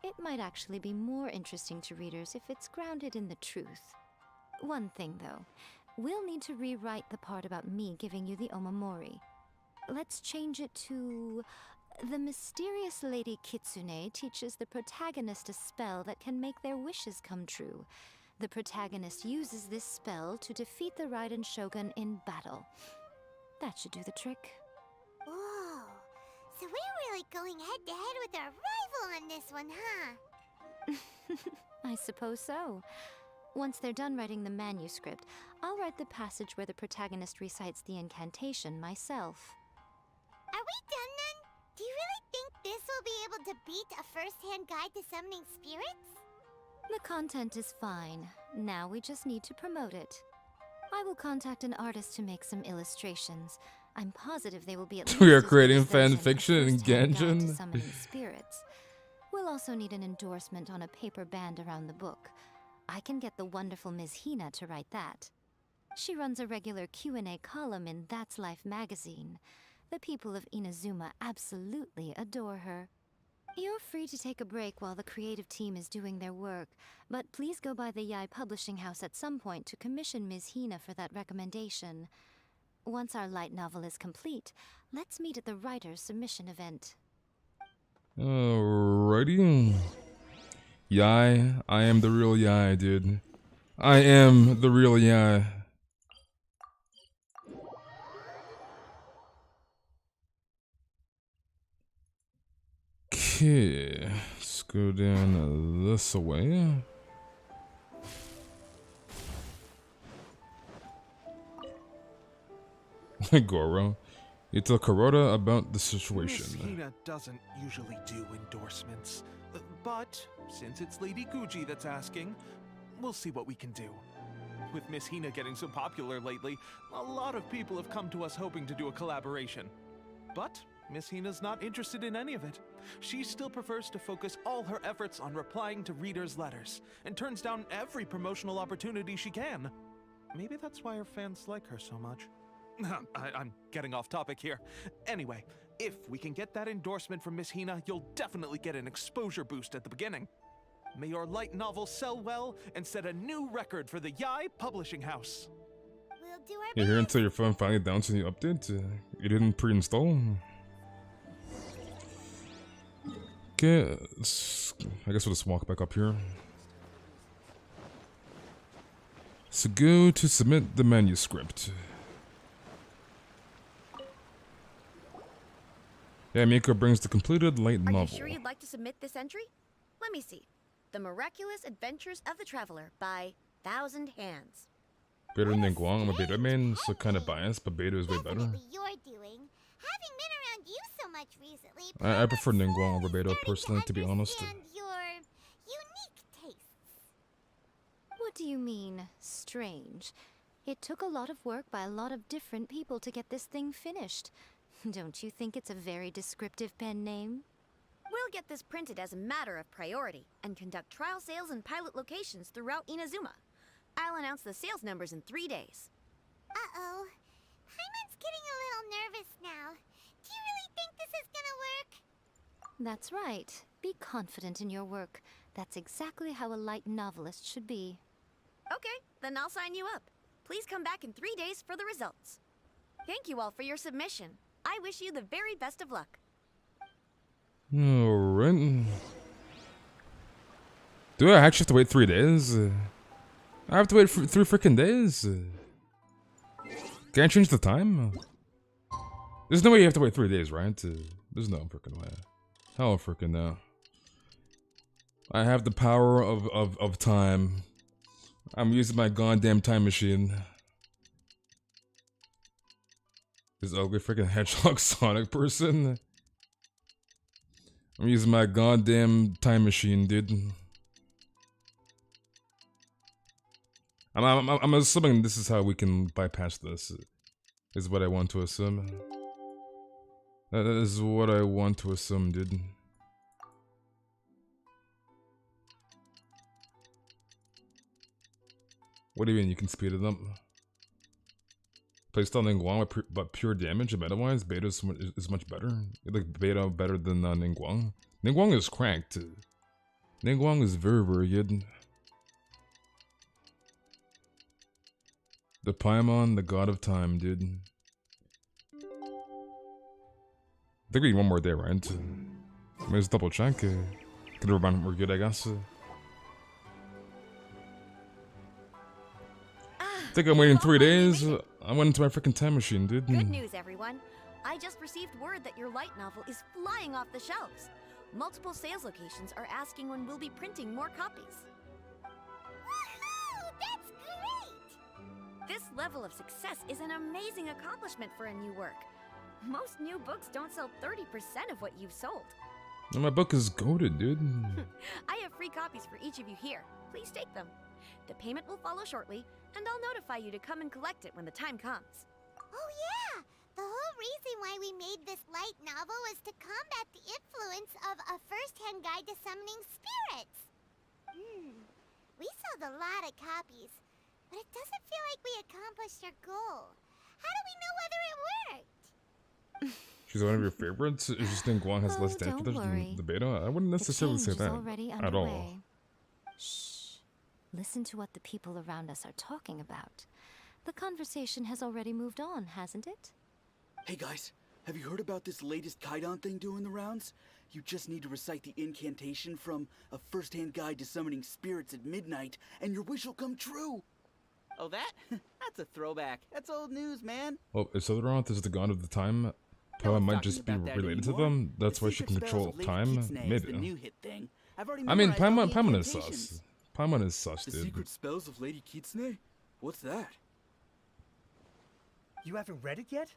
it might actually be more interesting to readers if it's grounded in the truth. One thing, though. We'll need to rewrite the part about me giving you the Omamori. Let's change it to... The mysterious Lady Kitsune teaches the protagonist a spell that can make their wishes come true. The protagonist uses this spell to defeat the Raiden Shogun in battle. That should do the trick. Whoa. So we're really going head to head with our rival on this one, huh? I suppose so. Once they're done writing the manuscript, I'll write the passage where the protagonist recites the incantation myself. Are we done then? Do you really think this will be able to beat a first-hand guide to summoning spirits? The content is fine. Now we just need to promote it. I will contact an artist to make some illustrations. I'm positive they will be at least We are as good creating as those fan in a fiction in first-hand guide to Genshin. summoning spirits. We'll also need an endorsement on a paper band around the book. I can get the wonderful Ms. Hina to write that. She runs a regular Q&A column in That's Life magazine. The people of Inazuma absolutely adore her. You're free to take a break while the creative team is doing their work, but please go by the Yai Publishing House at some point to commission Ms. Hina for that recommendation. Once our light novel is complete, let's meet at the writer's submission event. Alrighty. Yai, I am the real Yai, dude. I am the real Yai. Okay, let's go down this way. Goro, you tell Kuroda about the situation. Miss Hina doesn't usually do endorsements, but since it's Lady Guji that's asking, we'll see what we can do. With Miss Hina getting so popular lately, a lot of people have come to us hoping to do a collaboration. But Miss Hina's not interested in any of it. She still prefers to focus all her efforts on replying to readers' letters, and turns down every promotional opportunity she can. Maybe that's why her fans like her so much. I'm getting off topic here. Anyway, if we can get that endorsement from Miss Hina, you'll definitely get an exposure boost at the beginning. May your light novel sell well and set a new record for the Yai Publishing House. We'll do our You're here until your phone finally downloads a new update? You didn't pre-install? Okay, I guess we'll just walk back up here. So go to submit the manuscript. Yeah, Miko brings the completed light novel. Are you sure you'd like to submit this entry? Let me see. The Miraculous Adventures of the Traveler by Thousand Hands. Better than Guang. I'm a beta main, so kind of biased, but beta is way better. You're doing. Having been around you so much recently, I prefer Ningguang over beta personally, to be honest. your unique tastes. What do you mean, strange? It took a lot of work by a lot of different people to get this thing finished. Don't you think it's a very descriptive pen name? We'll get this printed as a matter of priority and conduct trial sales in pilot locations throughout Inazuma. I'll announce the sales numbers in 3 days. Uh-oh. Paimon's getting a little nervous now. Do you really think this is gonna work? That's right. Be confident in your work. That's exactly how a light novelist should be. Okay, then I'll sign you up. Please come back in 3 days for the results. Thank you all for your submission. I wish you the very best of luck. Alright. Do I actually have to wait 3 days? I have to wait for 3 freaking days? Can I change the time? There's no way you have to wait 3 days, right? There's no freaking way. Hell freaking no. I have the power of time. I'm using my goddamn time machine. This ugly freaking hedgehog Sonic person. I'm using my goddamn time machine, dude. I'm assuming this is how we can bypass this. Is what I want to assume. That is what I want to assume, dude. What do you mean you can speed it up? Placed on Ningguang but pure damage and meta-wise, beta is much better. You like beta better than Ningguang. Ningguang is cracked. Ningguang is very, very good. The Paimon, the god of time, dude. I think we need one more day, right? Let's double check. Can everyone we're good, I guess. I think I'm waiting 3 days. I went into my freaking time machine, dude. Good news, everyone. I just received word that your light novel is flying off the shelves. Multiple sales locations are asking when we'll be printing more copies. Woohoo! That's great! This level of success is an amazing accomplishment for a new work. Most new books don't sell 30% of what you've sold. My book is goated, dude. I have free copies for each of you here. Please take them. The payment will follow shortly, and I'll notify you to come and collect it when the time comes. Oh yeah! The whole reason why we made this light novel was to combat the influence of a first-hand guide to summoning spirits. We sold a lot of copies, but it doesn't feel like we accomplished our goal. How do we know whether it worked? She's one of your favorites? Is you think Guan has less damage don't worry. than the beta? I wouldn't necessarily say The change that is already at all. underway. Shh. Listen to what the people around us are talking about. The conversation has already moved on, hasn't it? Hey guys, have you heard about this latest Kaidan thing doing the rounds? You just need to recite the incantation from A First-Hand Guide to Summoning Spirits at Midnight, and your wish will come true! Oh, that? That's a throwback. That's old news, man. Well, if Sotheron is the god of the time, Paimon might just be related to them. That's why she can control time. Maybe. I mean, Paimon is sus. Paimon is sus, The dude. secret spells of Lady Kitsune? What's that? You haven't read it yet?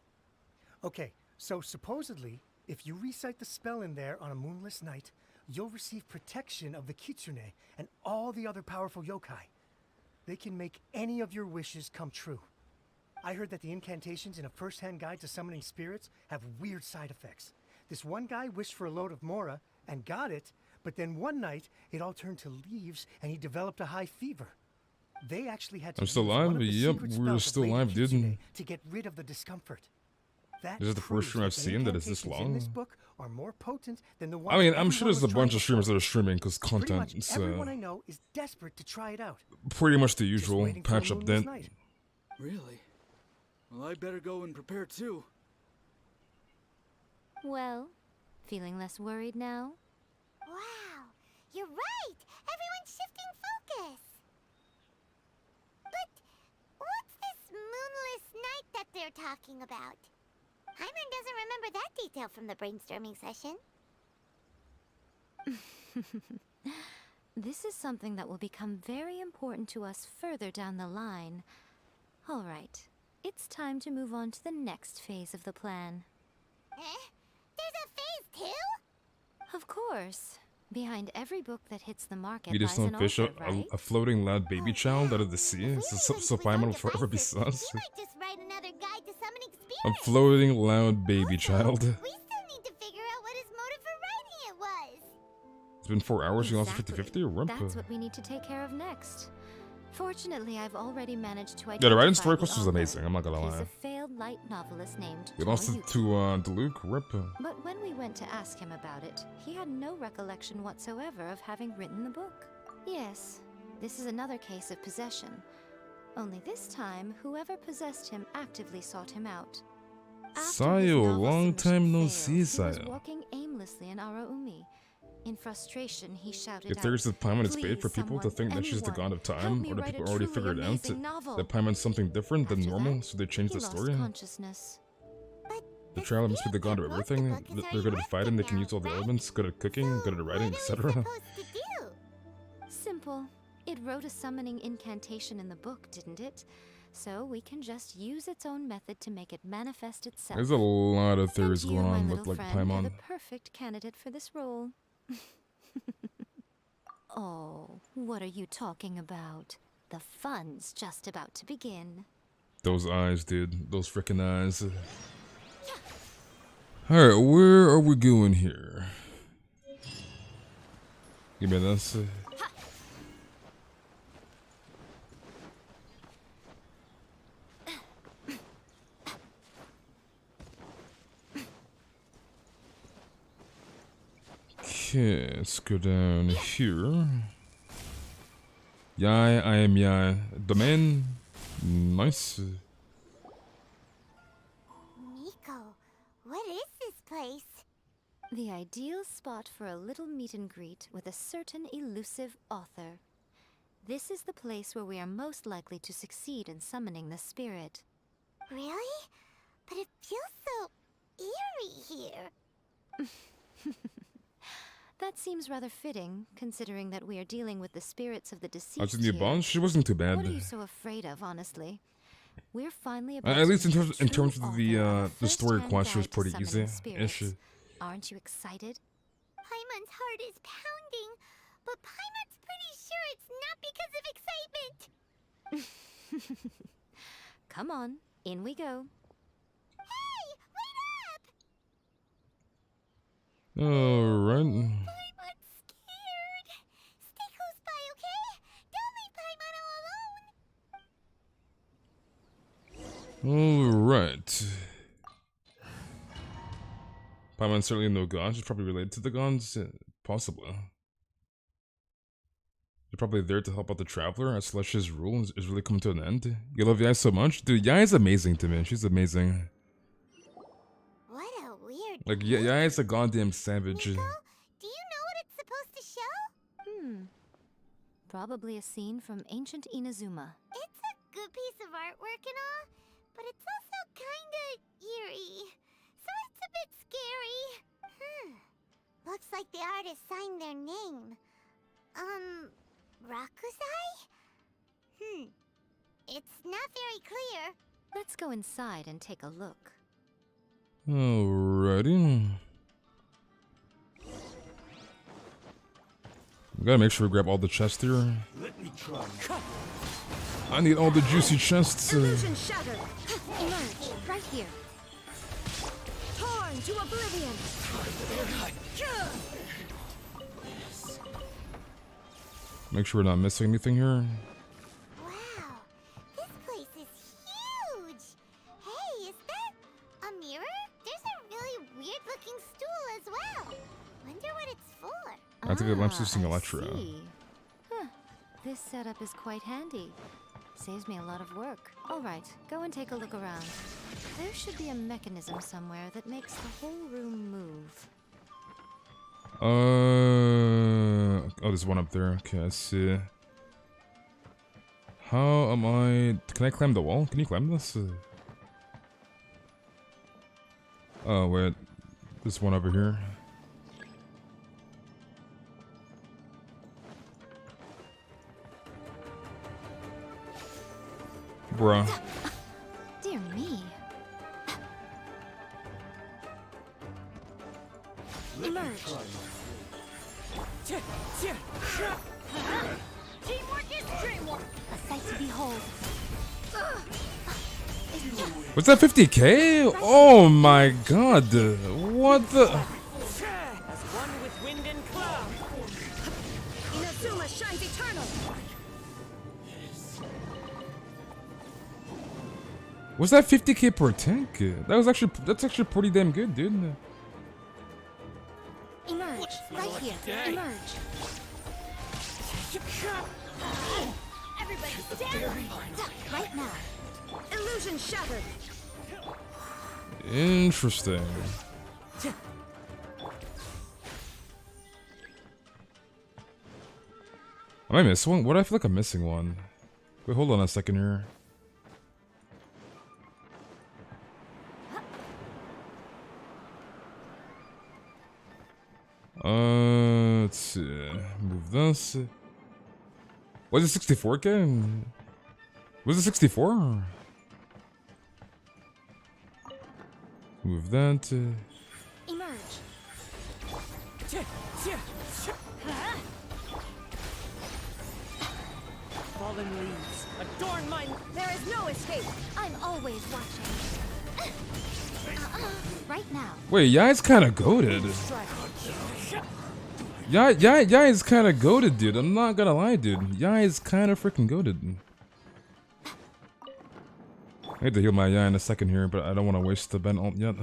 Okay, so supposedly, if you recite the spell in there on a moonless night, you'll receive protection of the Kitsune and all the other powerful yokai. They can make any of your wishes come true. I heard that the incantations in A First-Hand Guide to Summoning Spirits have weird side effects. This one guy wished for a load of Mora and got it, but then one night it all turned to leaves and he developed a high fever. They actually had to I'm still use one live? of the Yep, secret we're spells of still Lady live, dude. Kitsune to get rid of the discomfort. That This is the first proves stream I've the seen that is this incantations in this long. book are more potent than the I mean, ones I'm sure everyone there's a was bunch trying of streamers before. that are streaming because Pretty much content is everyone I know is desperate to try it out. pretty much the usual waiting for a patch moonless update. night. Really? Well, I better go and prepare too. Well, feeling less worried now? Wow, you're right! Everyone's shifting focus! But what's this moonless night that they're talking about? Hyman doesn't remember that detail from the brainstorming session. This is something that will become very important to us further down the line. All right, it's time to move on to the next phase of the plan. There's a phase 2? Of course. Behind every book that hits the market You just lies don't an fish author, a, right? a floating loud baby child out of the sea. So Paimon will forever be sus. Might just write another guide to summoning spirits. A floating loud baby child. We still need to figure out what his motive for writing it was. It's been 4 hours. You lost Exactly. 50-50 or rump. That's what we need to take care of next. Fortunately, I've already managed to Yeah, identify the writing story the quest was author. amazing. I'm not gonna He's lie. a failed light novelist named We lost it to Luke. Rip. But when we went to ask him about it, he had no recollection whatsoever of having written the book. Yes, this is another case of possession. Only this time, whoever possessed him actively sought him out. After his Sayo, novel long time no submission see, failed, he was Sayo. walking aimlessly in Araumi. In frustration, he shouted If there's a out, Paimon, it's bait "Please, for people to someone, think that she's the anyone, god of help time, me or do write a people already truly figured out amazing novel." that Paimon's something different than After normal, that, so they changed he the lost story? consciousness. The child must be the god of everything. They're good at fighting, they can use all the elements, good at cooking, good at writing, etc. Simple. It wrote a summoning incantation in the book, didn't it? So we can just use its own method to make it manifest itself. There's a lot of theories And going you, my on with little like friend, are Paimon. the perfect candidate for this role. Oh, what are you talking about? The fun's just about to begin. Those eyes, dude. Those freaking eyes. Alright, where are we going here? Give me this. Okay, let's go down here. Yai, I am Yai. Domain. Nice. Miko, what is this place? The ideal spot for a little meet and greet with a certain elusive author. This is the place where we are most likely to succeed in summoning the spirit. Really? But it feels so eerie here. That seems rather fitting, considering that we are dealing with the spirits of the deceased. How's the new here. boss? She wasn't too bad. What are you so afraid of, honestly? We're finally about At least to in meet terms true of author the story first-hand quest, she was guide to pretty summoning easy. spirits. Ish. Aren't you excited? Paimon's heart is pounding, but Paimon's pretty sure it's not because of excitement. Come on, in we go. Hey, Alright. Paimon's scared. Stay close by, okay? Don't leave Paimon all alone. Alright. Paimon's certainly no god. She's probably related to the gods. Possibly. They're probably there to help out the traveler as Celestia's rule is really coming to an end. You love Yai so much? Dude, Yai is amazing to me. She's amazing. What a weird. Like, Yai is a goddamn savage. Do you know what it's supposed to show? Probably a scene from ancient Inazuma. It's a good piece of artwork and all, but it's also kinda eerie. So it's a bit scary. Looks like the artist signed their name. Rakusai? It's not very clear. Let's go inside and take a look. Alrighty. We gotta make sure we grab all the chests here. Let me try. I need all the juicy chests. Illusion shattered. Emerge right here. Torn to oblivion. Make sure we're not missing anything here. Wow, this place is huge. Hey, is that a mirror? There's a really weird looking stool as well. Wonder what it's for. I think the lamp's using I Electra. see. This setup is quite handy. Saves me a lot of work. Alright, go and take a look around. There should be a mechanism somewhere that makes the whole room move. Oh, there's one up there. Okay, I see. How am I... Can I climb the wall? Can you climb this? Oh, wait. There's one over here. Bruh. Dear me. Emerge. Teamwork is dreamwork. A sight to behold. Was that 50k? Oh my god. What the... As one with wind and cloud. Inazuma shines eternal. Was that 50k per tank? That's actually pretty damn good, dude. Emerge right here. Emerge. Everybody stand. Right now. Illusion shattered. Interesting. Am I missing one? What do I feel like I'm missing one? Wait, hold on a second here. Let's see. Move this. Was it 64k? Was it 64? Move that. Emerge. Fallen leaves, adorn mine. There is no escape. I'm always watching. Right now. Wait, Yai's kind of goated. Yai is kind of goated, dude. I'm not gonna lie, dude. Yai is kind of freaking goated. I need to heal my Yai in a second here, but I don't want to waste the Ben ult yet.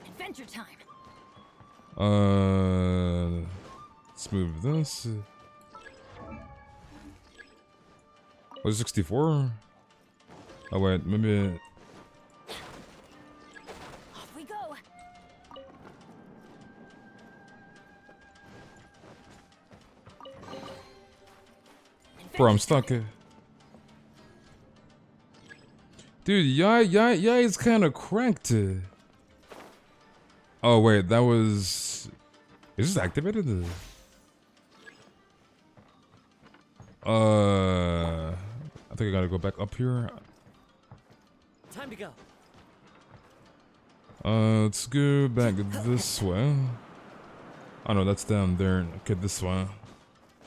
Adventure time. Let's move this. Was it 64? Oh wait, maybe. Off we go. Bro, I'm stuck. Dude, Yai is kind of cracked. Oh wait, that was... Is this activated? I think I gotta go back up here. Time to go. Let's go back this way. Oh no, that's down there. Okay, this way. I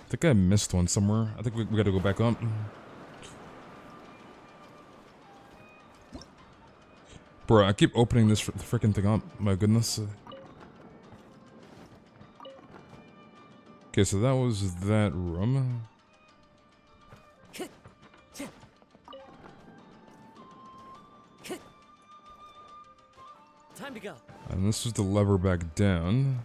think I missed one somewhere. I think we gotta go back up. Bro, I keep opening this freaking thing up. My goodness. Okay, so that was that room. Time to go. And this was the lever back down.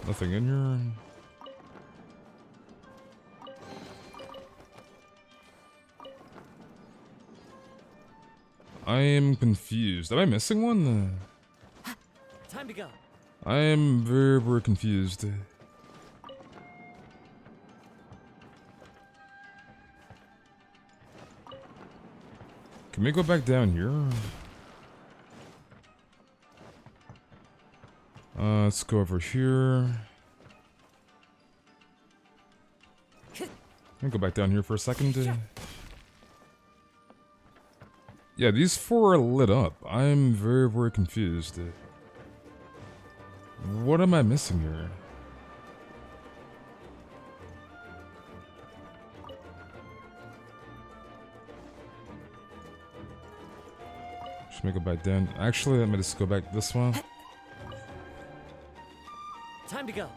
Nothing in here. I am confused. Am I missing one? Time to go. I am very, very confused. Can we go back down here? Let's go over here. I'll go back down here for a second. Yeah, these four are lit up. I'm very, very confused. What am I missing here? Just make it back down. Actually, let me just go back this one. Time to go.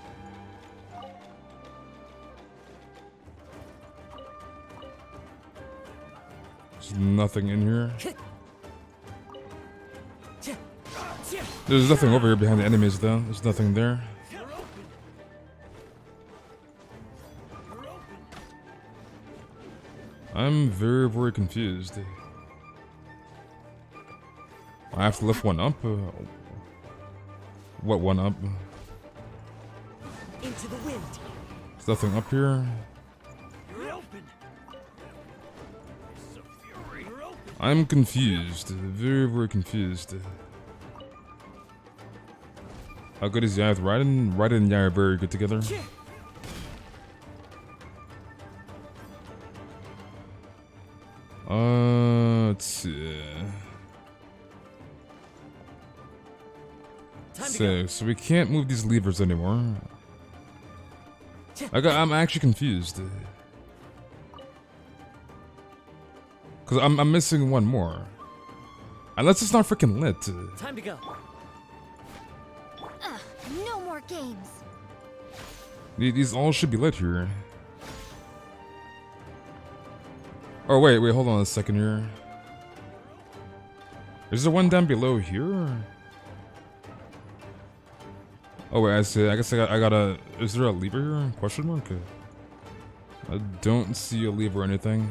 There's nothing in here. There's nothing over here behind the enemies though. There's nothing there. I'm very, very confused. I have to lift one up? What one up? Into the wind. There's nothing up here. I'm confused. Very, very confused. How good is Yai with Raiden? Raiden and Yai are very good together. Let's see. So we can't move these levers anymore. I'm actually confused. Cause I'm missing one more. Unless it's not freaking lit. Time to go. No more games. These all should be lit here. Oh wait, hold on a second here. Is there one down below here? Oh wait, I see. I guess I gotta. Is there a lever here? Question mark. I don't see a lever or anything.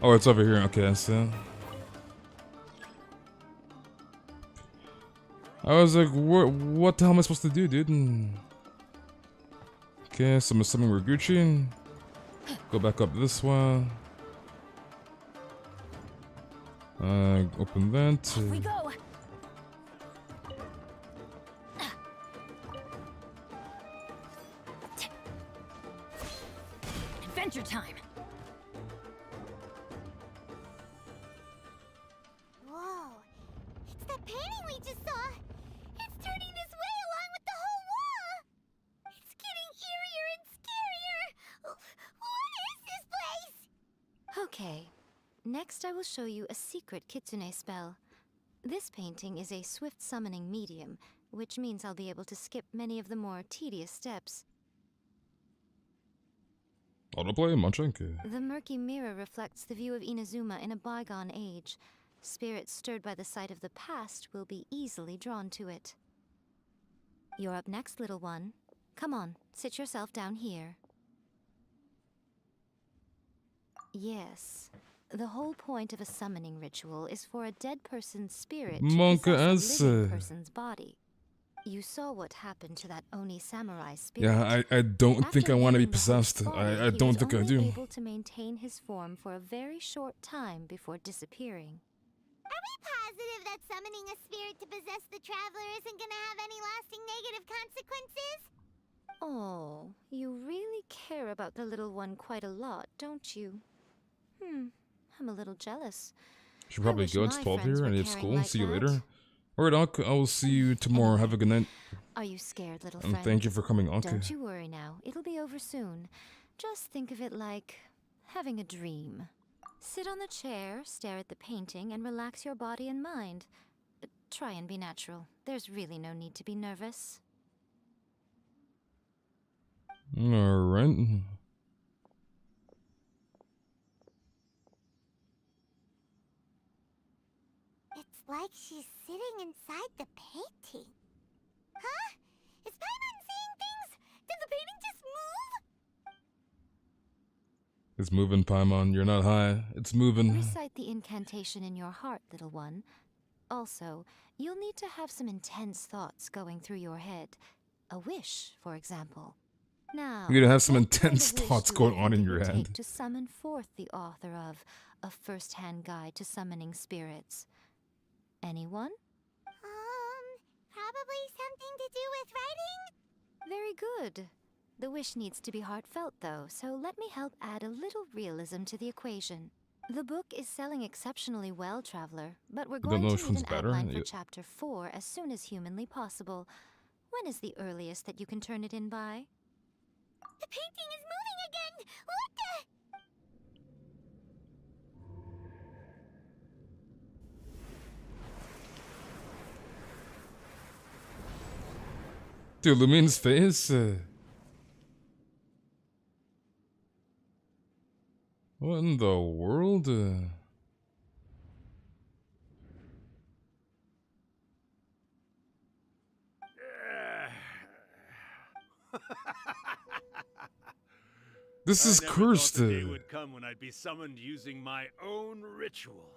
Oh, it's over here. Okay, I see. I was like, what the hell am I supposed to do, dude? Okay, so I'm assuming we're Gucci. Go back up this one. Open that. Here we go. Adventure time. Whoa. It's that painting we just saw. It's turning this way along with the whole wall. It's getting eerier and scarier. What is this place? Okay. Next, I will show you a secret kitsune spell. This painting is a swift summoning medium, which means I'll be able to skip many of the more tedious steps. Autoplay, munching. The murky mirror reflects the view of Inazuma in a bygone age. Spirits stirred by the sight of the past will be easily drawn to it. You're up next, little one. Come on, sit yourself down here. Yes. The whole point of a summoning ritual is for a dead person's spirit to possess a living person's body. You saw what happened to that Oni samurai spirit. Yeah, I don't think I want to be possessed. I don't think I do. He was only able to maintain his form for a very short time before disappearing. Are we positive that summoning a spirit to possess the traveler isn't gonna have any lasting negative consequences? Oh, you really care about the little one quite a lot, don't you? I'm a little jealous. Should probably go. It's 12 here. I need school. See you later. Alright, Unc. I will see you tomorrow. Have a good night. Are you scared, little friend? And thank you for coming, Unc. Don't you worry now. It'll be over soon. Just think of it like having a dream. Sit on the chair, stare at the painting, and relax your body and mind. Try and be natural. There's really no need to be nervous. Alright. It's like she's sitting inside the painting. Huh? Is Paimon seeing things? Did the painting just move? It's moving, Paimon. You're not high. It's moving. Recite the incantation in your heart, little one. Also, you'll need to have some intense thoughts going through your head. A wish, for example. Now, You're gonna have some what kind intense of wish thoughts do you going think on in it your would head. take to summon forth the author of A First-Hand Guide to Summoning Spirits? Anyone? Probably something to do with writing? Very good. The wish needs to be heartfelt, though, so let me help add a little realism to the equation. The book is selling exceptionally well, Traveler, but we're don't going know to which need one's an better. outline for Yeah. Chapter 4 as soon as humanly possible. When is the earliest that you can turn it in by? The painting is moving again! What the? Dude, Lumine's face. What in the world? This is I never cursed. thought the day would come when I'd be summoned using my own ritual.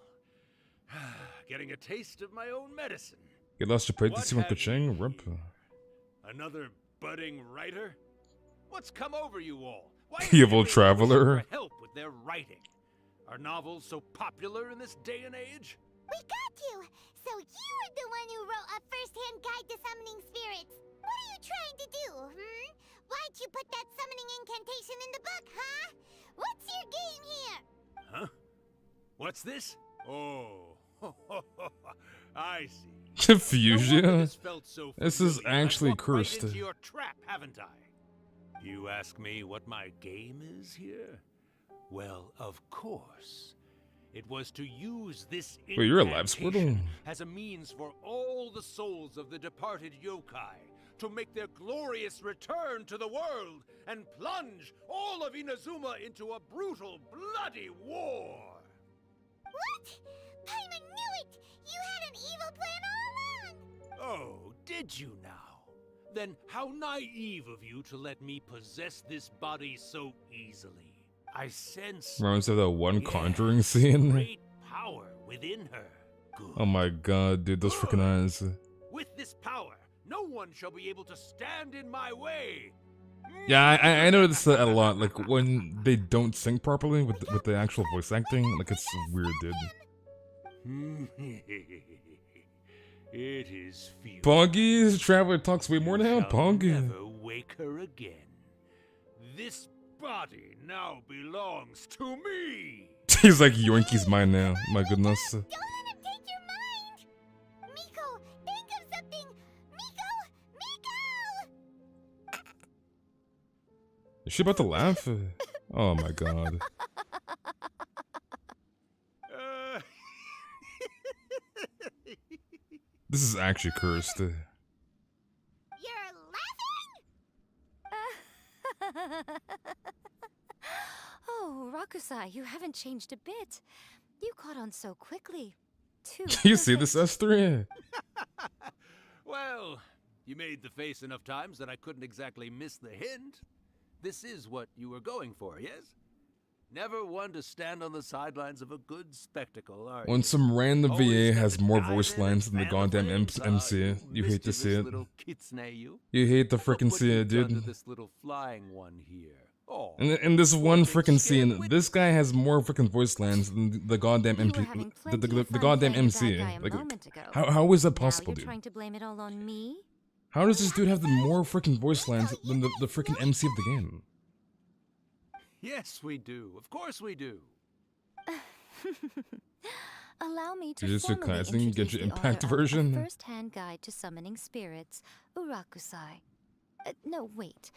Getting a taste of my own medicine. You lost your plate to What see one have you Kaching? Rip. Another budding writer? What's come over you all? Why is Evil everyone traveler. wishing for help with their writing? Are novels so popular in this day and age? We got you! So you are the one who wrote A First-Hand Guide to Summoning Spirits. What are you trying to do, Why'd you put that summoning incantation in the book, huh? What's your game here? Huh? What's this? Oh, I see. Fuchsia? This is actually Right cursed. into your trap, haven't I? You ask me what my game is here? Well, of course. It was to use this Wait, you're a live incantation Squirtle? as a means for all the souls of the departed yokai to make their glorious return to the world and plunge all of Inazuma into a brutal, bloody war. What? Paimon knew it! You had an evil plan all along! Oh, did you now? Then how naive of you to let me possess this body so easily. I sense Reminds me of that one Conjuring scene. great power within her. Oh my god, dude, those freaking eyes. With this power, no one shall be able to stand in my way. Yeah, I noticed that a lot. Like when they don't sing properly with the actual voice acting, like it's weird, dude. It is futile. Poggy, Traveler talks way more now. Poggy. Never wake her again. This body now belongs to me. He's like Yoinky's mine now. My goodness. Don't let him take your mind! Miko, think of something! Miko! Miko! Is she about to laugh? Oh my god. This is actually cursed. You're Oh, Rakusai, you haven't changed a bit. You caught on so quickly. Too You see this, S3? Well, you made the face enough times that I couldn't exactly miss the hint. This is what you were going for, yes? Never one to stand on the sidelines of a good spectacle, are you? When some random VA has more voice lines than the goddamn MC, you hate to see it. Little kitsune, you. You hate to Look frickin' what see you've it, done to dude. this little flying one here. Oh, And in this one frickin' scene, this guy has more frickin' voice lines than the goddamn MP, the goddamn MC. Like, how is that possible, You're dude? trying to blame it all on me? How does this dude have the more frickin' voice lines than the frickin' MC of the game? yes, we do. Of course we do. Allow me to Jujutsu formally Kaisen introduce Genshin the Impact author of version? A First-Hand Guide to Summoning Spirits, Urakusai. No, wait.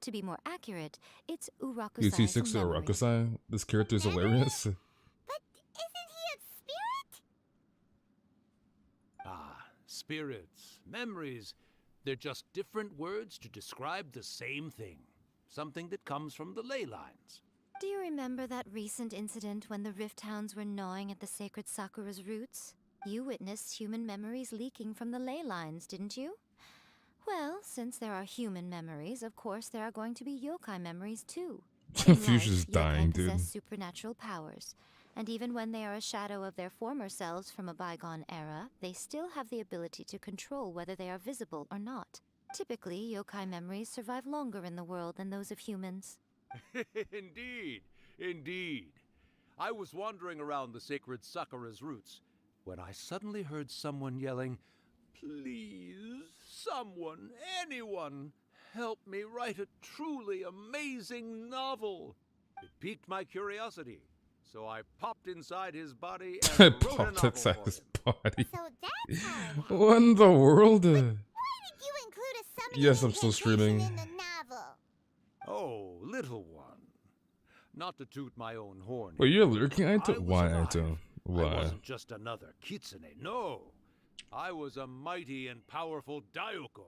To be more accurate, it's You Urakusai's see 6 memory. Urakusai? This character is hilarious. Ah, spirits, memories. They're just different words to describe the same thing. Something that comes from the ley lines. Do you remember that recent incident when the Rift Hounds were gnawing at the sacred Sakura's roots? You witnessed human memories leaking from the ley lines, didn't you? Well, since there are human memories, of course there are going to be yokai memories too. Fuchsia's dying, Yokai dude. possess supernatural powers, and even when they are a shadow of their former selves from a bygone era, they still have the ability to control whether they are visible or not. Typically, yokai memories survive longer in the world than those of humans. Indeed, indeed. I was wandering around the sacred Sakura's roots when I suddenly heard someone yelling, "Please, someone, anyone, help me write a truly amazing novel." It piqued my curiosity, so I popped inside his body and I wrote a popped novel inside for his him. body. So that's how it What in the world? Why did you include a summoning Yes, I'm still incantation streaming. in the novel? Oh, little one. Not to toot my own horn. Wait, you're here, lurking, but Aito? I was Why, alive. Aito? I Why? wasn't just another kitsune, no. I was a mighty and powerful Daioko.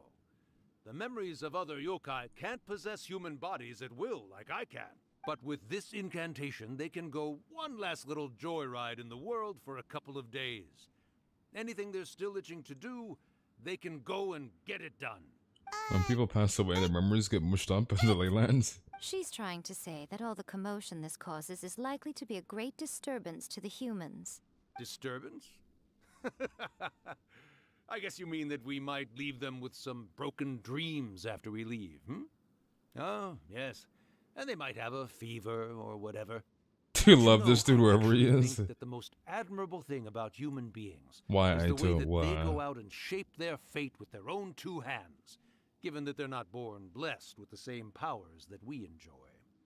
The memories of other yokai can't possess human bodies at will like I can. But with this incantation, they can go one last little joyride in the world for a couple of days. Anything they're still itching to do, they can go and get it done. When people pass away, their memories get mushed up in the leylands. She's trying to say that all the commotion this causes is likely to be a great disturbance to the humans. Disturbance? I guess you mean that we might leave them with some broken dreams after we leave, hmm? Oh, yes. And they might have a fever or whatever. Do you love this dude wherever he I is? think that the most admirable thing about human beings Why, is the way Aito? that Why? they go out and shape their fate with their own two hands, given that they're not born blessed with the same powers that we enjoy.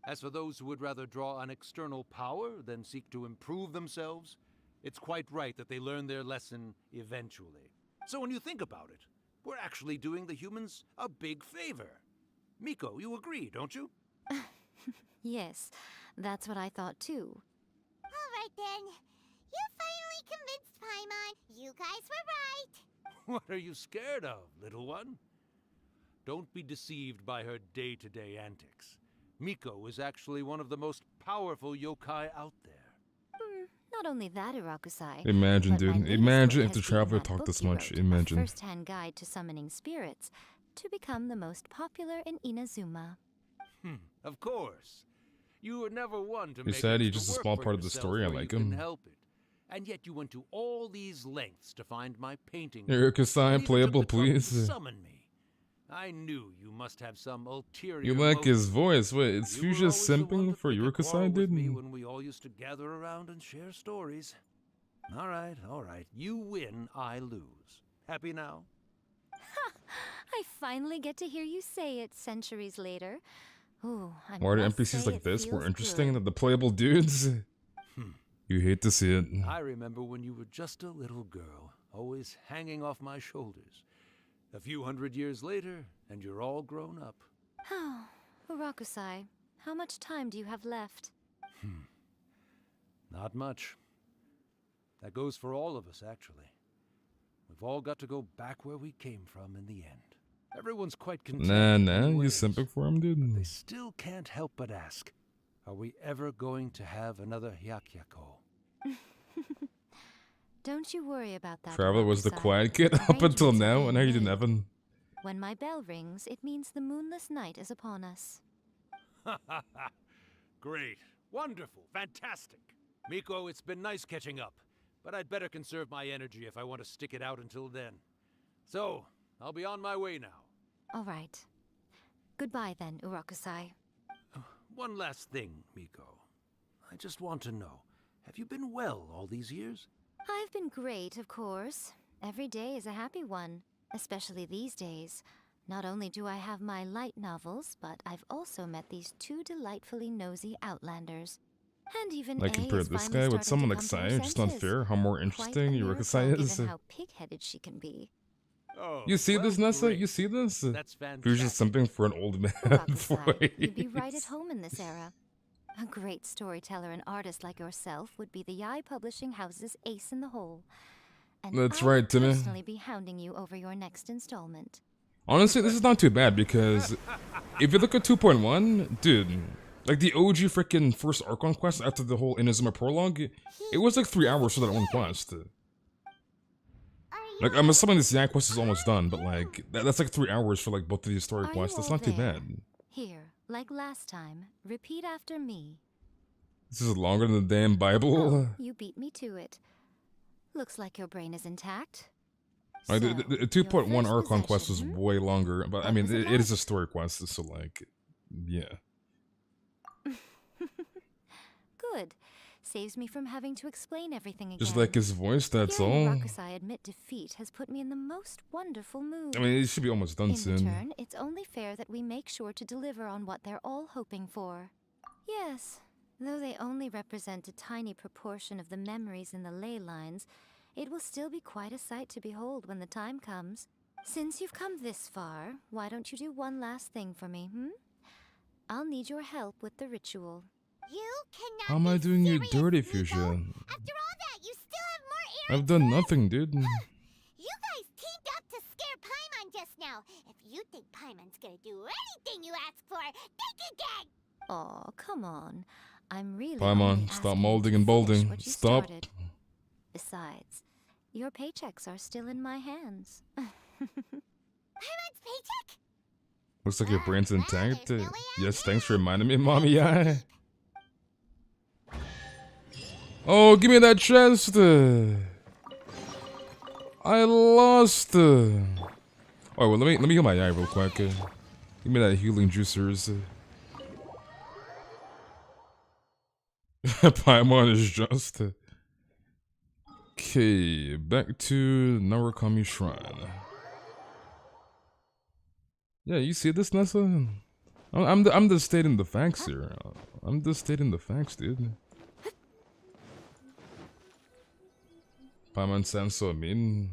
As for those who would rather draw on external power than seek to improve themselves, it's quite right that they learn their lesson eventually. So when you think about it, we're actually doing the humans a big favor. Miko, you agree, don't you? Yes, that's what I thought too. Alright then. You finally convinced Paimon. You guys were right. What are you scared of, little one? Don't be deceived by her day-to-day antics. Miko is actually one of the most powerful yokai out there. Not only that, Urakusai. Imagine, but my dude. latest Imagine book if the has been traveler that talked book this you much. wrote, Imagine. A first-hand guide to summoning spirits, to become the most popular in Inazuma. Of course. You were never one to He make said he's extra just a work small for part of the yourself story, I where like you him. couldn't help it. And yet you went to all these lengths to find my painting. Urakusai, and even playable, took the trouble to please. summon me. I knew you must have some ulterior You like his motive. voice. Wait, is You were Fuchsia always the one simping to for pick a quarrel Urakusai, with me dude? when we all used to gather around and share stories. All right. You win, I lose. Happy now? I finally get to hear you say it centuries later. Ooh, I Why are must NPCs say like it this more feels interesting good. than the playable dudes? You hate to see it. I remember when you were just a little girl, always hanging off my shoulders. A few hundred years later, and you're all grown up. Oh, Urakusai, how much time do you have left? Not much. That goes for all of us, actually. We've all got to go back where we came from in the end. Everyone's quite content. Nah, in you many ways, simping for him, dude? They still can't help but ask, are we ever going to have another Hyakyako? Don't you worry about that. Traveler was the Urakusai. quiet kid up until Arrangements are now, being and now he's in made. heaven. When my bell rings, it means the moonless night is upon us. Great. Wonderful. Fantastic. Miko, it's been nice catching up, but I'd better conserve my energy if I want to stick it out until then. So, I'll be on my way now. All right. Goodbye then, Urakusai. One last thing, Miko. I just want to know, have you been well all these years? I've been great, of course. Every day is a happy one, especially these days. Not only do I have my light novels, but I've also met these two delightfully nosy outlanders. And even Like, A compare is this finally guy with starting someone to like come to her Sai, it's just not senses. fair how more Quite interesting a miracle, Urakusai is. given how pig-headed she can be. Oh, You see well, this, Nessa? great. You see this? That's Fuchsia's just something for an old man voice. You'd be right at home in this era. A great storyteller and artist like yourself would be the Yai Publishing House's ace in the hole. And That's I right, would Timmy. personally be hounding you over your next installment. Honestly, this is not too bad because if you look at 2.1, dude, like the OG freaking first Archon Quest after the whole Inazuma prologue, it was like 3 hours for that one quest. Like, I'm assuming this Yai quest is almost done, but like, that's like 3 hours for like both of these story Are quests. you That's all not too there? bad. Here, like last time, repeat after me. This is longer than the damn Bible. You beat me to it. Looks like your brain is intact. Like, the 2.1 first Archon quest was possession, way longer, but I What mean, was it it is a story quest, so like, yeah. Good. Saves me from having to explain everything again. Just like his voice, that's Hearing all. Rakusai admit defeat has put me in the most wonderful mood. I mean, it should be almost done in soon. return, it's only fair that we make sure to deliver on what they're all hoping for. Yes, though they only represent a tiny proportion of the memories in the ley lines, it will still be quite a sight to behold when the time comes. Since you've come this far, why don't you do one last thing for me, I'll need your help with the ritual. You cannot How am I doing you dirty, Fuchsia? After all that, you still have more I've done nothing, dude. You guys teamed up to scare Paimon just now. If you think Paimon's gonna do anything you ask for, think again! Aw, come on. I'm really Paimon, only stop asking you molding to and finish bolding. what you Stop. started. Besides, your paychecks are still in my hands. Paimon's paycheck? Looks like your brain's intact. Yes, thanks for reminding me, Mommy. Yeah. Oh, give me that chest! I lost! Oh, well, let me heal my eye real quick. Give me that healing juicers. Paimon is just... Okay, back to Narukami Shrine. Yeah, you see this, Nessa? I'm just stating the facts here. I'm just stating the facts, dude. Paimon sounds so mean.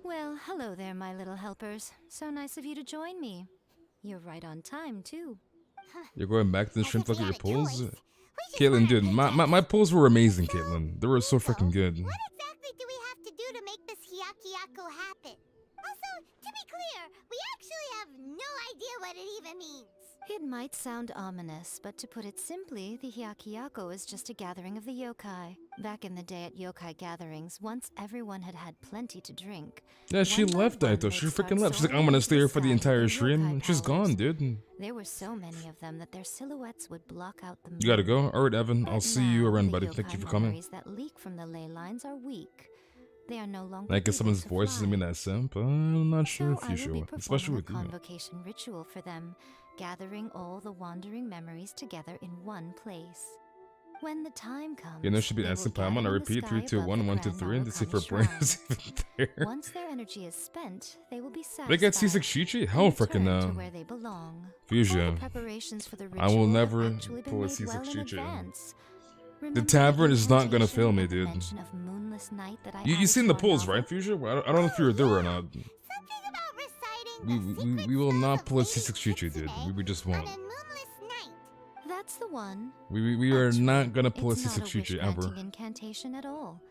Well, hello there, my little helpers. So nice of you to join me. You're right on time, too. You're going back to the shrimp look at your pulls? Caitlin, dude, my pulls were amazing, Caitlin. They were so freaking good. What exactly do we have to do to make this Hyakyako happen? Also, to be clear, we actually have no idea what it even means. It might sound ominous, but to put it simply, the Hyakyako is just a gathering of the yokai. Back in the day at yokai gatherings, once everyone had had plenty to drink. Yeah, she left, Daito. She freaking left. She's like, I'm gonna stay here for the entire stream. She's gone, dude. There were so many of them that their silhouettes would block out the moon. You gotta go? Alright, Evan. I'll see you around, The buddy. Thank you yokai for coming. memories that leak from the ley lines are weak. They are no longer I guess able someone's to voice fly. isn't mean that simp. I'm not sure So if I you will be should. Especially with performing a you. convocation ritual for them, gathering all the wandering memories together in one place. When the time comes, You know, should be they will asking gather Paimon. I in the repeat, sky 3, 2, above 1, the 1, 2, Grand 3, to see if her Narukami brain Shrine. is even there. Once their energy is spent, they will be satisfied. They get C6 Chichi? Hell freaking return to no. where they belong. Fuchsia. All the preparations for the I will ritual have never actually been pull a made C6 well in Chichi. advance. The Remember tavern is not gonna incantation fail me, and the dude. mention of moonless night that I You added seen to the our pulls, novel? right, Fuchsia? Well, I don't know if you were there or not. We will not pull a C6 Chichi, dude. We just won't. That's the one. We are not gonna pull a It's not C6 Chichi ever. wish-granting incantation at all.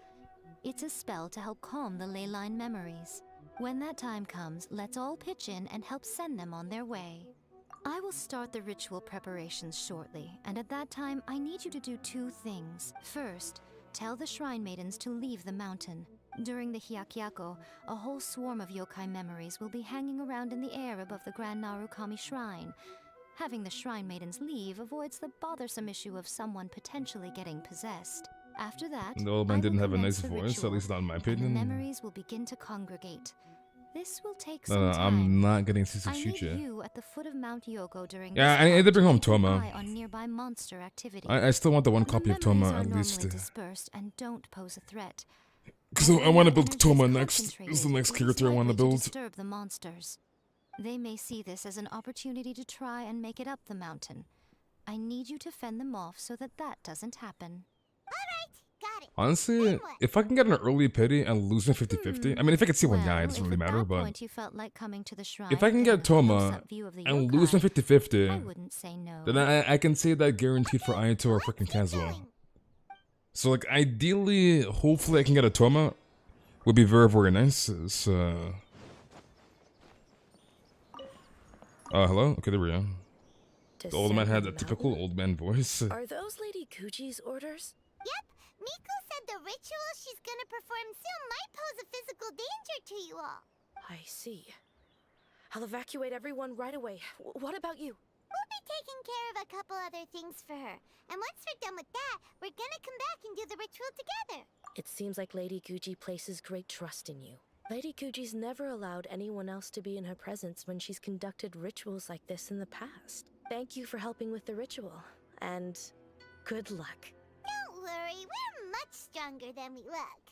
It's a spell to help calm the ley line memories. When that time comes, let's all pitch in and help send them on their way. I will start the ritual preparations shortly, and at that time, I need you to do 2 things. First, tell the Shrine Maidens to leave the mountain. During the Hyakyako, a whole swarm of yokai memories will be hanging around in the air above the Grand Narukami Shrine. Having the Shrine Maidens leave avoids the bothersome issue of someone potentially getting possessed. After that, The old man didn't have a nice commence the voice, at ritual, least not in my and the opinion. memories will begin to congregate. This will take No, some no, time. I'm not getting C6 I need Chichi. you at the foot of Mount Yogo during Yeah, this I need time to bring home keep an Toma. eye on nearby monster activity. I still want the one copy of Toma, Memories at are least. normally dispersed and don't pose a threat. Because And I when want to their build energy Toma is next. concentrated, Is the next it is character I want to likely build. disturb the monsters. They may see this as an opportunity to try and make it up the mountain. I need you to fend them off so that that doesn't happen. Alright, got it. Honestly, if I can get an early pity and lose my 50-50, I mean, if I can see one guy, it doesn't really matter, but Point you felt like coming to the shrine if I can to get get a Toma close-up view of the and lose my yokai, 50-50, I wouldn't say no. then I can say that guaranteed for Aito or freaking Kazuo. So, like, ideally, hopefully I can get a Toma. Would be very, very nice. So... hello? Okay, there we go. The old man had a typical old man voice. Are those Lady Kuji's orders? Yep, Miko said the ritual she's gonna perform soon might pose a physical danger to you all. I see. I'll evacuate everyone right away. What about you? We'll be taking care of a couple other things for her. And once we're done with that, we're gonna come back and do the ritual together. It seems like Lady Guji places great trust in you. Lady Guji's never allowed anyone else to be in her presence when she's conducted rituals like this in the past. Thank you for helping with the ritual, and good luck. Don't worry, we're much stronger than we look.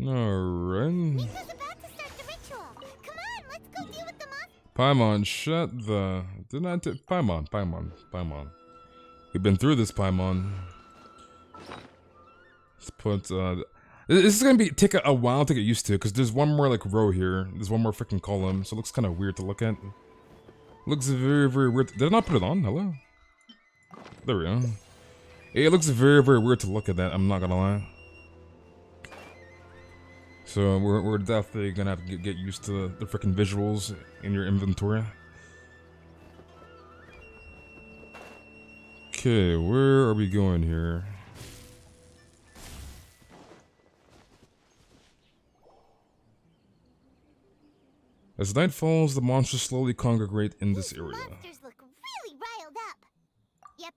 Alright. Miko's about to start the ritual. Come on, let's go deal with the monster. Paimon, shut the... Didn't I do... Paimon. We've been through this, Paimon. Let's put, this is gonna take a while to get used to, because there's one more, like, row here. There's one more freaking column, so it looks kind of weird to look at. Looks very, very weird. Did I not put it on? Hello? There we go. It looks very, very weird to look at that, I'm not gonna lie. So we're definitely gonna have to get used to the freaking visuals in your inventory. Okay, where are we going here? As night falls, the monsters slowly congregate in this area. Monsters look really riled up. Yep.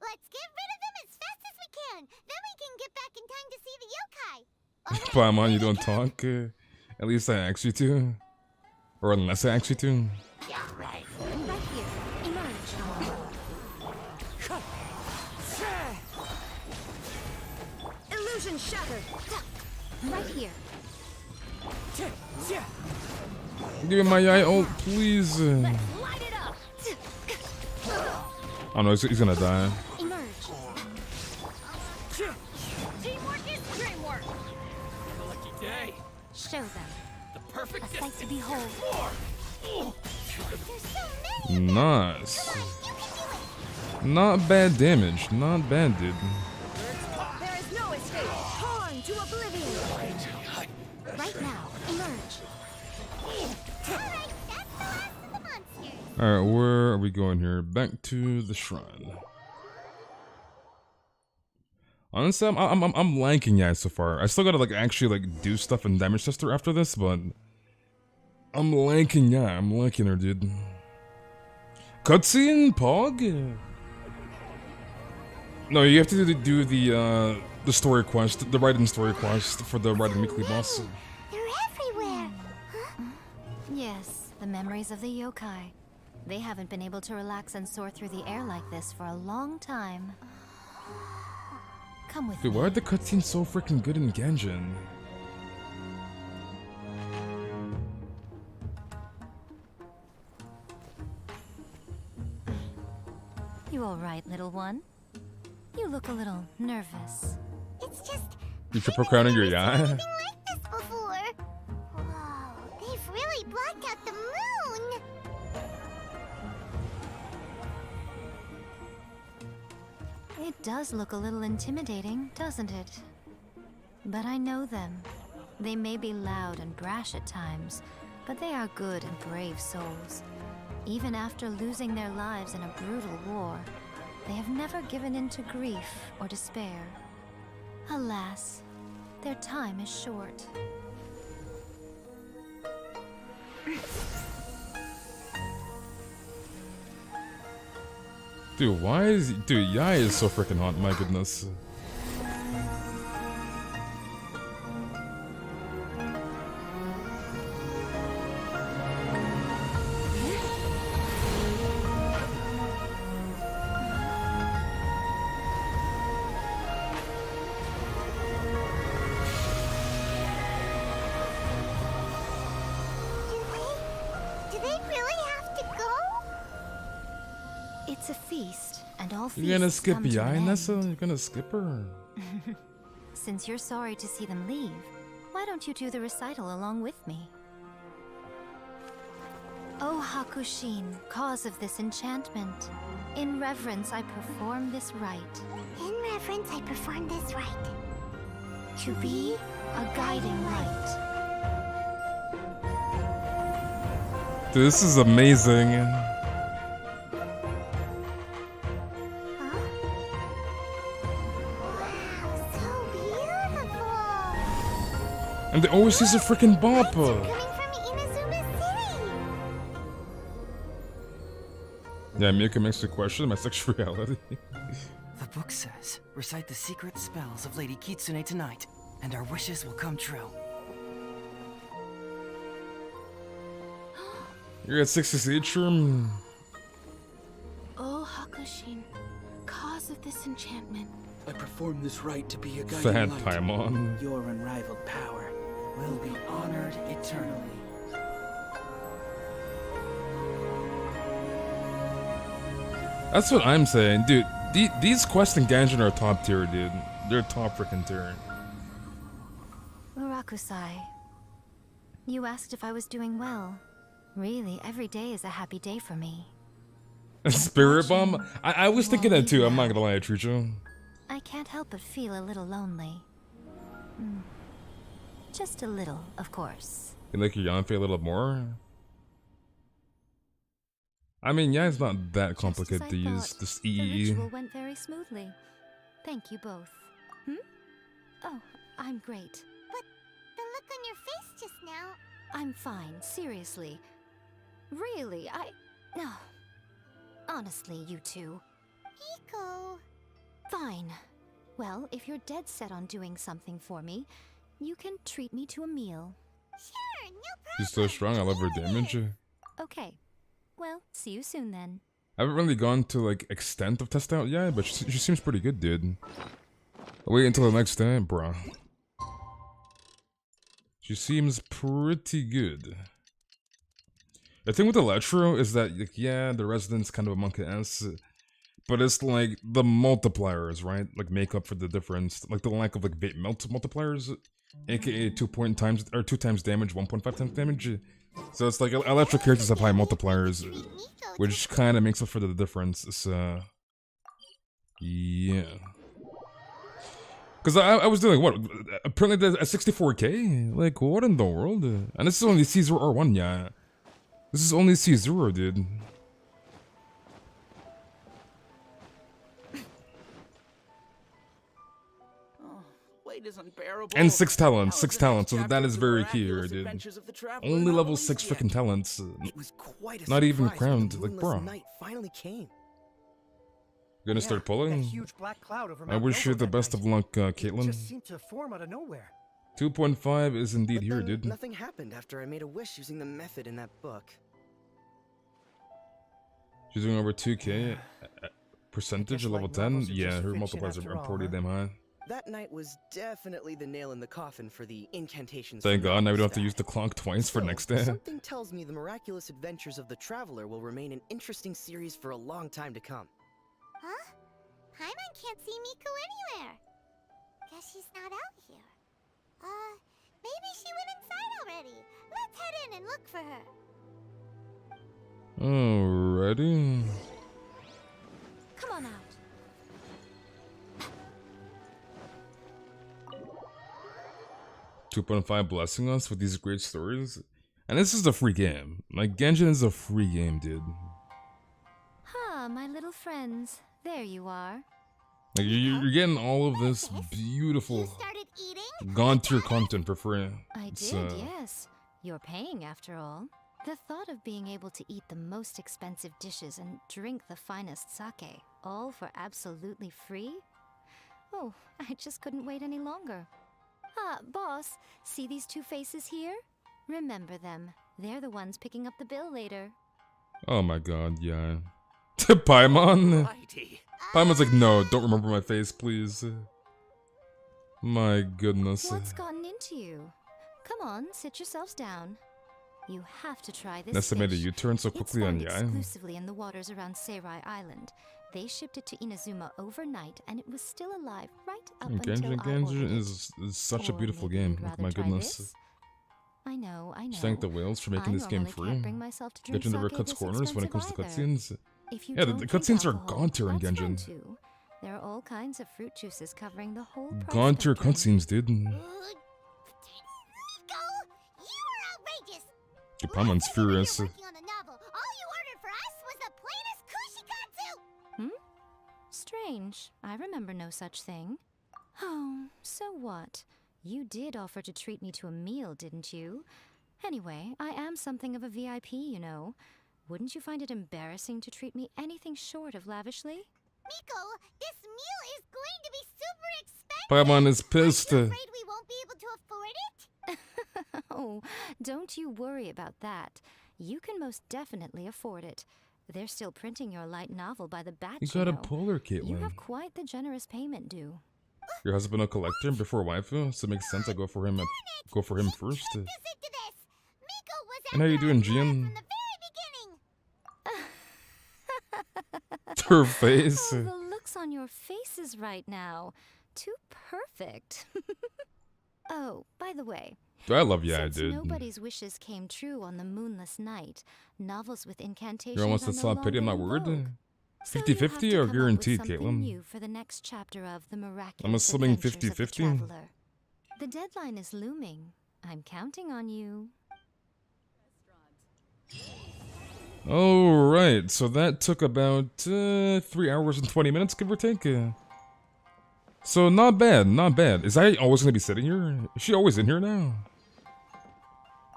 Let's get rid of them as fast as we can. Then we can get back in time to see the yokai. Paimon, you don't talk. At least I asked you to. Or unless I asked you to. Yeah, right. Right here. Emerge. Illusion shattered. Right here. Give me my eye ult, please. Oh no, he's gonna die. Emerge. Teamwork is dreamwork. A lucky day. Show them. The perfect A sight to behold. Nice. Not bad damage. Not bad, dude. There is no escape. Torn to oblivion. Right now. Emerge. Alright, where are we going here? Back to the shrine. Honestly, I'm liking Yai so far. I still gotta like actually like do stuff and damage test her after this, but I'm liking Yai. I'm liking her, dude. Cutscene, Pog? No, you have to do the story quest, the Raiden story quest for the Raiden weekly boss. They're everywhere. Yes, the memories of the yokai. They haven't been able to relax and soar through the air like this for a long time. Come with Dude, me. why are the cutscenes so freaking good in Genshin? You alright, little one? You look a little nervous. It's just You triple crowning your Yai? anything like this before. Whoa, they've really blocked out the moon. It does look a little intimidating, doesn't it? But I know them. They may be loud and brash at times, but they are good and brave souls. Even after losing their lives in a brutal war, they have never given in to grief or despair. Alas, their time is short. Dude, why is... Dude, Yai is so freaking hot, my goodness. Do they really have to go? It's a feast, and all feasts You're gonna skip come to an Yai, end. Nessa? You're gonna skip her? Since you're sorry to see them leave, why don't you do the recital along with me? O Hakushin, cause of this enchantment, in reverence I perform this rite. In reverence, I perform this rite. To be a guiding light. Dude, this is amazing. And they always use a freaking bop. Yeah, Mika makes me question my sexuality. The book says, recite the secret spells of Lady Kitsune tonight, and our wishes will come true. You're at 68 room. O Hakushin, cause of this enchantment. I perform this rite to be a guiding Fat light. Paimon. Your unrivaled power will be honored eternally. That's what I'm saying, dude. These quests in Genshin are top tier, dude. They're top freaking tier. Urakusai, you asked if I was doing well. Really, every day is a happy day for me. Spirit bomb? I was thinking that too. I'm not gonna lie, Trucho. I can't help but feel a little lonely. Just a little, of course. You like your Yanfei a little more? I mean, yeah, it's not that complicated to use. This The EEE. ritual went very smoothly. Thank you both. Oh, I'm great. But the look on your face just now... I'm fine, seriously. Really, No. Honestly, you two. Hiko... Fine. Well, if you're dead set on doing something for me, you can treat me to a meal. Sure, no problem. She's so strong, I love her damage. Okay. Well, see you soon then. I haven't really gone to like extent of test out yet, but she seems pretty good, dude. I'll wait until the next day, bruh. She seems pretty good. The thing with Electro is that, like, yeah, the Resident's kind of a monkey ass, but it's like the multipliers, right? Like make up for the difference, like the lack of like multipliers, aka 2 times damage, 1.5 times damage. So it's like Electro characters have high multipliers, which kind of makes up for the difference. So yeah. Because I was doing, what, apparently a 64k? Like, what in the world? And this is only C0R1, yeah. This is only C0, dude. Weight is unbearable. And 6 talents, so that is very key here, dude. Only level 6 freaking talents. Not even crowned, like, bro. Finally came. Gonna start pulling? Huge black cloud over I wish you the best of luck, It Caitlin. just seemed to form out of nowhere. 2.5 is indeed here, dude. Nothing happened after I made a wish using the method in that book. She's doing over 2k. Percentage at level 10? Yeah, her fiction multipliers after are all, pretty huh? damn high. That night was definitely the nail in the coffin for the incantations. Thank from God, now we don't have to Stack. use the clock twice for Still, next day. Something tells me the miraculous adventures of the Traveler will remain an interesting series for a long time to come. Huh? Paimon can't see Miku anywhere. Guess she's not out here. Maybe she went inside already. Let's head in and look for her. Alrighty. Come on out. 2.5 blessing us with these great stories. And this is a free game. Like, Genshin is a free game, dude. Ah, my little friends. There you are. Like, you're getting all of this beautiful God tier content for free. I It's, did, yes. You're paying after all. The thought of being able to eat the most expensive dishes and drink the finest sake, all for absolutely free? Oh, I just couldn't wait any longer. Ah, boss, see these two faces here? Remember them. They're the ones picking up the bill later. Oh my god, yeah. Paimon? Paimon's like, no, don't remember my face, please. My goodness. What's gotten into you? Come on, sit yourselves down. You have to try this Nessa made a dish. U-turn so quickly It's on found Yai. exclusively in the waters around Seirai Island. They shipped it to Inazuma overnight, and it was still alive right up Genshin until I ordered it. is such a Or beautiful maybe game. you'd rather My try goodness. this? I know. Thank the whales for making this game normally free. can't bring myself to drink Genshin never sake cuts this corners when it comes to expensive cutscenes. If you Yeah, don't the drink cutscenes are alcohol, gaunter in that's fine Genshin. too. There are all kinds of fruit juices covering the whole price Gaunter spectrum. cutscenes, dude. Miko, you are outrageous. Japan's furious. Working on a novel. All you ordered for us was the plainest kushikatsu. Strange. I remember no such thing. Oh, so what? You did offer to treat me to a meal, didn't you? Anyway, I am something of a VIP, you know. Wouldn't you find it embarrassing to treat me anything short of lavishly? Miko, this meal is going to be super expensive. Paimon is pissed. Are you afraid we won't be able to afford it? Oh, don't you worry about that. You can most definitely afford it. They're still printing your light novel by the batch. You gotta know. pull her, You Caitlin. have quite the generous payment due. Your husband a collector before waifu, so it makes sense I go for him first. And how you doing, Gian? Her face. Oh, the looks on your faces right now. Too perfect. Oh, by the way. I love ya, Since dude. nobody's wishes came true on the moonless night, novels with incantations You're almost are at no slap pity on my longer in word. vogue. So you have 50-50 to or come up with guaranteed, something Caitlin? new for the next chapter of the miraculous I'm assuming adventures of the 50-50. traveler. The deadline is looming. I'm counting on you. Alright, so that took about 3 hours and 20 minutes, give or take. So not bad, not bad. Is I always gonna be sitting here? Is she always in here now?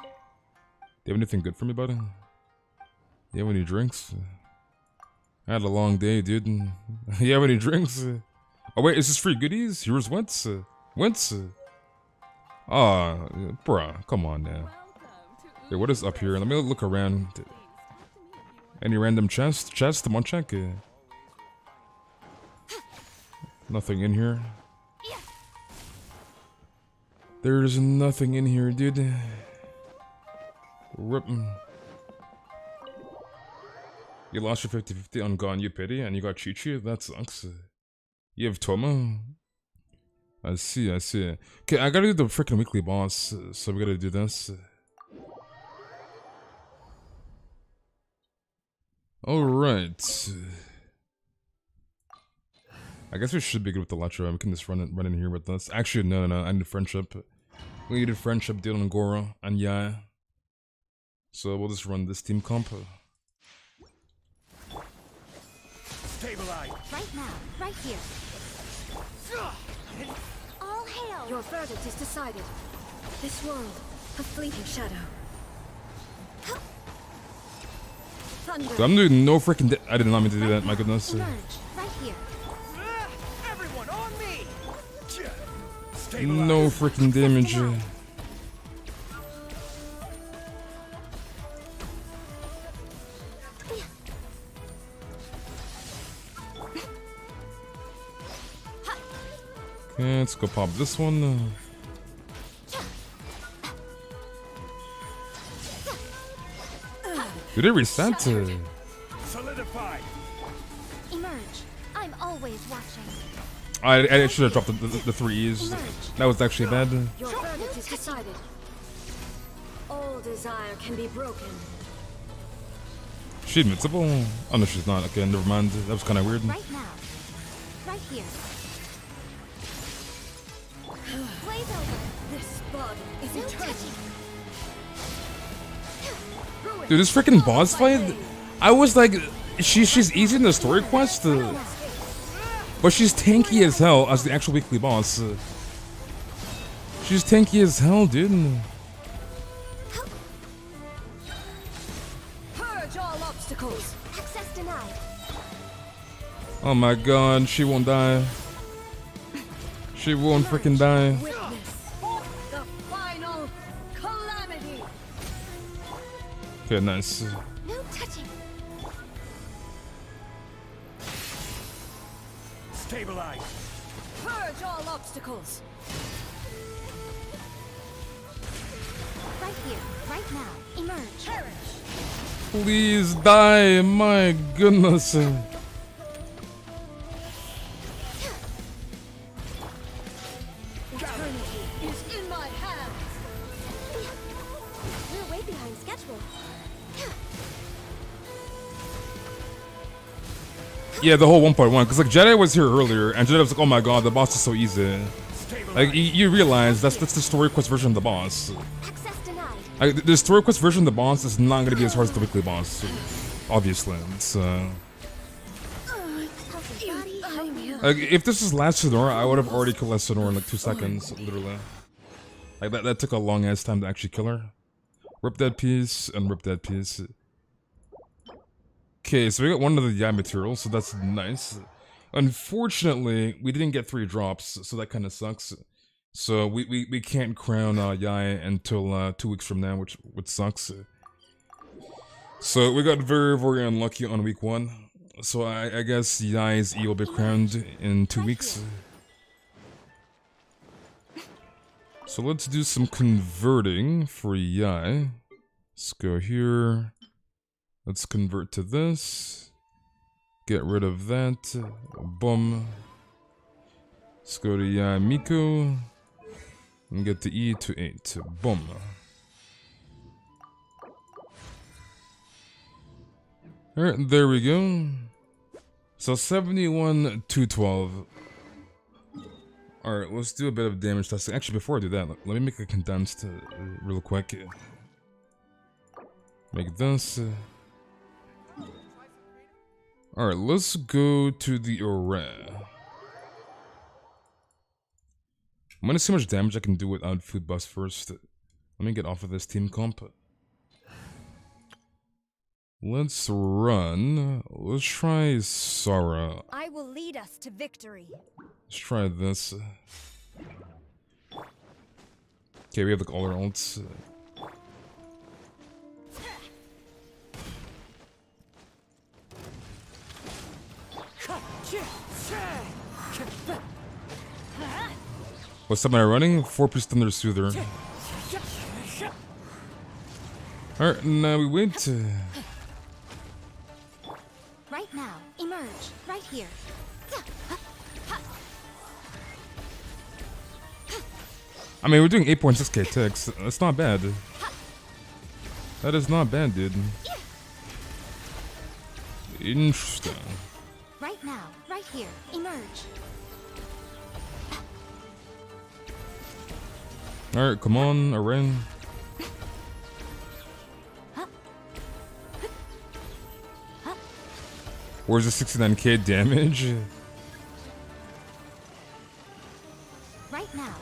Do you have anything good for me, buddy? Do you have any drinks? I had a long day, dude. You have any drinks? Oh wait, is this free goodies? Here's what's? Ah, bruh, come on now. Wait, what is up here? Let me look around. Any random chest? Chest? Come on, check. Nothing in here. There's nothing in here, dude. Rip. You lost your 50-50 on Ganyu Pity, and you got Chi-Chi? That sucks. You have Toma? I see, I see. Okay, I gotta do the freaking weekly boss, so we gotta do this. Alright. I guess we should be good with the Latro. We can just run in here with this. Actually, no. I need friendship. We needed friendship, deal on Goro and Yaya. So we'll just run this team comp. Stabilize. Right now, right here. All hail! Your verdict is decided. This world, a fleeting shadow. Thunder. So I'm doing no freaking. I did not mean to do that. My goodness. Emerge, right here. Everyone on me! No freaking damage. Okay, let's go pop this one. Did it reset? Solidify. Emerge. I'm always watching. I should have dropped the 3 E's. That was actually bad. Your verdict is decided. All desire can be broken. She invincible? Oh no, she's not. Okay, never mind. That was kind of weird. Right now. Right here. Blaze over. This body is eternal. Dude, this freaking boss fight, I was like, she's easy in the story quest, but she's tanky as hell as the actual weekly boss. She's tanky as hell, dude. Purge all obstacles. Access denied. Oh my god, she won't die. She won't freaking die. Witness the final calamity. Okay, nice. No touching. Stabilize. Purge all obstacles. Right here. Right now. Emerge. Please die, my goodness. Eternity is in my hands. We're way behind schedule. Yeah, the whole 1.1, because like Jedi was here earlier, and Jedi was like, "Oh my god, the boss is so easy." Like you realize that's the story quest version of the boss. Access denied. Like, the story quest version of the boss is not going to be as hard as the weekly boss, obviously. It's like if this was last Sonora, I would have already killed last Sonora in like 2 seconds, literally. Like that took a long ass time to actually kill her. Rip that piece and rip that piece. Okay, so we got one of the Yai materials, so that's nice. Unfortunately, we didn't get 3 drops, so that kind of sucks. So we can't crown Yai until 2 weeks from now, which sucks. So we got very, very unlucky on week 1. So I guess Yai's E will be crowned in 2 weeks. So let's do some converting for Yai. Let's go here. Let's convert to this. Get rid of that. Boom. Let's go to Yai Miko. And get the E to 8. Boom. Alright, there we go. So 71 to 12. Alright, let's do a bit of damage testing. Actually, before I do that, let me make a condensed real quick. Make this. Alright, let's go to the array. I'm gonna see how much damage I can do without food bust first. Let me get off of this team comp. Let's run. Let's try Sara. I will lead us to victory. Let's try this. Okay, we have like all our ults. What's up, am I running? 4-piece Thunder Soother. Alright, now we wait. Right now, emerge. Right here. I mean, we're doing 8.6k ticks. That's not bad. That is not bad, dude. Interesting. Right now, right here. Emerge. Alright, come on, Arin. Where's the 69k damage? Right now.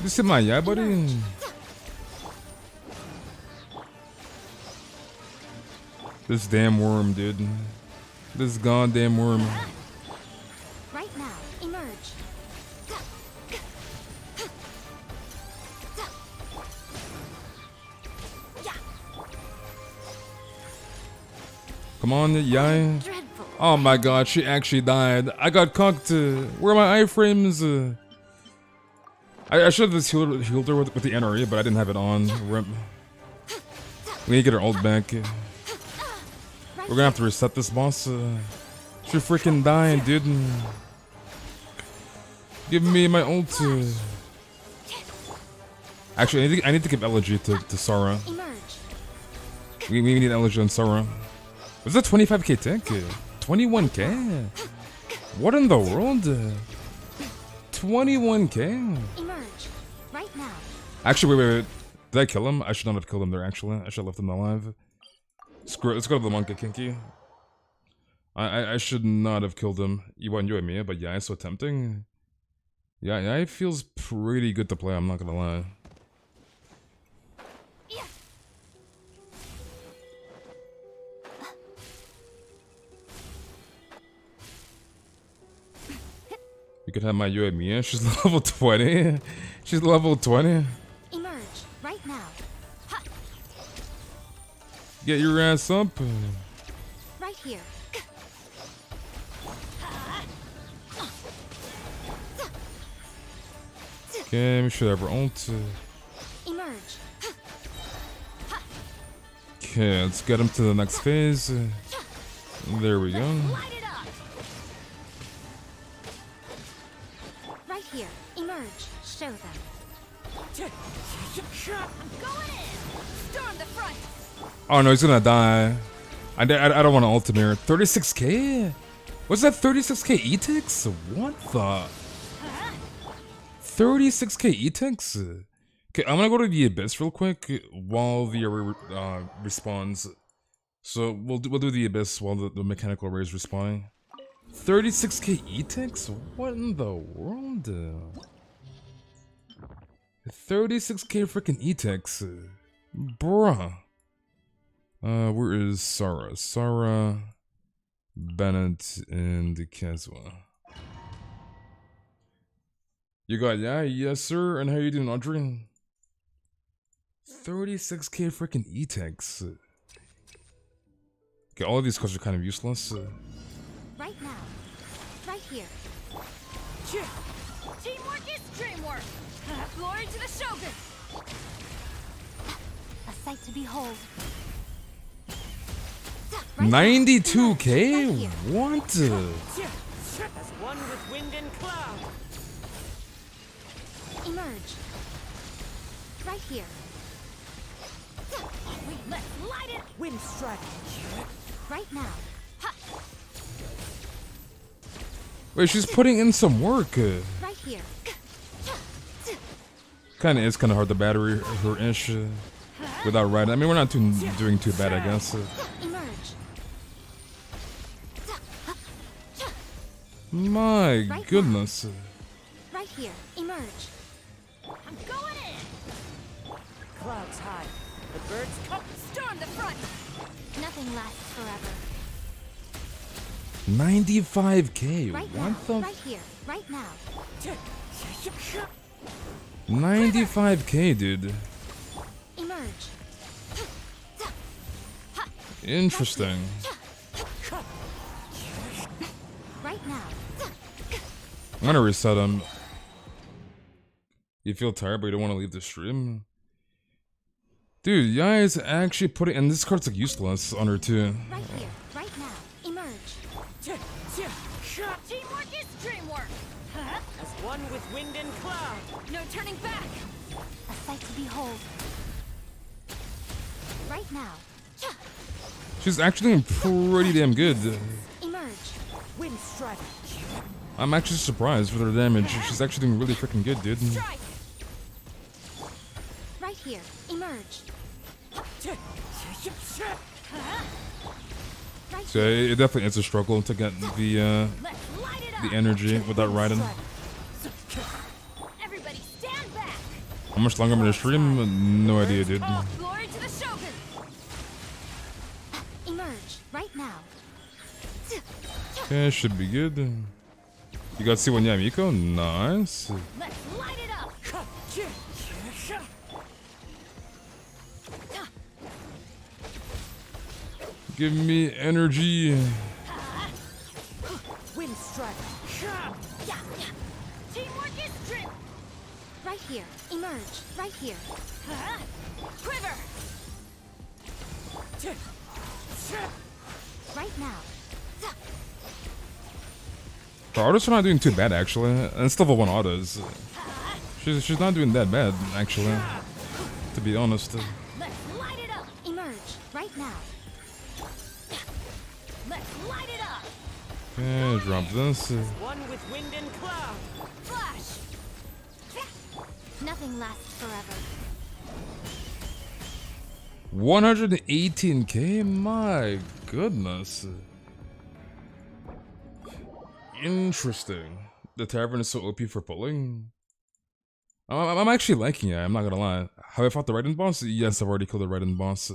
This is my yeah, buddy. This damn worm, dude. This goddamn worm. Right now, emerge. Come on, Yai. Oh my god, she actually died. I got cocked. Where are my iframes? I should have just healed her with the NRE, but I didn't have it on. We need to get her ult back. We're gonna have to reset this boss. She freaking died, dude. Give me my ult. Actually, I need to give elegy to Sara. We need elegy on Sara. Was that 25k tick? 21k? What in the world? 21k? Emerge. Right now. Actually, wait. Did I kill him? I should not have killed him there, actually. I should have left him alive. Screw it. Let's go to the monkey, Kinky. I should not have killed him. You want you and me, but yeah, it's so tempting. Yeah, it feels pretty good to play, I'm not gonna lie. You could have my Yoimiya. She's level 20. She's level 20. Emerge right now. Ha. Get your ass up. Right here. Okay, we should have her ult. Okay, let's get him to the next phase. There we go. Light it up. Right here. Emerge. Show them. I'm going in. Storm the front. Oh no, he's gonna die. I don't want to ultimate. 36k? What's that 36k E-Tix? What the? 36k E-Tix? Okay, I'm gonna go to the Abyss real quick while the array respawns. So we'll do the Abyss while the mechanical array is respawning. 36k E-Tix? What in the world? 36k freaking E-Tix. Bruh. Where is Sarah? Sarah, Bennett, and Kezwa. You got, yeah? Yes, sir. And how you doing, Audrey? 36k freaking E-Tix. Okay, all of these cards are kind of useless. Right now. Right here. Teamwork is dreamwork. Glory to the Shogun. A sight to behold. 92k? What? As one with wind and cloud. Emerge. Right here. Let's light it. Wind strike. Right now. Wait, she's putting in some work. Right here. Kinda is kinda hard to battery her ish without riding. I mean, we're not doing too bad, I guess. Emerge. My goodness. Right here. Emerge. I'm going in. Clouds high. The birds come. Storm the front. Nothing lasts forever. 95k? Right What now. the? Right here. Right now. 95k, dude. Emerge. Interesting. Right now. I'm gonna reset him. You feel tired, but you don't want to leave the stream? Dude, Yai is actually putting, and this card's like useless on her too. Right here. Right now. Emerge. Teamwork is dreamwork. As one with wind and cloud. No turning back. A sight to behold. Right now. She's actually doing pretty damn good. Emerge. Wind strike. I'm actually surprised with her damage. She's actually doing really freaking good, dude. Strike. Right here. Emerge. So it definitely is a struggle to get the energy without riding. Everybody stand back. How much longer I'm gonna stream? No idea, dude. Glory to the Shogun. Emerge. Right now. Okay, should be good. You got C1 Yamiko? Nice. Let's light it up. Give me energy. Wind strike. Teamwork is dream. Right here. Emerge. Right here. Quiver. Right now. Her autos are not doing too bad, actually. And it's level 1 autos. She's not doing that bad, actually. To be honest. Let's light it up. Emerge. Right now. Let's light it up. Okay, drop this. One with wind and cloud. Flash. Nothing lasts forever. 118k? My goodness. Interesting. The tavern is so OP for pulling. I'm actually liking it, I'm not gonna lie. Have I fought the Raiden boss? Yes, I've already killed the Raiden boss.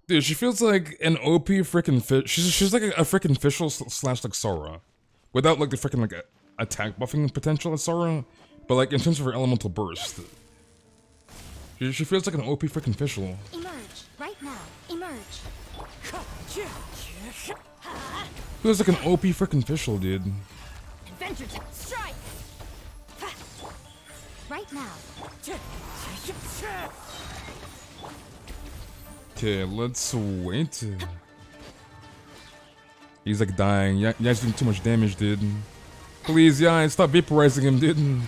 Dude, she feels like an OP freaking fish. She's like a freaking fischl slash like Sora. Without like the freaking like attack buffing potential of Sora. But like in terms of her elemental burst. She feels like an OP freaking fischl. Emerge. Right now. Emerge. Feels like an OP freaking fischl, dude. Adventure time. Strike. Right now. Okay, let's wait. He's like dying. Yeah, he's doing too much damage, dude. Please, yeah, stop vaporizing him, dude.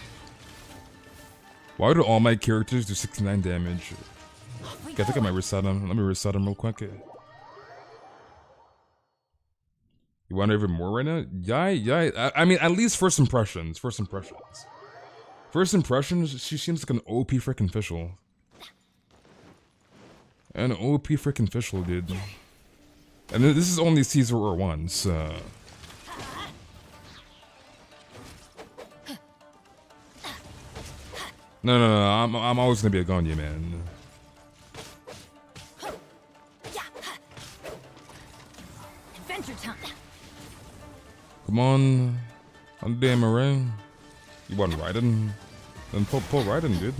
Why do all my characters do 69 damage? Okay, I think I might reset him. Let me reset him real quick. You want even more right now? Yeah. I mean, at least first impressions. First impressions, she seems like an OP freaking official. An OP freaking official, dude. And this is only Caesar or 1, so... No, I'm always gonna be a Ganya, man. Adventure time. Come on. I'm damn around. You want Raiden? Then pull Raiden, dude.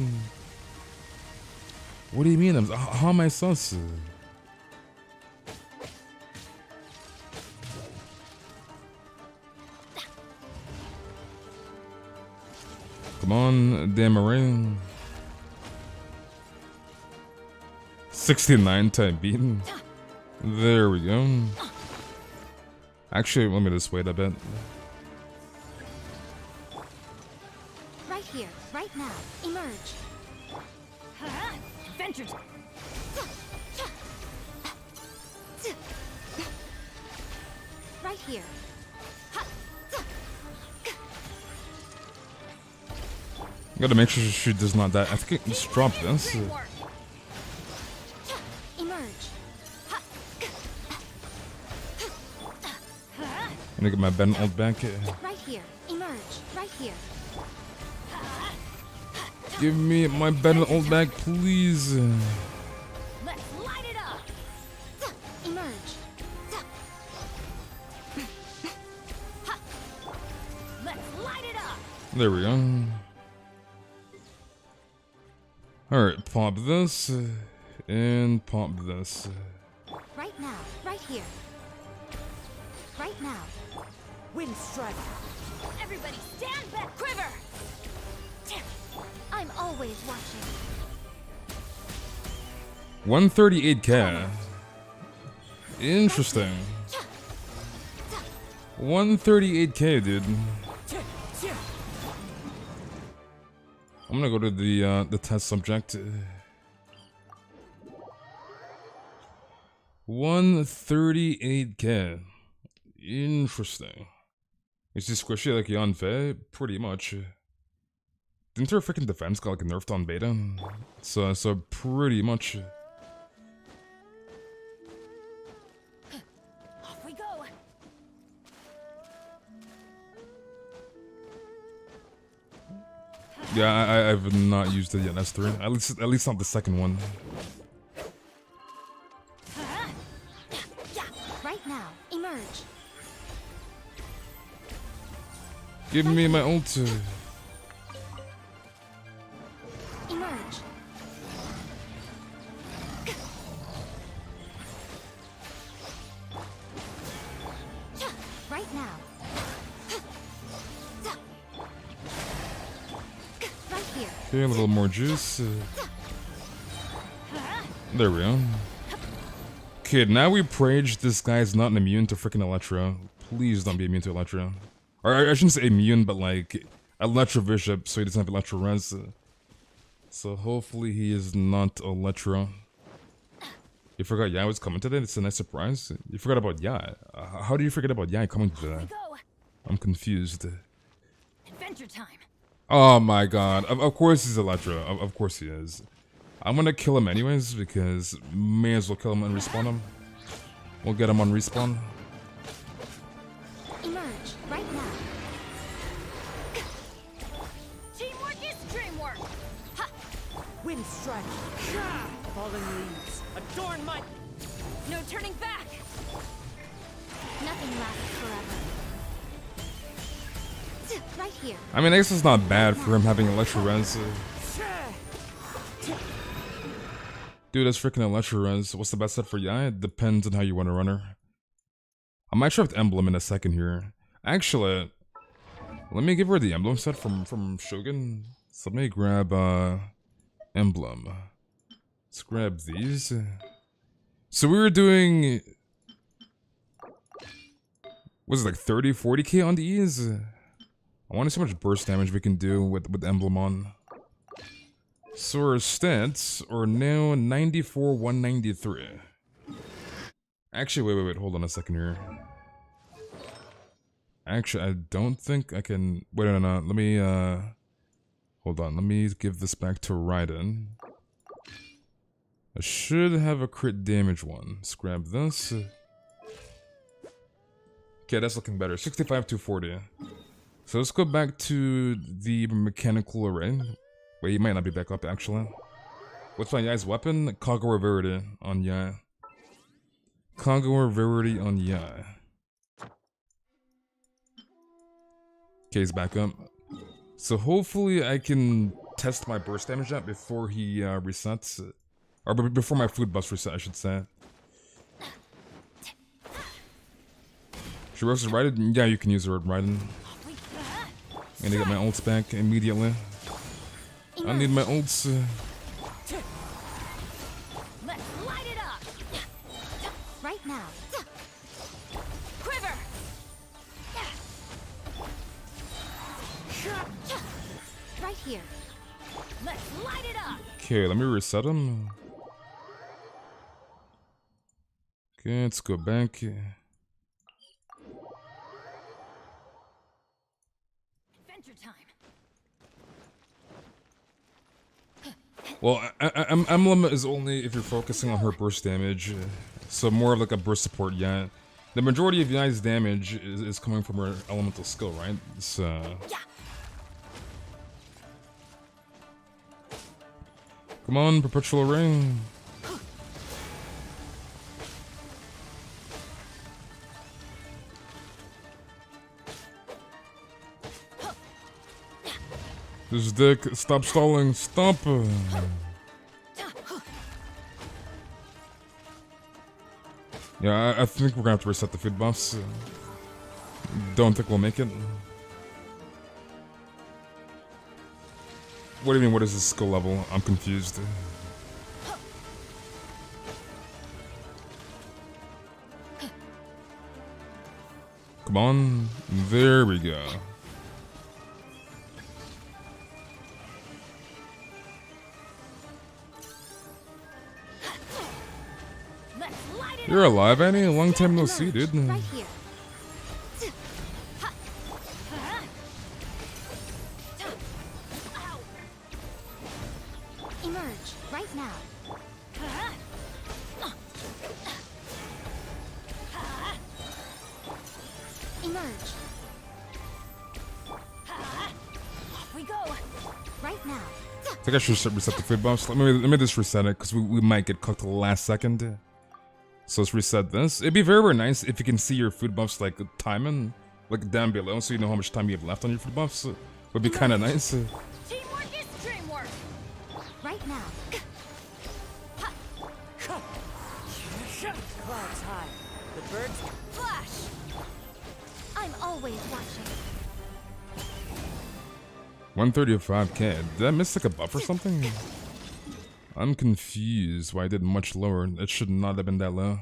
What do you mean? How am I sus? Come on, damn around. 69 type beaten. There we go. Actually, let me just wait a bit. Right here, right now. Emerge. Adventure time. Right here. Gotta make sure she does not die. I think I just drop this. Emerge. Gonna get my Ben ult back. Right here. Emerge. Right here. Give me my Ben ult back, please. Let's light it up. Emerge. Let's light it up. There we go. Alright, pop this. And pop this. Right now. Right here. Right now. Wind strike. Everybody stand back. Quiver. I'm always watching. 138k. Interesting. 138k, dude. I'm gonna go to the test subject. 138k. Interesting. Is she squishy like Yanfei? Pretty much. Didn't her freaking defense got like nerfed on beta? So pretty much. Off we go. Yeah, I've not used it yet. S3. At least not the second one. Right now. Emerge. Give me my ult. Emerge. Right now. Right here. Okay, a little more juice. There we go. Okay, now we prage this guy's not immune to freaking Electro. Please don't be immune to Electro. Or I shouldn't say immune, but like Electro Bishop, so he doesn't have Electro Res. So hopefully he is not Electro. You forgot Yai was coming today? It's a nice surprise. You forgot about Yai. How do you forget about Yai coming today? I'm confused. Adventure time. Oh my god. Of course he's Electro. Of course he is. I'm gonna kill him anyways, because may as well kill him and respawn him. We'll get him on respawn. Emerge. Right now. Teamwork is dreamwork. Wind strike. Fallen leaves. Adorn my... No turning back. Nothing lasts forever. Right here. I mean, I guess it's not bad for him having Electro Res. Dude, that's freaking Electro Res. What's the best set for Yai? It depends on how you want to run her. I might try with Emblem in a second here. Actually, let me give her the Emblem set from Shogun. So let me grab emblem. Let's grab these. So we were doing, was it like 30, 40k on these? I want to see how much burst damage we can do with emblem on. So our stats are now 94, 193. Actually, wait, hold on a second here. Actually, I don't think I can, wait, no, let me, hold on, let me give this back to Raiden. I should have a crit damage one. Let's grab this. Okay, that's looking better. 65 to 40. So let's go back to the mechanical array. Wait, he might not be back up actually. What's my Yai's weapon? Kagura Verity on Yai. Kagura Verity on Yai. Okay, he's back up. So hopefully I can test my burst damage out before he resets. Or before my food buffs reset, I should say. Should Rose is Raiden? Yeah, you can use the word Raiden. And I get my ults back immediately. I need my ults. Let's light it up. Right now. Quiver. Right here. Let's light it up. Okay, let me reset him. Okay, let's go back. Adventure time. Well, Emblem is only if you're focusing on her burst damage, so more of like a burst support, yeah. The majority of Yai's damage is coming from her elemental skill, right? So... Come on, Perpetual Ring. This dick, stop stalling, stop! Yeah, I think we're gonna have to reset the food buffs. Don't think we'll make it. What do you mean, what is this skill level? I'm confused. Come on, there we go. You're alive, Annie? A long time no see, dude. Right here. Emerge right now. Emerge. Off we go. Right now. I think I should reset the food buffs. Let me just reset it, because we might get cooked to the last second. So let's reset this. It'd be very, very nice if you can see your food buffs like timing, like down below, so you know how much time you have left on your food buffs. Would be kind of nice. Teamwork is dreamwork. Right now. Clouds high. The birds Flash. I'm always watching. 135k. Did I miss like a buff or something? I'm confused why I did much lower. It should not have been that low.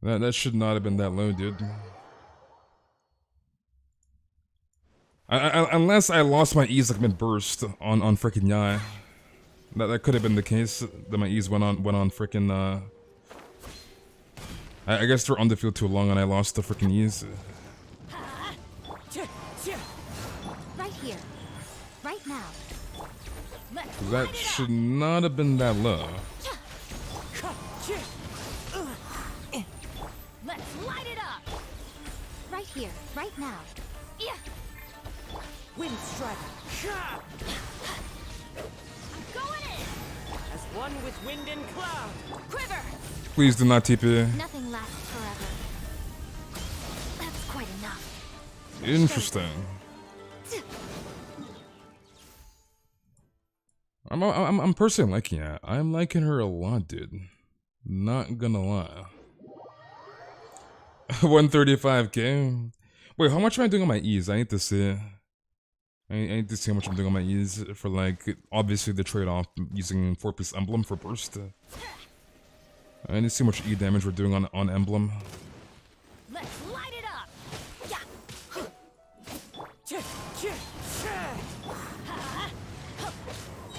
That should not have been that low, dude. Unless I lost my E's like mid-burst on freaking Yai. That could have been the case. That my E's went on freaking I guess they're on the field too long and I lost the freaking E's. Right here. Right now. That should not have been that low. Let's light it up. Right here. Right now. Yeah. Wind strike. I'm going in. As one with wind and cloud. Quiver. Please do not TP. Nothing lasts forever. That's quite enough. Interesting. I'm personally liking it. I'm liking her a lot, dude. Not gonna lie. 135k. Wait, how much am I doing on my E's? I need to see. I need to see how much I'm doing on my E's for, like, obviously the trade-off using 4-piece Emblem for burst. I need to see how much E damage we're doing on Emblem. Let's light it up.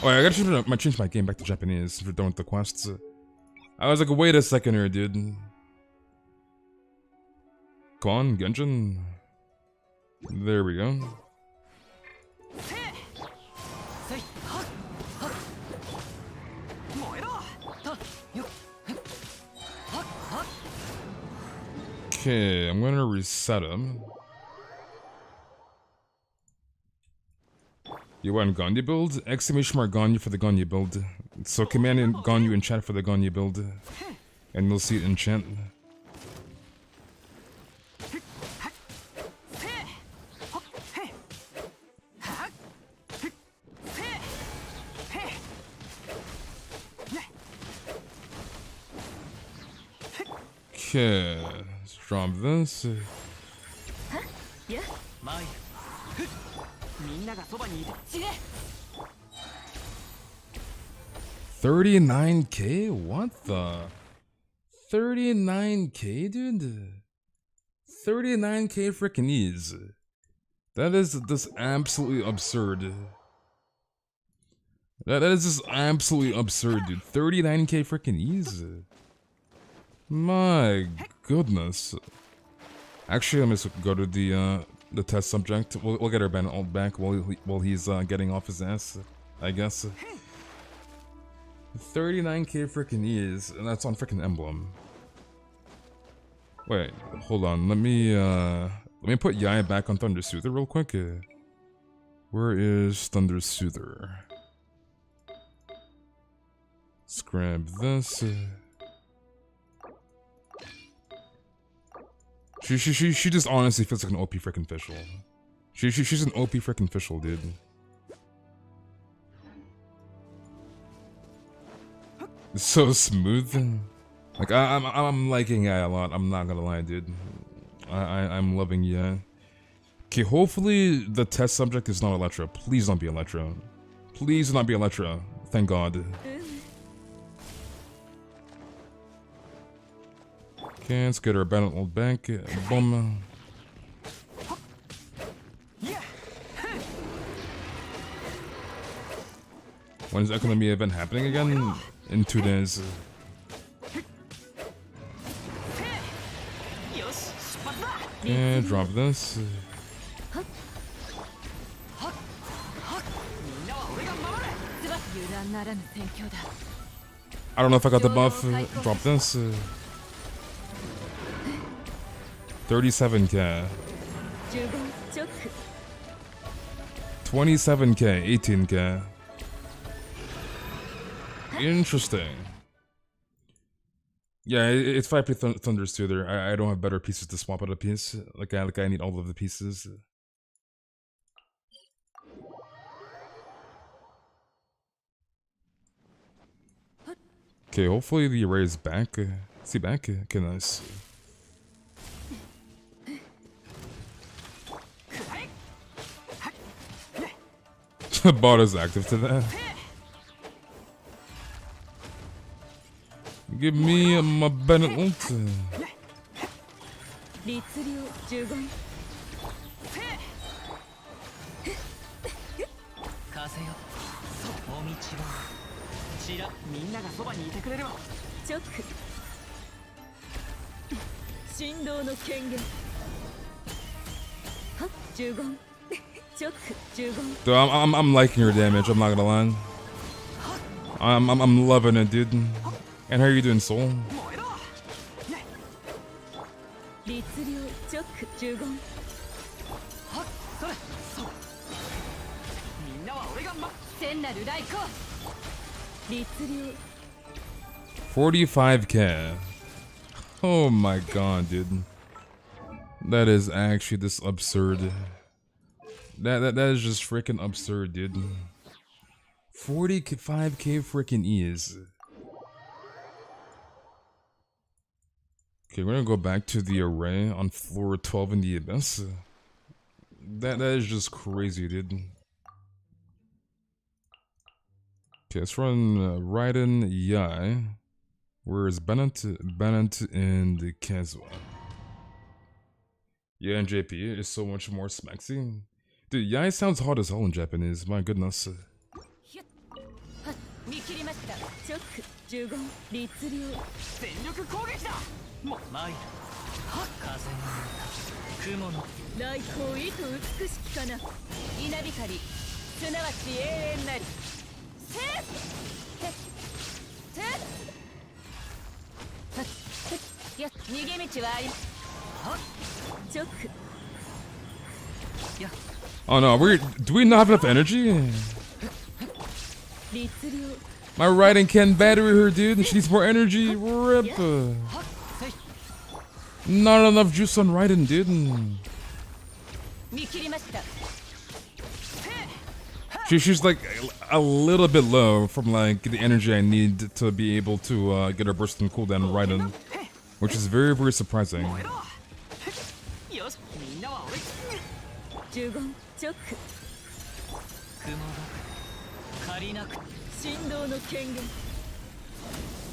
Oh, I gotta change my game back to Japanese since we're done with the quests. I was like, wait a second here, dude. Come on, Genshin. There we go. Okay, I'm gonna reset him. You want Ganyu build? Exclamation mark Ganyu for the Ganyu build. So command in Ganyu in chat for the Ganyu build. And you'll see it in chat. Okay, let's drop this. 39k? What the? 39k, dude? 39k freaking ease. That is just absolutely absurd. That is just absolutely absurd, dude. 39k freaking ease. My goodness. Actually, let me just go to the test subject. We'll get our banner back while he's getting off his ass, I guess. 39k freaking E's, and that's on freaking Emblem. Wait, hold on. Let me put Yaya back on Thunder Soother real quick. Where is Thunder Soother? Let's grab this. She just honestly feels like an OP freaking official. She's an OP freaking official, dude. It's so smooth. Like I'm liking Yaya a lot. I'm not gonna lie, dude. I'm loving Yaya. Okay, hopefully the test subject is not Electra. Please don't be Electra. Please do not be Electra. Thank God. Okay, let's get our battle back. Boom. When is Economy event happening again? In 2 days. Okay, drop this. I don't know if I got the buff. Drop this. 37k. 27k, 18k. Interesting. Yeah, it's 5p Thunder Soother. I don't have better pieces to swap out a piece. Like I need all of the pieces. Okay, hopefully the array is back. Is he back? Okay, nice. Bot is active to that. Give me my Bennett ult. Dude, I'm liking your damage. I'm not gonna lie. I'm loving it, dude. And how are you doing, Soul? $45k. Oh my god, dude. That is actually this absurd. That is just freaking absurd, dude. 45k freaking E's. Okay, we're gonna go back to the array on floor 12 in the Abyss. That is just crazy, dude. Okay, let's run Raiden Yai. Where is Bennett? Bennett and Kazwa. Yeah, and JP is so much more smexy. Dude, Yai sounds hot as hell in Japanese. My goodness. 見切りましたチョック15律流全力攻撃だもう参る風の雲の来光意図美しきかな稲光すなわち永遠なりせっせっよっ逃げ道はありチョック Oh no, do we not have enough energy? My Raiden can't battery her, dude. She needs more energy. Rip. Not enough juice on Raiden, dude. She's like a little bit low from like the energy I need to be able to get her burst and cooldown on Raiden, which is very, very surprising.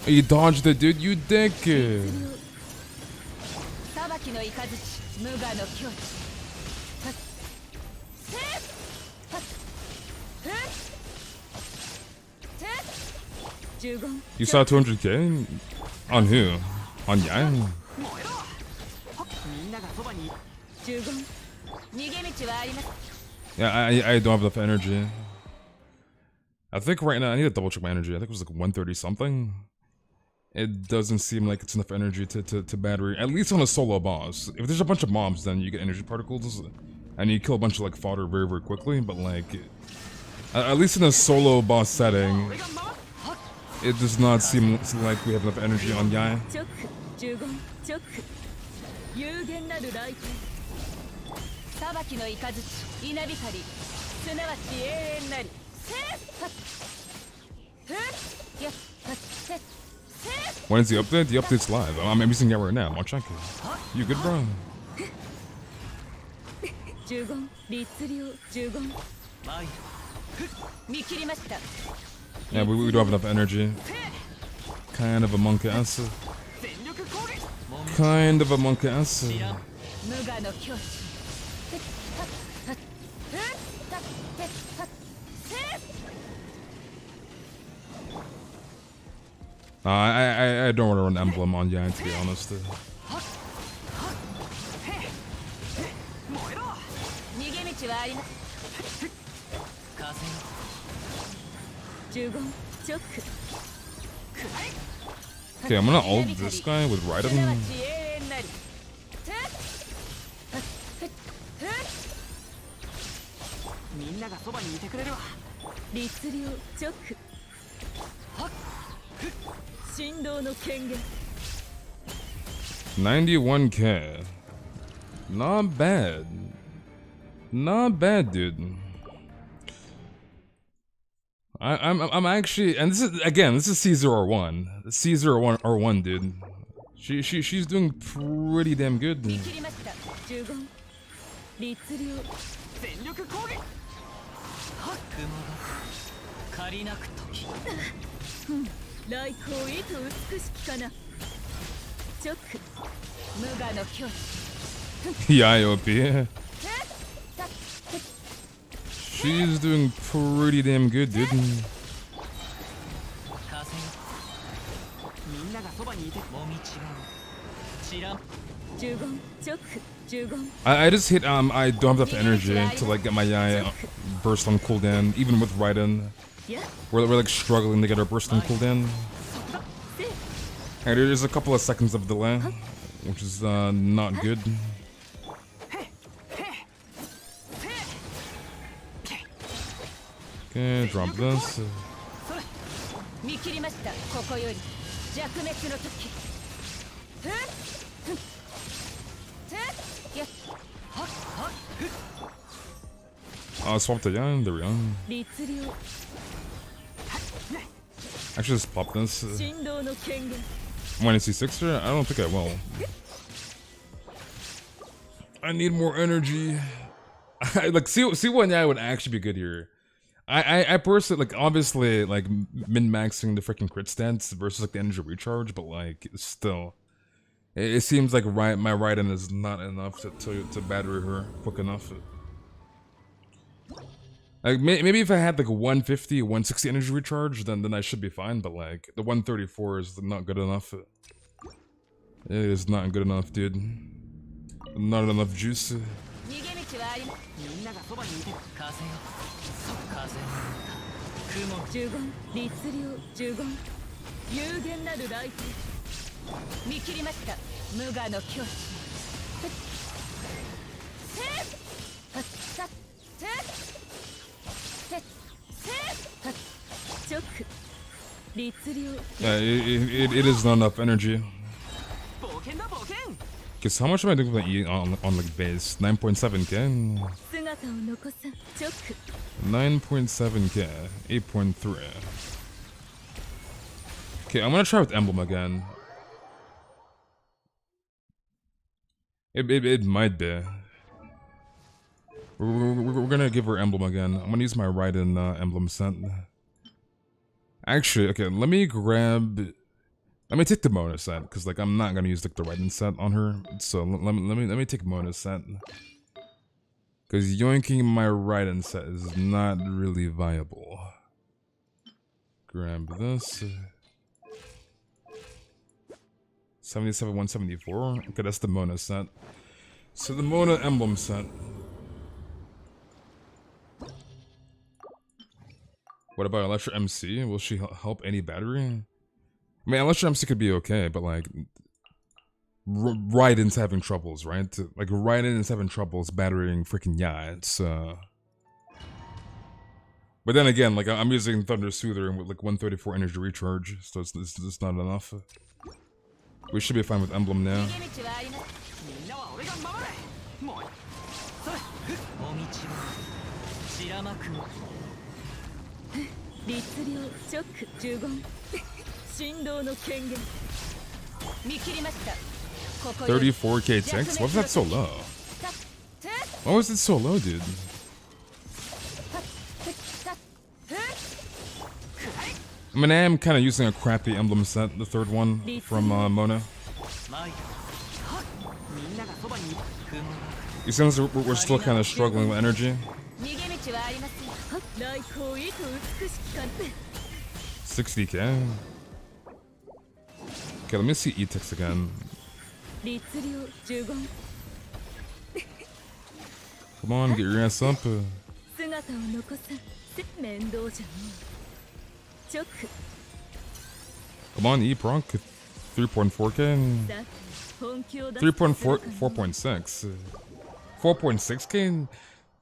You dodged it, dude, you dick! You saw 200k? On who? On Yang? Yeah, I don't have enough energy. I think right now I need to double check my energy. I think it was like 130 something. It doesn't seem like it's enough energy to battery, at least on a solo boss. If there's a bunch of mobs, then you get energy particles, and you kill a bunch of like fodder very, very quickly. But like, at least in a solo boss setting, it does not seem like we have enough energy on Yai. When is the update? The update's live. I'm using it right now. I'll check it. You good, bro? Yeah, we don't have enough energy. Kind of a monk ass. Kind of a monk ass. I don't want to run Emblem on Yan, to be honest. Okay, I'm gonna ult this guy with Raiden. $91k. Not bad. Not bad, dude. I'm actually, and this is C01. C01, dude. She's doing pretty damn good. Yeah, IOP. She's doing pretty damn good, dude. I just hit I don't have enough energy to like get my Yai burst on cooldown, even with Raiden. We're like struggling to get our burst on cooldown. And there's a couple of seconds of delay, which is not good. Okay, drop this. I'll swap the Yan, there we go. Actually, just pop this. Want to see Sixer? I don't think I will. I need more energy. Like, see what Yan would actually be good here. I personally like obviously like min-maxing the freaking crit stance versus like the energy recharge, but like still, it seems like my Raiden is not enough to battery her quick enough. Like maybe if I had like 150, 160 energy recharge, then I should be fine. But like the 134 is not good enough. It is not good enough, dude. Not enough juice. 呪言律令呪言有限なる雷霆見切りました無我の境地直律令 Yeah, it is not enough energy. Cause how much am I doing with my E on like base? 9.7k? 姿を残さ直 9.7k, 8.3. Okay, I'm gonna try with Emblem again. It might be. We're gonna give her Emblem again. I'm gonna use my Raiden Emblem set. Actually, okay, let me take the Mona set, because like I'm not gonna use like the Raiden set on her. So let me take Mona set. Because yoinking my Raiden set is not really viable. Grab this. 77, 174. Okay, that's the Mona set. So the Mona Emblem set. What about Electra MC? Will she help any battery? I mean, Electra MC could be okay, but like... Raiden's having troubles, right? Like, Raiden is having troubles battering freaking Yacht, so... But then again, like, I'm using Thunder Soother with like 134 energy recharge, so it's not enough. We should be fine with Emblem now. $34k ticks? Why was that so low? Why was it so low, dude? I mean, I am kind of using a crappy emblem set, the third one from Mona. It seems we're still kind of struggling with energy. 60k. Okay, let me see E-Tex again. Come on, get your ass up. Come on, E-Proc. 3.4k. 4.6. 4.6k?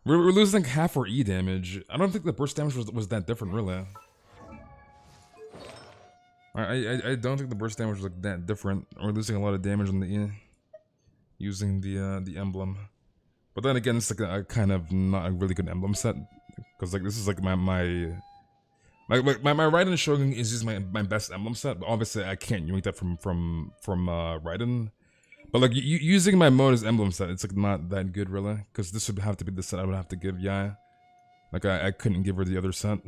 We're losing half our E damage. I don't think the burst damage was that different, really. I don't think the burst damage was like that different. We're losing a lot of damage on the E using the emblem. But then again, it's like a kind of not a really good emblem set, because like this is like my Raiden Shogun is just my best emblem set. But obviously I can't yoink that from Raiden. But like using my Mona's emblem set, it's like not that good really, because this would have to be the set I would have to give Yai. Like I couldn't give her the other set.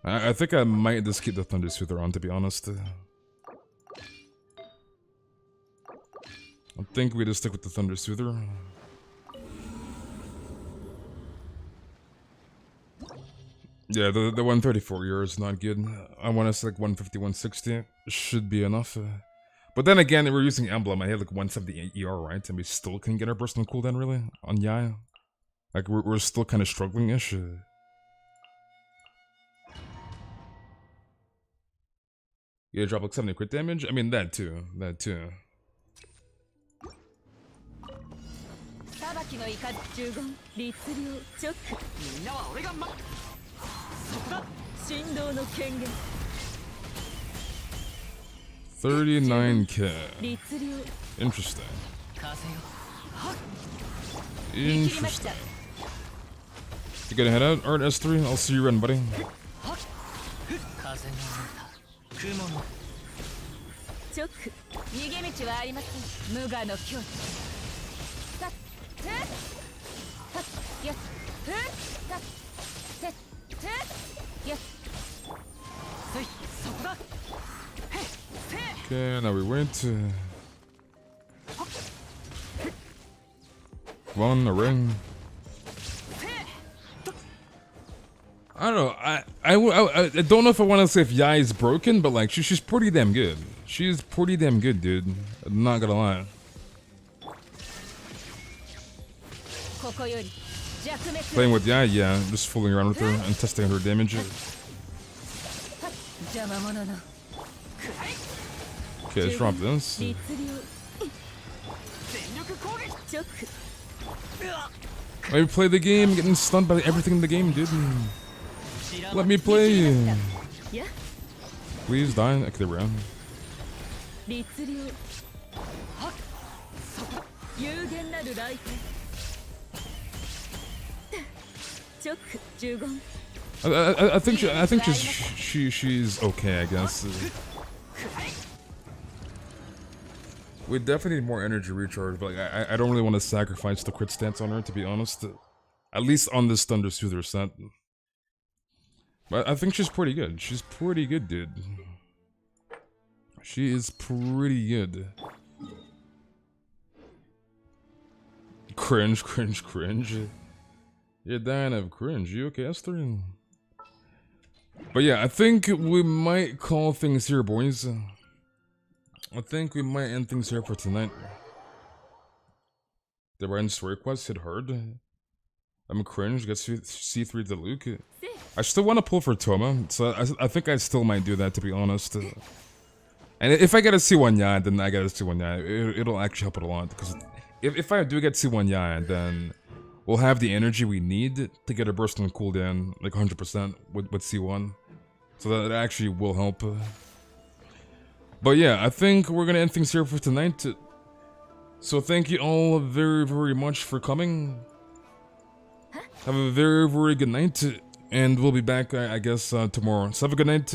I think I might just keep the Thunder Soother on, to be honest. I think we just stick with the Thunder Soother. Yeah, the 134 ER is not good. I want to select 150, 160. Should be enough. But then again, we're using Emblem. I had like 178 ER, right? And we still can get our burst on cooldown, really? On Yai. Like, we're still kind of struggling-ish. Yeah, drop like 70 crit damage? I mean, that too. That too. $39k. Interesting. Interesting. You gonna head out, Art S3? I'll see you around, buddy. Okay, now we wait. One, a ring. I don't know. I don't know if I want to say if Yai is broken, but like she's pretty damn good. She's pretty damn good, dude. I'm not gonna lie. Playing with Yai, yeah, just fooling around with her and testing her damage. Okay, let's drop this. Let me play the game, getting stunned by everything in the game, dude. Let me play. Please die. Okay, there we are. I think she's okay, I guess. We definitely need more energy recharge, but like, I don't really want to sacrifice the crit stance on her, to be honest. At least on this Thunder Soother set. But I think she's pretty good. She's pretty good, dude. She is pretty good. Cringe, cringe, cringe. You're dying of cringe. You okay, Esther? But yeah, I think we might call things here, boys. I think we might end things here for tonight. The Ryan story quest hit hard. I'm cringe, get C3 to Luke. I still want to pull for Toma, so I think I still might do that, to be honest. And if I get a C1 Yai, then I get a C1 Yai. It'll actually help it a lot, because if I do get C1 Yai, then we'll have the energy we need to get a burst on cooldown, like 100% with C1. So that actually will help. But yeah, I think we're gonna end things here for tonight. So thank you all very, very much for coming. Have a very, very good night. And we'll be back, I guess, tomorrow. So have a good night.